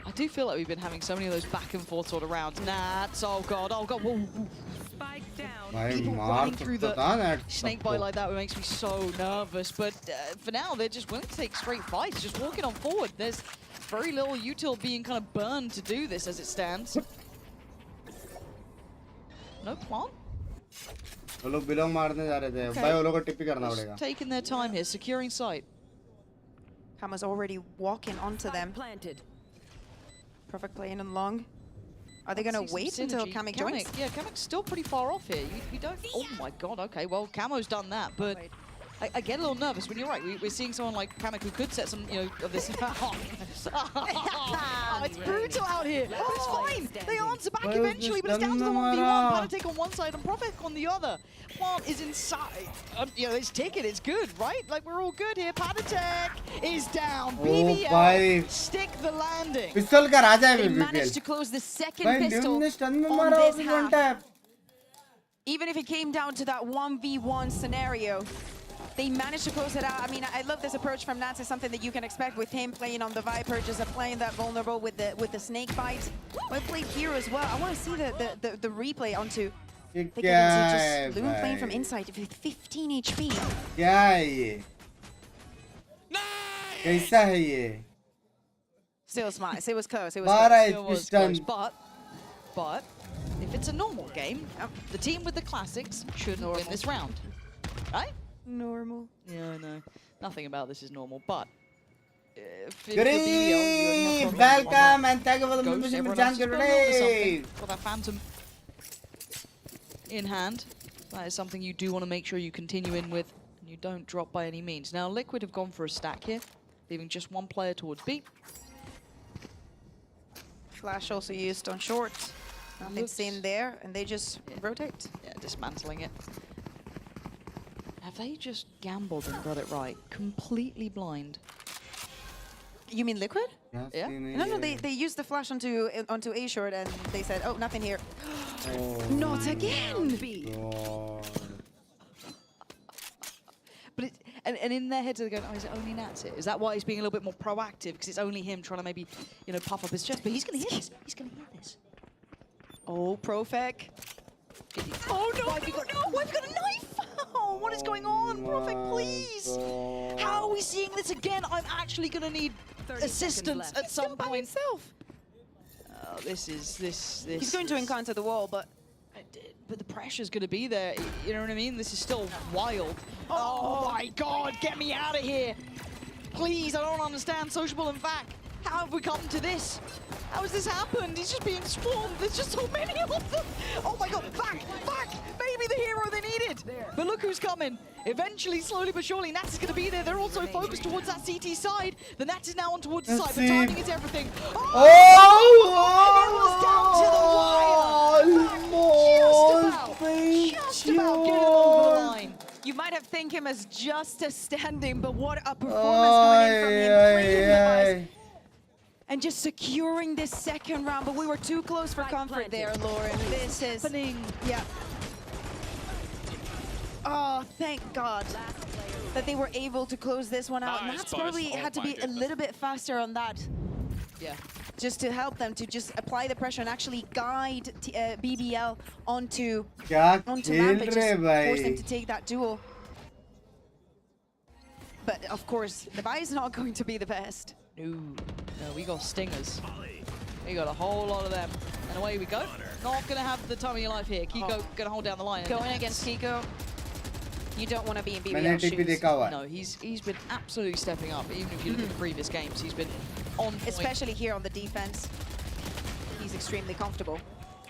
I do feel like we've been having so many of those back and forth sort of rounds. Nats, oh god, whoa. Spike down. People running through the snake bite like that makes me so nervous. But for now, they're just willing to take straight fights, just walking on forward. There's very little util being kind of burned to do this as it stands. No plant? वो लोग belong मारने जा रहे थे. भाई वो लोग को टिप्पी करना पड़ेगा. Taking their time here, securing sight. Kama's already walking onto them. Planted. Perfect playing in long. Are they going to wait until Kamek joins? Yeah, Kamek's still pretty far off here. We don't... Oh my god, okay, well, Camo's done that, but I get a little nervous when you're right. We're seeing someone like Kamek who could set some, you know, of this... Oh, it's brutal out here, but it's fine. They answer back eventually, but it's down to the 1v1. Padatek on one side and Profit on the other. Plant is inside. You know, it's ticket, it's good, right? Like, we're all good here. Padatek is down. BBL, stick the landing. Pistol का राजा है BBL. They managed to close the second pistol on this half. Even if it came down to that 1v1 scenario, they managed to close it out. I mean, I love this approach from Nats. It's something that you can expect with him playing on the Viper, just playing that vulnerable with the snake bite. Well played here as well. I want to see the replay onto. Just Loon playing from inside with 15 HP. क्या है ये? कैसा है ये? Still smart. It was close. It was close. But if it's a normal game, the team with the classics shouldn't win this round, right? Normal. Yeah, no. Nothing about this is normal, but... Great! Welcome and thank you for the membership and chance. Got that Phantom in hand. That is something you do want to make sure you continue in with, and you don't drop by any means. Now, Liquid have gone for a stack here, leaving just one player towards B. Flash also used on short. Nothing seen there, and they just rotate. Yeah, dismantling it. Have they just gambled and got it right? Completely blind. You mean Liquid? Yeah. No, they used the flash onto A short, and they said, "Oh, nothing here." Not again. But it, and in their heads they're going, "Oh, is it only Nats here? Is that why he's being a little bit more proactive? Because it's only him trying to maybe, you know, puff up his chest." But he's going to hear this. He's going to hear this. Oh, Profek. Oh no! Why have you got a knife? Oh, what is going on, Profek? Please. How are we seeing this again? I'm actually going to need assistance at some point. Himself. Oh, this. He's going to encounter the wall, but the pressure's going to be there. You know what I mean? This is still wild. Oh my God! Get me out of here, please! I don't understand. Sociable and Vac. How have we come to this? How has this happened? He's just being swarmed. There's just so many of them. Oh my God! Vac! Maybe the hero they needed. But look who's coming. Eventually, slowly but surely, Nats is going to be there. They're also focused towards that CT side. The Nats is now on towards the side, but timing is everything. Oh! It was down to the wire. Just about get it over the line. you might have think him as just a standing, but what a performance coming in from him, cleaning the bars. And just securing this second round, but we were too close for comfort there, Lauren. This is happening. Yeah. Oh, thank God that they were able to close this one out. Nice, Nats probably had to be a little bit faster on that. Yeah. Just to help them to just apply the pressure and actually guide BBL onto Mumbai, just force them to take that duel. But of course, the buy is not going to be the best. No, we got stingers. We got a whole lot of them. And away we go. Not going to have the time of your life here. Kiko going to hold down the line. Going against Kiko, you don't want to be in BBL shoes. No, he's been absolutely stepping up. Even if you look at the previous games, he's been on point. Especially here on the defense. He's extremely comfortable.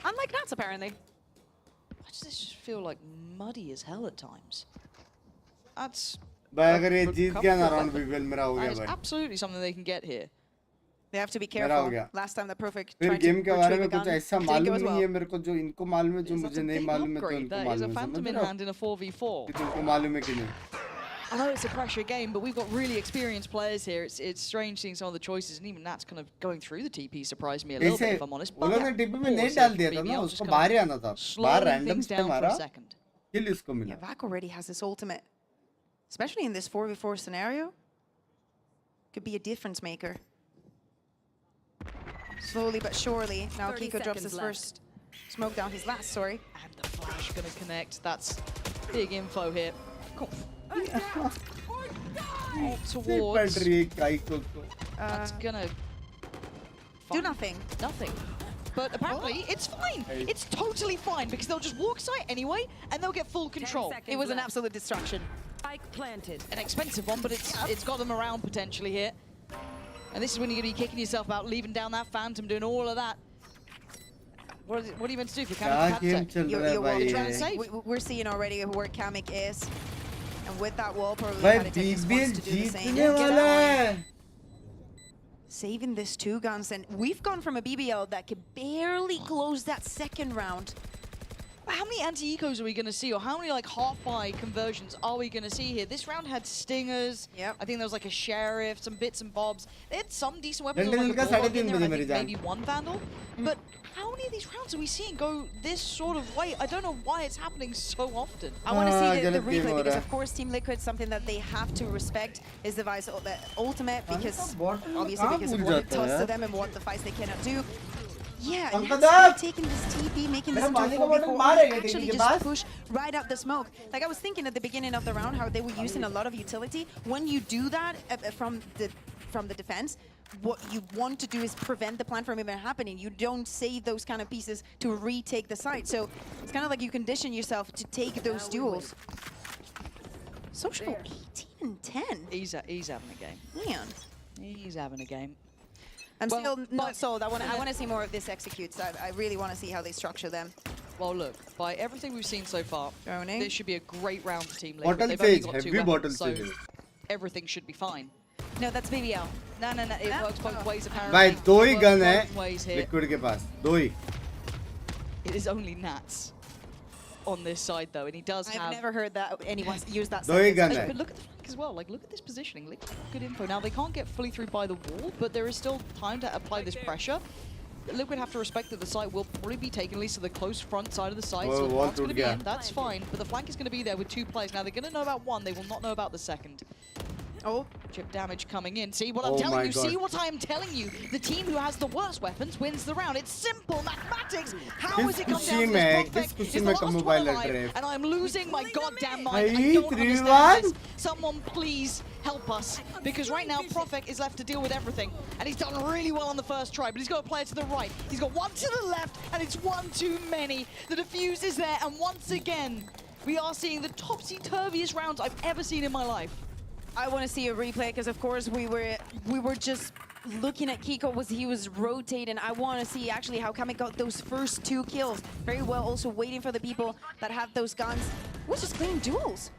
Unlike Nats, apparently. Why does this just feel like muddy as hell at times? That's... अगर ये जीत गया ना round BBL मेरा हो गया भाई. Absolutely something they can get here. They have to be careful. Last time the perfect फिर game के बारे में कुछ ऐसा मालूम नहीं है मेरे को जो इनको मालूम है जो मुझे नहीं मालूम है तो इनको मालूम है. There's a Phantom in hand in a 4v4. कि तुमको मालूम है कि नहीं. I know it's a pressure game, but we've got really experienced players here. It's strange seeing some of the choices, and even Nat's kind of going through the TP surprised me a little bit, if I'm honest. उन्होंने TP में नहीं डाल दिया था ना, उसको बाहर ही आना था. बाहर रैंडम से मारा. Kill इसको मिला. Vac already has his ultimate. Especially in this 4v4 scenario, could be a difference maker. Slowly but surely, now Kiko drops his first smoke down, his last, sorry. And the flash gonna connect. That's big info here. Cool. Towards. That's gonna do nothing. Nothing. But apparently, it's fine. It's totally fine because they'll just walk site anyway, and they'll get full control. It was an absolute destruction. Planted. An expensive one, but it's got them around potentially here. And this is when you're going to be kicking yourself out, leaving down that Phantom, doing all of that. What are you meant to do if you can't We're seeing already where Kamek is. And with that wall, probably Fanatec wants to do the same. Saving this 2 guns, and we've gone from a BBL that could barely close that second round. How many anti-ecos are we going to see, or how many like half-buy conversions are we going to see here? This round had stingers. Yep. I think there was like a sheriff, some bits and bobs. They had some decent weapons, like a bulldog in there, and I think maybe one vandal. But how many of these rounds are we seeing go this sort of way? I don't know why it's happening so often. I want to see the replay because, of course, Team Liquid, something that they have to respect is the Vice ultimate because, obviously, because of what it does to them and what the fights they cannot do. Yeah, and that's taking this TP, making this into a 4v4, actually just push right out the smoke. Like I was thinking at the beginning of the round how they were using a lot of utility. When you do that from the defense, what you want to do is prevent the plan from even happening. You don't save those kind of pieces to retake the site. So it's kind of like you condition yourself to take those duels. Social 18-10. He's having a game. Man. He's having a game. I'm still not sold. I want to see more of this executes. I really want to see how they structure them. Well, look, by everything we've seen so far, this should be a great round for Team Liquid. Bottle They've only sage, got 2 heavy bottle weapons, so sage. everything should be fine. No, that's BBL. No, it works both ways apparently. भाई दो ही It works gun है both ways here. Liquid के पास, दो ही. It is only Nats on this side though, and he does have... I've never heard that anyone use that दो ही sentence. Gun है. But look at the flank as well. Like, look at this positioning. Look, good info. Now, they can't get fully through by the wall, but there is still time to apply this pressure. Liquid have to respect that the site will probably be taken, at least to the close front side of the site. So the plant's going to be in. That's fine. But the flank is going to be there with 2 players. Now, they're going to know about one. They will not know about the second. Oh, chip damage coming in. See what I'm telling you? See what I am telling you? The team who has the worst weapons wins the round. It's simple mathematics. How is it come down to this? Perfect is the last one alive, and I'm losing my goddamn mind. I don't understand this. Someone please help us, because right now Profek is left to deal with everything, and he's done really well on the first try, but he's got a player to the right. He's got one to the left, and it's one too many. The defuse is there, and once again, we are seeing the topsy-turviest rounds I've ever seen in my life. I want to see a replay because, of course, we were just looking at Kiko as he was rotating. I want to see actually how Kami got those first 2 kills. Very well, also waiting for the people that have those guns. We're just playing duels.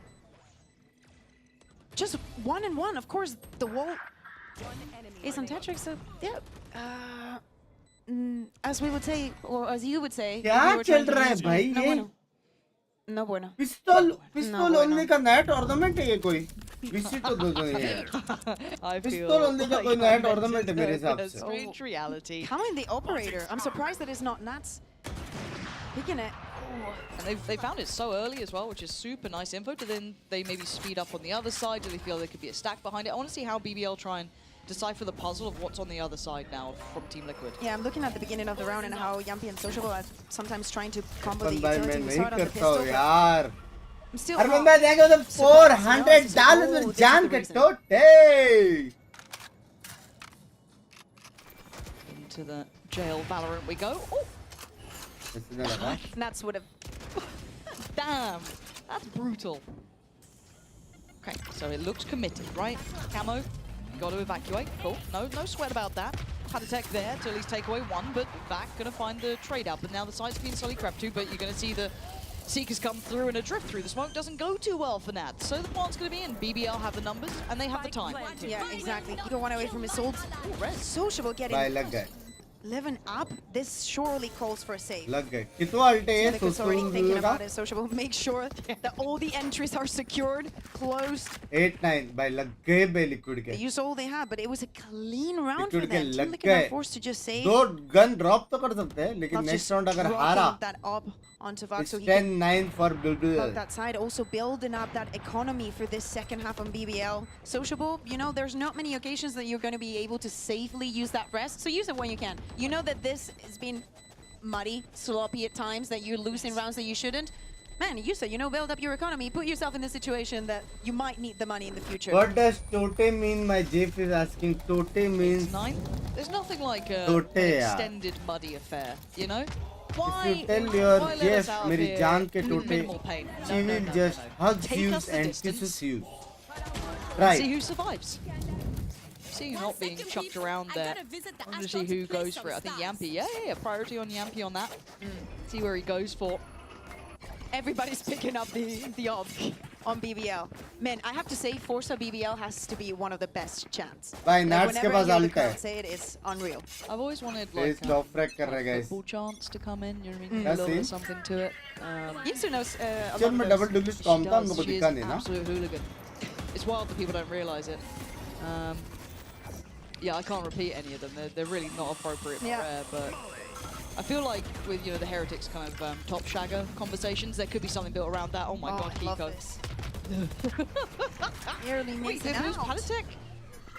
Just 1-1. Of course, the wall is on Tetrix, so yeah. As we would say, or as you would say, क्या चल रहा है भाई ये? No bueno. पिस्तौल only का net tournament है ये कोई? विसी तो दो नहीं है. पिस्तौल ओनली का कोई नेट टूर्नामेंट है मेरे हिसाब से. Strange reality. Coming the operator. I'm surprised that it's not Nats picking it. And they found it so early as well, which is super nice info. To then they maybe speed up on the other side. Do they feel there could be a stack behind it? I want to see how BBL try and decipher the puzzle of what's on the other side now from Team Liquid. Yeah, I'm looking at the beginning of the round and how Yampi and Sociable are sometimes trying to combo the मैं utility. We saw it on the नहीं करता हूँ pistol. यार. I'm still अरे मैं देखो तो 400 डाल में जान के टोटे. Into the jail Valorant we go. Oh. Nats would have. Damn, that's brutal. Okay, so it looks committed, right? Camo, got to evacuate. Cool. No sweat about that. Had a tech there to at least take away one, but back gonna find the trade out. But now the site's being slowly crept to, but you're gonna see the Seekers come through and a drift through. The smoke doesn't go too well for Nats, so the plant's gonna be in. BBL have the numbers and they have the time. Yeah, exactly. Kiko went away from his swords. Sociable getting भाई लग गए. 11 up. This surely calls for a save. लग गए. कितना अल्टे है Because already thinking about सोचो it, Sociable. Make sure that all the entries are secured, closed. 8-9 भाई लग गए बे लिक्विड They के. used all they had, but it was a clean round for liquid के them. Team लग Liquid are गए. forced to just save. 2 gun drop तो कर सकते हैं, लेकिन Not नेक्स्ट just राउंड अगर dropping हारा, that up onto Vax, it's so he can 10-9 for poke BBL. that side, also building up that economy for this second half on BBL. Sociable, you know, there's not many occasions that you're going to be able to safely use that rest, so use it when you can. You know that this has been muddy, sloppy at times, that you're losing rounds that you shouldn't. Man, use it, you know, build up your economy, put yourself in the situation that you might need the money in the future. What does tote mean? My Jeff is asking. Tote means 9. There's nothing like Tote, an yeah. extended muddy affair, you know? If you tell your why let Jeff, us out मेरी here जान के with tote, minimal pain? she No, no, will no, just no. hug Take you us the and distance. kisses you. See Right. who survives. See you not being chucked around there. I want to see who goes for it. I think Yampi, yeah, priority on Yampi on that. See where he goes for. Everybody's picking up the op on BBL. Man, I have to say, Forza BBL has to be one of the best champs. भाई Nats के पास Whenever ult है. say it is unreal. I've always wanted Please like low frag कर रहे guys. football chance to come in. You know what I mean? A That's little bit it. something to it. Yinsu knows a चल lot मैं of double those. digit She com था, does. हमको She is दिखा नहीं ना. absolute hooligan. It's wild that people don't realise it. Yeah, I can't repeat any of them. They're really not appropriate for rare, but I feel like with the heretics kind of top shagger conversations, there could be something built around that. Oh my god, I love Kiko. this. Barely makes it Who's out. Palatek?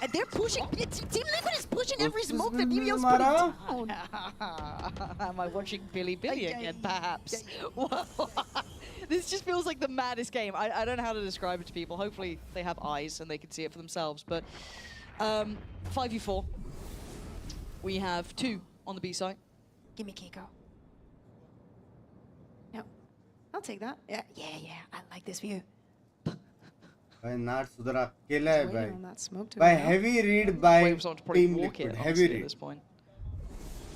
And they're pushing. Team Liquid is pushing every smoke that BBL's मारा. putting down. Am I watching Billy again, perhaps? Well, this just feels like the maddest game. I don't know how to describe it to people. Hopefully they have eyes and they can see it for themselves. But 5v4. We have 2 on the B side. Give me Kiko. No, I'll take that. Yeah, I like this view. भाई Nats उधर अकेला है Waiting भाई. on that smoke to By go. heavy read by Wait for someone to probably Team walk Liquid. it, Heavy honestly, at read. this point.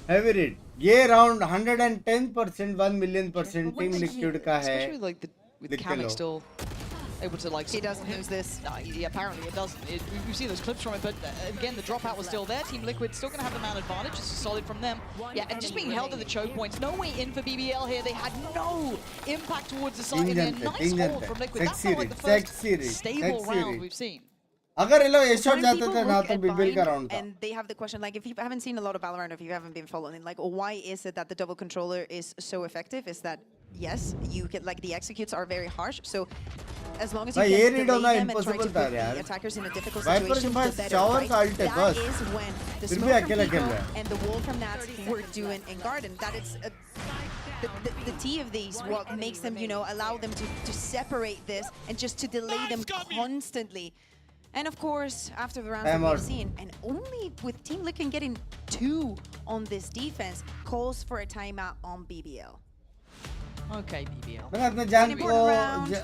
Heavy read. ये round 110%, 1 million% Team Liquid का है. Especially like with Kamek still able to like. He doesn't lose this. No, apparently it doesn't. We've seen those clips from it, but again, the dropout was still there. Team Liquid still going to have the man advantage. It's solid from them. Yeah, and just being held at the choke points. No way in for BBL here. They had no impact towards the side. And then nice hold from Liquid. That felt like the first stable round we've seen. अगर ये लोग एक shot जाते थे ना तो BBL का round था. And they have the question, like, if you haven't seen a lot of Valorant, if you haven't been following, like, why is it that the double controller is so effective? Is that, yes, you get, like, the executes are very harsh, so as long as you can delay them and try to put the attackers in a difficult situation, the better, right? That is when the smoke from Pico and the wall from Nats were doing in Garden. That is the T of these, what makes them, you know, allow them to separate this and just to delay them constantly. And of course, after the rounds that we've seen, and only with Team Liquid getting 2 on this defense, calls for a timeout on BBL. Okay, BBL. मैंने अपने जान को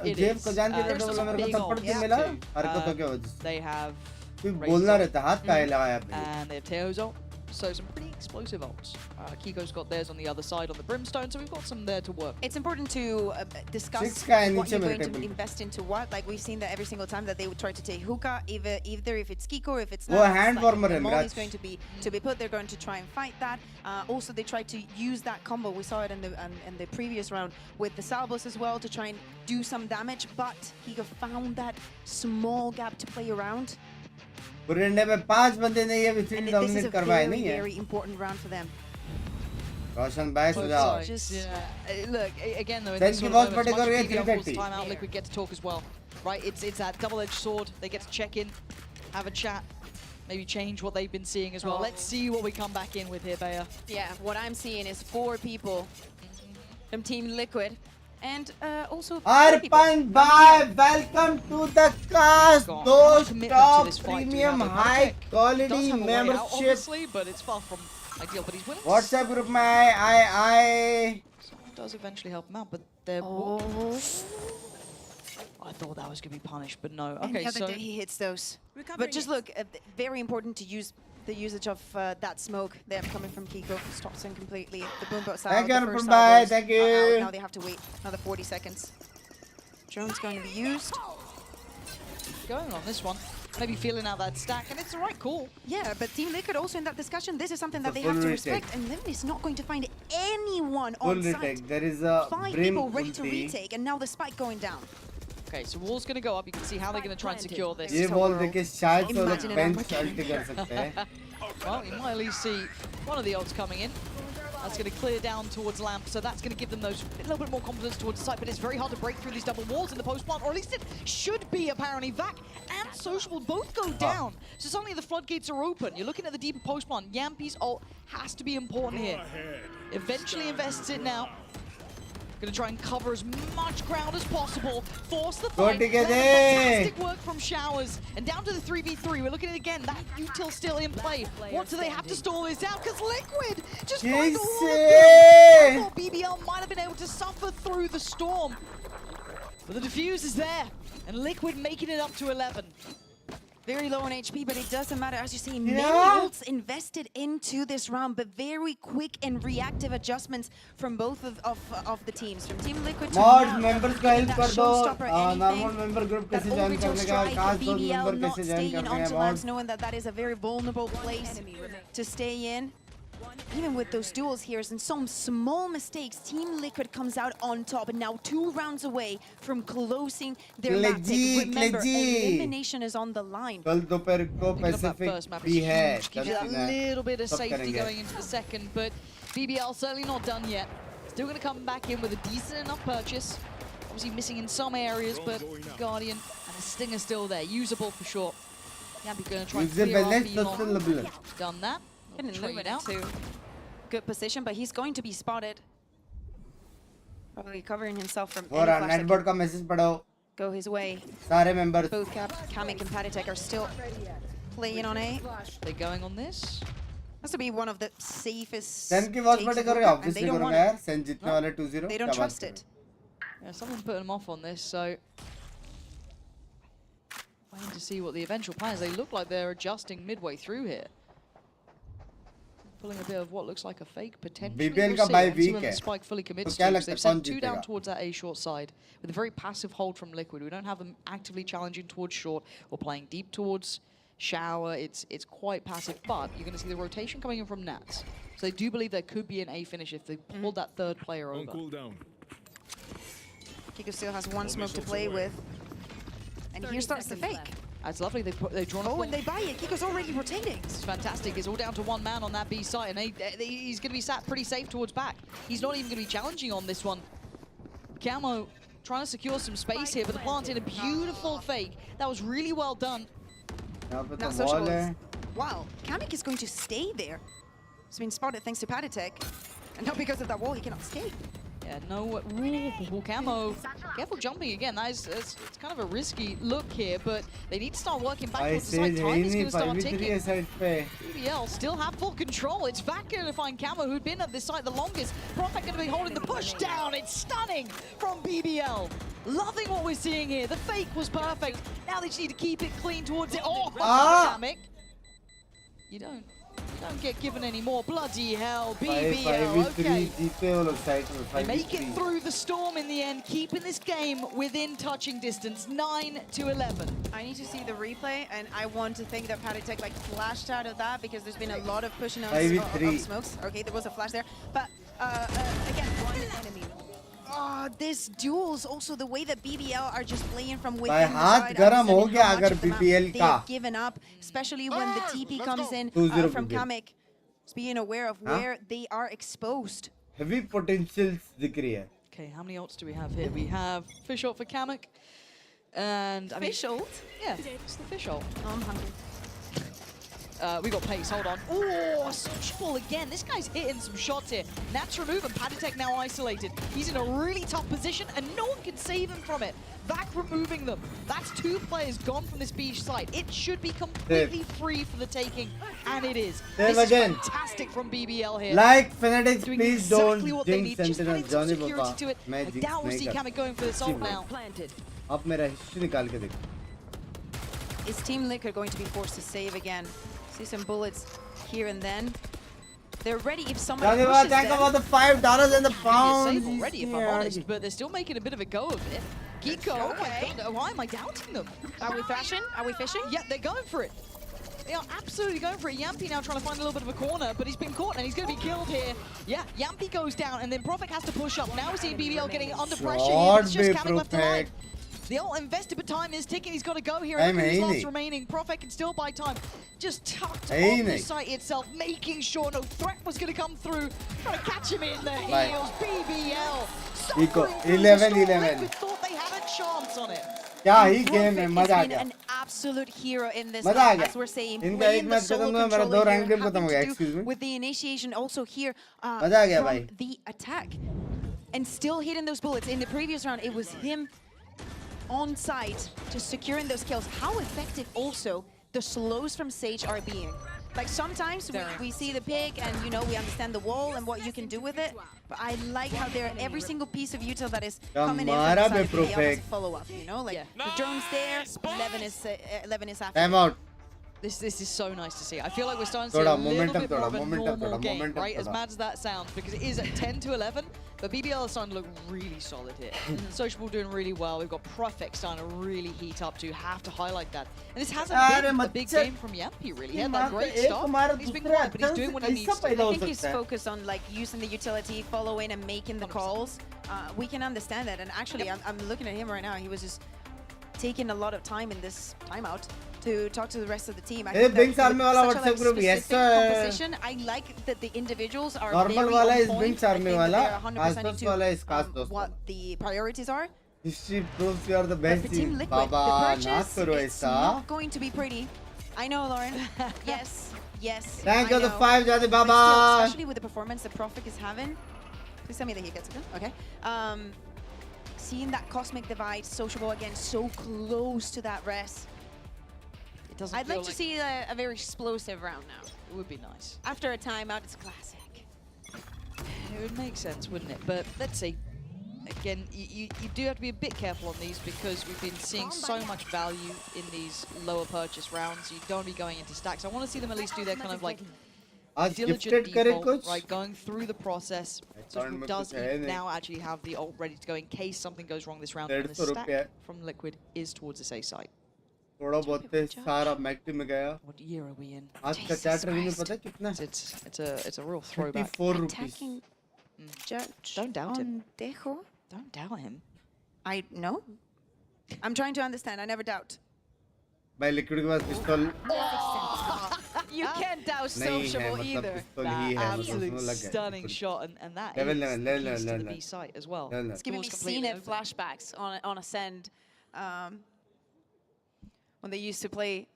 जेब को जान के डर वाला मेरे को थप्पड़ क्यों मिला? हरकतों के वजह से. They have. तू बोलना रहता हाथ काहे लगाया पे? And they have Teo's ult. So some pretty explosive ults. Kiko's got theirs on the other side on the Brimstone, so we've got some there to work. It's important to discuss what you're going to invest into what. Like we've seen that every single time that they would try to take hookah, either if it's Kiko or if it's not. hand warmer is going to be put. They're going to try and fight that. Also, they try to use that combo. We saw it in the previous round with the Salvos as well to try and do some damage. But Kiko found that small gap to play around. पुरेंडे में 5 बंदे ने ये victory dominate करवाए नहीं है. Very important round for them. रोशन भाई सुझाव. Look again though. Thank you बहुत बड़े कर रहे हैं 330. Timeout. Liquid get to talk as well, right? It's that double-edged sword. They get to check in, have a chat, maybe change what they've been seeing as well. Let's see what we come back in with here, Bea. Yeah, what I'm seeing is 4 people from Team Liquid. And also Arpan bye, welcome to the cast. Those top premium high quality membership. Obviously, but it's far from ideal. But he's winning. WhatsApp group में I does eventually help him out, but there. I thought that was going to be punished, but no. Okay, so he hits those. But just look, very important to use the usage of that smoke there coming from Kiko. Stops him completely. The boombot side. Thank you. Now they have to wait another 40 seconds. Drone's going to be used. Going on this one. Maybe feeling out that stack, and it's the right call. Yeah, but Team Liquid also in that discussion, this is something that they have to respect, and Lim is not going to find anyone on site. There is a 5 people ready to retake, and now the spike going down. Okay, so wall's going to go up. You can see how they're going to try and secure this. ये ball देखे शायद तो लोग bench ulti कर सकते हैं. Well, you might at least see one of the ults coming in. That's going to clear down towards Lamp, so that's going to give them those a little bit more confidence towards the site, but it's very hard to break through these double walls in the post plant, or at least it should be, apparently. Vac and Social will both go down, so suddenly the floodgates are open. You're looking at the deeper post plant. Yampi's ult has to be important here. Eventually invests it now. Going to try and cover as much ground as possible, force the fight. Fantastic work from Showers, and down to the 3v3. We're looking at it again. That util still in play. What do they have to stall this out? Because Liquid just finds all of them. BBL might have been able to suffer through the storm, but the defuse is there, and Liquid making it up to 11. Very low on HP, but it doesn't matter. As you see, many ults invested into this round, but very quick and reactive adjustments from both of the teams. From Team Liquid to now, members का help कर दो. Normal member group कैसे join करने का? Cast those member कैसे join करने का? Knowing that that is a very vulnerable place to stay in. Even with those duels here and some small mistakes, Team Liquid comes out on top, and now 2 rounds away from closing their map. Remember, elimination is on the line. कल दोपहर को Pacific भी है. Gives you that little bit of safety going into the second, but BBL certainly not done yet. Still going to come back in with a decent enough purchase. Obviously missing in some areas, but Guardian and the Stinger still there, usable for sure. Yampi going to try and clear off. Done that. Didn't move it out to good position, but he's going to be spotted. Probably covering himself from any flash netboard का message पढ़ो. Go his way. सारे members. Both Kamek and Patatek are still playing on A. They're going on this. Has to be one of the safest. Sen की बहुत बड़े करोगे, obviously करोगे यार. Sen जीतने वाले 2-0. They don't trust it. Yeah, someone's putting them off on this, so waiting to see what the eventual plan is. They look like they're adjusting midway through here. pulling a bit of what looks like a fake potentially. BBL का by week है. Spike fully commits क्या to. लगता है They've कौन sent 2 down जीतेगा? towards that A short side with a very passive hold from Liquid. We don't have them actively challenging towards short or playing deep towards shower. It's quite passive, but you're going to see the rotation coming in from Nats. So they do believe there could be an A finish if they pulled that third player over. Cooldown. Kiko still has one smoke to play with. And here starts the fake. That's lovely. They've drawn. Oh, and they buy it. Kiko's already rotating. It's fantastic. It's all down to one man on that B side, and he's going to be sat pretty safe towards back. He's not even going to be challenging on this one. Camo trying to secure some space here, but the plant in a beautiful fake. That was really well done. यहाँ पे Now तो Social wall है. is, wow, Kamek is going to stay there. It's been spotted thanks to Patatek. And not because of that wall, he cannot escape. Yeah, no, ooh, Camo. Careful jumping again. It's kind of a risky look here, but they need to start working back towards the side. Time is going to start ticking. side पे. BBL still have full control. It's Vac going to find Camo, who'd been at this site the longest. Prophet going to be holding the push down. It's stunning from BBL. Loving what we're seeing here. The fake was perfect. Now they just need to keep it clean towards it. Oh, Kamek. You don't get given any more. Bloody hell, BBL. Okay. They make it through the storm in the end, keeping this game within touching distance, 9-11. I need to see the replay, and I want to think that Patatek like flashed out of that because there's been a lot of pushing on of smokes. Okay, there was a flash there, but again, one enemy. This duels also the way that BBL are just playing from within the side. गरम हो गया अगर BBL का. They've given up, especially when the TP comes in from Kamek. Just being aware of where they are exposed. Heavy potentials दिख रही है. Okay, how many ults do we have here? We have fish ult for Kamek, and I mean, Fish ult? Yeah, it's the fish ult. Oh, I'm hungry. We got pace, hold on. Oh, Sociable again. This guy's hitting some shots here. Nats remove and Patatek now isolated. He's in a really tough position and no one can save him from it. Vac removing them. That's 2 players gone from this beach site. It should be completely free for the taking, and it is. This is fantastic from BBL here. Like Fanatics, Doing please exactly don't what they jinx need. Just Sentinel adding some Johnny security Papa. to it. I मैं doubt we'll see Kamek going for this ult now. अब मेरा history निकाल के देख. Is Team Liquid going to be forced to save again? See some bullets here and then. They're ready if somebody Johnny pushes Papa, talk them. about the $5 and the pounds. Save already, if I'm honest, but they're still making a bit of a go of it. Geeko, oh my god, why am I doubting them? Are we fishing? Are we fishing? Yeah, they're going for it. They are absolutely going for it. Yampy now trying to find a little bit of a corner, but he's been caught and he's going to be killed here. Yeah, Yampy goes down and then Prophet has to push up. Now we see BBL getting under pressure here. It's just Kamek left alive. The ult invested, but time is ticking. He's got to go here. And look at his lots remaining. Prophet can still buy time. Just tucked on the site itself, making sure no threat was going to come through. Trying to catch him in the heels. BBL. Eco 11-11. We thought they had a chance on it. क्या ही game है, मजा आ गया. An absolute hero in this मजा आ game, गया. as we're saying. इनका एक match खत्म हुआ, मेरा 2 रैंक गेम खत्म हो गया. Excuse me. With the initiation also here मजा आ गया भाई. from the attack, and still hitting those bullets. In the previous round, it was him on site just securing those kills. How effective also the slows from Sage are being. Like sometimes we see the pick and you know we understand the wall and what you can do with it, but I like how they're every single piece of util that is coming in from the side, they always follow up, you know, like the drone's there, 11 is after. Time out. This is so nice to see. I feel like we're starting to see a little bit more of a normal game, right? As mad as that sounds, because it is at 10-11, but BBL is starting to look really solid here. Sociable doing really well. We've got Profect starting to really heat up too. Have to highlight that. And this hasn't been a big game from Yampy, really. He had that great start. He's been quiet, but he's doing what he needs to. I think he's focused on like using the utility, following and making the calls. We can understand that. And actually, I'm looking at him right now. He was just taking a lot of time in this timeout to talk to the rest of the team. I think Binks Army wala WhatsApp group, yes sir. I like that the individuals are normal very wala on is point. Binks Army wala, 100% Aspas wala is Khas Dost. what the priorities are. History proves you are the best team. Liquid, Baba, the na purchase, karo it's aisa. not going to be pretty. I know, Lauren. Yes, yes. Thank you I the know. 5 Jadi But Baba. still, especially with the performance that Profit is having. Please tell me that he gets it. Okay. Seeing that cosmic divide, Sociable again, so close to that rest. It doesn't I'd feel like to see a very explosive round now. It would be nice. After a timeout, it's classic. It would make sense, wouldn't it? But let's see. Again, you do have to be a bit careful on these because we've been seeing so much value in these lower purchase rounds. You don't want to be going into stacks. I want to see them at least do their kind of like आज diligent gifted करे default, कुछ right, going through the process. Account में Does कुछ है नहीं now actually have the ult ready to go in case something goes wrong this round. And the 150 stack रुपया from Liquid is towards this A site. थोड़ा बहुत पे सारा मैक्टी में गया What year are we in? आज का चैट रेवेन्यू पता है कितना है It's a real throwback. 34 rupees Attacking judge Don't doubt him. on Dejo. Don't doubt him. I know. I'm trying to understand. I never doubt. भाई liquid के पास पिस्तौल You can't doubt नहीं है sociable मतलब either. पिस्तौल That ही है absolute उसमें लग गया stunning shot, and that Level, is level, the level, keys to the level. B site as well. Level. It's giving me Doors completely Cena open. flashbacks on Ascend when they used to play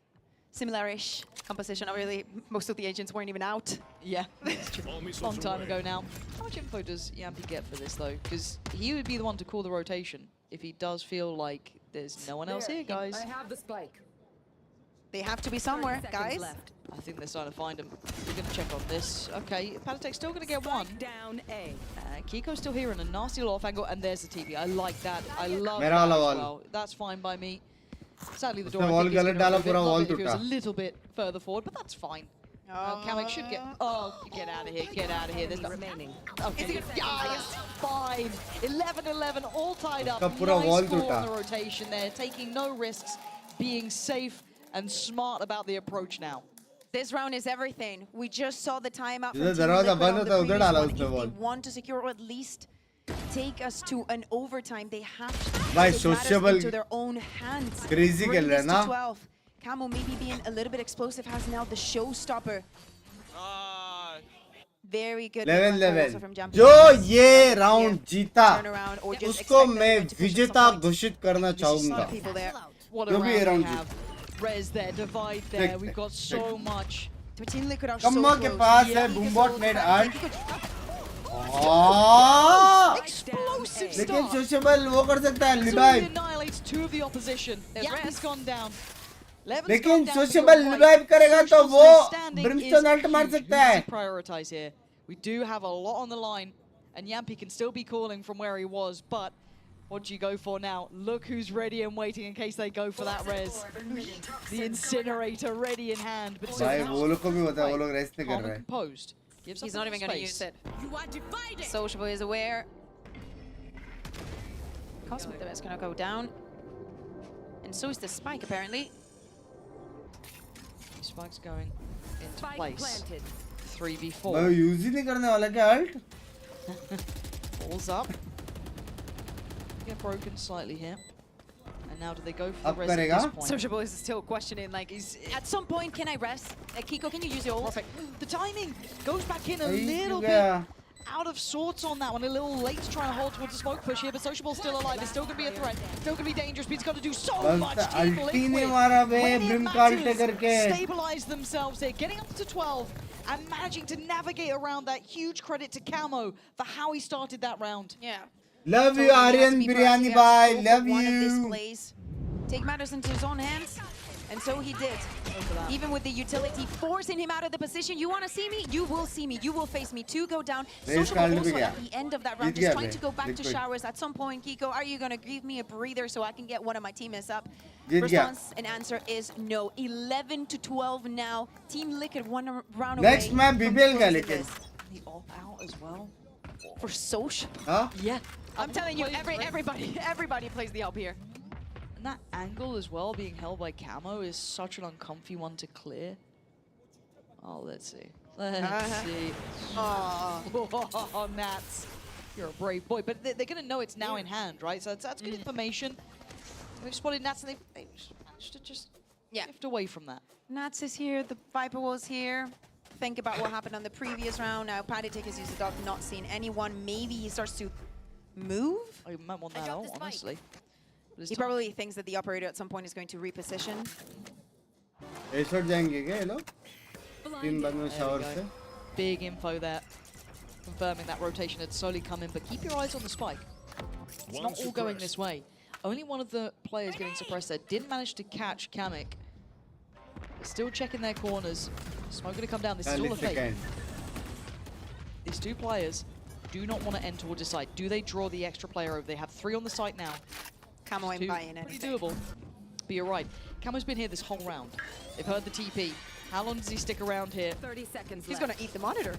similar-ish composition. Really, most of the agents weren't even out. Yeah, that's true. Long time ago now. How much info does Yampy get for this though? Because he would be the one to call the rotation if he does feel like there's no one else here, guys. I have the spike. They have to be somewhere, guys. Left. I think they're starting to find him. We're going to check on this. Okay, Patatek's still going to get one. Down A. Kiko's still here in a nasty little off angle, and there's the TP. I like that. I love Mera that as wall. well. That's fine by me. Sadly, the उसने door I wall think is गलत gonna डाला, move it. पूरा Love wall it if it was टूटा। a little bit further forward, but that's fine. Kamek should get... Oh, get out of here, get out of here. There's nothing remaining. Okay, yes, fine. 11-11, all tied up. उसका पूरा Nice wall score टूटा। on the rotation there, taking no risks, being safe and smart about the approach now. This round is everything. We just saw the timeout from जिधर Team दरवाजा Liquid बंद on the होता है, उधर previous डाला one. उसने If wall। they want to secure or at least take us to an overtime, they have to भाई take matters sociable into their own hands. crazy Bring खेल रहा है this to ना 12. Camo maybe being a little bit explosive has now the showstopper. Very good. 11-11 also from Jumpy. जो ये round जीता Turnaround or just उसको expect मैं them to push at विजेता some point. घोषित करना चाहूंगा People there. What a जो round भी ये we round have. Res there, divide there. We've got so much. Team Liquid are so कम्मा के close. पास है Yeah. बूमबॉट नेट आर्ट Explosive लेकिन start. सोशेबल वो कर सकता है Absolutely लिवाइव annihilates two of the opposition. Yampy's gone down. Levin's लेकिन gone down to sociable go लिवाइव right. करेगा तो Social's वो standing ब्रिमस्टोन is अल्ट मार huge. सकता We है need to prioritize here. We do have a lot on the line, and Yampy can still be calling from where he was, but what do you go for now? Look who's ready and waiting in case they go for that res. The incinerator ready in hand, but still भाई not वो लोग को भी पता है वो लोग rest नहीं calm कर and रहे हैं composed. Gives He's up not a even little going to use space. it. You are divided. Sociable is aware. Cosmic is going to go down. And so is the spike, apparently. Spike's going into Spike place. planted. 3v4. भाई use ही नहीं करने वाला क्या alt Balls up. Get broken slightly here. And now do they go for Up the res at करेगा? this point? Sociable is still questioning, like, at some point, can I rest? Kiko, can you use your ult? Perfect. The timing goes back in a भाई little क्यों गया? bit out of sorts on that one. A little late to try and hold towards the smoke push here, but Sociable's still alive. It's still going to be a threat. Still going to be dangerous, but he's got to do so बस much. तो Team अल्टी नहीं Liquid, मारा बे when it brim का अल्टे matters, करके stabilize themselves here, getting up to 12 and managing to navigate around that. Huge credit to Camo for how he started that round. Yeah. Love you Totally has to Aryan be biryani proactive, भाई has to go for love one of these you plays. Take matters into his own hands. And so he did. Even with the utility forcing him out of the position. You want to see me? You will see me. You will face me. Two go down. Raise Sociable card also भी गया। at the end of that round, Jeet just गया trying bay, to go back to Liquid। showers. At some point, Kiko, are you going to give me a breather so I can get one of my teammates up? जीत गया Response and answer is no. 11-12 now. Team Liquid one round next away match from BBL का closing लेकिन this. The op out as well. For Soch? हाँ Yeah. I'm telling you, everybody plays the up here. And that angle as well, being held by Camo, is such an uncomfy one to clear. Oh, let's see. Let's see. Oh, Nats. You're a brave boy. But they're going to know it's now in hand, right? So that's good information. They've spotted Nats and they've managed to just shift away from that. Nats is here, the Viper was here. Think about what happened on the previous round. Now Patatek has used the dog, not seen anyone. Maybe he starts to move. I might want that out, honestly. He probably thinks that the operator at some point is going to reposition. एशॉट जाएंगे क्या ये लोग तीन बाद में shower से Big info there. Confirming that rotation had slowly come in, but keep your eyes on the spike. It's not all going this way. Only one of the players getting suppressed there didn't manage to catch Kamek. Still checking their corners. Smoke going to come down. This is all a fake. These two players do not want to end towards the site. Do they draw the extra player over? They have 3 on the site now. Camo ain't buying Pretty anything. doable. But you're right. Camo's been here this whole round. They've heard the TP. How long does he stick around here? 30 seconds He's left. gonna eat the monitor.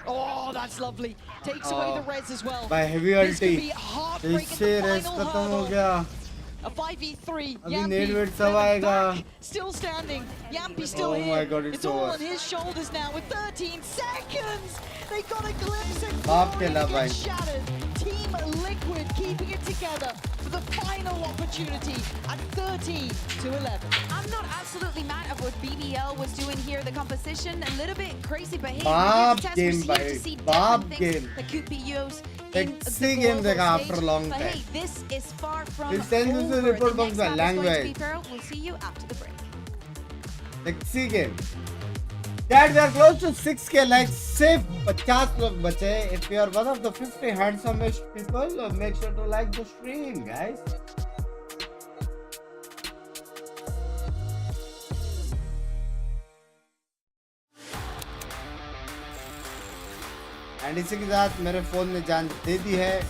Oh, that's lovely. Takes away the res as well. By heavy This could ulti. be heartbreak at इससे the race final खत्म हो hurdle. गया. A 5v3. अभी Yampi net wait from सब the आएगा. back, still standing. Yampi still Oh here. my God, it's all over. on his shoulders now with 13 seconds. They got a glimpse at बाप glory खेला and it भाई. gets shattered. Team Liquid keeping it together for the final opportunity at 13-11. I'm not absolutely mad at what BBL was doing here. The composition a little bit crazy, but hey, Baap we're game, here to bhai. see Baap different game. things that could be used in the Sexy game global देखा stage. after a long But time. hey, this is far from This time this is over. report The box next में map is going to be language. Feral. We'll see you after the break. Sexy game. Dad, we are close to 6k likes. सिर्फ 50 लोग बचे. If you are one of the 50 handsomest people, make sure to like the stream, guys. And इसी के साथ मेरे phone ने जान दे दी है.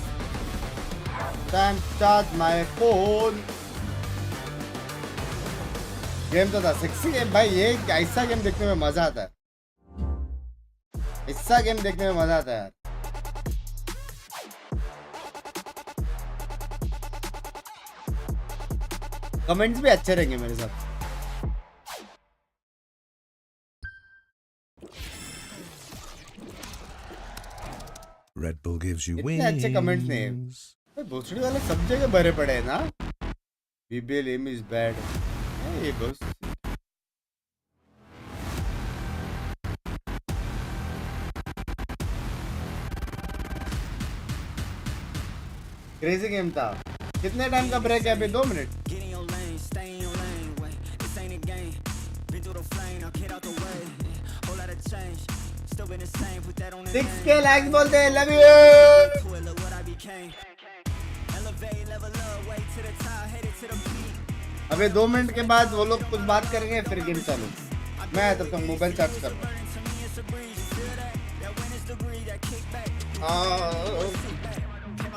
Time charge my phone. Game तो था सेक्सी गेम भाई. ये ऐसा गेम देखने में मजा आता है. ऐसा गेम देखने में मजा आता है यार. कमेंट्स भी अच्छे रहेंगे मेरे साथ. Red Bull gives you इतने अच्छे कमेंट्स नहीं है भाई. भोसड़ी वाले सब जगह भरे पड़े हैं ना. BBL aim is bad. ये बस क्रेजी गेम था. कितने टाइम का ब्रेक है अभी? 2 मिनट. Six K likes बोलते हैं. Love you. अबे 2 मिनट के बाद वो लोग कुछ बात करेंगे फिर गेम चालू. मैं तब तक मोबाइल चार्ज कर रहा हूँ.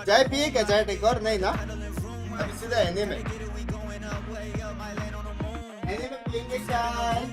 चाय पिए क्या? चाय टेक और नहीं ना. अभी सीधा एने में पिएंगे चाय.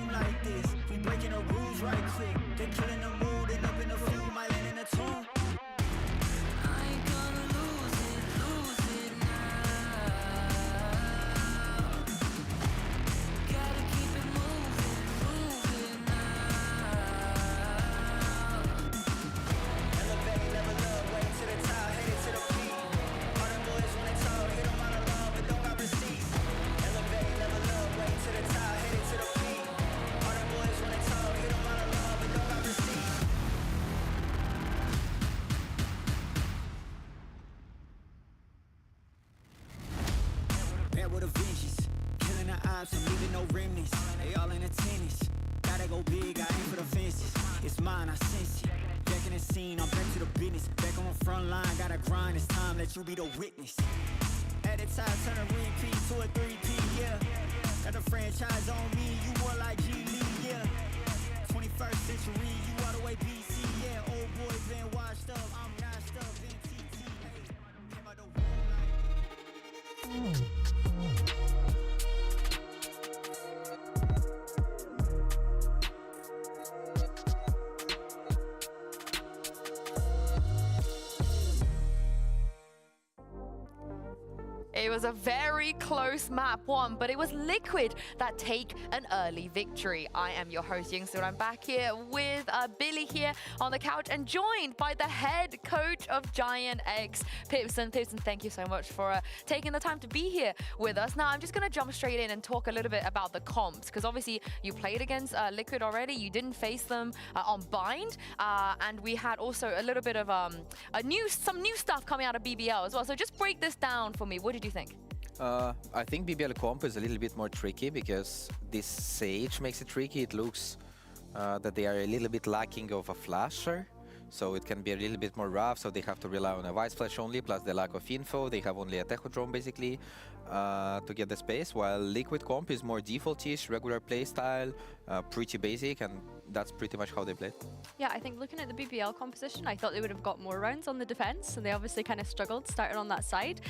I'm leaving no remnants. They all in attendance. Gotta go big, I aim for the fences. It's mine, I sense it. Back in the scene, I'm back to the business. Back on the front line, gotta grind. It's time, let you be the witness. At the time, turn a repeat to a 3P, yeah. Got the franchise on me, you more like GEELI, yeah. 21st century, you all the way BC, yeah. Old boy been washed up, I'm washed up, NTT, hey. Came out the womb like... It was a very close map one, but it was Liquid that take an early victory. I am your host, Yingsu, and I'm back here with Billy here on the couch and joined by the head coach of Giant X, Pipson. Pipson, thank you so much for taking the time to be here with us. Now, I'm just going to jump straight in and talk a little bit about the comps, because obviously you played against Liquid already. You didn't face them on Bind, and we had also a little bit of some new stuff coming out of BBL as well. So just break this down for me. What did you think? I think BBL comp is a little bit more tricky because this Sage makes it tricky. It looks that they are a little bit lacking of a flasher, so it can be a little bit more rough, so they have to rely on a Vice Flash only, plus the lack of info. They have only a Techodrome basically to get the space, while Liquid comp is more default-ish, regular playstyle, pretty basic, and that's pretty much how they play. Yeah, I think looking at the BBL composition, I thought they would have got more rounds on the defense, and they obviously kind of struggled starting on that side.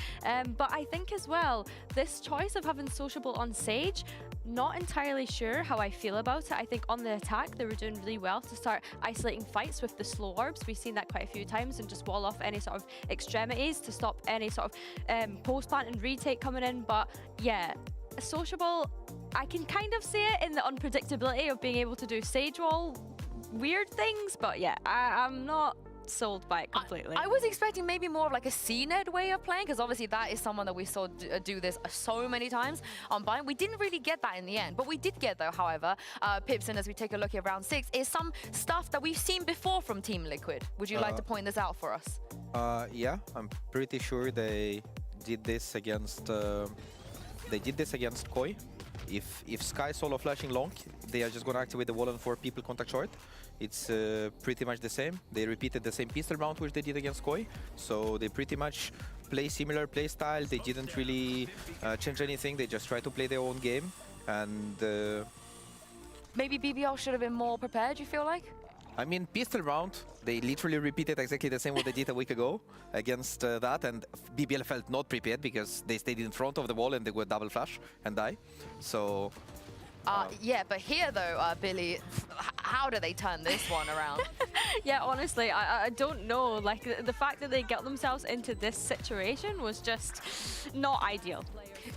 But I think as well, this choice of having Sociable on Sage Not entirely sure how I feel about it. I think on the attack, they were doing really well to start isolating fights with the slow orbs. We've seen that quite a few times, and just wall off any sort of extremities to stop any sort of post-plant and retake coming in. But yeah, Sociable, I can kind of see it in the unpredictability of being able to do Sage Wall weird things, but yeah, I'm not sold by it completely. I was expecting maybe more of like a CNED way of playing, because obviously that is someone that we saw do this so many times on Bind. We didn't really get that in the end, but we did get, though, however, Pipson, as we take a look at round 6, is some stuff that we've seen before from Team Liquid. Would you like to point this out for us? Yeah, I'm pretty sure they did this against Koi. If Sky solo flashing long, they are just gonna activate the wall and 4 people contact short. It's pretty much the same. They repeated the same pistol round which they did against Koi, so they pretty much play similar play style. They didn't really change anything. They just try to play their own game, and maybe BBL should have been more prepared, you feel like? I mean, pistol round, they literally repeated exactly the same what they did a week ago against that, and BBL felt not prepared because they stayed in front of the wall and they would double flash and die. So yeah, but here though, Billy, how do they turn this one around? Yeah, honestly, I don't know. Like, the fact that they got themselves into this situation was just not ideal.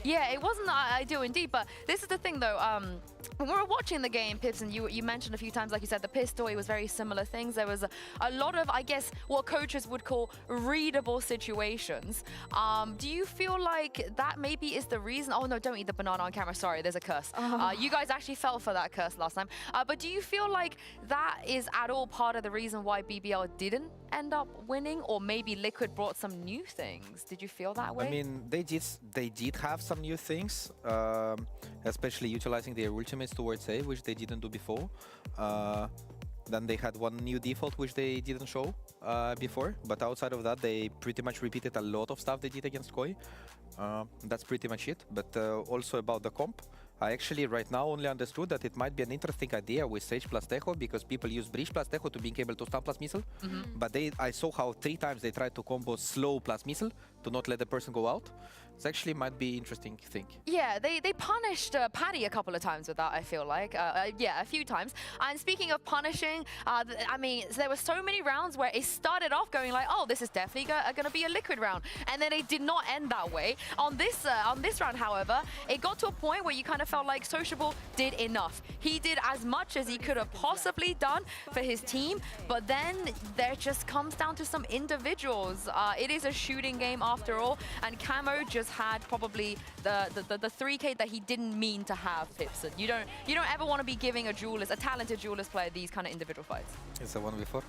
Yeah, it wasn't ideal indeed, but this is the thing though, when we were watching the game, Pips, and you mentioned a few times, like you said, the pistol, it was very similar things. There was a lot of, I guess, what coaches would call readable situations. Do you feel like that maybe is the reason? Oh no, don't eat the banana on camera, sorry, there's a curse. You guys actually fell for that curse last time. But do you feel like that is at all part of the reason why BBL didn't end up winning? Or maybe Liquid brought some new things? Did you feel that way? I mean, they did have some new things, especially utilizing their ultimates towards A, which they didn't do before. Then they had one new default which they didn't show before, but outside of that they pretty much repeated a lot of stuff they did against Koi. That's pretty much it. But also about the comp, I actually right now only understood that it might be an interesting idea with Sage plus Tejo, because people use Breach plus Tejo to being able to stun plus missile. But I saw how 3 times they tried to combo slow plus missile to not let the person go out. It actually might be interesting thing. Yeah, they punished Paddy a couple of times with that, I feel like. Yeah, a few times. And speaking of punishing, I mean, there were so many rounds where it started off going like, oh, this is definitely going to be a Liquid round. And then it did not end that way. On this round, however, it got to a point where you kind of felt like Sociable did enough. He did as much as he could have possibly done for his team, but then there just comes down to some individuals. It is a shooting game after all, and Camo just had probably the 3K that he didn't mean to have, Pipson. You don't ever want to be giving a talented duelist player these kind of individual fights. It's a 1v4.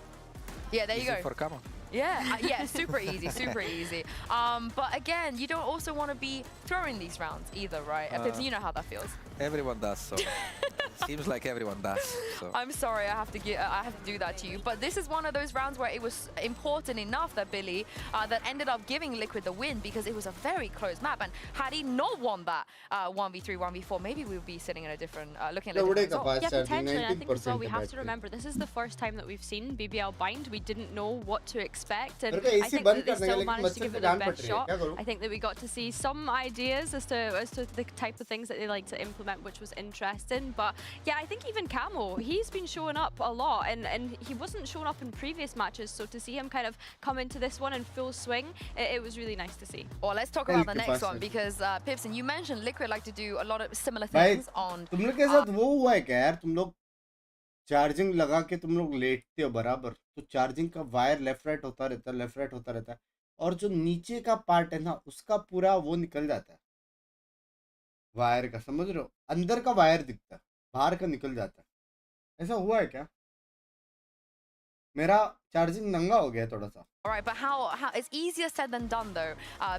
Yeah, there you go. For Camo. Yeah, yeah, super easy, super easy. But again, you don't also want to be throwing these rounds either, right? Pipson, you know how that feels. Everyone does, so seems like everyone does. So. I'm sorry, I have to do that to you. But this is one of those rounds where it was important enough that Billy that ended up giving Liquid the win, because it was a very close map. And had he not won that 1v3, 1v4, maybe we would be sitting in a different, looking at a different result. Yeah, potentially. I think as well we have to remember this is the first time that we've seen BBL Bind. We didn't know what to expect, and I think that they still managed to give it their best shot. I think that we got to see some ideas as to the type of things that they like to implement, which was interesting. But yeah, I think even Camo, he's been showing up a lot, and he wasn't showing up in previous matches, so to see him kind of come into this one in full swing, it was really nice to see. Well, let's talk about the next one, because Pipson, you mentioned Liquid like to do a lot of similar things on... तुम लोग के साथ वो हुआ है क्या यार? तुम लोग चार्जिंग लगा के तुम लोग लेटते हो बराबर, तो चार्जिंग का वायर लेफ्ट राइट होता रहता है, और जो नीचे का पार्ट है ना, उसका पूरा वो निकल जाता है वायर का, समझ रहे हो? अंदर का वायर दिखता है, बाहर का निकल जाता है. ऐसा हुआ है क्या? मेरा चार्जिंग नंगा हो गया थोड़ा सा. All right, but how it's easier said than done though,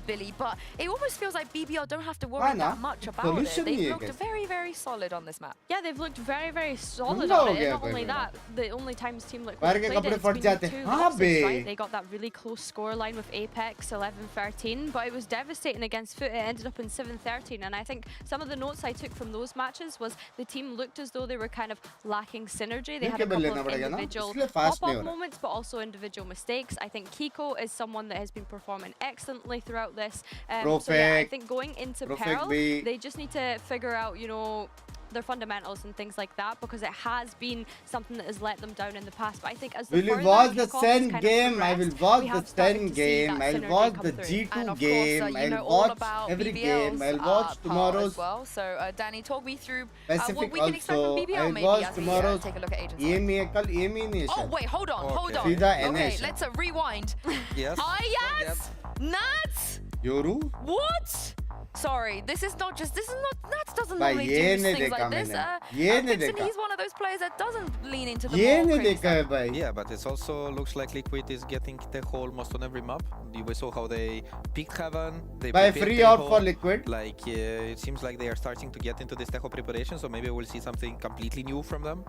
Billy. But it almost feels like BBL don't have to worry that much about it. They've looked very, very solid on this map. Yeah, they've looked very, very solid on it. And not only that, the only times Team Liquid played it, it's been 2 losses, right? They got that really close scoreline with Apex 11-13, but it was devastating against FUT. It ended up in 7-13, and I think some of the notes I took from those matches was the team looked as though they were kind of lacking synergy. They had a couple of individual pop-up moments, but also individual mistakes. I think Kiko is someone that has been performing excellently throughout this. So yeah, I Perfect. think going into Perfect Peril, B. they just need to figure out, you know, their fundamentals and things like that, because it has been something that has let them down in the past. But I think as the Will you further watch the kickoff has Sen kind of game? I will progressed, watch we the have started Sen to see game. that I'll synergy watch come the through. G2 And of game. course, you know I'll all watch about every BBL's game. I'll watch part tomorrow's as well. So Danny, talk me through Pacific what we can expect from also. BBL I'll maybe watch as we tomorrow's take a look at Agents. EMEA kal EMEA Nation. Oh wait, hold on. Sida Okay, Nation. let's rewind. Yes. Hi, yes, Nats. Yoru? What? Sorry, this is not Nats doesn't Bhai, normally ye do nahi things like dekha this. maine. Ye nahi Vixen, dekha. he's one of those players that doesn't lean into the ये more नहीं crazy देखा है भाई. Yeah, but it also looks like Liquid is getting Tejo almost on every map. We saw how they picked Heaven. They By prepared free Tejo. out for Liquid. Like it seems like they are starting to get into this Tejo preparation. So maybe we'll see something completely new from them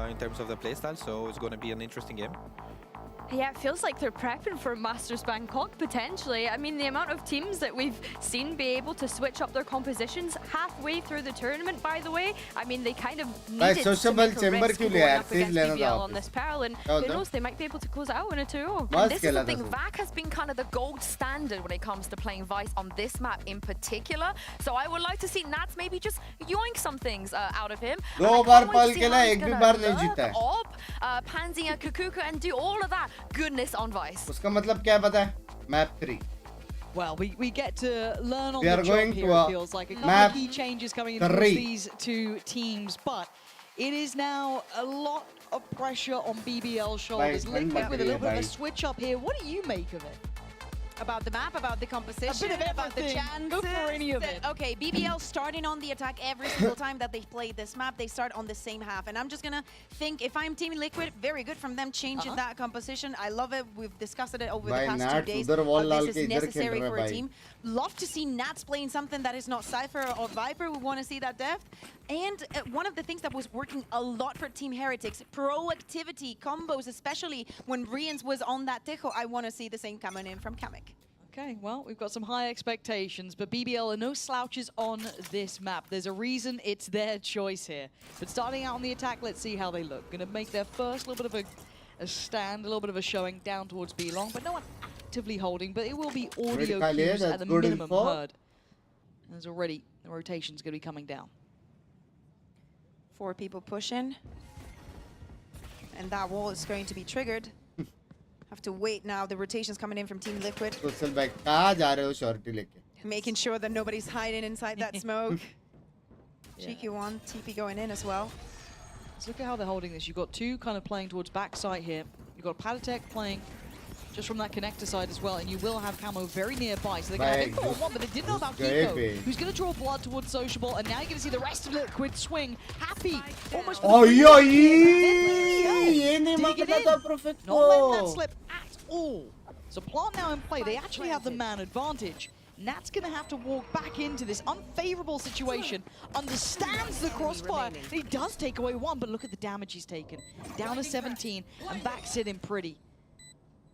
in terms of the playstyle. So it's going to be an interesting game. Yeah, it feels like they're prepping for Masters Bangkok, potentially. I mean, the amount of teams that we've seen be able to switch up their compositions halfway through the tournament, by the way. I mean, they kind of needed to sociable make a chamber risk क्यों going लिया? up Stage against लेना था BBL on आपने. this Pearl, and क्या who होता? knows, they might be able to close it out in a 2-0. मस्त And this is खेला the था thing, उसने. VAC has been kind of the gold standard when it comes to playing Vice on this map in particular. So I would like to see Nats maybe just yoink some things out of him. दो And I bar can't wait पल to see खेला, how he's एक भी gonna बार नहीं lurk, जीता है. op, Pansy and Kukuka and do all of that goodness on Vice. उसका मतलब क्या पता है? Map 3. Well, we get to learn on We the are job going here, to it a feels like. A couple map of key changes coming in towards 3. these two teams, but it is now a lot of pressure on BBL shoulders. Bhai, Liquid with a little bit of bhai. a switch up here. What do you make of it? About the map, about the composition, of about the everything. chances. Go for any of it. Okay, BBL starting on the attack every single time that they play this map. They start on the same half. And I'm just going to think, if I'm Team Liquid, very good from them changing that composition. I love it. We've discussed it over the Bhai, past Nats 2 days. उधर wall This डाल is के इधर खेल necessary रहा है for a भाई. team. Love to see Nats playing something that is not Cypher or Viper. We want to see that depth. And one of the things that was working a lot for Team Heretics, proactivity, combos, especially when Rians was on that Tejo. I want to see the same coming in from Kamek. Okay, well, we've got some high expectations, but BBL are no slouches on this map. There's a reason it's their choice here. But starting out on the attack, let's see how they look. Going to make their first little bit of a stand, a little bit of a showing down towards B-Long, but no one actively holding, but it will be audio cues at the minimum heard. There's already, the rotation's going to be coming down. 4 people pushing. And that wall is going to be triggered. Have to wait now. The rotation's coming in from Team Liquid. Social भाई कहाँ जा रहे हो shorty लेके? Making sure that nobody's hiding inside that smoke. Cheeky one, TP going in as well. Let's look at how they're holding this. You've got 2 kind of playing towards backside here. You've got Patatek playing just from that connector side as well, and you will have Camo very nearby. So they're going to have info on one, but they didn't know about Kiko, who's going to draw blood towards Sociable, and now you're going to see the rest of Liquid swing. Happy, almost for the ये नहीं मांगता था Perfect Not letting that slip at all. So Plant now in play. They actually have the man advantage. Nat's going to have to walk back into this unfavorable situation, understands the crossfire. He does take away 1, but look at the damage he's taken. Down to 17, and back sitting pretty.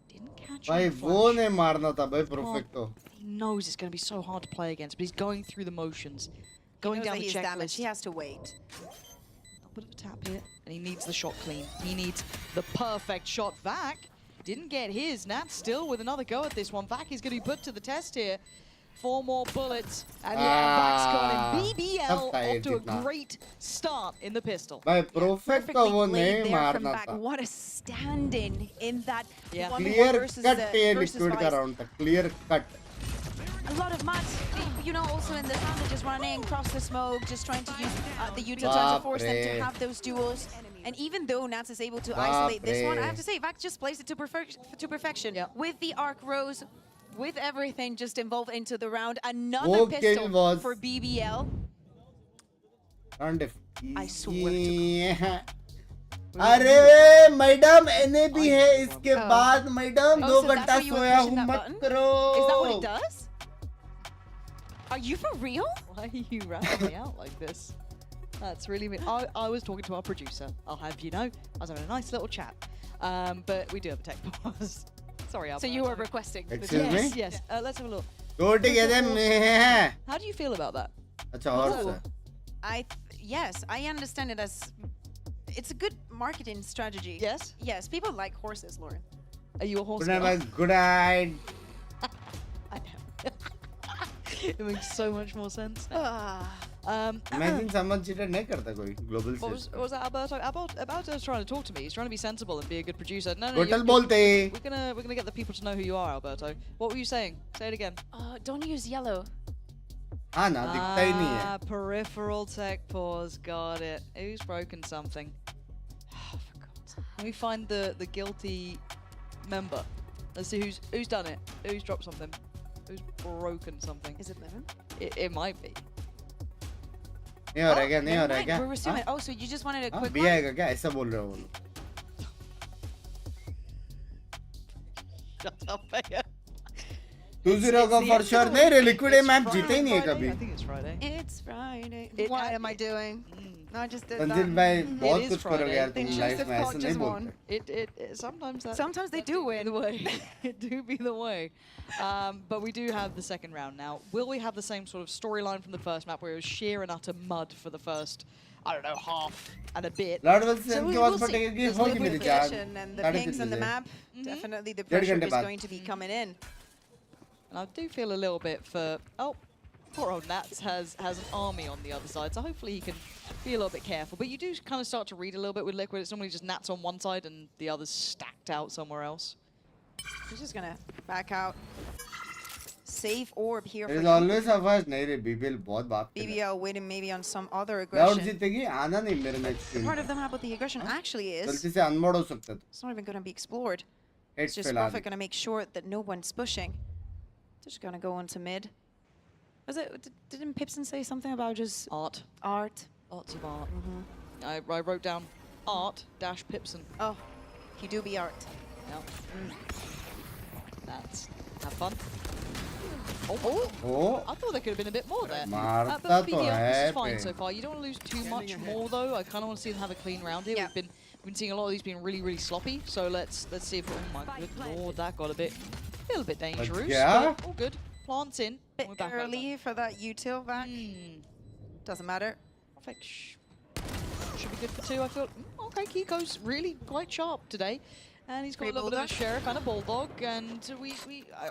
Didn't catch भाई him. वो नहीं मारना था भाई Perfect को. He knows it's going to be so hard to play against, but he's going through the motions. Going down the checklist. Damaged. He has to wait. A bit of a tap here, and he needs the shot clean. He needs the perfect shot. Vac didn't get his. Nat still with another go at this one. Vac is going to be put to the test here. 4 more bullets, and yeah, Vac's got him. BBL off to a great start in the pistol. भाई Perfect को वो नहीं मारना था. What a stand-in in that Clear cut ये Liquid का round था. Clear cut. A lot of mats, you know, also in the time they're just running across the smoke, just trying to use the utility to force them to have those duels. And even though Nats is able to isolate this one, I have to say, Vac just plays it to perfection. With the Arc Rose, with everything just involved into the round. Another pistol for BBL. I swear to अरे madam NAB है इसके बाद madam 2 घंटा सोया हूँ मत करो. Is that what it does? Are you for real? Why are you rapping me out like this? That's really mean. I was talking to our producer. I'll have you know. I was having a nice little chat. But we do have a tech pause. Sorry, Albert. So you were requesting. Excuse me? Yes. Let's have a look. How do you feel about that? अच्छा और yes, I understand it as it's a good marketing strategy. Yes? Yes, people like horses, Lauren. Are you a horse? Good night, good night. It makes so much more sense. Imagine someone cheated नहीं करता कोई global What was that, Alberto? Alberto's trying to talk to me. He's trying to be sensible and be a good producer. No, Total बोलते. We're gonna get the people to know who you are, Alberto. What were you saying? Say it again. Don't use yellow. हाँ ना दिखता ही नहीं है. Peripheral tech pause. Got it. Who's broken something? Oh, for God's sake. Let me find the guilty member. Let's see who's done it. Who's dropped something? Who's broken something? Is it Lemon? It might be. नहीं हो रहा क्या? नहीं हो रहा क्या? We're assuming. Oh, so you just wanted a quick भी one? आएगा क्या? ऐसा बोल रहे हो वो लोग. Shut up, Baya. 2-0 का for sure. नहीं रे liquid मैच जीते ही नहीं है कभी. I think it's Friday. It's Friday. What am I doing? No, I just did संजील that. भाई बहुत is कुछ करोगे यार तुम They लाइफ just में ऐसा नहीं just बोलते. won. It sometimes that. Sometimes they do win. The way. It do be the way. But we do have the second round now. Will we have the same sort of storyline from the first map where it was sheer and utter mud for the first, I don't know, half and a bit? Lord will So send we you will all see. फटेगी There's होगी liquid मेरी जान. position and the साढ़े Binks तीन on the बजे. map. Definitely the डेढ़ pressure घंटे is बाद. going to be coming in. And I do feel a little bit for, oh, poor old Nats has an army on the other side, so hopefully he can be a little bit careful. But you do kind of start to read a little bit with Liquid. It's normally just Nats on one side and the others stacked out somewhere else. He's just gonna back out. Safe orb here There for is always a first. नहीं रे BBL बहुत बाप के. BBL waiting maybe on some other Lord aggression. जीतेगी आना नहीं मेरे match The में. part of the map with the aggression actually is गलती से unmod हो सकता था. it's not even gonna be explored. It's It's just फैला Buffett gonna make sure that no one's pushing. Just gonna go on to mid. Was it? Didn't Pipson say something about just art? Art. Lots of art. I wrote down art dash Pipson. Oh, he do be art. Yep. That's have fun. Oh. I thought there could have been a bit more there. मारता But तो BBL, this है is fine पे. so far. You don't want to lose too much more though. I kind of want to see them have a clean round here. Yeah. We've been seeing a lot of these being really sloppy. So let's see if, oh my good lord, that got a little bit dangerous. yeah. But all good. Plants in. Bit We're back early for that util back. Doesn't matter. Perfect. Should be good for two, I feel. Okay, Kiko's really quite sharp today. And he's got a little bit of a sheriff and a bulldog, and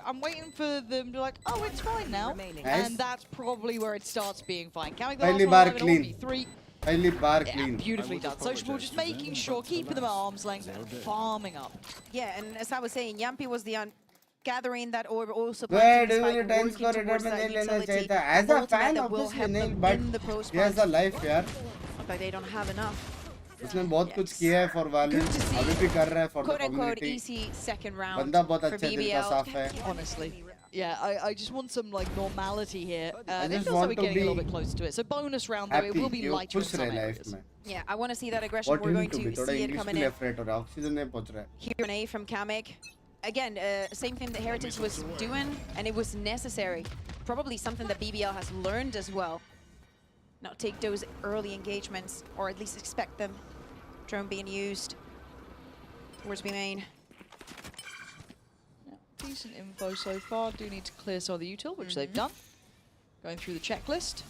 I'm waiting for them to be like, oh, it's fine now. And that's probably where it starts being fine. Counting the Pehli last bar one, clean. 3. Pehli bar Yeah, clean. beautifully done. Sociable just making sure, keeping them at arm's length, farming up. Yeah, and as I was saying, Yampi was the gathering that orb, also Where planting do the you spike, tens working को towards return में that नहीं लेना utility, चाहिए था. As a ultimate fan, that will obviously help नहीं, them but in the post he has a life यार. But they don't have enough. उसने बहुत कुछ किया है for Valorant. अभी भी कर रहा है for the Quote unquote community. easy second round बंदा बहुत for अच्छा दिल का BBL. साफ है. Honestly. Yeah, I just want some like normality here. I It just feels like want we're to getting a little be bit close to it. So bonus round though, it Happy. will be ये lighter in खुश some रहे areas. life में. Yeah, I want to see that aggression. What We're you going need to be to थोड़ा see it English coming के in. लिए afraid हो रहा है. Oxygen नहीं पहुंच रहा है. Here an A from Kamek. Again, same thing that Heritage was doing, and it was necessary. Probably something that BBL has learned as well. Not take those early engagements, or at least expect them. Drone being used towards B main. Yeah, decent info so far. Do need to clear some of the util, which they've done. Going through the checklist.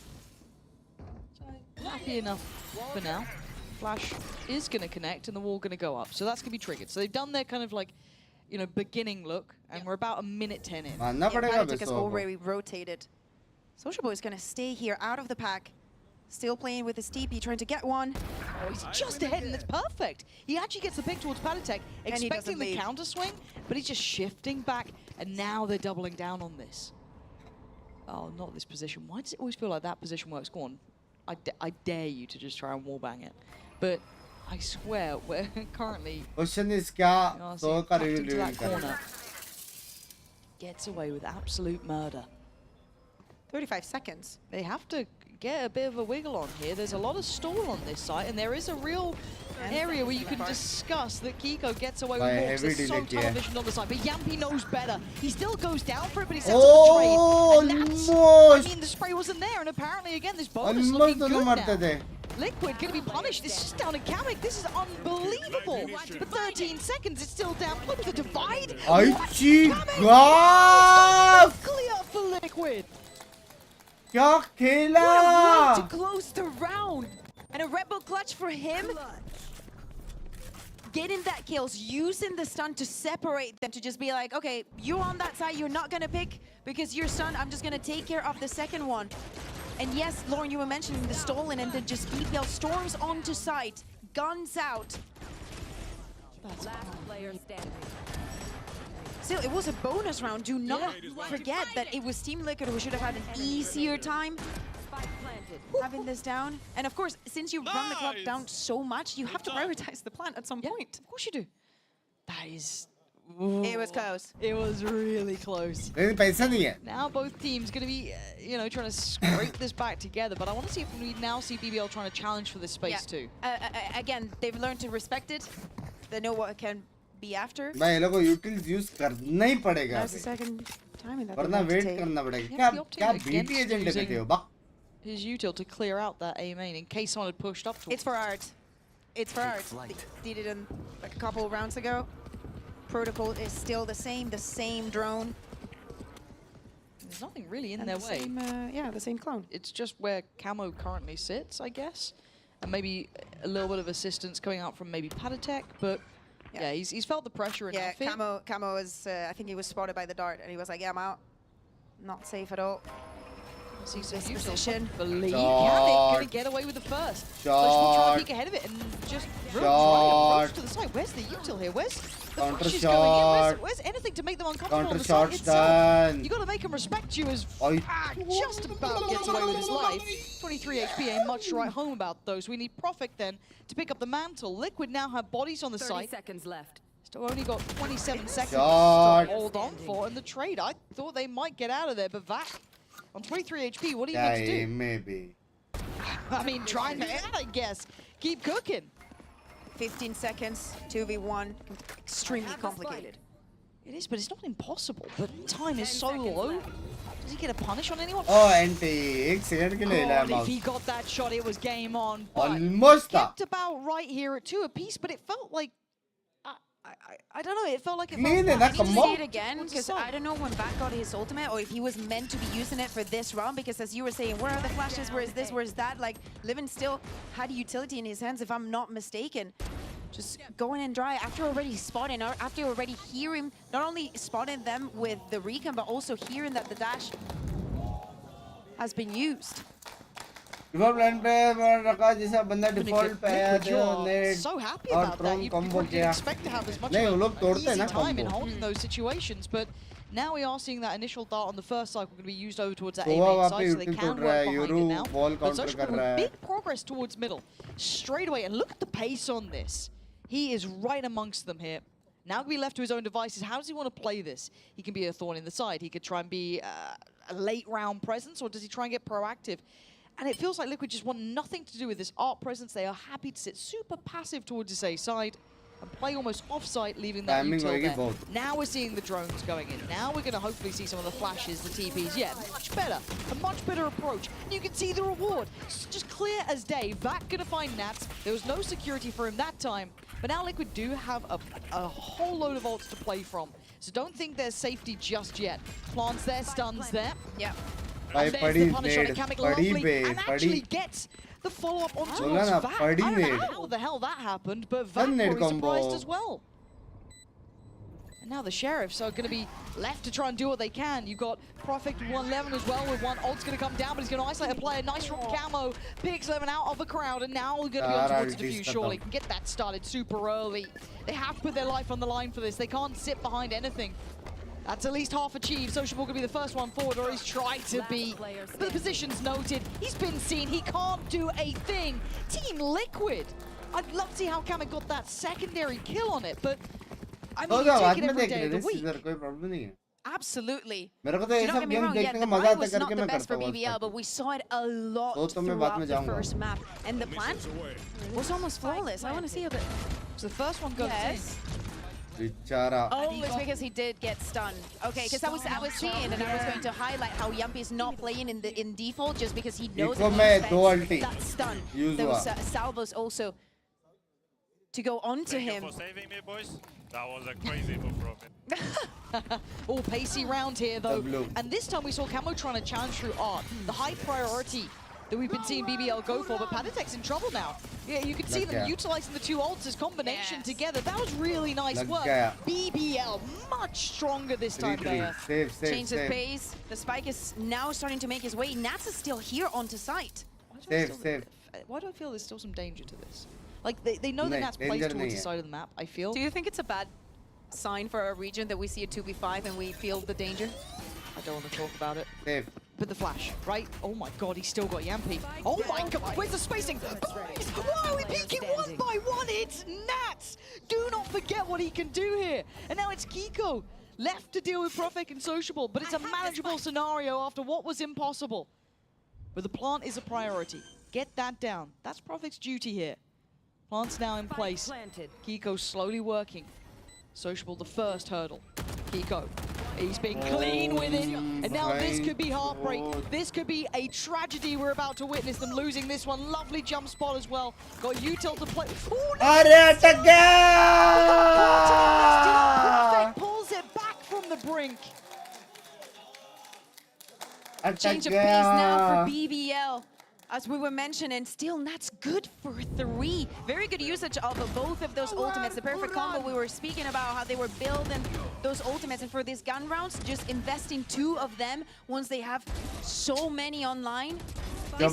So happy enough for now. Flash is going to connect and the wall going to go up. So that's going to be triggered. So they've done their kind of like, you know, beginning look, and we're about a minute 10 in. मानना पड़ेगा Panic has बेसो को. already rotated. Social Boy is going to stay here out of the pack. Still playing with his TP, trying to get one. Oh, he's just ahead, and it's perfect. He actually gets the pick towards Palitek, And he expecting doesn't the leave. counter swing, but he's just shifting back, and now they're doubling down on this. Oh, not this position. Why does it always feel like that position works? Go on. I dare you to just try and wallbang it. But I swear, we're currently... Question is क्या You know, तो see, का tucked into review that करें. corner. Gets away with absolute murder. 35 seconds. They have to get a bit of a wiggle on here. There's a lot of stall on this site, and there is a real area where you can discuss that Kiko gets away with more. There's so television on the side, but Yampi knows better. He still goes down for it, but he sets up the trade. And that's, I mean, the spray wasn't there, and apparently, again, this bonus looking good now. Liquid going to be punished. This is down in Kamek. This is unbelievable. For 13 seconds, it's still down. Look at the divide. God! Clear for Liquid. क्या खेला? What a way to close the round. And a Red Bull clutch for him. getting that kills, using the stun to separate them, to just be like, okay, you're on that side, you're not gonna pick because you're stunned, I'm just gonna take care of the second one. And yes, Lauren, you were mentioning the stolen, and then just BBL storms onto site, guns out. That's last player standing. Still, it was a bonus round. Do not forget that it was Team Liquid who should have had an easier time having this down. And of course, since you run the clock down so much, you have to prioritize the plant at some point. Of course you do. That is... It was close. It was really close. Now both teams going to be, you know, trying to scrape this back together. But I want to see if we now see BBL trying to challenge for this space too. Again, they've learned to respect it. They know what can be after. भाई लोगों को utils use करना ही पड़ेगा. That's the second time in that. वरना wait करना पड़ेगा. क्या BT agent कहते हो? बक. His util to clear out that A main in case someone had pushed up to It's for art. It's for art. They did it like a couple of rounds ago. Protocol is still the same drone. There's nothing really in And their the way. Same, the same clone. It's just where Camo currently sits, I guess. And maybe a little bit of assistance coming out from maybe Padatek, but yeah, he's felt the pressure enough. Yeah, Camo is, I think he was spotted by the dart, and he was like, yeah, I'm out. Not safe at all. See this position. Believe gonna get away with the first. So just try to peek ahead of it and just right approach to the side. Where's the util here? Where's the flashes going in? Where's anything to make them uncomfortable on the side itself? You gotta make him respect you as just about gets away with his life. 23 HP ain't much to write home about those. We need Profit then to pick up the mantle. Liquid now have bodies on the side. 30 seconds left. Still only got 27 seconds to hold on for in the trade. I thought they might get out of there, but Vac on 23 HP, what are you meant to do? Maybe. I mean, try and I guess. Keep cooking. 15 seconds, 2v1, extremely complicated. It is, but it's not impossible. But time is so low. Does he get a punish on anyone? Oh, NT, 1 second के लिए God, if he got that shot, it was game on. But Almost kept about right here at 2 apiece, but it felt like I don't know, it felt like it felt I need to fine. see it again, because I don't know when Vac got his ultimate, or if he was meant to be using it for this round, because as you were saying, where are the flashes, where is this, where is that? Like, Livin still had utility in his hands, if I'm not mistaken. Just going in dry after already spotting, or after already hearing, not only spotting them with the recon, but also hearing that the dash has been used. Default plan पे रखा जैसा बंदा default पे आया था net so happy about that. You probably didn't expect to have as much of an easy time in holding those situations, but now we are seeing that initial dart on the first cycle going to be used over towards that A main side, so they can work behind it now. But Social with big progress towards middle, straight away, and look at the pace on this. He is right amongst them here. Now can be left to his own devices. How does he want to play this? He can be a thorn in the side. He could try and be a late round presence, or does he try and get proactive? And it feels like Liquid just want nothing to do with this art presence. They are happy to sit super passive towards this A side and play almost off-site, leaving that util there. Now we're seeing the drones going in. Now we're going to hopefully see some of the flashes, the TPs. Yeah, much better. A much better approach. And you can see the reward. It's just clear as day. Vac going to find Nats. There was no security for him that time. But now Liquid do have a whole load of ults to play from. So don't think there's safety just yet. Plants there, stuns there. Yeah. And there's the punish on it, Kamek lovely, and actually gets the follow-up on towards Vac. I don't know how the hell that happened, but Vac was surprised as well. And now the Sheriffs are going to be left to try and do what they can. You've got Profit 111 as well, with one ult's going to come down, but he's going to isolate a player. Nice from Camo. Picks 11 out of the crowd, and now we're going to be on towards the defuse, surely. Can get that started super early. They have to put their life on the line for this. They can't sit behind anything. That's at least half achieved. Sociable going to be the first one forward, or he's tried to be. But the position's noted. He's been seen. He can't do a thing. Team Liquid. I'd love to see how Kamek got that secondary kill on it, but I mean, you take it every day of the week. Absolutely. मेरे को तो Do ये not सब get me game wrong, देखने का the मजा buy आता was करके not the मैं best करता for हूँ BBL, but we saw it a lot तो मैं बाद में throughout the जाऊँगा first map. And the plan was almost flawless. I want to see it. So the first one goes in. बेचारा Oh, it's because he did get stunned. Okay, because I was seeing, and I was going to highlight how Yumpy is not playing in default just because he knows that he expects that stun. Those salvos also to go on to him. Thank you for saving me, boys. That was a crazy move from him. All pacey round here, though. And this time we saw Camo trying to challenge through art. The high priority that we've been seeing BBL go for, but Panatek's in trouble now. Yeah, you can see them utilizing the two ults as combination together. That was really nice work. BBL much stronger this time, Bea. Change of pace. The spike is now starting to make his way. Nats is still here onto site. Why do I feel there's still some danger to this? Like, they know that Nats plays towards the side of the map, I feel. Do you think it's a bad sign for our region that we see a 2v5 and we feel the danger? I don't want to talk about it. But the flash, right? Oh my god, he's still got Yampi. Oh my god, where's the spacing? Boys, why are we peeking one by one? It's Nats! Do not forget what he can do here. And now it's Kiko, left to deal with Profek and Sociable, but it's a manageable scenario after what was impossible. But the plant is a priority. Get that down. That's Profek's duty here. Plant's now in place. Kiko slowly working. Sociable the first hurdle. Kiko. He's been clean with it, and now this could be heartbreak. This could be a tragedy we're about to witness, them losing this one. Lovely jump spot as well. Got util to play. Perfect pulls it back from the brink. Change of pace now for BBL. As we were mentioning, still Nats good for 3. Very good usage of both of those ultimates. The perfect combo, we were speaking about how they were building those ultimates. And for these gun rounds, just investing 2 of them once they have so many online. We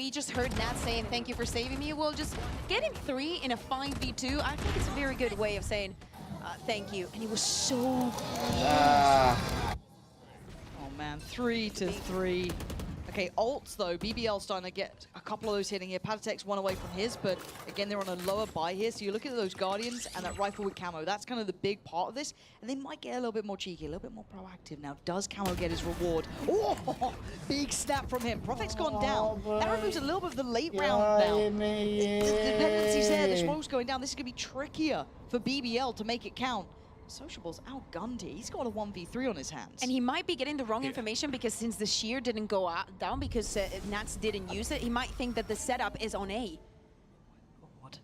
just heard Nats saying, thank you for saving me. Well, just getting 3 in a 5v2, I think it's a very good way of saying thank you. And he was so close. Oh man, 3-3. Okay, ults though, BBL starting to get a couple of those hitting here. Panatek's one away from his, but again, they're on a lower buy here. So you look at those Guardians and that rifle with camo. That's kind of the big part of this. And they might get a little bit more cheeky, a little bit more proactive. Now, does camo get his reward? Oh, big snap from him. Profek's gone down. That removes a little bit of the late round now. The dependency's there, the smoke's going down. This is going to be trickier for BBL to make it count. Sociable's outgunned here. He's got a 1v3 on his hands. And he might be getting the wrong information because since the shear didn't go down because Nats didn't use it, he might think that the setup is on A. What?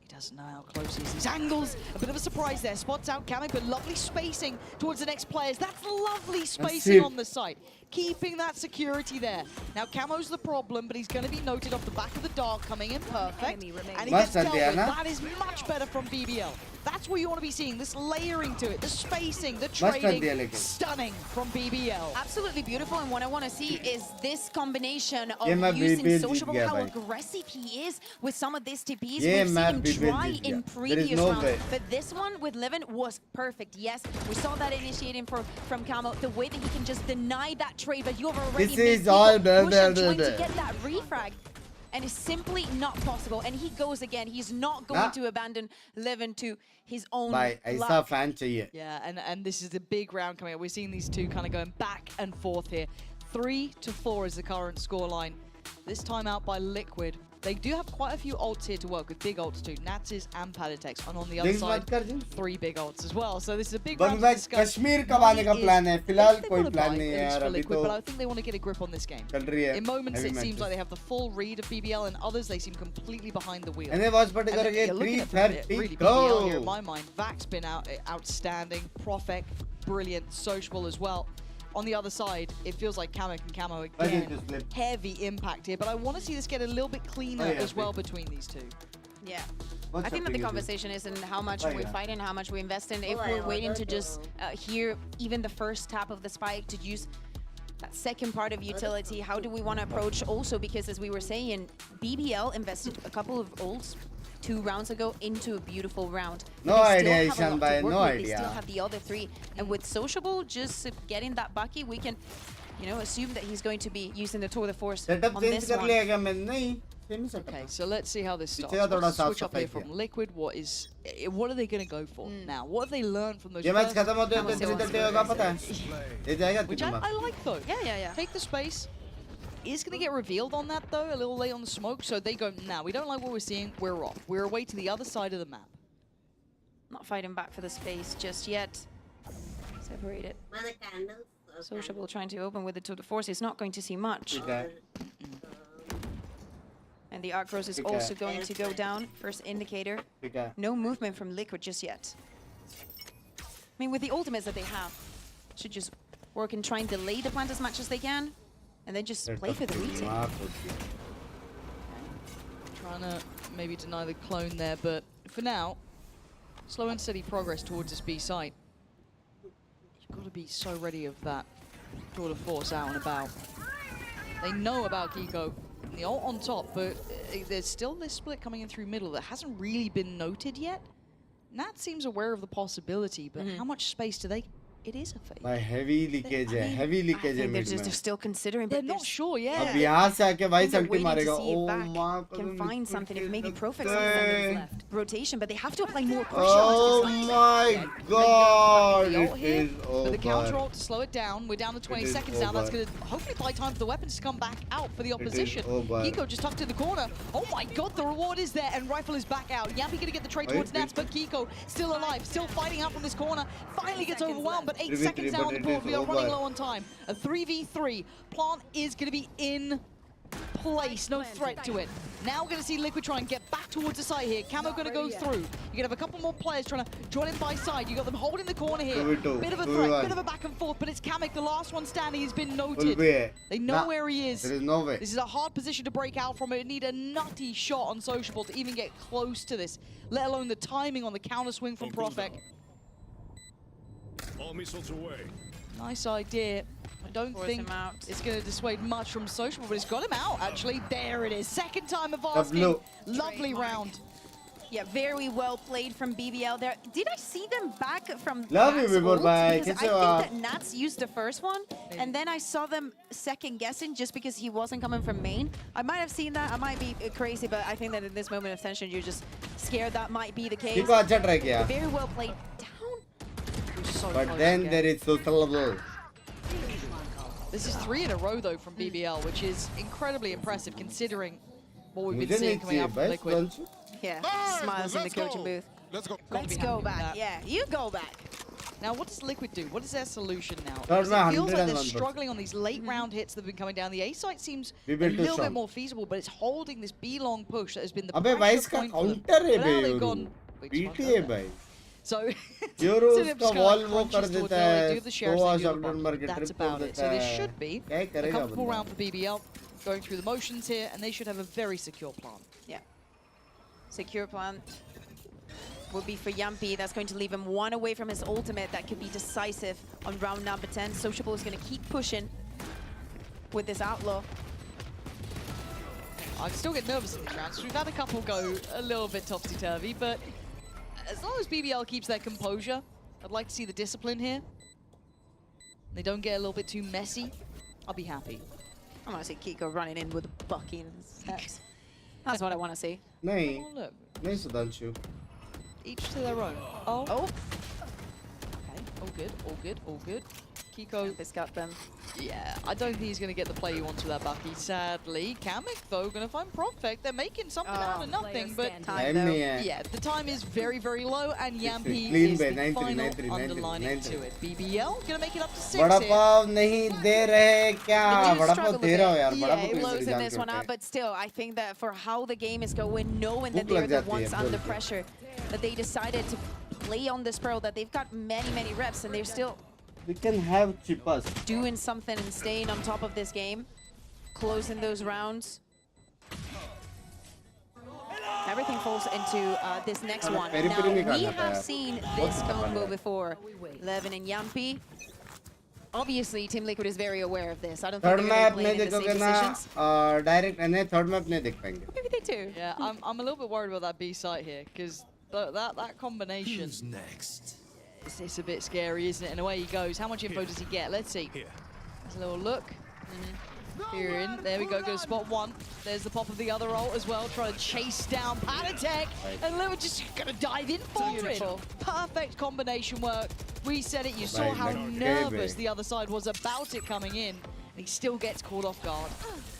He doesn't know how close he is. These angles, a bit of a surprise there. Spots out Kamek, but lovely spacing towards the next players. That's lovely spacing on the site. Keeping that security there. Now, Camo's the problem, but he's going to be noted off the back of the dart coming in perfect. And he gets dealt with. That is much better from BBL. That's what you want to be seeing, this layering to it, the spacing, the trading, stunning from BBL. Absolutely beautiful, and what I want to see is this combination of using Sociable, how aggressive he is with some of these TPs. We've seen him try in previous rounds, but this one with Levin was perfect. Yes, we saw that initiating from Camo, the way that he can just deny that trade, but you've already trying to get that refrag. And it's simply not possible. And he goes again. He's not going to abandon Levin to his own luck. Yeah, and this is a big round coming up. We're seeing these two kind of going back and forth here. 3-4 is the current scoreline. This time out by Liquid. They do have quite a few ults here to work with, big ults too. Natsis and Panatek's, and on the other side, 3 big ults as well. So this is a big round to discuss. Kashmir कब आने का plan है? फिलहाल कोई plan नहीं है यार अभी तो. But I think they want to get a grip on this game. In moments it seems like they have the full read of BBL, and others they seem completely behind the wheel. And they watch party करेंगे 3:30 BBL here in my mind. Vac's been outstanding. Profek, brilliant. Sociable as well. On the other side, it feels like Kamek and Camo again. Heavy impact here, but I want to see this get a little bit cleaner as well between these two. Yeah. I think that the conversation is in how much we fight and how much we invest in. If we're waiting to just hear even the first tap of the spike to use that second part of utility, how do we want to approach also? Because as we were saying, BBL invested a couple of ults 2 rounds ago into a beautiful round. No idea, Ishan bhai, no idea. They still have the other 3. And with Sociable just getting that bucky, we can, you know, assume that he's going to be using the tour de force on this one. Okay, so let's see how this starts. Switch up here from Liquid. What are they going to go for now? What have they learned from those? Which I like though. Yeah. Take the space. Is going to get revealed on that though, a little late on the smoke. So they go, nah, we don't like what we're seeing. We're off. We're away to the other side of the map. Not fighting back for the space just yet. Separated. Sociable trying to open with the tour de force. He's not going to see much. And the arc rose is also going to go down. First indicator. No movement from Liquid just yet. I mean, with the ultimates that they have, should just work and try and delay the plant as much as they can. and then just play for the retake. Trying to maybe deny the clone there, but for now, slow and steady progress towards this B site. You've got to be so ready of that tour de force out and about. They know about Kiko and the ult on top, but there's still this split coming in through middle that hasn't really been noted yet. Nat seems aware of the possibility, but how much space do they? It is a fake. भाई heavy leakage है, heavy leakage है mid में. They're still considering, they're not sure yet. अब यहाँ से आके भाई salty मारेगा. Oh माँ can find something if maybe Profex has left rotation, but they have to apply more pressure. Oh my God! It is With the counter over. ult to slow it down, we're down to 20 seconds now. That's going to hopefully buy time for the weapons to come back out for the opposition. Kiko just tucked in the corner. Oh my God, the reward is there, and Rifle is back out. Yappy going to get the trade towards Nats, but Kiko still alive, still fighting out from this corner. Finally gets overwhelmed, but 8 seconds now on the board. We are running low on time. A 3v3. Plant is going to be in place, no threat to it. Now we're going to see Liquid try and get back towards the site here. Camo going to go through. You're going to have a couple more players trying to join in by side. You got them holding the corner here. Bit of a threat, bit of a back and forth, but it's Kamek, the last one standing, has been noted. They know where he is. There is no way. This is a hard position to break out from. It need a nutty shot on Sociable to even get close to this, let alone the timing on the counter swing from Profek. All missiles away. Nice idea. I don't think it's going to dissuade much from Sociable, but it's got him out, actually. There it is. Second time of asking. Lovely round. Yeah, very well played from BBL there. Did I see them back from Love Nat's you, ult? bye. Because I think that Nats used the first one, and then I saw them second guessing just because he wasn't coming from main. I might have seen that. I might be crazy, but I think that in this moment of tension, you're just scared that might be the case. Very well played down. So but then there is Sociable. This is 3 in a row, though, from BBL, which is incredibly impressive considering what we've been seeing coming out from Liquid. Yeah, smiles in the coaching booth. Let's go. Let's go back. Yeah, you go back. Now, what does Liquid do? What is their solution now? Because it feels like they're struggling on these late round hits that have been coming down. The A site seems a little bit more feasible, but it's holding this B-long push that has been the pressure point for them. But now they've gone... So, उसका wall वो कर देता है, that's about it. So this should be a comfortable round for BBL, going through the motions here, and they should have a very secure plant. Yeah, secure plant would be for Yumpy. That's going to leave him 1 away from his ultimate. That could be decisive on round number 10. Sociable is going to keep pushing with this outlaw. I still get nervous in these rounds. We've had a couple go a little bit topsy-turvy, but as long as BBL keeps their composure, I'd like to see the discipline here. They don't get a little bit too messy. I'll be happy. I want to see Kiko running in with a bucky in his steps. That's what I want to see. नहीं, Oh, look. नहीं Sudhanshu. Each to their own. Oh. Okay. All good. All good. All good. Kiko has got them. Yeah, I don't think he's going to get the play he wants with that Bucky, sadly. Kamek, though, going to find Profek. They're making something out of nothing, but yeah, the time is very, very low, and Yampy is the final underlining to it. BBL going to make it up to 6 here. बड़ा पाव नहीं दे रहे क्या? बड़ा पाव दे रहा हो यार. बड़ा पाव blows in this one out, but still, I think that for how the game is going, knowing that they're the ones under pressure, that they decided to play on this Pearl, that they've got many, many reps, and they're still we can have chipas. Doing something and staying on top of this game. Closing those rounds. Everything falls into this next one. Now, we have seen this combo before. Levin and Yumpy. Obviously, Team Liquid is very aware of this. I don't think they're going to play in the same positions. Direct and third map नहीं देख पाएंगे. Maybe they do. Yeah, I'm a little bit worried about that B site here, because that combination. Who's next? It's a bit scary, isn't it? And away he goes. How much info does he get? Let's see. Let's a little look. Here in. There we go. Go to spot 1. There's the pop of the other ult as well. Trying to chase down Panatek. And Liquid just going to dive in for it. Perfect combination work. We said it. You saw how nervous the other side was about it coming in. And he still gets caught off guard.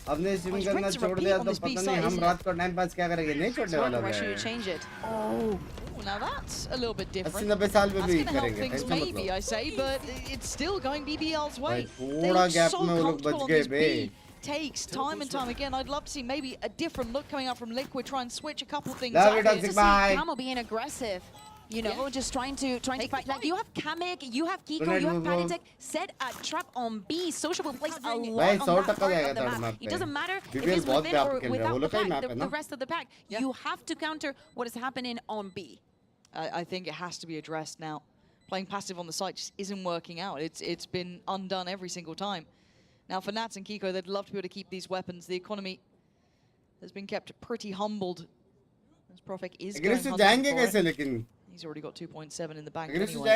हमने swim करना छोड़ दिया तो पता नहीं हम रात को टाइम पास क्या करेंगे नहीं छोड़ने वाला है. Should you change it? Oh, now that's a little bit different. 80-90 साल में भी That's gonna help करेंगे. things maybe, I say, but it's still going BBL's way. थोड़ा They're gap so में वो लोग comfortable बच on गए this bay. B. Takes time and time again. I'd love to see maybe a different look coming out from Liquid. Try and switch a couple things Love up. it, Toxic, bye. Camo being aggressive. You know, just trying to fight. Like, you have Kamek, you have Kiko, you have Panitek. Set a trap on B. Sociable plays a lot on that part of the map. It doesn't matter if it's within or without the pack, the rest of the pack. You have to counter what is happening on B. I think it has to be addressed now. Playing passive on the site just isn't working out. It's been undone every single time. Now for Nats and Kiko, they'd love to be able to keep these weapons. The economy has been kept pretty humbled. As Profek is going for it. He's already got 2.7 in the bank anyway.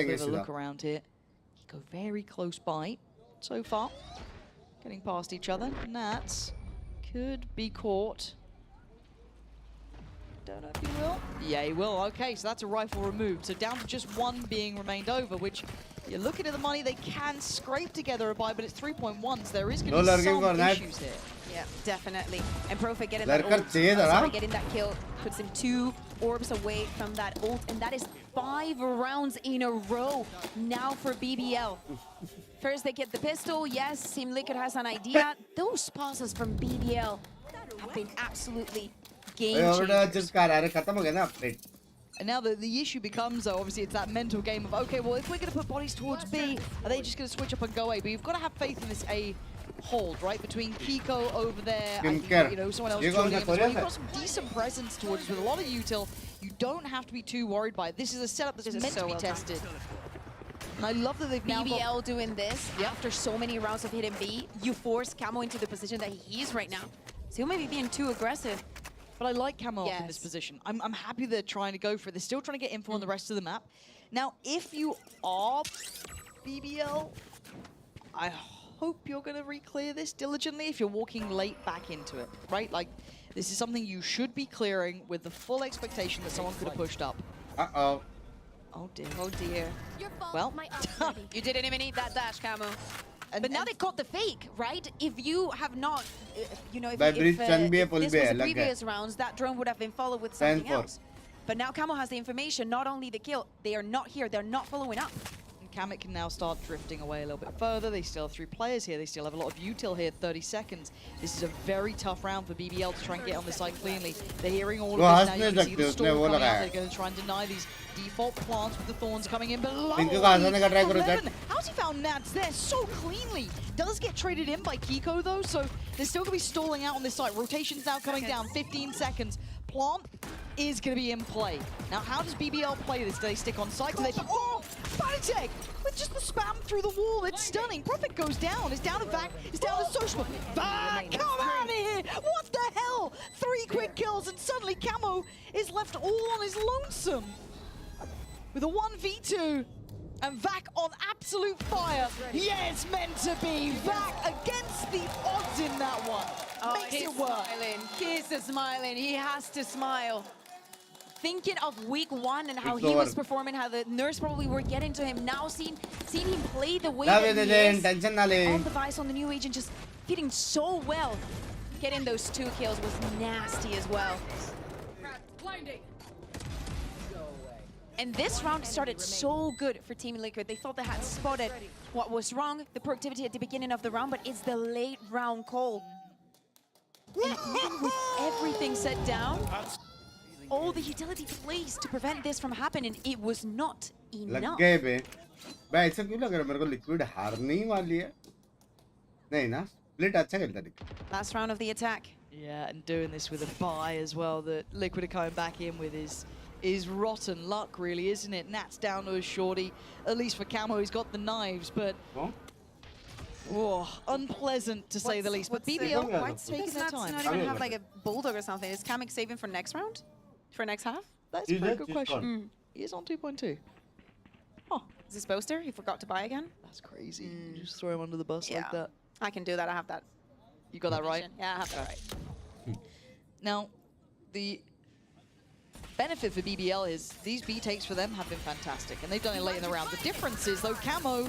Have a look around here. Kiko very close by so far. Getting past each other. Nats could be caught. Don't know if he will. Yeah, he will. Okay, so that's a rifle removed. So down to just one being remained over, which you're looking at the money they can scrape together a buy, but it's 3.1, so there is going to be some issues here. Yeah, definitely. And Profek getting that ult, getting that kill puts him 2 orbs away from that ult, and that is 5 rounds in a row now for BBL. First they get the pistol. Yes, Team Liquid has an idea. Those passes from BBL have been absolutely game changers. And now the issue becomes, though, obviously it's that mental game of, okay, well, if we're going to put bodies towards B, are they just going to switch up and go A? But you've got to have faith in this A hold, right? Between Kiko over there and, you know, someone else joining him as well. You've got some decent presence towards with a lot of util. You don't have to be too worried by it. This is a setup that's meant to be tested. And I love that they've now BBL doing this after so many rounds of hitting B. You force Camo into the position that he is right now. So he might be being too aggressive. But I like Camo in this position. I'm happy they're trying to go for it. They're still trying to get info on the rest of the map. Now, if you are BBL, I hope you're going to re-clear this diligently if you're walking late back into it, right? Like, this is something you should be clearing with the full expectation that someone could have pushed up. Uh-oh. Oh, dear. Oh, dear. Well, you didn't even need that dash, Camo. But now they caught the fake, right? If you have not, you know, if this was the previous rounds, that drone would have been followed with something else. But now Camo has the information, not only the kill, they are not here, they're not following up. Kamek can now start drifting away a little bit further. They still have 3 players here. They still have a lot of util here, 30 seconds. This is a very tough round for BBL to try and get on the site cleanly. They're hearing all of this now. You can see the storm coming out. They're going to try and deny these default plants with the thorns coming in below. 11. How's he found Nats there so cleanly? Does get traded in by Kiko though, so they're still going to be stalling out on this site. Rotation's now coming down, 15 seconds. Plant is going to be in play. Now, how does BBL play this? Do they stick on site? Do they... Oh! Panitek! With just the spam through the wall, it's stunning. Profit goes down. It's down to Vac. It's down to Social. Vac! Come out of here! What the hell? 3 quick kills, and suddenly Camo is left all on his lonesome. With a 1v2. And Vac on absolute fire. Yeah, it's meant to be. Vac against the odds in that one. Oh, makes it work. He's smiling. He has to smile. Thinking of week 1 and how he was performing, how the nerves probably were getting to him. Now seeing him play the way that he is on the Vice, on the new agent, just fitting so well. Getting those 2 kills was nasty as well. And this round started so good for Team Liquid. They thought they had spotted what was wrong, the productivity at the beginning of the round, but it's the late round call. And even with everything set down, all the utility plays to prevent this from happening, it was not enough. ऐसा क्यों लग रहा है मेरे को liquid हारने ही वाली है नहीं ना स्प्लिट अच्छा खेलता है Last round of the attack. Yeah, and doing this with a buy as well that Liquid are coming back in with is rotten luck, really, isn't it? Nat's down to a shorty, at least for Camo. He's got the knives, but unpleasant to say the least. But BBL quite taking their time. Not even have like a bulldog or something. Is Kamek saving for next round? For next half? That's a very good question. He is on 2.2. Oh, is this poster? He forgot to buy again? That's crazy. You just throw him under the bus like that. I can do that. I have that. You got that right? Yeah, I have that right. Now, the benefit for BBL is these B takes for them have been fantastic, and they've done it late in the round. The difference is, though, Camo,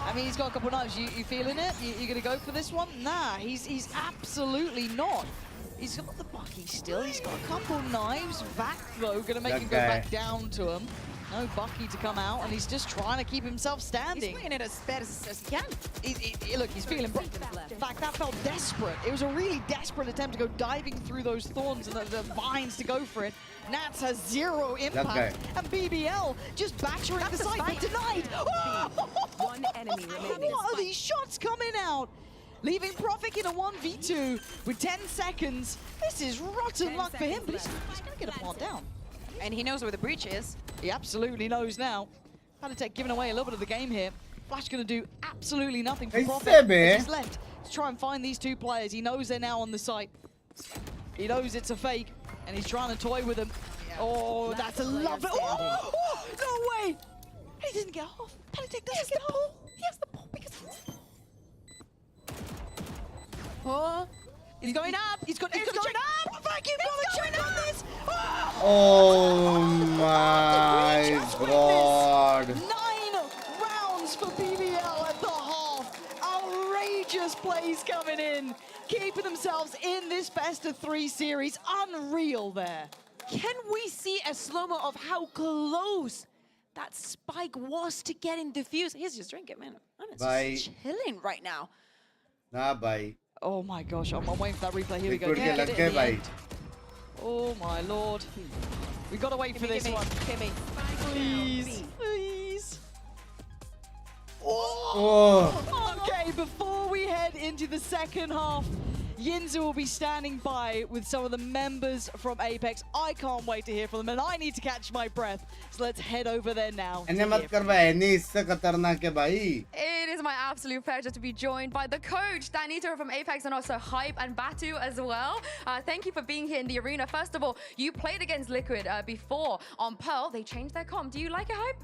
I mean, he's got a couple of knives. You feeling it? You going to go for this one? Nah, he's absolutely not. He's got the Bucky still. He's got a couple knives. Vac, though, going to make him go back down to him. No Bucky to come out, and he's just trying to keep himself standing. He's playing it as best as he can. Look, he's feeling... In fact, that felt desperate. It was a really desperate attempt to go diving through those thorns and the vines to go for it. Nats has 0 impact, and BBL just battering the side, but denied. One enemy remaining. What are these shots coming out? Leaving Profik in a 1v2 with 10 seconds. This is rotten luck for him, but he's going to get a plant down. And he knows where the breach is. He absolutely knows now. Fanatec giving away a little bit of the game here. Flash going to do absolutely nothing for Profik. He's left to try and find these 2 players. He knows they're now on the site. He knows it's a fake, and he's trying to toy with them. Yeah. Oh, that's a lovely... Oh, no way! He didn't get off. Fanatec doesn't get off. He has the ball because... Oh, he's going up. He's going up. Vacuum got a check on this. Oh my god. 9 rounds for BBL at the half. Outrageous plays coming in, keeping themselves in this best-of-3 series. Unreal there. Can we see a slow-mo of how close that spike was to getting defused? He's just drinking, man. I'm just chilling right now. Nah, bye. Oh my gosh, I'm waiting for that replay. Here we go. Oh my lord. We gotta wait for this one. Please. Please. Oh. Okay, before we head into the second half, Yinza will be standing by with some of the members from Apex. I can't wait to hear from them, and I need to catch my breath. So let's head over there now. It is my absolute pleasure to be joined by the coach, Danito from Apex, and also Hype and Batu as well. Thank you for being here in the arena. First of all, you played against Liquid before on Pearl. They changed their comp. Do you like it, Hype?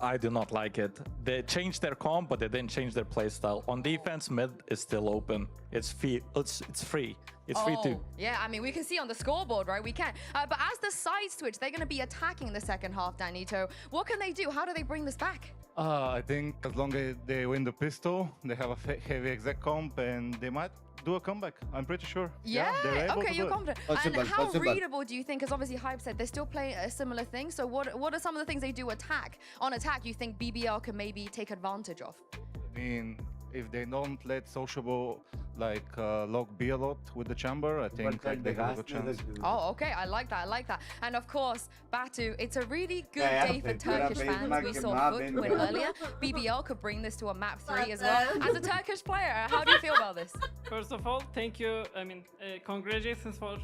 I do not like it. They changed their comp, but they didn't change their playstyle. On defense, mid is still open. It's free. It's free. It's free too. Yeah, I mean, we can see on the scoreboard, right? We can. But as the side switch, they're going to be attacking the second half, Danito. What can they do? How do they bring this back? I think as long as they win the pistol, they have a heavy exec comp, and they might do a comeback. I'm pretty sure. Yeah, they're able okay, to you're do confident. Possible, and how possible. readable do you think, because obviously Hype said they're still playing a similar thing, so what are some of the things they do on attack you think BBL can maybe take advantage of? I mean, if they don't let Sociable log B a lot with the chamber, I think they have a chance. Oh, okay, I like that. And of course, Batu, it's a really good day for Turkish fans. We saw FUT win earlier. BBL could bring this to a map 3 as well. As a Turkish player, how do you feel about this? First of all, thank you. I mean, congratulations for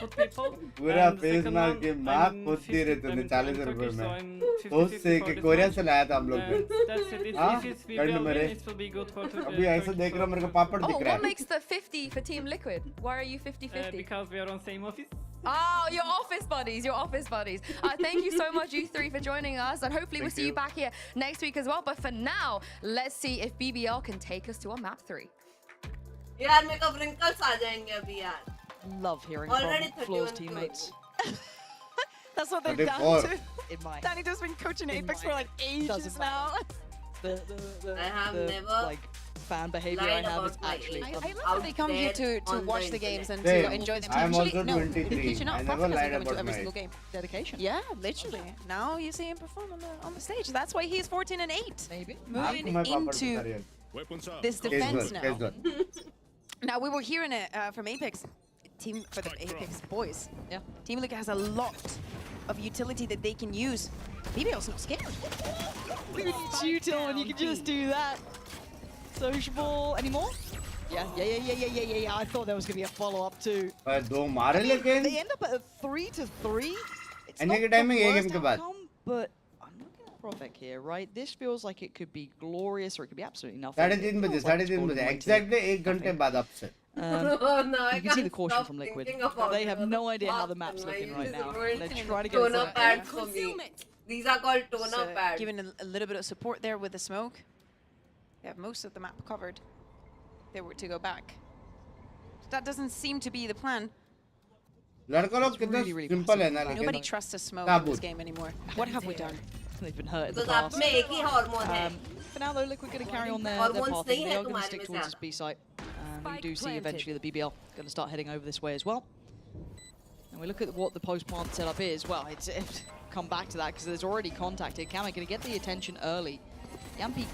FUT people. पूरा face मार के मार खुद ही रहते हैं 40 रुपए में post से कि कोरिया से लाया था हम लोग अभी ऐसे देख रहा हूँ मेरे को पापड़ दिख रहा है. What makes the 50 for Team Liquid? Why are you 50-50? Because we are on same office. Oh, your office buddies. Thank you so much, you 3, for joining us, and hopefully we'll see you back here next week as well. But for now, let's see if BBL can take us to a map 3. यार मेरे को wrinkles आ जाएंगे अभी यार. Love hearing from Floor's teammates. That's what they've done to. Danito's been coaching Apex for like ages now. I have never fan behavior I have is actually. I love that they come here to watch the games and to enjoy them. I'm also 23. I never lied about every single game. Dedication. Yeah, literally. Now you see him perform on the stage. That's why he's 14-8. Maybe. Moving into this defense now. Now we were hearing it from Apex. For the Apex boys. Yeah. Team Liquid has a lot of utility that they can use. BBL's not scared. Tutel, and you can just do that. Sociable anymore? Yeah. I thought there was gonna be a follow-up too. They end up at a 3-3. It's not the worst outcome, but I'm looking at Profik here, right? This feels like it could be glorious or it could be absolutely nothing. 3:30 exactly 1 घंटे बाद upset. You can see the caution from Liquid. They have no idea how the map's looking right now. They're trying to get toner pads for me. These are called toner pads. Giving a little bit of support there with the smoke. They have most of the map covered. They were to go back. That doesn't seem to be the plan. really simple है ना, Nobody trusts a smoke in this game anymore. What have we done? They've been hurt in the Because आप past. में एक ही hormone है. For now, though, Liquid going to carry on their path. They are going to stick towards this B site. We do see eventually the BBL going to start heading over this way as well. And we look at what the post-plant setup is. Well, it's come back to that because there's already contact here. Kamek going to get the attention early. Yampi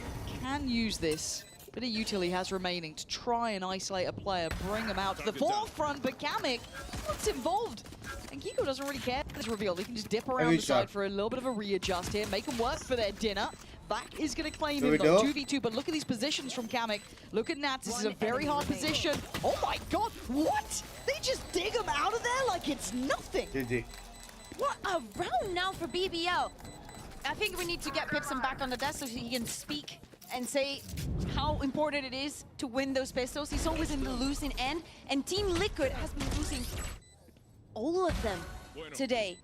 can use this bit of utility he has remaining to try and isolate a player, bring him out to the forefront, but Kamek, what's involved? And Kiko doesn't really care this reveal. He can just dip around the side for a little bit of a readjust here, make them work for their dinner. Vac is going to claim him though, 2v2, but look at these positions from Kamek. Look at Nats, this is a very hard position. Oh my god, what? They just dig him out of there like it's nothing. GG. What a round now for BBL. I think we need to get Pipson back on the desk so he can speak and say how important it is to win those pistols. He's always in the losing end, and Team Liquid has been losing all of them today.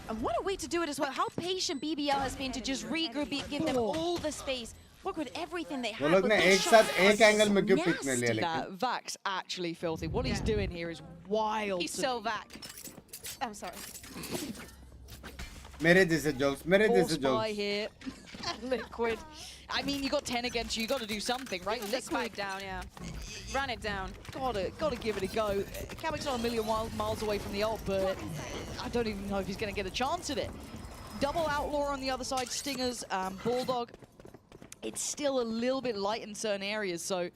And what a way to do it as well. How patient BBL has been to just regroup, give them all the space, work with everything they have. Vac's actually filthy. What he's doing here is wild. He's so Vac. I'm sorry. Mere jese jokes. Mere jese jokes. Here. Liquid. I mean, you got 10 against you. You got to do something, right? Liquid spike down, yeah. Run it down. Gotta give it a go. Kamek's not a million miles away from the ult, but I don't even know if he's going to get a chance at it. Double Outlaw on the other side, Stingers, Bulldog. It's still a little bit light in certain areas, so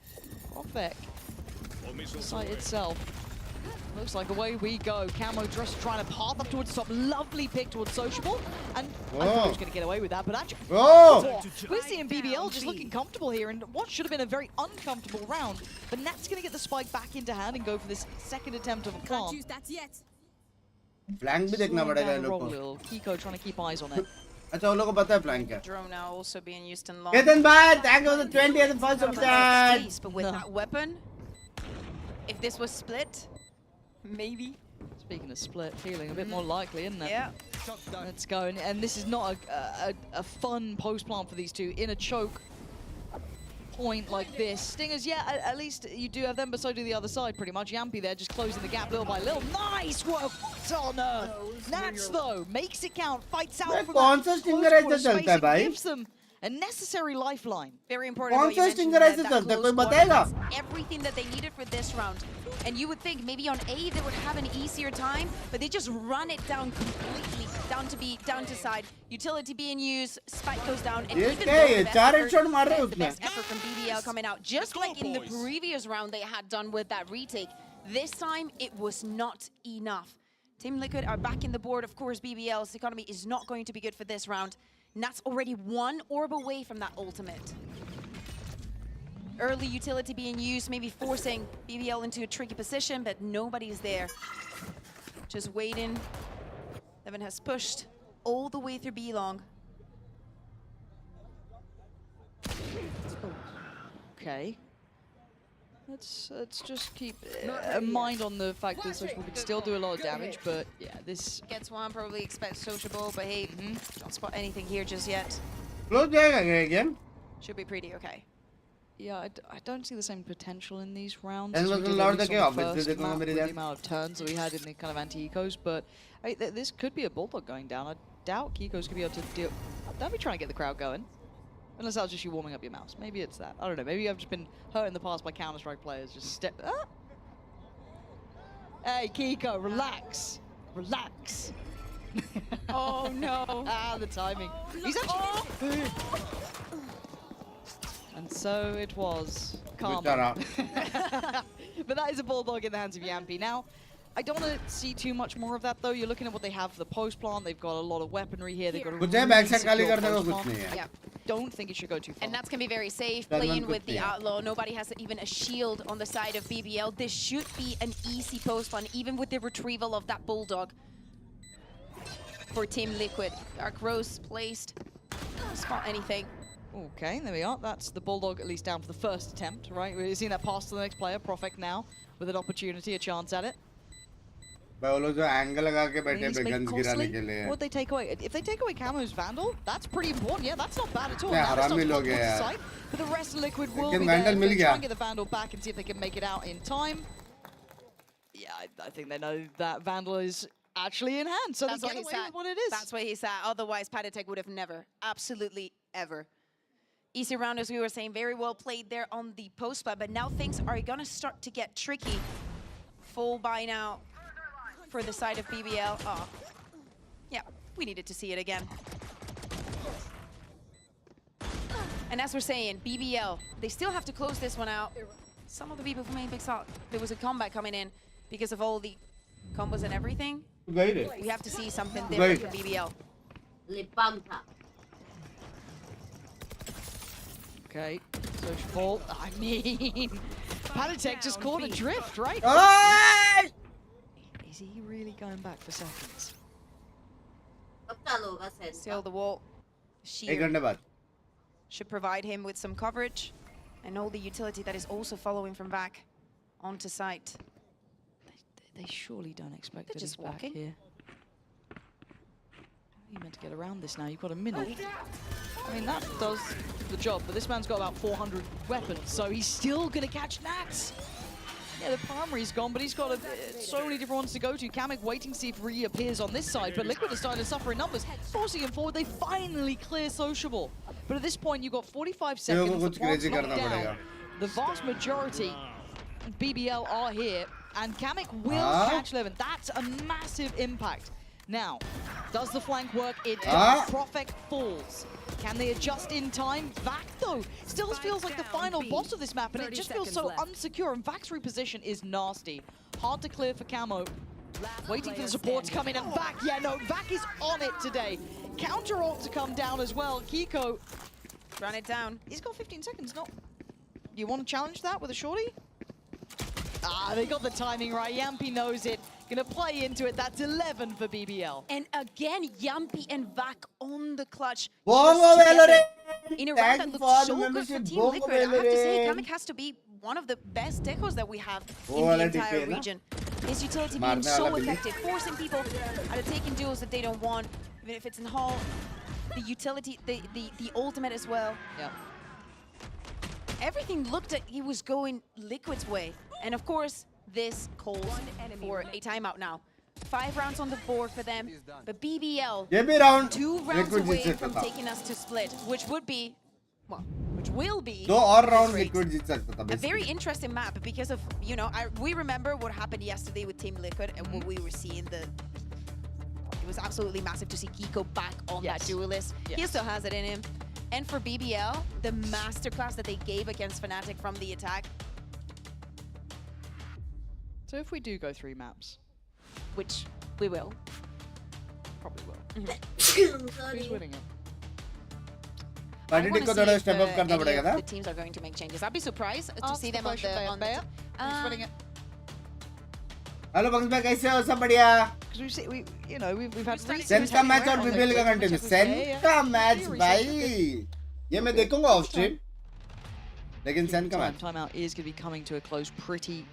Profek, the site itself. Looks like away we go. Camo just trying to path up towards the top. Lovely pick towards Sociable. And I thought he was going to get away with that, but actually... We're seeing BBL just looking comfortable here in what should have been a very uncomfortable round. But Nat's going to get the spike back into hand and go for this second attempt of a plant. Flank bhi dekhna padega in log ko. Kiko trying to keep eyes on it. Acha un log ko pata hai flank kya. Drone now also being used in long. Ketan bhai, thank you for the 20th first of chat. But with that weapon, if this was split, maybe. Speaking of split, feeling a bit more likely, isn't it? Yeah. Let's go. And this is not a fun post plant for these two in a choke point like this. Stingers, yeah, at least you do have them, but so do the other side pretty much. Yampi there just closing the gap little by little. Nice work! On Nats though makes it count, fights out for that. Gives them a necessary lifeline. Very important. Everything that they needed for this round. And you would think maybe on A they would have an easier time, but they just run it down completely, down to side. Utility being used, spike goes down, and even the best effort from BBL coming out, just like in the previous round they had done with that retake. This time it was not enough. Team Liquid are back in the board. Of course, BBL's economy is not going to be good for this round. Nat's already one orb away from that ultimate. Early utility being used, maybe forcing BBL into a tricky position, but nobody's there. Just waiting. Levin has pushed all the way through B-Long. Okay. Let's just keep a mind on the fact that Sociable can still do a lot of damage, but yeah, this... Gets one, probably expects Sociable, but hey, don't spot anything here just yet. Should be pretty okay. Yeah, I don't see the same potential in these rounds. And as we did loud at least on the obviously first map with the amount of turns that we had in the kind of anti-ecos, but hey, this could be a Bulldog going down. I doubt Kiko's gonna be able to deal... Don't be trying to get the crowd going. Unless that was just you warming up your mouse. Maybe it's that. I don't know. Maybe I've just been hurt in the past by Counter-Strike players. Just step... Ah! Hey, Kiko, relax. Relax. Oh, no. The timing. He's actually... And so it was. Karma. But that is a Bulldog in the hands of Yampi. Now, I don't want to see too much more of that, though. You're looking at what they have for the post plant. They've got a lot of weaponry here. They've got a really secure post plant. Yeah. Don't think it should go too far. And that's going to be very safe, playing with the Outlaw. Nobody has even a shield on the side of BBL. This should be an easy post plant, even with the retrieval of that Bulldog for Team Liquid. Dark Rose placed. Don't spot anything. Okay, there we are. That's the Bulldog at least down for the first attempt, right? We've seen that pass to the next player, Profek now, with an opportunity, a chance at it. What'd they take away? If they take away Camo's Vandal, that's pretty important. Yeah, that's not bad at all. But the rest of Liquid will be there. Try and get the Vandal back and see if they can make it out in time. Yeah, I think they know that Vandal is actually in hand, so that's they get away with what it is. That's what he said. Otherwise, Patatek would have never, absolutely ever. Easy round, as we were saying, very well played there on the post plant, but now things are going to start to get tricky. Full buy now for the side of BBL. Oh, yeah, We needed to see it again. And as we're saying, BBL, they still have to close this one out. Some of the people from Apex thought there was a comeback coming in because of all the combos and everything. We have to see something different from BBL. Okay, Social, I mean, Panatek just caught a drift, right? Is he really going back for seconds? Still the wall. Sheer should provide him with some coverage and all the utility that is also following from back onto site. They surely don't expect They're just walking here. How are you meant to get around this now? You've got a minute. I mean, that does the job, but this man's got about 400 weapons, so he's still gonna catch Nats. Yeah, the primary's gone, but he's got so many different ones to go to. Kamek waiting to see if reappears on this side, but Liquid is starting to suffer in numbers, forcing him forward. They finally clear Sociable. But at this point, you've got 45 seconds. The plant's locked down. The vast majority of BBL are here, and Kamek will catch Levin. That's a massive impact. Now, does the flank work? It does. Profek falls. Can they adjust in time? Vac, though, still feels like the final boss of this map, and it just feels so unsecure, and Vac's reposition is nasty. Hard to clear for Camo. Waiting for the support to come in, and Vac, yeah, no, Vac is on it today. Counter ult to come down as well. Kiko ran it down. He's got 15 seconds, no? You want to challenge that with a shorty? They got the timing right. Yampy knows it. Gonna play into it. That's 11 for BBL. And again, Yampy and Vac on the clutch. Bongo Valorant! In a round that looks so good for Team Liquid. I have to say, Kamek has to be one of the best decos that we have in the entire region. His utility being so effective, forcing people out of taking duels that they don't want, even if it's in Hall. The utility, the ultimate as well. Yeah. Everything looked like he was going Liquid's way. And of course, this calls for a timeout now. 5 rounds on the board for them, but BBL 2 rounds away from taking us to split, which would be, well, which will be a very interesting map because of, you know, we remember what happened yesterday with Team Liquid and what we were seeing. It was absolutely massive to see Kiko back on that duelist. He still has it in him. And for BBL, the masterclass that they gave against Fnatic from the attack. So if we do go 3 maps, which we will, probably will. Who's winning it? I want to see if the teams are going to make changes. I'd be surprised to see them on the Who's winning it? Hello, Binks bhai, kaise ho? Sab badhiya? Because we've had Sen ka match और BBL का continue. Sen का match भाई. ये मैं देखूंगा off stream. लेकिन Sen का match. Timeout is going to be coming to a close pretty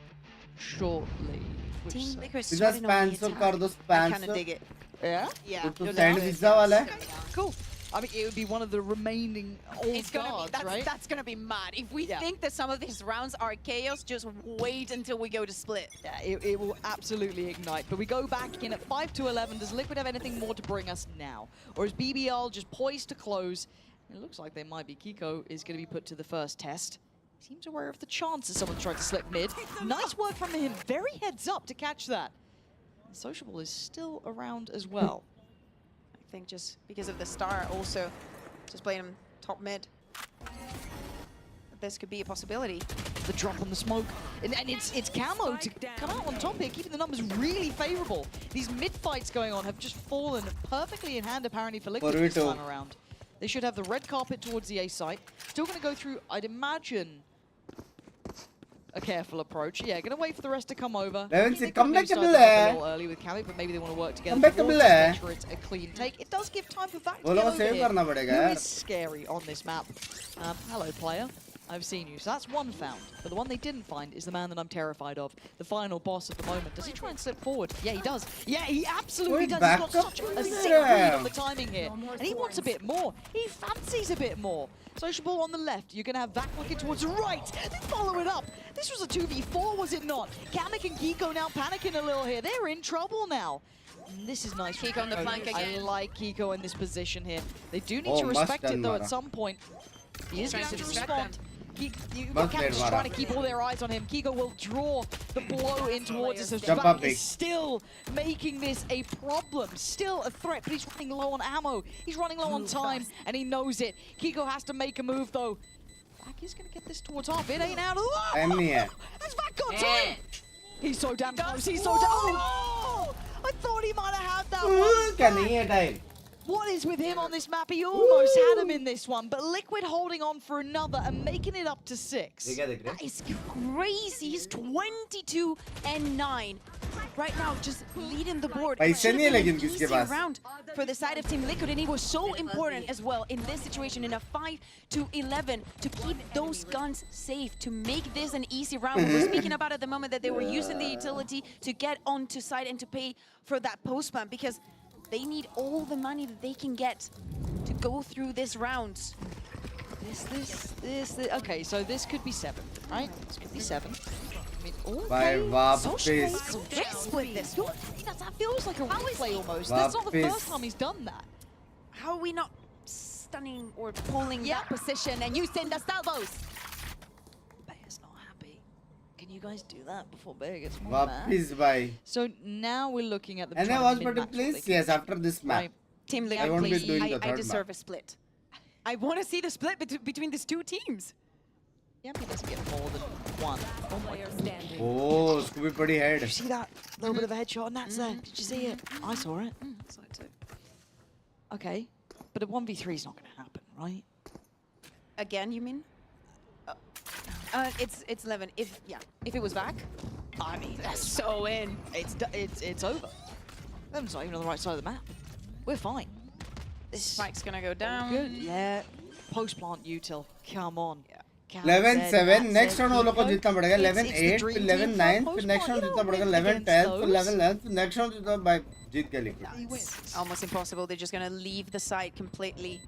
shortly. Team Liquid starting on the attack. I kind of dig it. Yeah? Yeah. तो sand visa वाला है. Cool. I mean, it would be one of the remaining old guards, right? That's going to be mad. If we think that some of these rounds are chaos, just wait until we go to split. Yeah, it will absolutely ignite. But we go back in at 5-11. Does Liquid have anything more to bring us now? Or is BBL just poised to close? It looks like they might be. Kiko is going to be put to the first test. Seems aware of the chance that someone tried to slip mid. Nice work from him. Very heads up to catch that. And Sociable is still around as well. I think just because of the star also, just playing him top mid. This could be a possibility. The drop on the smoke. And it's Camo to come out on top here, keeping the numbers really favorable. These mid fights going on have just fallen perfectly in hand apparently for Liquid this time around. They should have the red carpet towards the A site. Still going to go through, I'd imagine, a careful approach. Yeah, going to wait for the rest to come over. Come back a little early with Kami, but maybe they want to work together. Make sure it's a clean take. It does give time for Vac to get over here. Who is scary on this map? Hello, player. I've seen you. So that's one found. But the one they didn't find is the man that I'm terrified of. The final boss at the moment. Does he try and slip forward? Yeah, he does. Yeah, he absolutely does. He's got such a sick read on the timing here. And he wants a bit more. He fancies a bit more. Sociable on the left. You're going to have Vac looking towards the right. They follow it up. This was a 2v4, was it not? Kamek and Kiko now panicking a little here. They're in trouble now. And this is nice. Kiko on the flank again. I like Kiko in this position here. They do need to respect it, though, at some point. He is going to respond. You've got Captain just trying to keep all their eyes on him. Kiko will draw the blow in towards us. So Jump up, Svak is still making this a problem, still a threat, but he's running low on ammo. He's running low on time, and he knows it. Kiko has to make a move, though. Svak is going to get this towards half. It ain't out of the EMEA. Svak got to him. He's so damn close. He's so damn. Oh, I thought he might have had that one. What is with him on this map? He almost had him in this one, but Liquid holding on for another and making it up to 6. That is crazy. He's 22 and 9. Right now, just leading the board. पैसे नहीं है लेकिन किसके पास? Round for the side of Team Liquid, and it was so important as well in this situation, in a 5-11, to keep those guns safe, to make this an easy round. We were speaking about at the moment that they were using the utility to get onto site and to pay for that post spam, because they need all the money that they can get to go through this round. This. Okay, so this could be 7, right? This could be 7. I mean, They split this. That feels like a replay almost. That's not the first time he's done that. How are we not stunning or pulling that position and using the salvos? Bear's not happy. Can you guys do that before Bear gets more mad? Wapis bhai. So now we're looking at the. And I was but please, yes, after this map. Team I won't be doing the I third deserve map. a split. I want to see the split between these two teams. Yeah, he doesn't get more than 1. Oh my god. Oh, Scooby pretty head. Did you see that little bit of a headshot on that there? Did you see it? I saw it. Saw it too. Okay, but a 1v3 is not going to happen, right? Again, you mean? It's 11. If it was back, I mean, that's so in. It's over. Them's not even on the right side of the map. We're fine. This spike's gonna go down. Good. Yeah. Post plant util. Come on. 11-7 next round वो लोग को जीतना पड़ेगा 11-8 फिर 11-9 फिर next round जीतना पड़ेगा 11-10 फिर 11-11 फिर next round जीतना by जीत के Liquid. Almost impossible. They're just gonna leave the site completely.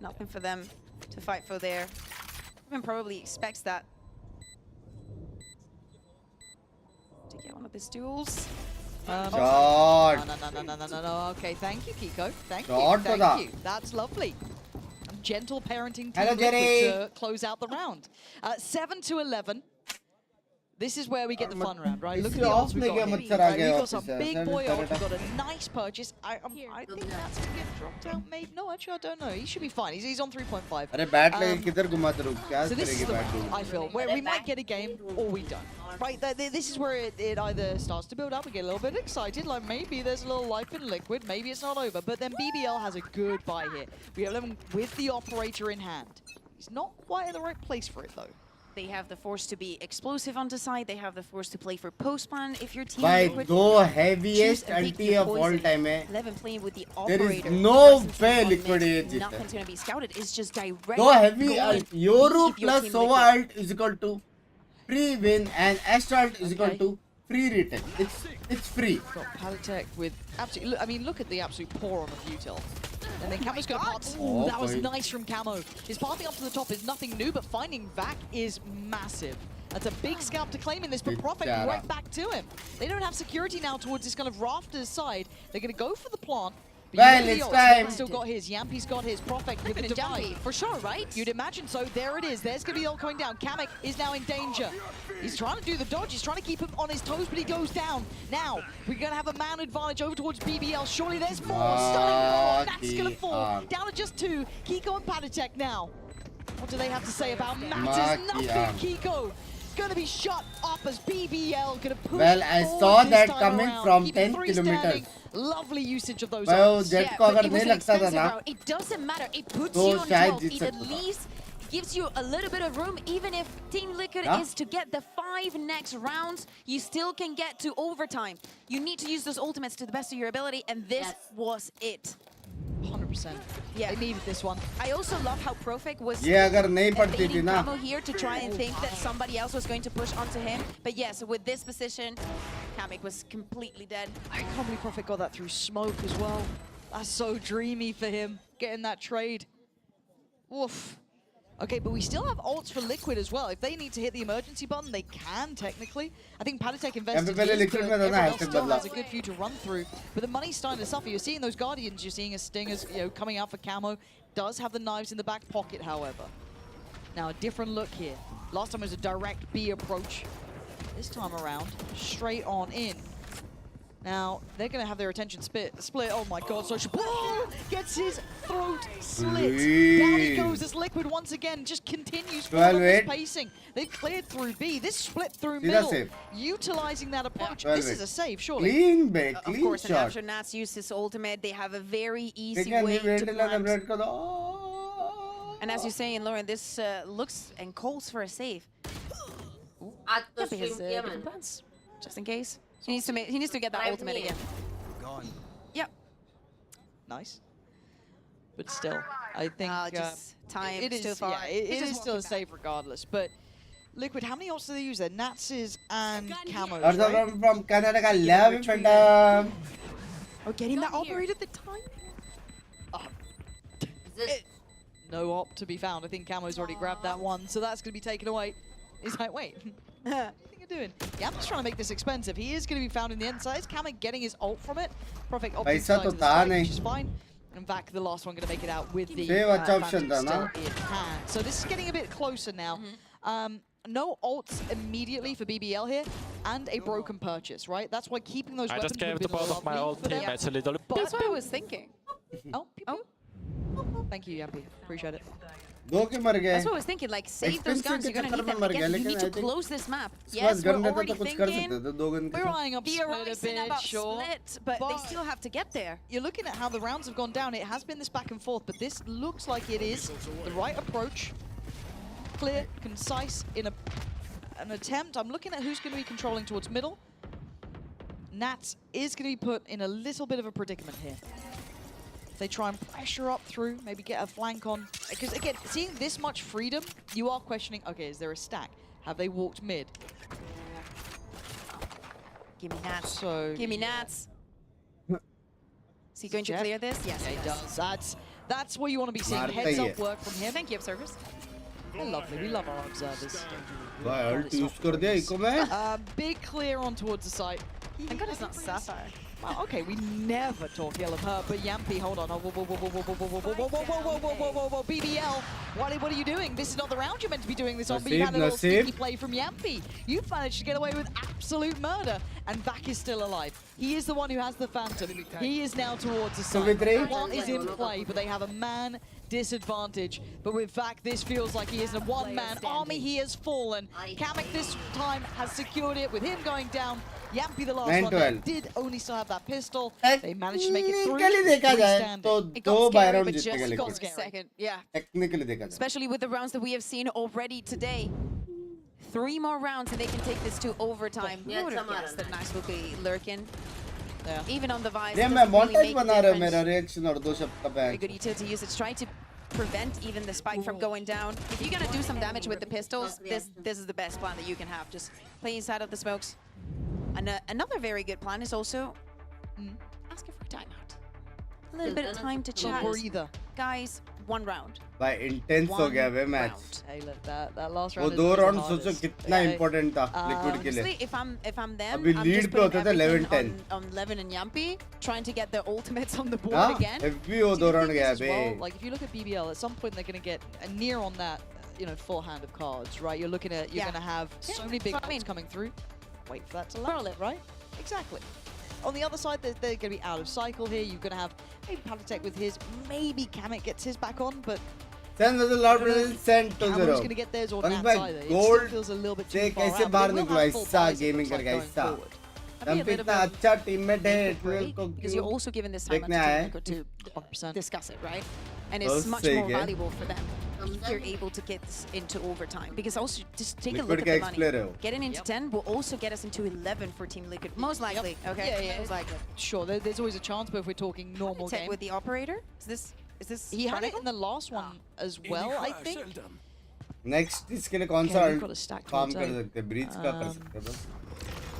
Nothing for them to fight for there. Even probably expects that to get one of his duels. Shot. No. Okay, thank you, Kiko. Thank Shot you. Thank you. That's lovely. Gentle parenting team to close out the round. 7-11. This is where we get the fun round, right? Look at the odds we've got here. We've got some big boy odds. We've got a nice purchase. I think that's going to get dropped out. Maybe. No, actually, I don't know. He should be fine. He's on 3.5. अरे bat लेके किधर घुमाते रहो? क्या So this is करेगी the bat? round, I feel, where we might get a game or we don't. Right, this is where it either starts to build up, we get a little bit excited, like maybe there's a little life in Liquid, maybe it's not over, but then BBL has a good buy here. We have them with the operator in hand. He's not quite in the right place for it, though. They have the force to be explosive on the side. They have the force to play for post-plan. If your team By दो heaviest ulti of all time है. 11 playing with the There operator. is no way Liquid ये जीते. Nothing's going to be scouted. It's just direct. दो heavy ult. Yoru plus Sova ult is equal to free win and Astra ult is equal to free retake. It's free. Got Palitech with absolutely. I mean, look at the absolute pour on of Util. And then Camo's going to pass. Ooh, that was nice from Camo. His pathing up to the top is nothing new, but finding Vac is massive. That's a big scalp to claim in this, but Prophet right back to him. They don't have security now towards this kind of rafters side. They're going to go for the plant. Well, it's time. Still got his. Yampy's got his. Prophet with the divide. For sure, right? You'd imagine so. There it is. There's going to be ult coming down. Kamek is now in danger. He's trying to do the dodge. He's trying to keep him on his toes, but he goes down. Now, we're going to have a man advantage over towards BBL. Surely there's more. Stunning. That's going to fall. Down to just 2. Kiko and Patatek now. What do they have to say about matters? Nothing, Kiko. Going to be shut up as BBL going to push. Well, I saw that coming from 10 kilometers. Lovely usage of those. Jet को अगर नहीं लगता था ना, it doesn't matter. It puts you on 12. It at least gives you a little bit of room. Even if Team Liquid is to get the 5 next rounds, you still can get to overtime. You need to use those ultimates to the best of your ability, and this was it. 100%. Yeah, they needed this one. I also love how Profek was अगर नहीं पड़ती थी ना, Camo here to try and think that somebody else was going to push onto him. But yes, with this position, Kamek was completely dead. I can't believe Prophet got that through smoke as well. That's so dreamy for him, getting that trade. Oof. Okay, but we still have ults for Liquid as well. If they need to hit the emergency button, they can technically. I think Patatek invested his, but everyone else still has a good few to run through. But the money's starting to suffer. You're seeing those Guardians, you're seeing a Stingers, coming out for Camo. Does have the knives in the back pocket, however. Now, a different look here. Last time it was a direct B approach. This time around, straight on in. Now, they're going to have their attention split. Oh my god, Social gets his throat slit. Down he goes as Liquid once again just continues forward on this pacing. They've cleared through B. This split through middle. Utilizing that approach. This is a save, surely. Clean Of course, and after Nats used his ultimate, they have a very easy way to plant. And as you say, Lauren, this looks and calls for a save. Yappy has different plans, just in case. He needs to get that ultimate again. Yep. Nice. But still, I think just time it is too far. Yeah, it is still a save regardless. But Liquid, how many ults do they use there? Natses and Camos, right? From Canada, I love it, madam. Oh, getting that operator at the time. No op to be found. I think Camo's already grabbed that one, so that's going to be taken away. He's like, wait. What do you think you're doing? Yampa's trying to make this expensive. He is going to be found in the end side. Camo getting his ult from it. Perfect ult inside to the spike, which is fine. And back the last one going to make it out with the still in hand. So this is getting a bit closer now. No ults immediately for BBL here, and a broken purchase, right? That's why keeping those weapons I just gave the both of my ult teammates a little. That's what I was thinking. Oh. Thank you, Yappy. Appreciate it. That's what I was thinking, like, save those guns, you're gonna need them again. You need to close this map. Yes, we're already thinking, we're eyeing up theorizing about split, but they still have to get there. You're looking at how the rounds have gone down. It has been this back and forth, but this looks like it is the right approach. Clear, concise, in an attempt. I'm looking at who's going to be controlling towards middle. Nats is going to be put in a little bit of a predicament here. They try and pressure up through, maybe get a flank on. Because again, seeing this much freedom, you are questioning, okay, is there a stack? Have they walked mid? Give me Nats. So, give me Nats. Is he going to clear this? Yes, he does. That's what you want to be seeing. Heads up work from him. Thank you, observers. They're lovely. We love our observers. Big clear on towards the site. Thank God it's not Sapphire. Well, okay, we never talk ill of her, but Yampy, hold on. Whoa, BBL, what are you doing? This is not the round you're meant to be doing this on, but you had a little sneaky play from Yampy. You've managed to get away with absolute murder, and Vac is still alive. He is the one who has the Phantom. He is now towards the side. One is in play, but they have a man disadvantage. But with Vac, this feels like he is a one-man army. He has fallen. Kamek this time has secured it with him going down. Yampy, the last one there, did only still have that pistol. They managed to make it through. It got scary, but just got second. Yeah. Especially with the rounds that we have seen already today. 3 more rounds and they can take this to overtime. Who would have guessed that Nice will be lurking? Yeah. Even on the Vice, it doesn't really make a difference. Very good utility usage, trying to prevent even the spike from going down. If you're gonna do some damage with the pistols, this is the best plan that you can have. Just play inside of the smokes. And another very good plan is also asking for a timeout. A little bit of time to chat. Guys, 1 round. भाई intense हो गया वे match. Hey, look, that last round. वो 2 round सोचो कितना important था Liquid के लिए. If I'm them, अभी I'm lead just पे होते थे putting 11-10. on Levin and Yampy, trying to get their ultimates on the board again. FB वो 2 round गया बे. Like if you look at BBL, at some point they're going to get a near on that, you know, forehand of cards, right? You're looking at going to have so many big ones coming through. Wait for that to land, right? Exactly. On the other side, they're going to be out of cycle here. You're going to have maybe Palatek with his, maybe Kamek gets his back on, but send the loud send to 0. Cameron's going to get theirs or Nats either. It still feels a little bit too far out, but they will have full buys, it looks like, going forward. Because you're also given this time to discuss it, right? And it's much more valuable for them if you're able to get this into overtime. Because also, just take a look at the money. Getting into 10 will also get us into 11 for Team Liquid, most likely. Okay, yeah, most likely. Sure, there's always a chance, but if we're talking normal game. With the operator, is this? He had it in the last one as well, I think. Next, इसके लिए कौन सा काम कर सकते? Breach का कर सकते बस.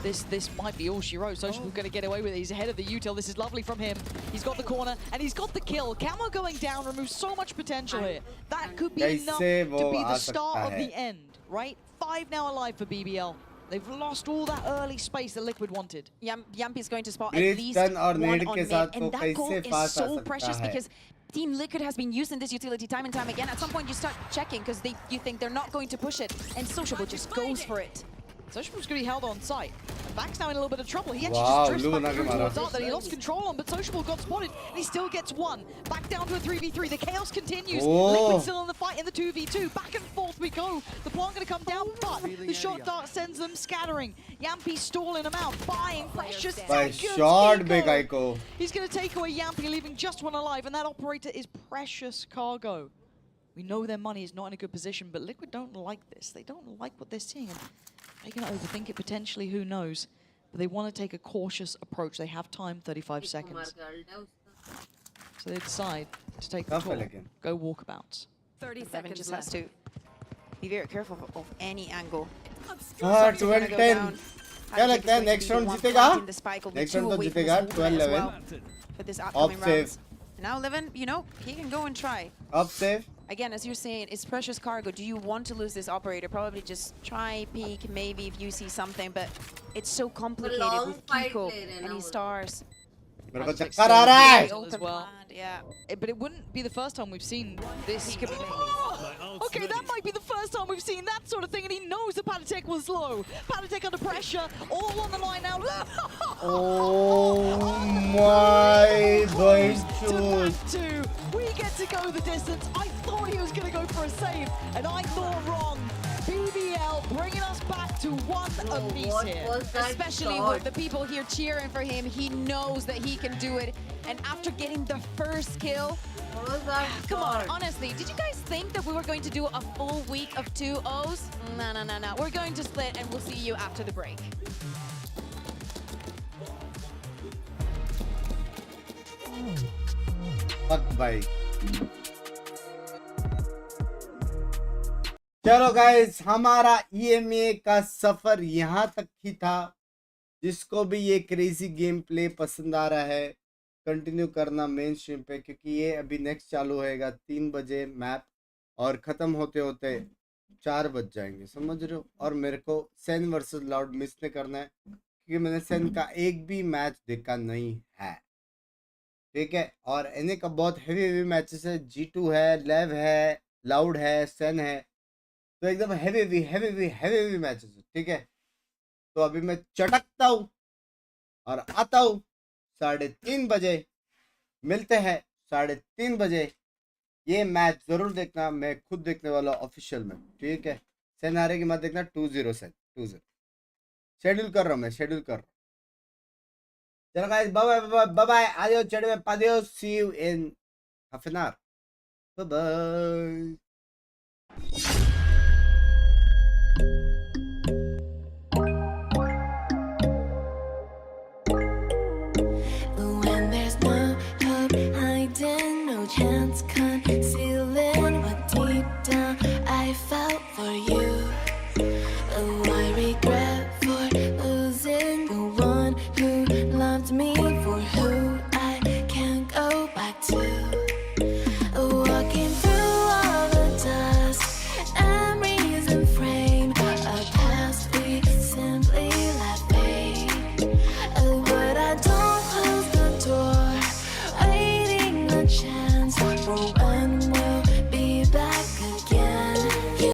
This might be all she wrote. Social going to get away with it. He's ahead of the util. This is lovely from him. He's got the corner and he's got the kill. Camo going down removes so much potential here. That could be enough to be the start of the end, right? 5 now alive for BBL. They've lost all that early space that Liquid wanted. Yampi is going to spot Great at least stun और one Ned on के mid, साथ and वो that कैसे goal is pass uh so सकता precious है? because Team Liquid has been using this utility time and time again. At some point, you start checking because you think they're not going to push it, and Sociable just goes for it. Sociable's going to be held on site. And Back's now in a little bit of trouble. He actually Wow, just drifts Luna back के through मारा. towards Art that he lost control on, but Sociable got spotted, and he still gets one. Back down to a 3v3. The chaos continues. Oh. Liquid still in the fight in the 2v2. Back and forth we go. The plant going to come down, but the shot dart sends them scattering. Yampi stalling them out, buying precious By seconds. short big Eco. Ico. He's going to take away Yampi, leaving just one alive, and that operator is Precious Cargo. We know their money is not in a good position, but Liquid don't like this. They don't like what they're seeing. They're going to overthink it potentially, who knows. But they want to take a cautious approach. They have time, 35 seconds. So they decide to take the call, go walkabouts. 30 seconds just has to be very careful of any angle. हाँ 12-10 क्या लगता है next round जीतेगा? Next round तो जीतेगा 12-11 for this upcoming Up save. rounds. Now Levin, you know, he can go and try. Up save. Again, as you're saying, it's Precious Cargo. Do you want to lose this operator? Probably just try, peek, maybe if you see something, but it's so complicated with Kiko and his stars. मेरे को चक्कर आ रहा है. As well. Yeah. But it wouldn't be the first time we've seen this. Okay, that might be the first time we've seen that sort of thing, and he knows that Patatek was low. Patatek under pressure, all on the line now. Oh my God! Two. We get to go the distance. I thought he was going to go for a save, and I thought wrong. BBL bringing us back to one apiece here. Especially with the people here cheering for him. He knows that he can do it. And after getting the first kill, come on, honestly, did you guys think that we were going to do a full week of 2-0s? No. We're going to split, and we'll see you after the break. Fuck भाई. चलो guys, हमारा EMEA का सफर यहाँ तक ही था. जिसको भी ये क्रेजी गेम प्ले पसंद आ रहा है, कंटिन्यू करना मेन स्ट्रीम पे, क्योंकि ये अभी नेक्स्ट चालू होएगा 3 बजे मैप, और ख़त्म होते होते 4 बज जाएंगे, समझ रहे हो. और मेरे को सेन वर्सेस लाउड मिस नहीं करना है, क्योंकि मैंने सेन का एक भी मैच देखा नहीं है, ठीक है. और एनए का बहुत हेवी मैचेस है. G2 है, लेव है, लाउड है, सेन है, तो एकदम हेवी मैचेस है, ठीक है. तो अभी मैं चटकता हूँ और आता हूँ 3:30 बजे. मिलते हैं 3:30 बजे. ये मैच जरूर देखना, मैं खुद देखने वाला ऑफिशियल में, ठीक है. सेन हारेगी मत देखना. 2-0 सेन, 2-0 शेड्यूल कर रहा हूँ मैं, शेड्यूल कर रहा हूँ. चलो गाइस, बाय बाय. आदियो चैट में पादियो. See you in half an hour. Bye bye.